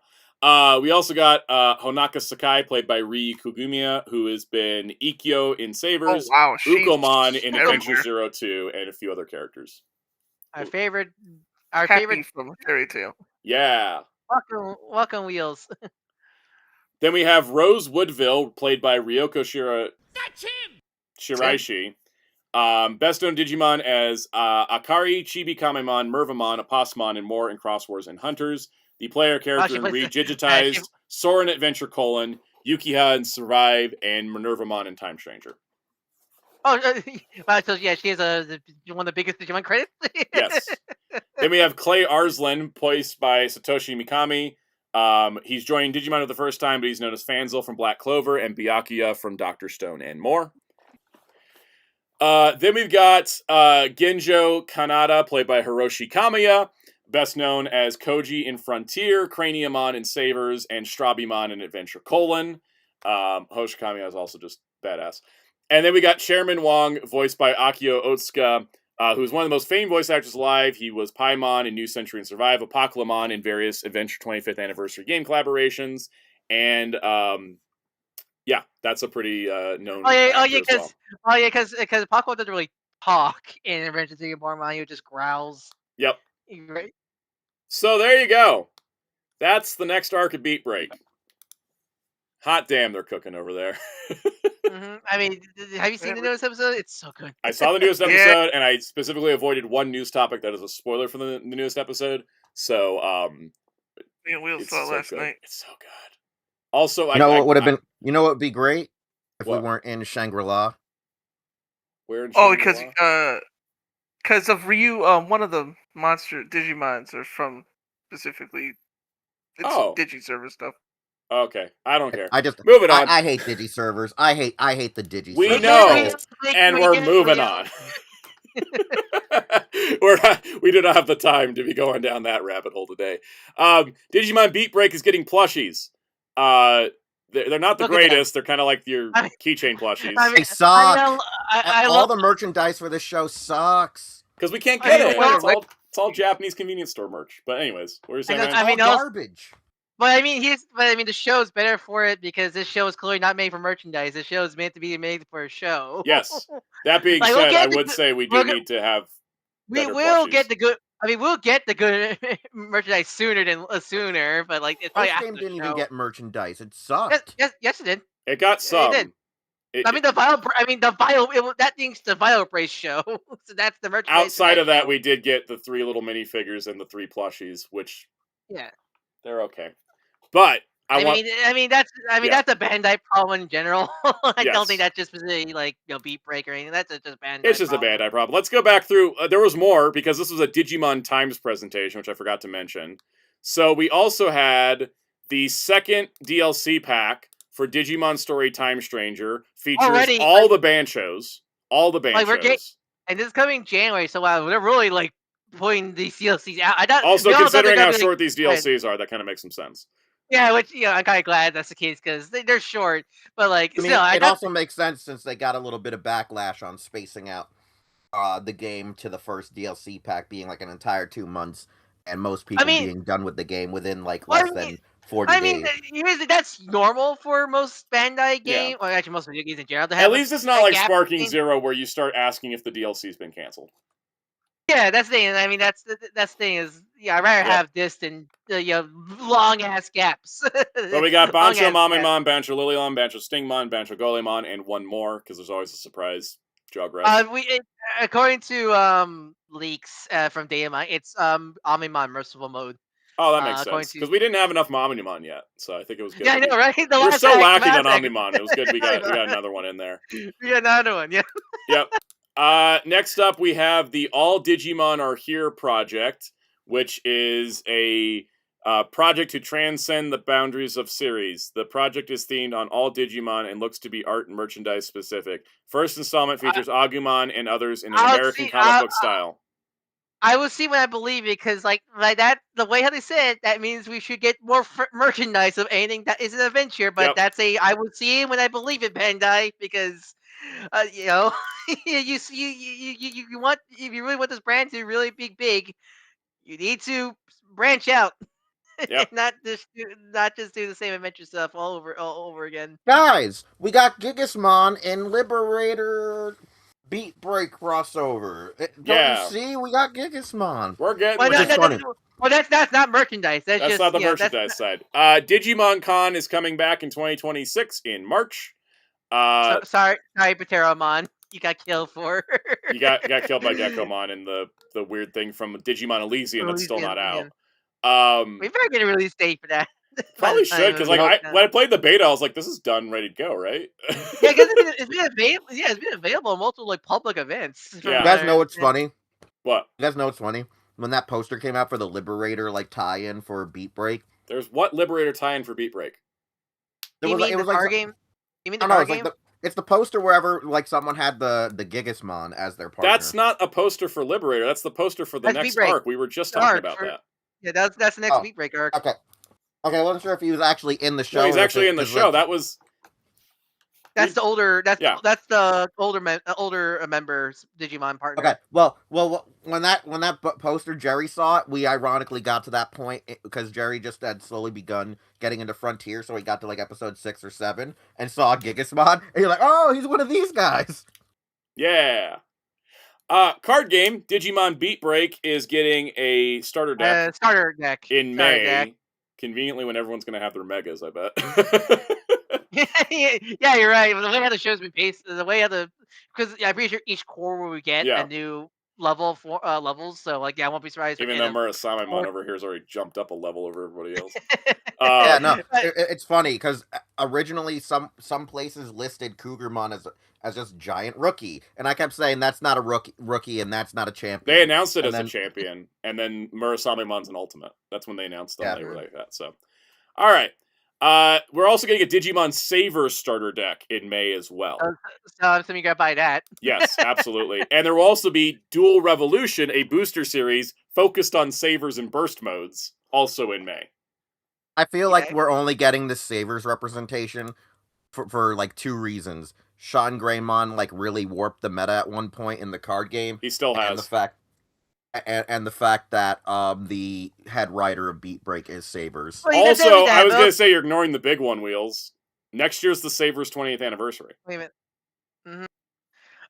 We also got Honaka Sakai, played by Rii Kugumiya, who has been Ikkyo in Sabers, Ukomon in Adventure 02, and a few other characters. Our favorite from Fairy Tail. Yeah. Welcome Wheels. Then we have Rose Woodville, played by Ryoko Shiraishi. Best known Digimon as Akari, Chibi Kamemon, Mervamon, Apasmon, and more in Cross Wars and Hunters. The player character in Redigitized, Soren Adventure: Yukiha in Survive, and Minervamon in Time Stranger. So yeah, she has one of the biggest Digimon credits. Yes. Then we have Clay Arslan, voiced by Satoshi Mikami. He's joining Digimon for the first time, but he's known as Fanzel from Black Clover and Byakuya from Dr. Stone and more. Then we've got Genjo Kanada, played by Hiroshi Kamiya, best known as Koji in Frontier, Craniumon in Sabers, and Strabimon in Adventure: Hiroshi Kamiya is also just badass. And then we got Chairman Wong, voiced by Akio Otsuka, who's one of the most famed voice actors alive. He was Paimon in New Century and Survive, Apocalypse in various Adventure 25th Anniversary game collaborations, and yeah, that's a pretty known. Because Apocalypse doesn't really talk in Adventure Digimon. He just growls. Yep. Right. So there you go. That's the next arc of Beat Break. Hot damn, they're cooking over there. I mean, have you seen the newest episode? It's so good. I saw the newest episode, and I specifically avoided one news topic that is a spoiler for the newest episode. So, we saw last night. It's so good. Also, what would have been? You know what would be great if we weren't in Shangri-La. Where in Shangri-La? Because of Ryu, one of the monster Digimons are from specifically. It's Digi-server stuff. Okay, I don't care. Moving on. I hate Digi servers. I hate the Digi. We know, and we're moving on. We do not have the time to be going down that rabbit hole today. Digimon Beat Break is getting plushies. They're not the greatest. They're kind of like your keychain plushies. They suck. All the merchandise for this show sucks. Because we can't get it. It's all Japanese convenience store merch. But anyways, what are you saying? It's all garbage. But I mean, the show is better for it because this show is clearly not made for merchandise. This show is meant to be made for a show. Yes. That being said, I would say we do need to have. We will get the good. I mean, we'll get the good merchandise sooner, but like it's probably this game didn't even get merchandise. It sucked. Yes, it did. It got some. It did. That thing's the Vital Brace show. So that's the merchandise. Outside of that, we did get the 3 little minifigures and the 3 plushies, which they're okay. But that's a Bandai problem in general. I don't think that's just specifically Beat Break or anything. That's just Bandai. It's just a Bandai problem. Let's go back through. There was more because this was a Digimon Times presentation, which I forgot to mention. So we also had the second DLC pack for Digimon Story Time Stranger. Features all the band shows. All the band shows. And this is coming January, so they're really putting these DLCs out. Also, considering how short these DLCs are, that kind of makes some sense. Yeah, which I'm kind of glad that's the case because they're short, but it also makes sense since they got a little bit of backlash on spacing out the game to the first DLC pack being an entire 2 months, and most people being done with the game within less than 40 days. That's normal for most Bandai games, or actually most video games in general. At least it's not like Sparking Zero where you start asking if the DLC's been canceled. Yeah, that's the thing. That's the thing is, I'd rather have this than long ass gaps. But we got Bancho Mamemon, Bancho Lilymon, Bancho Stingmon, Bancho Golemon, and one more because there's always a surprise Jogres. According to leaks from Datamon, it's Amimon Merciful Mode. Oh, that makes sense because we didn't have enough Mamemon yet, so I think it was good. Yeah, I know, right? We're so lacking on Amimon. It was good we got another one in there. We got another one, yeah. Yep. Next up, we have the All Digimon Are Here project, which is a project to transcend the boundaries of series. The project is themed on all Digimon and looks to be art and merchandise specific. First installment features Agumon and others in an American comic book style. I will see when I believe it, because like that, the way how they said it, that means we should get more merchandise of anything that is an adventure. But I will see it when I believe it, Bandai, because you want, if you really want this brand to really be big, you need to branch out. not just do the same adventure stuff all over again. Guys, we got Gigasmon and Liberator Beat Break crossover. Don't you see? We got Gigasmon. We're getting that's not merchandise. That's just, not the merchandise side. Digimon Con is coming back in 2026 in March. Sorry, Pateromon. You got killed for. You got killed by Geckomon in the weird thing from Digimon Elysium that's still not out. We better get a release date for that. Probably should, because when I played the beta, I was like, "This is done, ready to go," right? Yeah, because it's been available. Yeah, it's been available in multiple public events. Yeah. You guys know what's funny? What? You guys know what's funny? When that poster came out for the Liberator tie-in for Beat Break. There's what Liberator tie-in for Beat Break? You mean the card game? You mean the card game? It's the poster wherever someone had the Gigasmon as their partner. That's not a poster for Liberator. That's the poster for the next arc. We were just talking about that. Yeah, that's the next Beat Break arc. Okay, I wasn't sure if he was actually in the show. No, he's actually in the show. That's the older. That's the older members Digimon partner. Okay, well, when that poster Jerry saw it, we ironically got to that point because Jerry just had slowly begun getting into Frontier, so he got to episode 6 or 7 and saw Gigasmon, and you're like, oh, he's one of these guys. Yeah. Card game Digimon Beat Break is getting a starter deck. In May. Conveniently, when everyone's going to have their megas, I bet. Yeah, you're right. The way how the show's been paced, because I'm pretty sure each core will get a new level for levels. So I won't be surprised. Even though Murasamemon over here has already jumped up a level over everybody else. Yeah, no, it's funny because originally some places listed Cougarmon as just giant rookie, and I kept saying that's not a rookie, and that's not a champion. They announced it as a champion, and then Murasamemon's an ultimate. That's when they announced them. They were like that. So, all right. We're also getting a Digimon Saver starter deck in May as well. So you gotta buy that. Yes, absolutely. And there will also be Dual Revolution, a booster series focused on Savers and Burst modes, also in May. I feel like we're only getting the Savers representation for 2 reasons. Sean Greymon really warped the meta at one point in the card game. He still has. And the fact that the head writer of Beat Break is Sabers. Well, also, I was going to say you're ignoring the big one, Wheels. Next year's the Sabers' 20th anniversary. Wait a minute.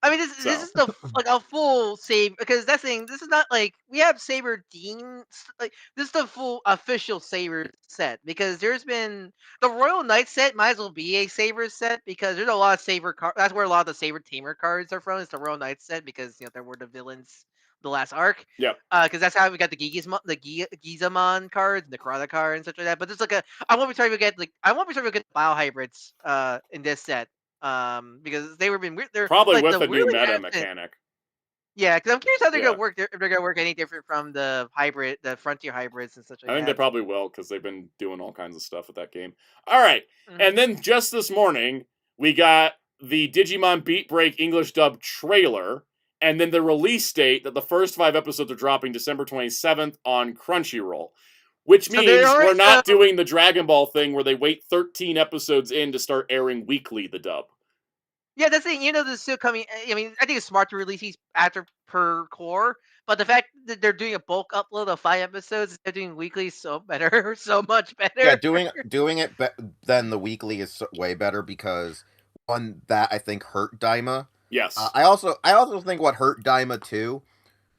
I mean, this is the like a full save because that's the thing. This is not like we have Saber Dean. Like this is the full official Saber set because there's been the Royal Knight set might as well be a Saber set because there's a lot of Saber cards. That's where a lot of the Saber Tamer cards are from. It's the Royal Knight set because there were the villains the last arc. Yep. Because that's how we got the Gizamon cards, and the Karada card, and such like that. But there's like I won't be trying to get bio hybrids in this set. Because they were being weird. They're probably like, with the a new really meta absent- mechanic. Yeah, because I'm curious how they're Yeah. gonna work. If they're gonna work any different from the hybrid, the Frontier hybrids and such like I think that. they probably will because they've been doing all kinds of stuff with that game. All right, Mhm. and then just this morning we got the Digimon Beat Break English dub trailer, and then the release date that the first 5 episodes are dropping December 27th on Crunchyroll. Which So means they're already- we're not doing the Dragon Ball thing where they wait 13 episodes in to start airing weekly the dub. Yeah, that's the thing. This is still coming. I mean, I think it's smart to release these after per core, but the fact that they're doing a bulk upload of 5 episodes instead of doing weekly is so better, so much better. Yeah, doing it then the weekly is way better because one that I think hurt Daima. Yes. I also think what hurt Daima too,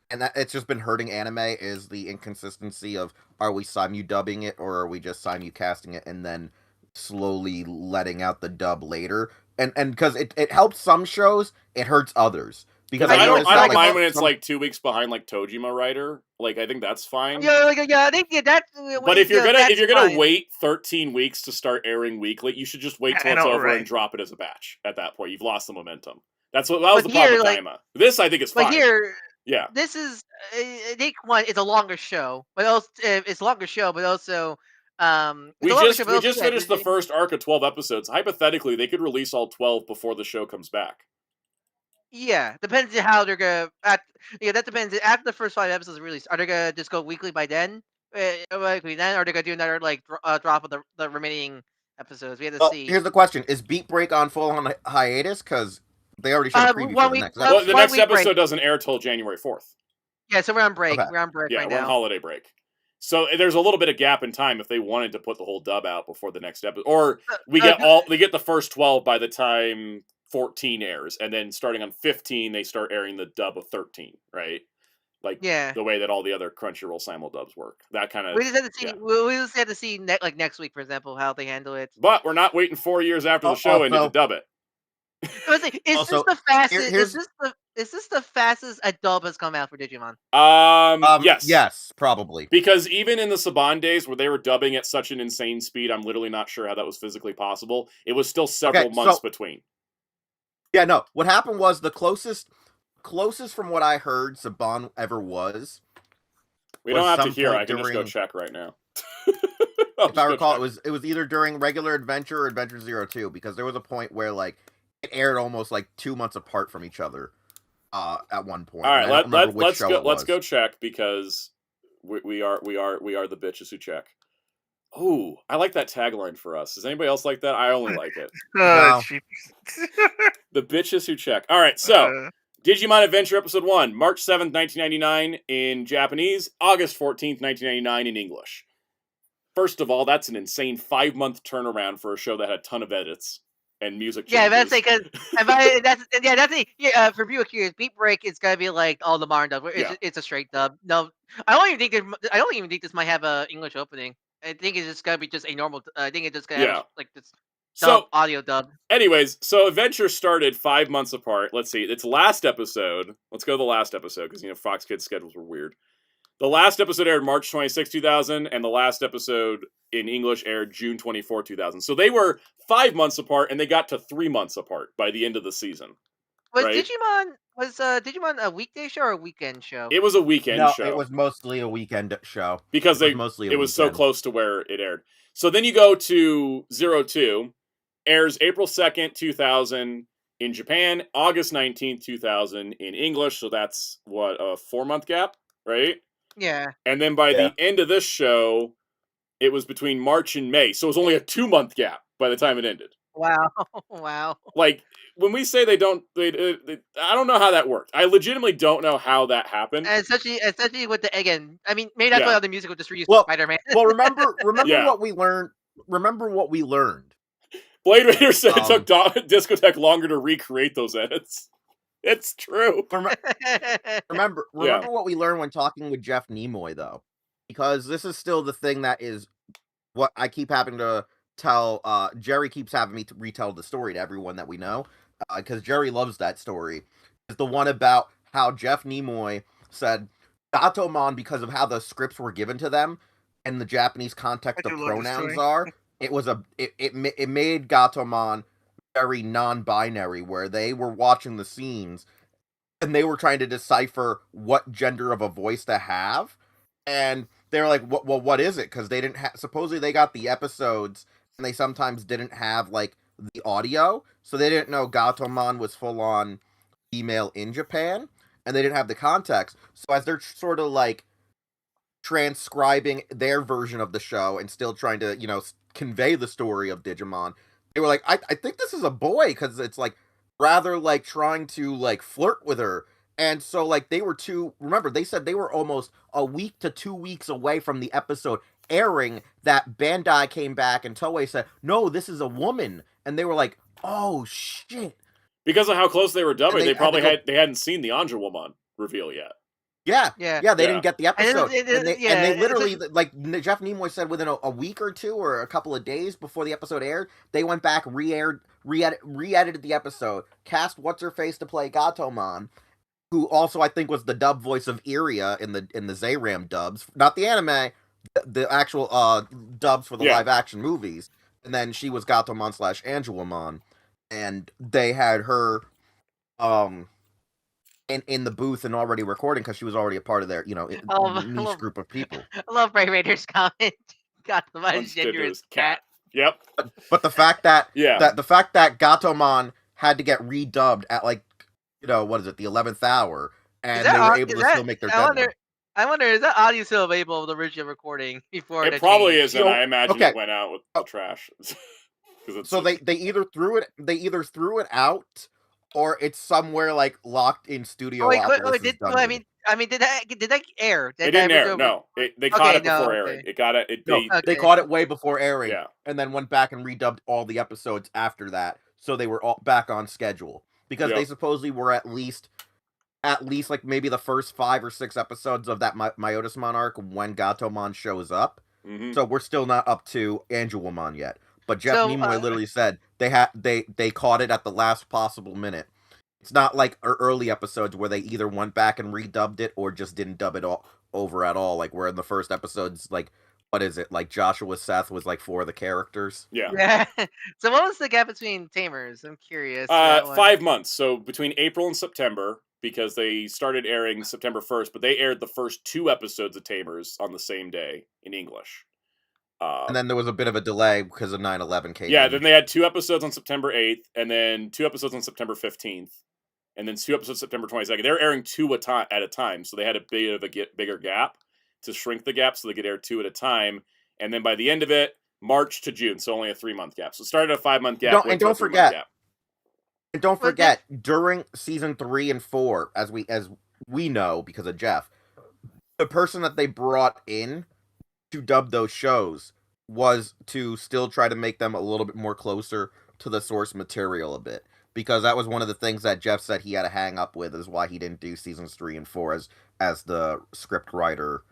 and that it's just been hurting anime is the inconsistency of are we simu-dubbing it or are we just simu-casting it and then slowly letting out the dub later. And because it helps some shows, it hurts others. Because I don't noticed that, like, mind when it's some- like 2 weeks behind, like Tojima Rider. Like I think that's fine. Yeah, I think that. But if you're gonna fine. wait 13 weeks to start airing weekly, you should just wait till I it's know, over right? and drop it as a batch. At that point, you've lost the momentum. That was But the problem here, with like- Daima. This I think is fine. But here, Yeah. this is I think one. It's a longer show, but also it's a longer show, but also We it's a longer just show, but also, yeah, finished the first arc of 12 episodes. Hypothetically, they could release all 12 before the show comes back. Yeah, depends on how they're gonna. That depends. After the first 5 episodes released, are they gonna just go weekly by then? Weekly then, or are they gonna do another drop of the remaining episodes? We have to Well, see. here's the question: is Beat Break on full on hiatus? Because they already showed a preview one for the week- next well, Well, episode. the one next week episode break. doesn't air till January 4th. Yeah, so we're on break. Okay. We're on break Yeah, right we're on now. holiday break. So there's a little bit of gap in time if they wanted to put the whole dub out before the next episode, or we get the first 12 by the time 14 airs, and then starting on 15 they start airing the dub of 13, right? Like Yeah. the way that all the other Crunchyroll simuldubs work. That kind of. We just have to see. yeah. We just have to see next week, for example, how they handle it. But we're not waiting 4 years after the show ended to Also- dub it. Is this Also, the fastest? here's- Is this the fastest a dub has come out for Digimon? Yes. Yes, probably. Because even in the Saban days where they were dubbing at such an insane speed, I'm literally not sure how that was physically possible. It was still several Okay, months so- between. Yeah, no. What happened was the closest from what I heard Saban ever was. We was don't have to some hear. point I can just go during- check right now. If I recall, it was either during regular Adventure or Adventure 02 because there was a point where like it aired almost like 2 months apart from each other at one point. All right, and I don't remember which let's show go. it Let's was. go check because we are the bitches who check. Oh, I like that tagline for us. Does anybody else like that? I only like it. No. Jeepers. The bitches who check. All right, so Digimon Adventure Episode 1, March 7th, 1999 in Japanese, August 14th, 1999 in English. First of all, that's an insane 5-month turnaround for a show that had a ton of edits and music changes. Yeah, that's because for people curious, Beat Break is gonna be like all the modern dub. It's a straight dub. No, I don't even think this might have a English opening. I think it's just gonna be just a normal. I think it's just gonna have like this dub, audio dub. Anyways, so Adventure started 5 months apart. Let's see, its last episode. Let's go to the last episode because Fox Kids schedules were weird. The last episode aired March 26, 2000, and the last episode in English aired June 24, 2000. So they were 5 months apart, and they got to 3 months apart by the end of the season. Was right? Digimon a weekday show or a weekend show? It was a weekend No, show. it was mostly a weekend show. Because it was so weekend. close to where it aired. So then you go to 02, airs April 2nd, 2000 in Japan, August 19th, 2000 in English. So that's what, a 4-month gap, right? Yeah. And then by the end of this show, it was between March and May. So it was only a 2-month gap by the time it ended. Wow. Wow. Like, when we say I don't know how that worked. I legitimately don't know how that happened. And especially with the again. I mean, maybe that's why the music will just reuse Spider-Man. Well, remember Yeah. what we learned. Remember what we learned. Blade Runner said it took Discotek longer to recreate those edits. It's true. Remember Yeah. what we learned when talking with Jeff Nimoy, though, because this is still the thing that is what I keep having to tell. Jerry keeps having me to retell the story to everyone that we know, because Jerry loves that story. It's the one about how Jeff Nimoy said Gatomon, because of how the scripts were given to them and the Japanese context I of do love this pronouns story. are. It made Gatomon very non-binary, where they were watching the scenes and they were trying to decipher what gender of a voice to have, and they're like, what is it? Because they didn't have, supposedly they got the episodes and they sometimes didn't have like the audio, so they didn't know Gatomon was full on female in Japan, and they didn't have the context. So as they're sort of like transcribing their version of the show and still trying to, convey the story of Digimon, they were like, I think this is a boy, because it's like rather like trying to like flirt with her. And so like remember, they said they were almost a week to 2 weeks away from the episode airing, that Bandai came back and Toei said, no, this is a woman. And they were like, oh shit. Because of how close they were dubbing, they probably had they hadn't seen the Anjouwoman reveal yet. Yeah, they didn't get the episode, and they literally, like Jeff Nimoy said, within a week or two or a couple of days before the episode aired, they went back, re-edited the episode, cast what's her face to play Gatomon, who also I think was the dub voice of Iria in the Zayram dubs, not the anime, the actual dubs for the live action movies, and then she was Gatomon / Anjouwoman, and they had her in the booth and already recording, because she was already a part of their, niche group of people. I love Ray Rader's comment. Gatomon gender is cat. Yep. But the fact that Yeah. the fact that Gatomon had to get redubbed at like, what is it, the 11th hour, and they were able to still make their deadline. I wonder, is that audio still available with the original recording before It probably is, and I imagine it went out with the trash. So they either threw it out, or it's somewhere like locked in studio. Did that air? It didn't air. No, they caught it before airing. It got it. They caught it way before airing. Yeah. And then went back and redubbed all the episodes after that, so they were all back on schedule, because they supposedly were at least like maybe the first 5 or 6 episodes of that Myotis Monarch when Gatomon shows up. Mm-hmm. So we're still not up to Anjouwoman yet. But Jeff Nimoy literally said they caught it at the last possible minute. It's not like early episodes where they either went back and redubbed it or just didn't dub it over at all. Like where in the first episodes, like, what is it? Like Joshua Seth was like 4 of the characters. Yeah. So what was the gap between Tamers? I'm curious. 5 months. So between April and September, because they started airing September 1st, but they aired the first 2 episodes of Tamers on the same day in English. And then there was a bit of a delay because of 9/11 came. Yeah, then they had 2 episodes on September 8th, and then 2 episodes on September 15th, and then 2 episodes September 22nd. They're airing 2 at a time, so they had a bit of a bigger gap to shrink the gap so they could air 2 at a time. And then by the end of it, March to June, so only a 3-month gap. So it started a 5-month gap. Don't forget, during season 3 and 4, as we know because of Jeff, the person that they brought in to dub those shows was to still try to make them a little bit more closer to the source material a bit, because that was one of the things that Jeff said he had a hang up with, is why he didn't do seasons 3 and 4 as the script writer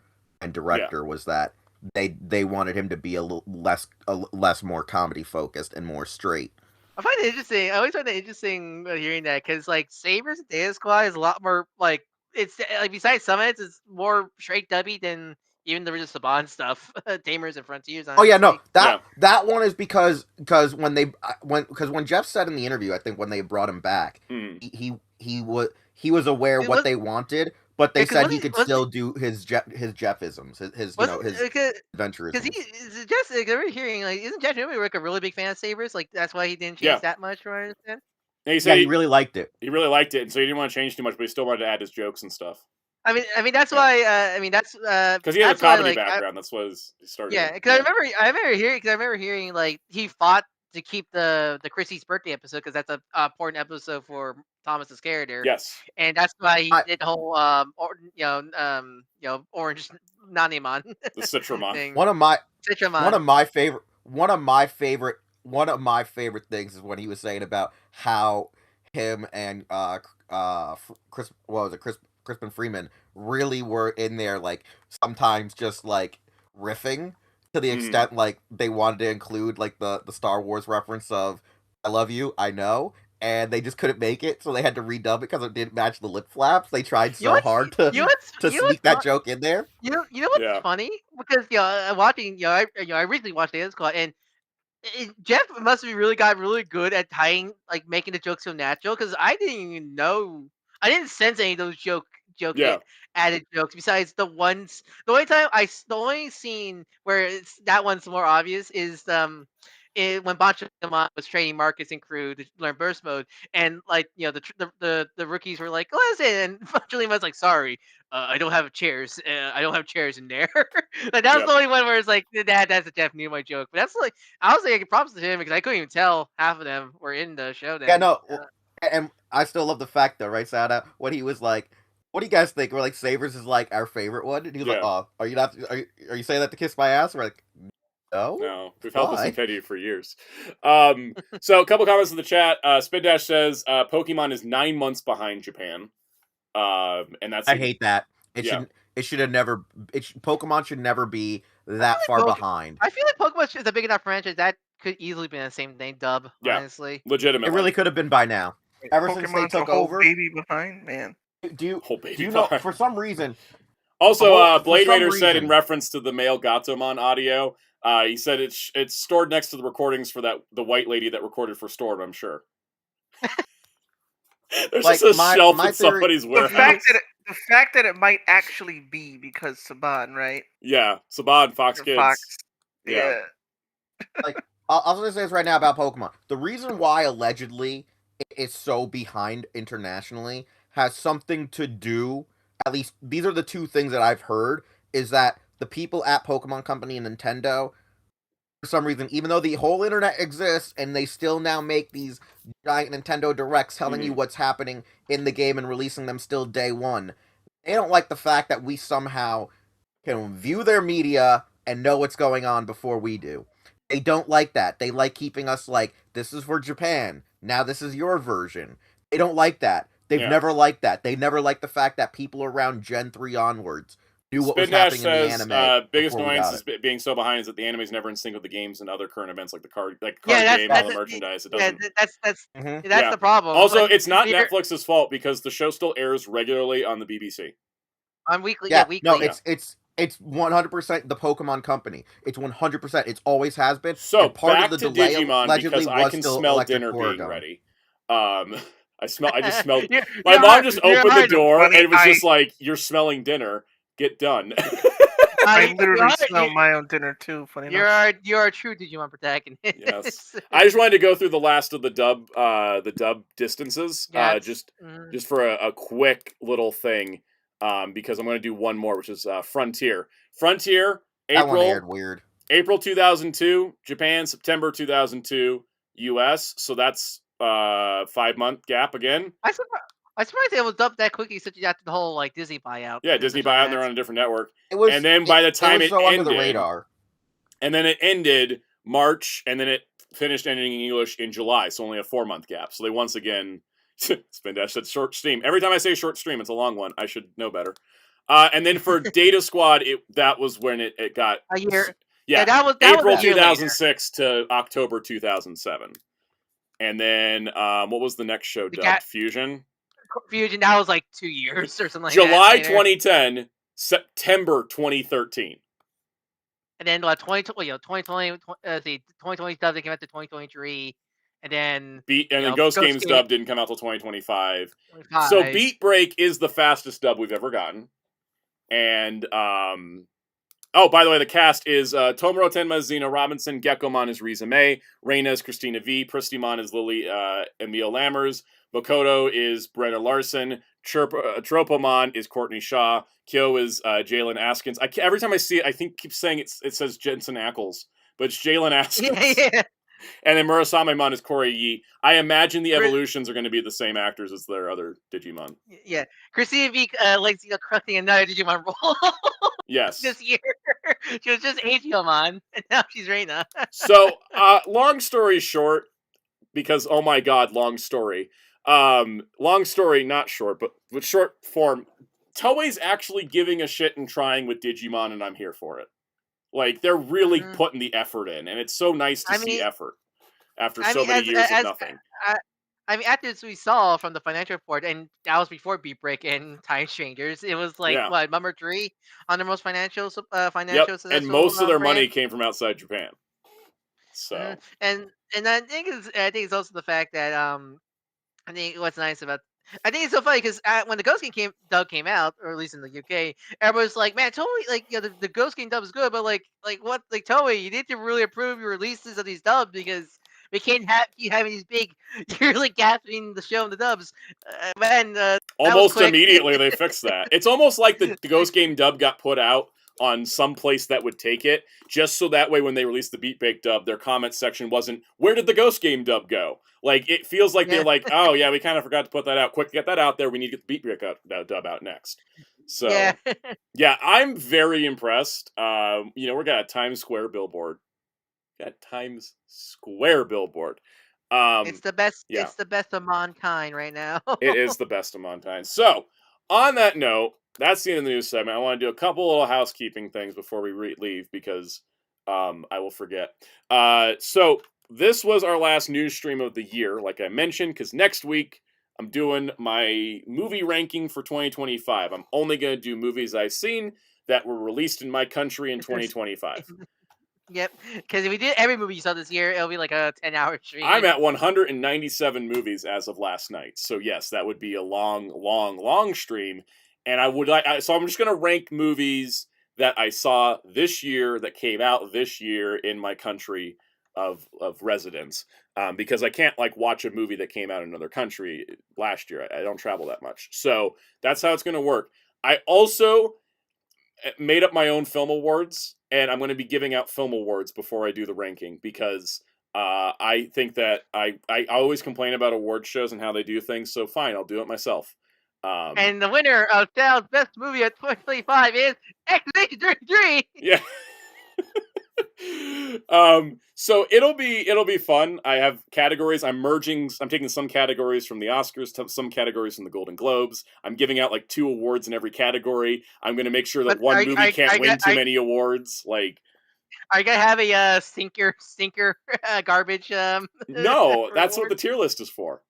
and director, was that they wanted him to be a little less more comedy focused and more straight. I find it interesting. I always find it interesting hearing that, because like Sabers and Data Squad is a lot more like, it's like, besides some of it, it's more straight dubby than even the original Saban stuff, Tamers and Frontiers. Honestly. Oh yeah, no, that one is because when Jeff said in the interview, I think when they brought him back, he was aware what they wanted, but they said he could still do his Jeffisms, his adventurisms. Because Jeff, like, I remember hearing, like, isn't Jeff Newman like a really big fan of Sabers? Like that's why he didn't change that much, from what I understand. And he said he really liked it. He really liked it, and so he didn't want to change too much, but he still wanted to add his jokes and stuff. I mean that's why. That's because he has a comedy background. That's what he started. Yeah, because I remember hearing like he fought to keep the Chrissy's birthday episode, because that's a important episode for Thomas's character. Yes, and that's why he did the whole orange Nanimon. The Citramon thing. One of my favorite things is when he was saying about how him and Crispin Freeman really were in there, like, sometimes just like riffing to the extent like they wanted to include like the Star Wars reference of "I love you, I know," and they just couldn't make it, so they had to redub it because it didn't match the lip flaps. They tried so hard to sneak that joke in there. You know what's funny? Because watching I recently watched the Squad, and Jeff must have really got really good at tying, like, making the jokes so natural. Because I didn't even know, I didn't sense any of those added jokes. Besides the only scene where that one's more obvious is when Bachman was training Marcus and crew to learn burst mode, and like the rookies were like, "Listen," and Bachman was like, "Sorry, I don't have chairs. I don't have chairs in there." Like that was the only one where it's like that's a Jeff Newman joke. But that's like, I was like, props to him because I couldn't even tell half of them were in the show. Then. Yeah, no, and I still love the fact though, right, Sada? When he was like, "What do you guys think?" We're like, "Sabers is like our favorite one," and he was like, "Oh, are you saying that to kiss my ass?" We're like, No, we've held this in for years. So a couple comments in the chat. Spin Dash says Pokemon is 9 months behind Japan, and that's I hate that. Pokemon should never be that far behind. I feel like Pokemon is a big enough franchise that could easily be the same thing. Dub, honestly, legitimately, it really could have been by now. Ever since they took over, baby behind, man. Do you know for some reason? Also, Blade Raider said in reference to the male Gatomon audio, he said it's stored next to the recordings for the white lady that recorded for Storm, I'm sure. There's like, just a shelf in somebody's warehouse. The fact that it might actually be because Saban, right? Yeah, Saban, Fox Kids. Fox. Yeah. Like, I'll just say this right now about Pokemon. The reason why allegedly it's so behind internationally has something to do, at least these are the two things that I've heard, is that the people at Pokemon Company and Nintendo, for some reason, even though the whole internet exists and they still now make these giant Nintendo Directs telling you what's happening in the game and releasing them still day one, they don't like the fact that we somehow can view their media and know what's going on before we do. They don't like that. They like keeping us like, this is for Japan, now this is your version. They don't like that. They've never liked that. They never liked the fact that people around Gen 3 onwards knew what was happening in the anime. Biggest annoyance is being so behind is that the anime is never in sync with the games and other current events like the card game and the merchandise. It doesn't. That's the problem. Also, like, it's not Netflix's fault because the show still airs regularly on the BBC. On weekly, weekly. No, it's 100% the Pokemon Company. It's 100%. It's always has been. So part back of the to delay Digimon because I can smell dinner being ready. I just smelled. My mom just opened the door and it was just like, "You're smelling dinner. Get done." I literally smell my own dinner too. Funny enough. You're a true Digimon protagonist. Yes, I just wanted to go through the last of the dub distances, just for a quick little thing, because I'm going to do one more, which is Frontier. Frontier, April 2002, Japan, September 2002, US. So that's 5-month gap again. I'm surprised it was dubbed that quickly, such after the whole like Disney buyout. Yeah, Disney buyout, and they're on a different network. And then by the time it ended, under the radar. And then it ended March, and then it finished ending in English in July, so only a 4-month gap. So they once again, Spin Dash said short stream. Every time I say short stream, it's a long one. I should know better. And then for Data Squad, that was when it got a year. Yeah, that was April 2006 to October 2007. And then, what was the next show dubbed? Fusion? Fusion, that was like 2 years or something like July 2010, September 2013. And then 2020, 2020 dub came out to 2023. And then... Ghost Games dub didn't come out till 2025. So Beat Break is the fastest dub we've ever gotten. And, oh, by the way, the cast is Tomoro Tenma is Zena Robinson, Gekkomon is Riza May, Reina is Christina V, Pristimon is Lily Emil Lammers, Makoto is Brenna Larson, Tropomon is Courtney Shaw, Kyo is Jalen Askins. Every time I see it, keep saying it says Jensen Ackles, but it's Jalen Askins. Yeah. And then Murasamemon is Corey Yi. I imagine the evolutions are going to be the same actors as their other Digimon. Yeah. Christina V likes correcting another Digimon role. Yes. This year. She was just Aetiomon, and now she's Reina. So, long story short, because, oh my god, long story. Long story, not short, but with short form, Toei's actually giving a shit and trying with Digimon, and I'm here for it. Like, they're really putting the effort in, and it's so nice to see effort after so many years of nothing. I mean, after we saw from the financial report, and that was before Beat Break and Time Strangers, it was like what number 3 on the most financial successful. And most of their money came from outside Japan. So and I think it's also the fact that I think what's nice about I think it's so funny because when the Ghost Game dub came out, or at least in the UK, everyone's like, "Man, Toei, like, the Ghost Game dub is good, but like what, like Toei, you need to really approve your releases of these dubs because we can't keep having these big yearly gaps between the show and the dubs." Almost immediately they fixed that. It's almost like the Ghost Game dub got put out on some place that would take it, just so that way when they released the Beat Bake dub, their comment section wasn't, "Where did the Ghost Game dub go?" Like, it feels like they're like, "Oh yeah, we kind of forgot to put that out. Quick, get that out there. We need to get the Beat Bake dub out next." So yeah, I'm very impressed. We got a Times Square billboard. It's the best. Yeah. It's the best of mankind right now. It is the best of mankind. So, on that note, that's the end of the news segment. I want to do a couple little housekeeping things before we leave because I will forget. So, this was our last news stream of the year, like I mentioned, because next week I'm doing my movie ranking for 2025. I'm only going to do movies I've seen that were released in my country in 2025. Yep, because if we did every movie you saw this year, it'll be like a 10-hour stream. I'm at 197 movies as of last night, so yes, that would be a long stream. And so I'm just gonna rank movies that I saw this year that came out this year in my country of residence, because I can't like watch a movie that came out in another country last year. I don't travel that much, so that's how it's gonna work. I also made up my own film awards, and I'm going to be giving out film awards before I do the ranking because I think that I always complain about award shows and how they do things, so fine, I'll do it myself. And the winner of Sal's Best Movie of 2025 is Expedition 33! Yeah. So it'll be fun. I have categories. I'm taking some categories from the Oscars, some categories from the Golden Globes. I'm giving out like 2 awards in every category. I'm going to make sure that one movie can't win too many awards. Like, are you gonna have a stinker garbage? No, that's what the tier list is for.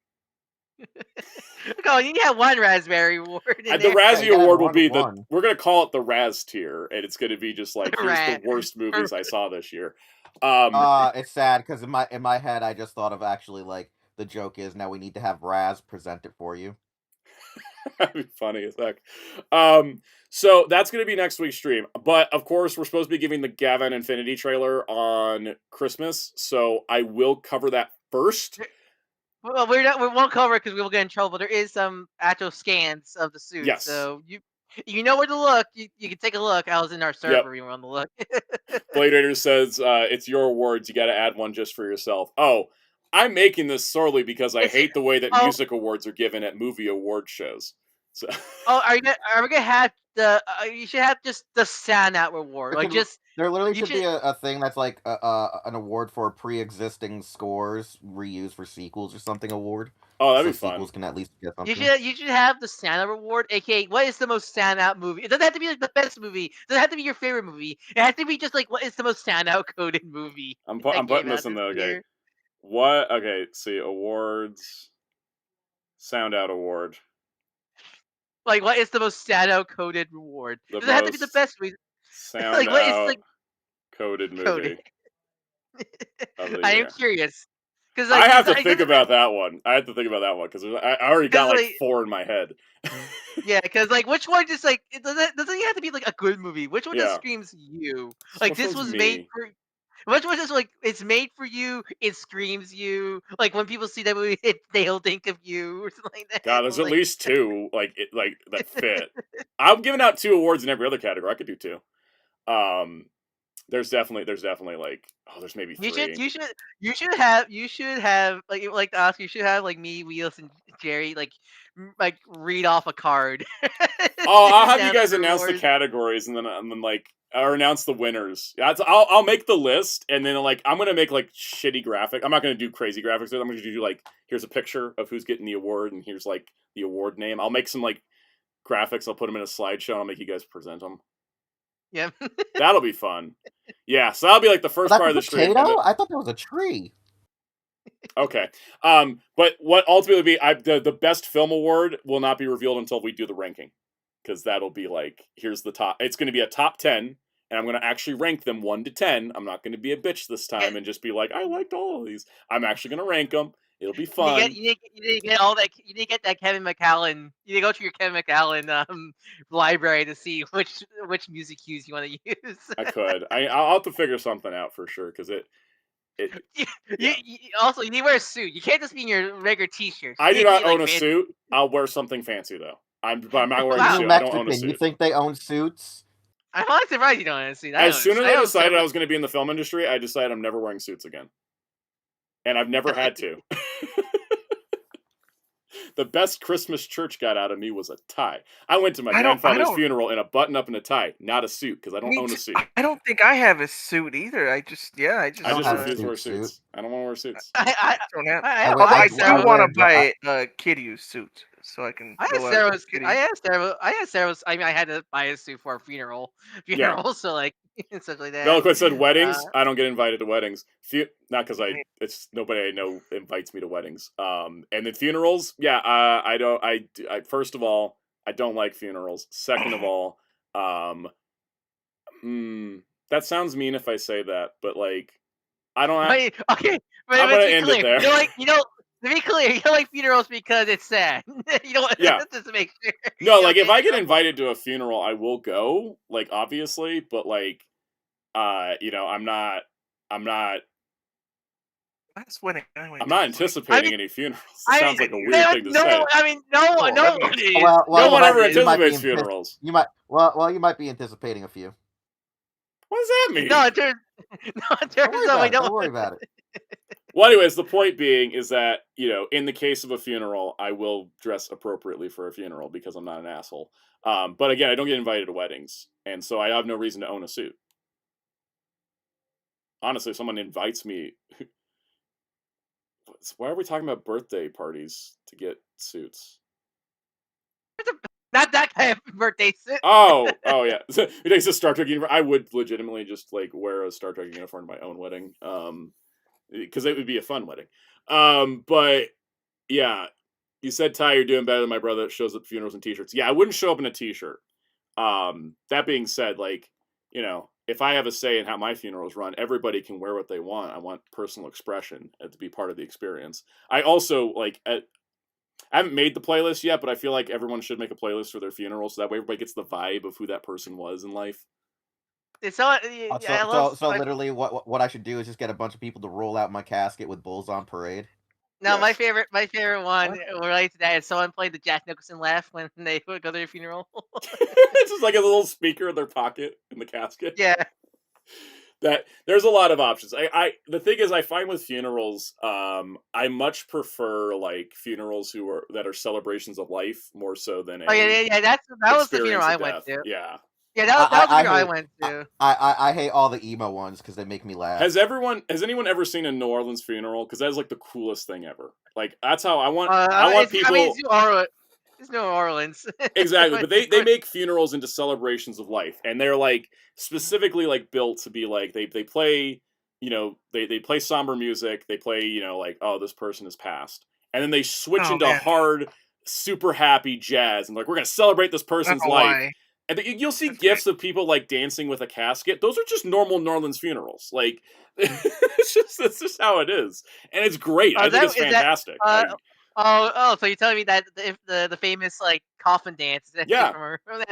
Oh, you have one raspberry award. The Razzie Award will be we're gonna call it the Raz tier, and it's gonna be just like, here's the worst movies I saw this year. It's sad because in my head I just thought of actually like the joke is now we need to have Raz present it for you. That'd be funny as heck. So that's gonna be next week's stream. But of course, we're supposed to be giving the Gavan Infinity trailer on Christmas, so I will cover that first. Well, we won't cover it because we will get in trouble. But there is some actual scans of the suit, so you know where to look. You can take a look. I was in our server. You were on the look. Blade Raider says it's your awards. You got to add one just for yourself. Oh, I'm making this solely because I hate the way that music awards are given at movie award shows. So. Are we gonna have the? You should have just the Soundout award. Like just there literally should be a thing that's like an award for pre-existing scores reused for sequels or something award. Oh, that'd be fun. Sequels can at least get something. You should have the Soundout award, aka what is the most standout movie? It doesn't have to be like the best movie. It doesn't have to be your favorite movie. It has to be just like what is the most standout coded movie. I'm putting this in the okay. What? Okay, see awards. Soundout award. Like, what is the most standout coded reward? Does it have to be the best movie? Soundout what is coded movie. I am curious. Because I have to think about that one. I have to think about that one because I already got like 4 in my head. Yeah, because like which one just like doesn't it have to be like a good movie? Which one just screams you? Like this was made for. Which one is like it's made for you? It screams you. Like when people see that movie, they'll think of you or something like that. God, there's at least 2 like that fit. I'm giving out 2 awards in every other category. I could do 2. There's definitely like there's maybe 3. You should have like the Oscar. You should have like me, Wheels, and Jerry like read off a card. I'll have you guys announce the categories and then like or announce the winners. I'll make the list, and then like I'm gonna make like shitty graphic. I'm not gonna do crazy graphics. I'm gonna do like here's a picture of who's getting the award, and here's like the award name. I'll make some like graphics. I'll put them in a slideshow. I'll make you guys present them. Yeah. That'll be fun. Yeah, so that'll be like the first part of the stream. Potato? I thought that was a tree. Okay. But what ultimately the best film award will not be revealed until we do the ranking. Because that'll be like, here's the top. It's going to be a top 10, and I'm going to actually rank them 1 to 10. I'm not going to be a bitch this time and just be like, I liked all of these. I'm actually going to rank them. It'll be fun. You need to get all that. You need to get that Kevin McAllen. You need to go to your Kevin McAllen library to see which music cues you want to use. I could. I'll have to figure something out for sure, because also, you need to wear a suit. You can't just be in your regular t-shirt. I do not own a suit. I'll wear something fancy, though. But I'm not wearing a suit. I don't own a suit. You think they own suits? I'm not surprised you don't own a suit. As soon as I decided I was going to be in the film industry, I decided I'm never wearing suits again. And I've never had to. The best Christmas church got out of me was a tie. I went to my grandfather's funeral in a button-up and a tie, not a suit, because I don't own a suit. I don't think I have a suit either. I just refuse to wear suits. I don't want to wear suits. I don't have. I do want to buy a kid suit so I can. I asked Sarah. I mean, I had to buy a suit for a funeral. So like. Such like that. Belliquit said weddings. I don't get invited to weddings. Not because it's nobody I know invites me to weddings. And then funerals. Yeah, I don't. I first of all, I don't like funerals. Second of all, that sounds mean if I say that, but like, I don't. Okay, but I'm gonna end it there. To be clear, you don't like funerals because it's sad. You don't. Yeah. Just to make sure. No, like if I get invited to a funeral, I will go. Like obviously, but like, I'm not. Last wedding. I'm not anticipating any funerals. It sounds like a weird thing to say. I mean, no one ever anticipates funerals. You might be anticipating a few. What does that mean? Don't worry about it. Well, anyways, the point being is that, in the case of a funeral, I will dress appropriately for a funeral because I'm not an asshole. But again, I don't get invited to weddings, and so I have no reason to own a suit. Honestly, if someone invites me, why are we talking about birthday parties to get suits? Not that kind of birthday suit. Oh yeah. It takes a Star Trek uniform. I would legitimately just like wear a Star Trek uniform to my own wedding. Because it would be a fun wedding. But yeah, you said, Ty, you're doing better than my brother that shows up at funerals in t-shirts. Yeah, I wouldn't show up in a t-shirt. That being said, like, if I have a say in how my funerals run, everybody can wear what they want. I want personal expression to be part of the experience. I also, like, I haven't made the playlist yet, but I feel like everyone should make a playlist for their funeral so that way everybody gets the vibe of who that person was in life. So literally, what I should do is just get a bunch of people to roll out my casket with bulls on parade. No, yes. my favorite one related to that is someone played the Jack Nicholson laugh when they would go to their funeral. It's just like a little speaker in their pocket in the casket. Yeah. That there's a lot of options. The thing is, I find with funerals, I much prefer like funerals that are celebrations of life more so than that was the funeral I went to. Yeah. Yeah, that was the funeral I went to. I hate all the emo ones because they make me laugh. Has anyone ever seen a New Orleans funeral? Because that is like the coolest thing ever. Like that's how I want people. I mean, it's New Orleans. Exactly, but they make funerals into celebrations of life, and they're like specifically like built to be like they play they play somber music. They play like, oh, this person has passed, and then they switch into hard, super happy jazz, and like, we're gonna celebrate this person's life. And you'll see gifs of people like dancing with a casket. Those are just normal New Orleans funerals. Like, it's just how it is, and it's great. I think it's fantastic. So you're telling me that the famous like coffin dance? Yeah,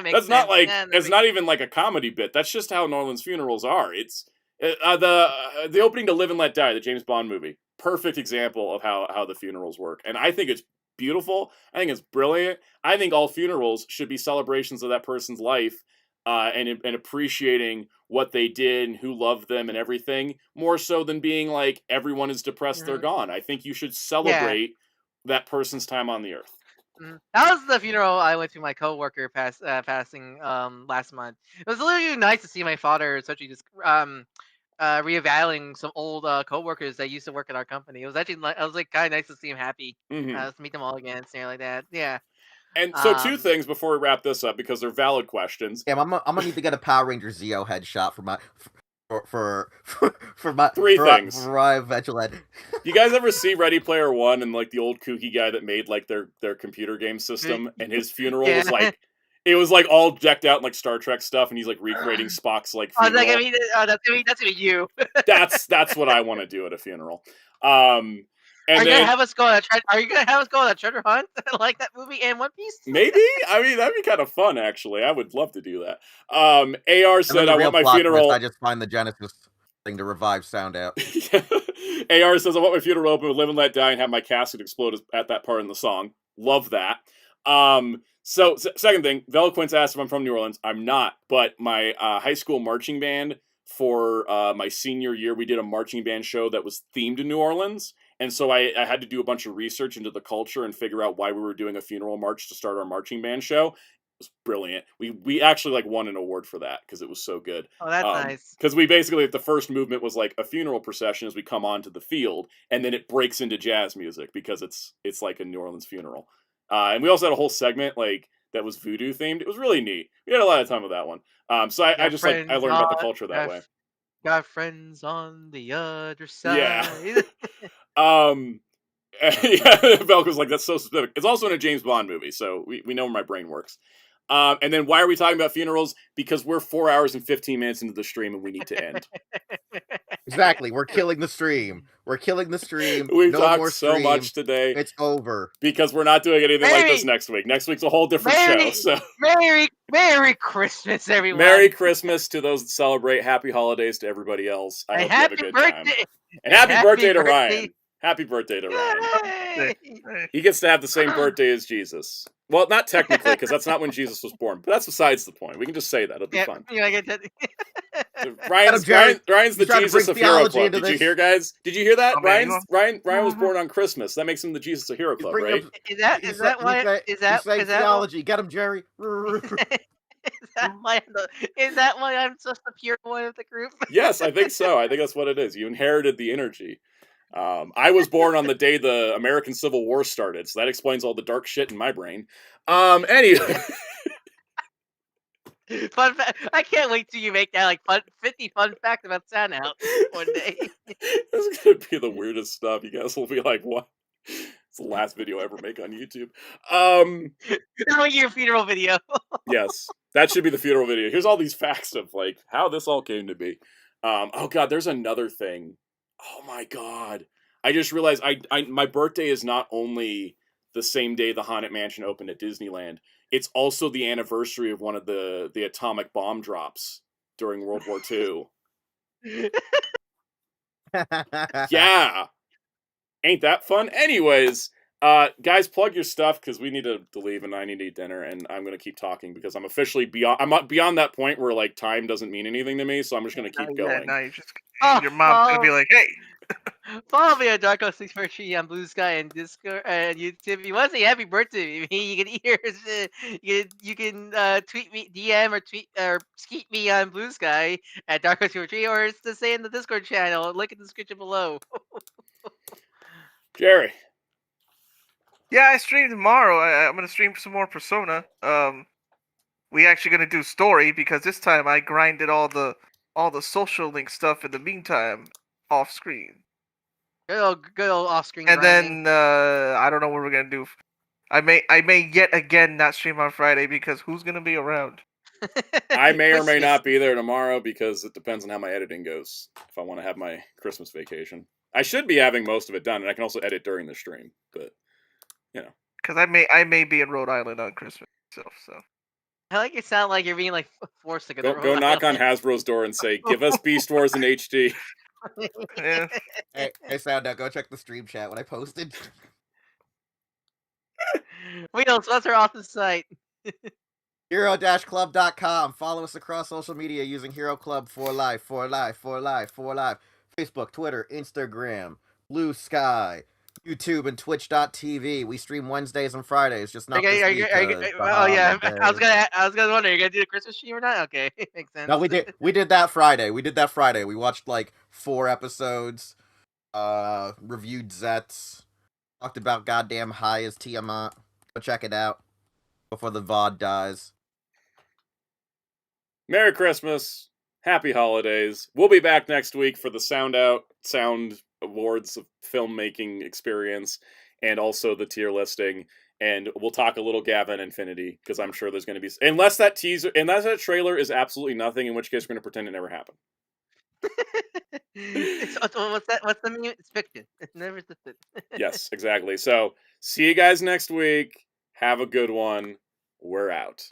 that's not like it's not even like a comedy bit. That's just how New Orleans funerals are. It's the opening to Live and Let Die, the James Bond movie. Perfect example of how the funerals work, and I think it's beautiful. I think it's brilliant. I think all funerals should be celebrations of that person's life, and appreciating what they did and who loved them and everything, more so than being like, everyone is depressed, they're gone. I think you should celebrate that person's time on the earth. That was the funeral I went to my coworker passing last month. It was literally nice to see my father essentially just reevaluating some old coworkers that used to work at our company. It was actually I was like kind of nice to see him happy. To meet them all again and stuff like that. Yeah. And so 2 things before we wrap this up because they're valid questions. Yeah, I'm gonna need to get a Power Ranger Zeo headshot for my for my 3 things. For my Vigilante. You guys ever see Ready Player One and like the old kooky guy that made like their computer game system and his funeral was like it was like all decked out in like Star Trek stuff and he's like recreating Spock's like funeral. That's gonna be you. That's what I want to do at a funeral. And are you gonna have us go on a treasure hunt like that movie in One Piece? Maybe. I mean, that'd be kind of fun, actually. I would love to do that. AR said, "I want my funeral." I just find the Genesis thing to revive Soundout. AR says, "I want my funeral open with Live and Let Die and have my casket explode at that part in the song." Love that. So second thing, Veloquence asked if I'm from New Orleans. I'm not, but my high school marching band for my senior year, we did a marching band show that was themed in New Orleans. And so I had to do a bunch of research into the culture and figure out why we were doing a funeral march to start our marching band show. It was brilliant. We actually like won an award for that because it was so good. Oh, that's nice. Because we basically, the first movement was like a funeral procession as we come onto the field, and then it breaks into jazz music because it's like a New Orleans funeral. And we also had a whole segment like that was voodoo themed. It was really neat. We had a lot of time with that one. So I just like I learned about the culture that way. Got friends on the other side. Yeah. Velcro's like, that's so specific. It's also in a James Bond movie, so we know where my brain works. And then why are we talking about funerals? Because we're 4 hours and 15 minutes into the stream and we need to end. Exactly. We're killing the stream. We've talked so much today. It's over. Because we're not doing anything like this next week. Next week's a whole different show. So Merry Christmas, everyone. Merry Christmas to those that celebrate. Happy holidays to everybody else. I hope you have a good time. And happy birthday to Ryan. Happy birthday to Ryan. He gets to have the same birthday as Jesus. Well, not technically, because that's not when Jesus was born. But that's besides the point. We can just say that. It'll be fun. Ryan's the Jesus of Hero Club. Did you hear, guys? Did you hear that? Ryan was born on Christmas. That makes him the Jesus of Hero Club, right? Is that why? Theology. Get him, Jerry. Is that why I'm just the pure one of the group? Yes, I think so. I think that's what it is. You inherited the energy. I was born on the day the American Civil War started, so that explains all the dark shit in my brain. Anyway. Fun fact. I can't wait till you make that 50 fun facts about Soundout one day. This is gonna be the weirdest stuff. You guys will be like, what? It's the last video I ever make on YouTube. That'll be your funeral video. Yes. That should be the funeral video. Here's all these facts of like how this all came to be. Oh god, there's another thing. Oh my god. I just realized my birthday is not only the same day the Haunted Mansion opened at Disneyland, it's also the anniversary of one of the atomic bomb drops during World War II. Yeah. Ain't that fun? Anyways, guys, plug your stuff because we need to leave and I need to eat dinner and I'm going to keep talking because I'm officially beyond that point where like time doesn't mean anything to me, so I'm just going to keep going. Now you're just your mom's going to be like, hey. Follow me on Darko643 on Blue Sky and Discord and YouTube. If you want to say happy birthday to me, you can tweet me, DM or tweet or skeet me on Blue Sky at Darko643 or it's to say in the Discord channel. Link in the description below. Jerry. Yeah, I stream tomorrow. I'm gonna stream some more Persona. We actually gonna do story because this time I grinded all the social link stuff in the meantime off screen. Good old off screen. And grinding. Then I don't know what we're gonna do. I may yet again not stream on Friday because who's gonna be around? I may or may not be there tomorrow because it depends on how my editing goes. If I want to have my Christmas vacation, I should be having most of it done, and I can also edit during the stream. But you know, because I may be in Rhode Island on Christmas itself. So I like it. Sound like you're being like forced to go knock on Hasbro's door and say, "Give us Beast Wars in HD." Yeah. Hey, Soundout, go check the stream chat when I posted. We don't sponsor off the site. Hero-Club.com. Follow us across social media using Hero Club for life. Facebook, Twitter, Instagram, Blue Sky, YouTube and Twitch.tv. We stream Wednesdays and Fridays, just not Okay, this are week. you, The oh yeah, I was holiday. gonna wonder, you gonna do the Christmas stream or not? Okay, makes sense. No, we did that Friday. We watched like 4 episodes. Reviewed Zets. Talked about goddamn high as Tiamat. Go check it out before the VOD dies. Merry Christmas. Happy holidays. We'll be back next week for the Sound Awards of filmmaking experience and also the tier listing. And we'll talk a little Gavin Infinity because I'm sure there's going to be, unless that trailer is absolutely nothing, in which case we're going to pretend it never happened. What's the meme? It's fiction. It never existed. Yes, exactly. So see you guys next week. Have a good one. We're out.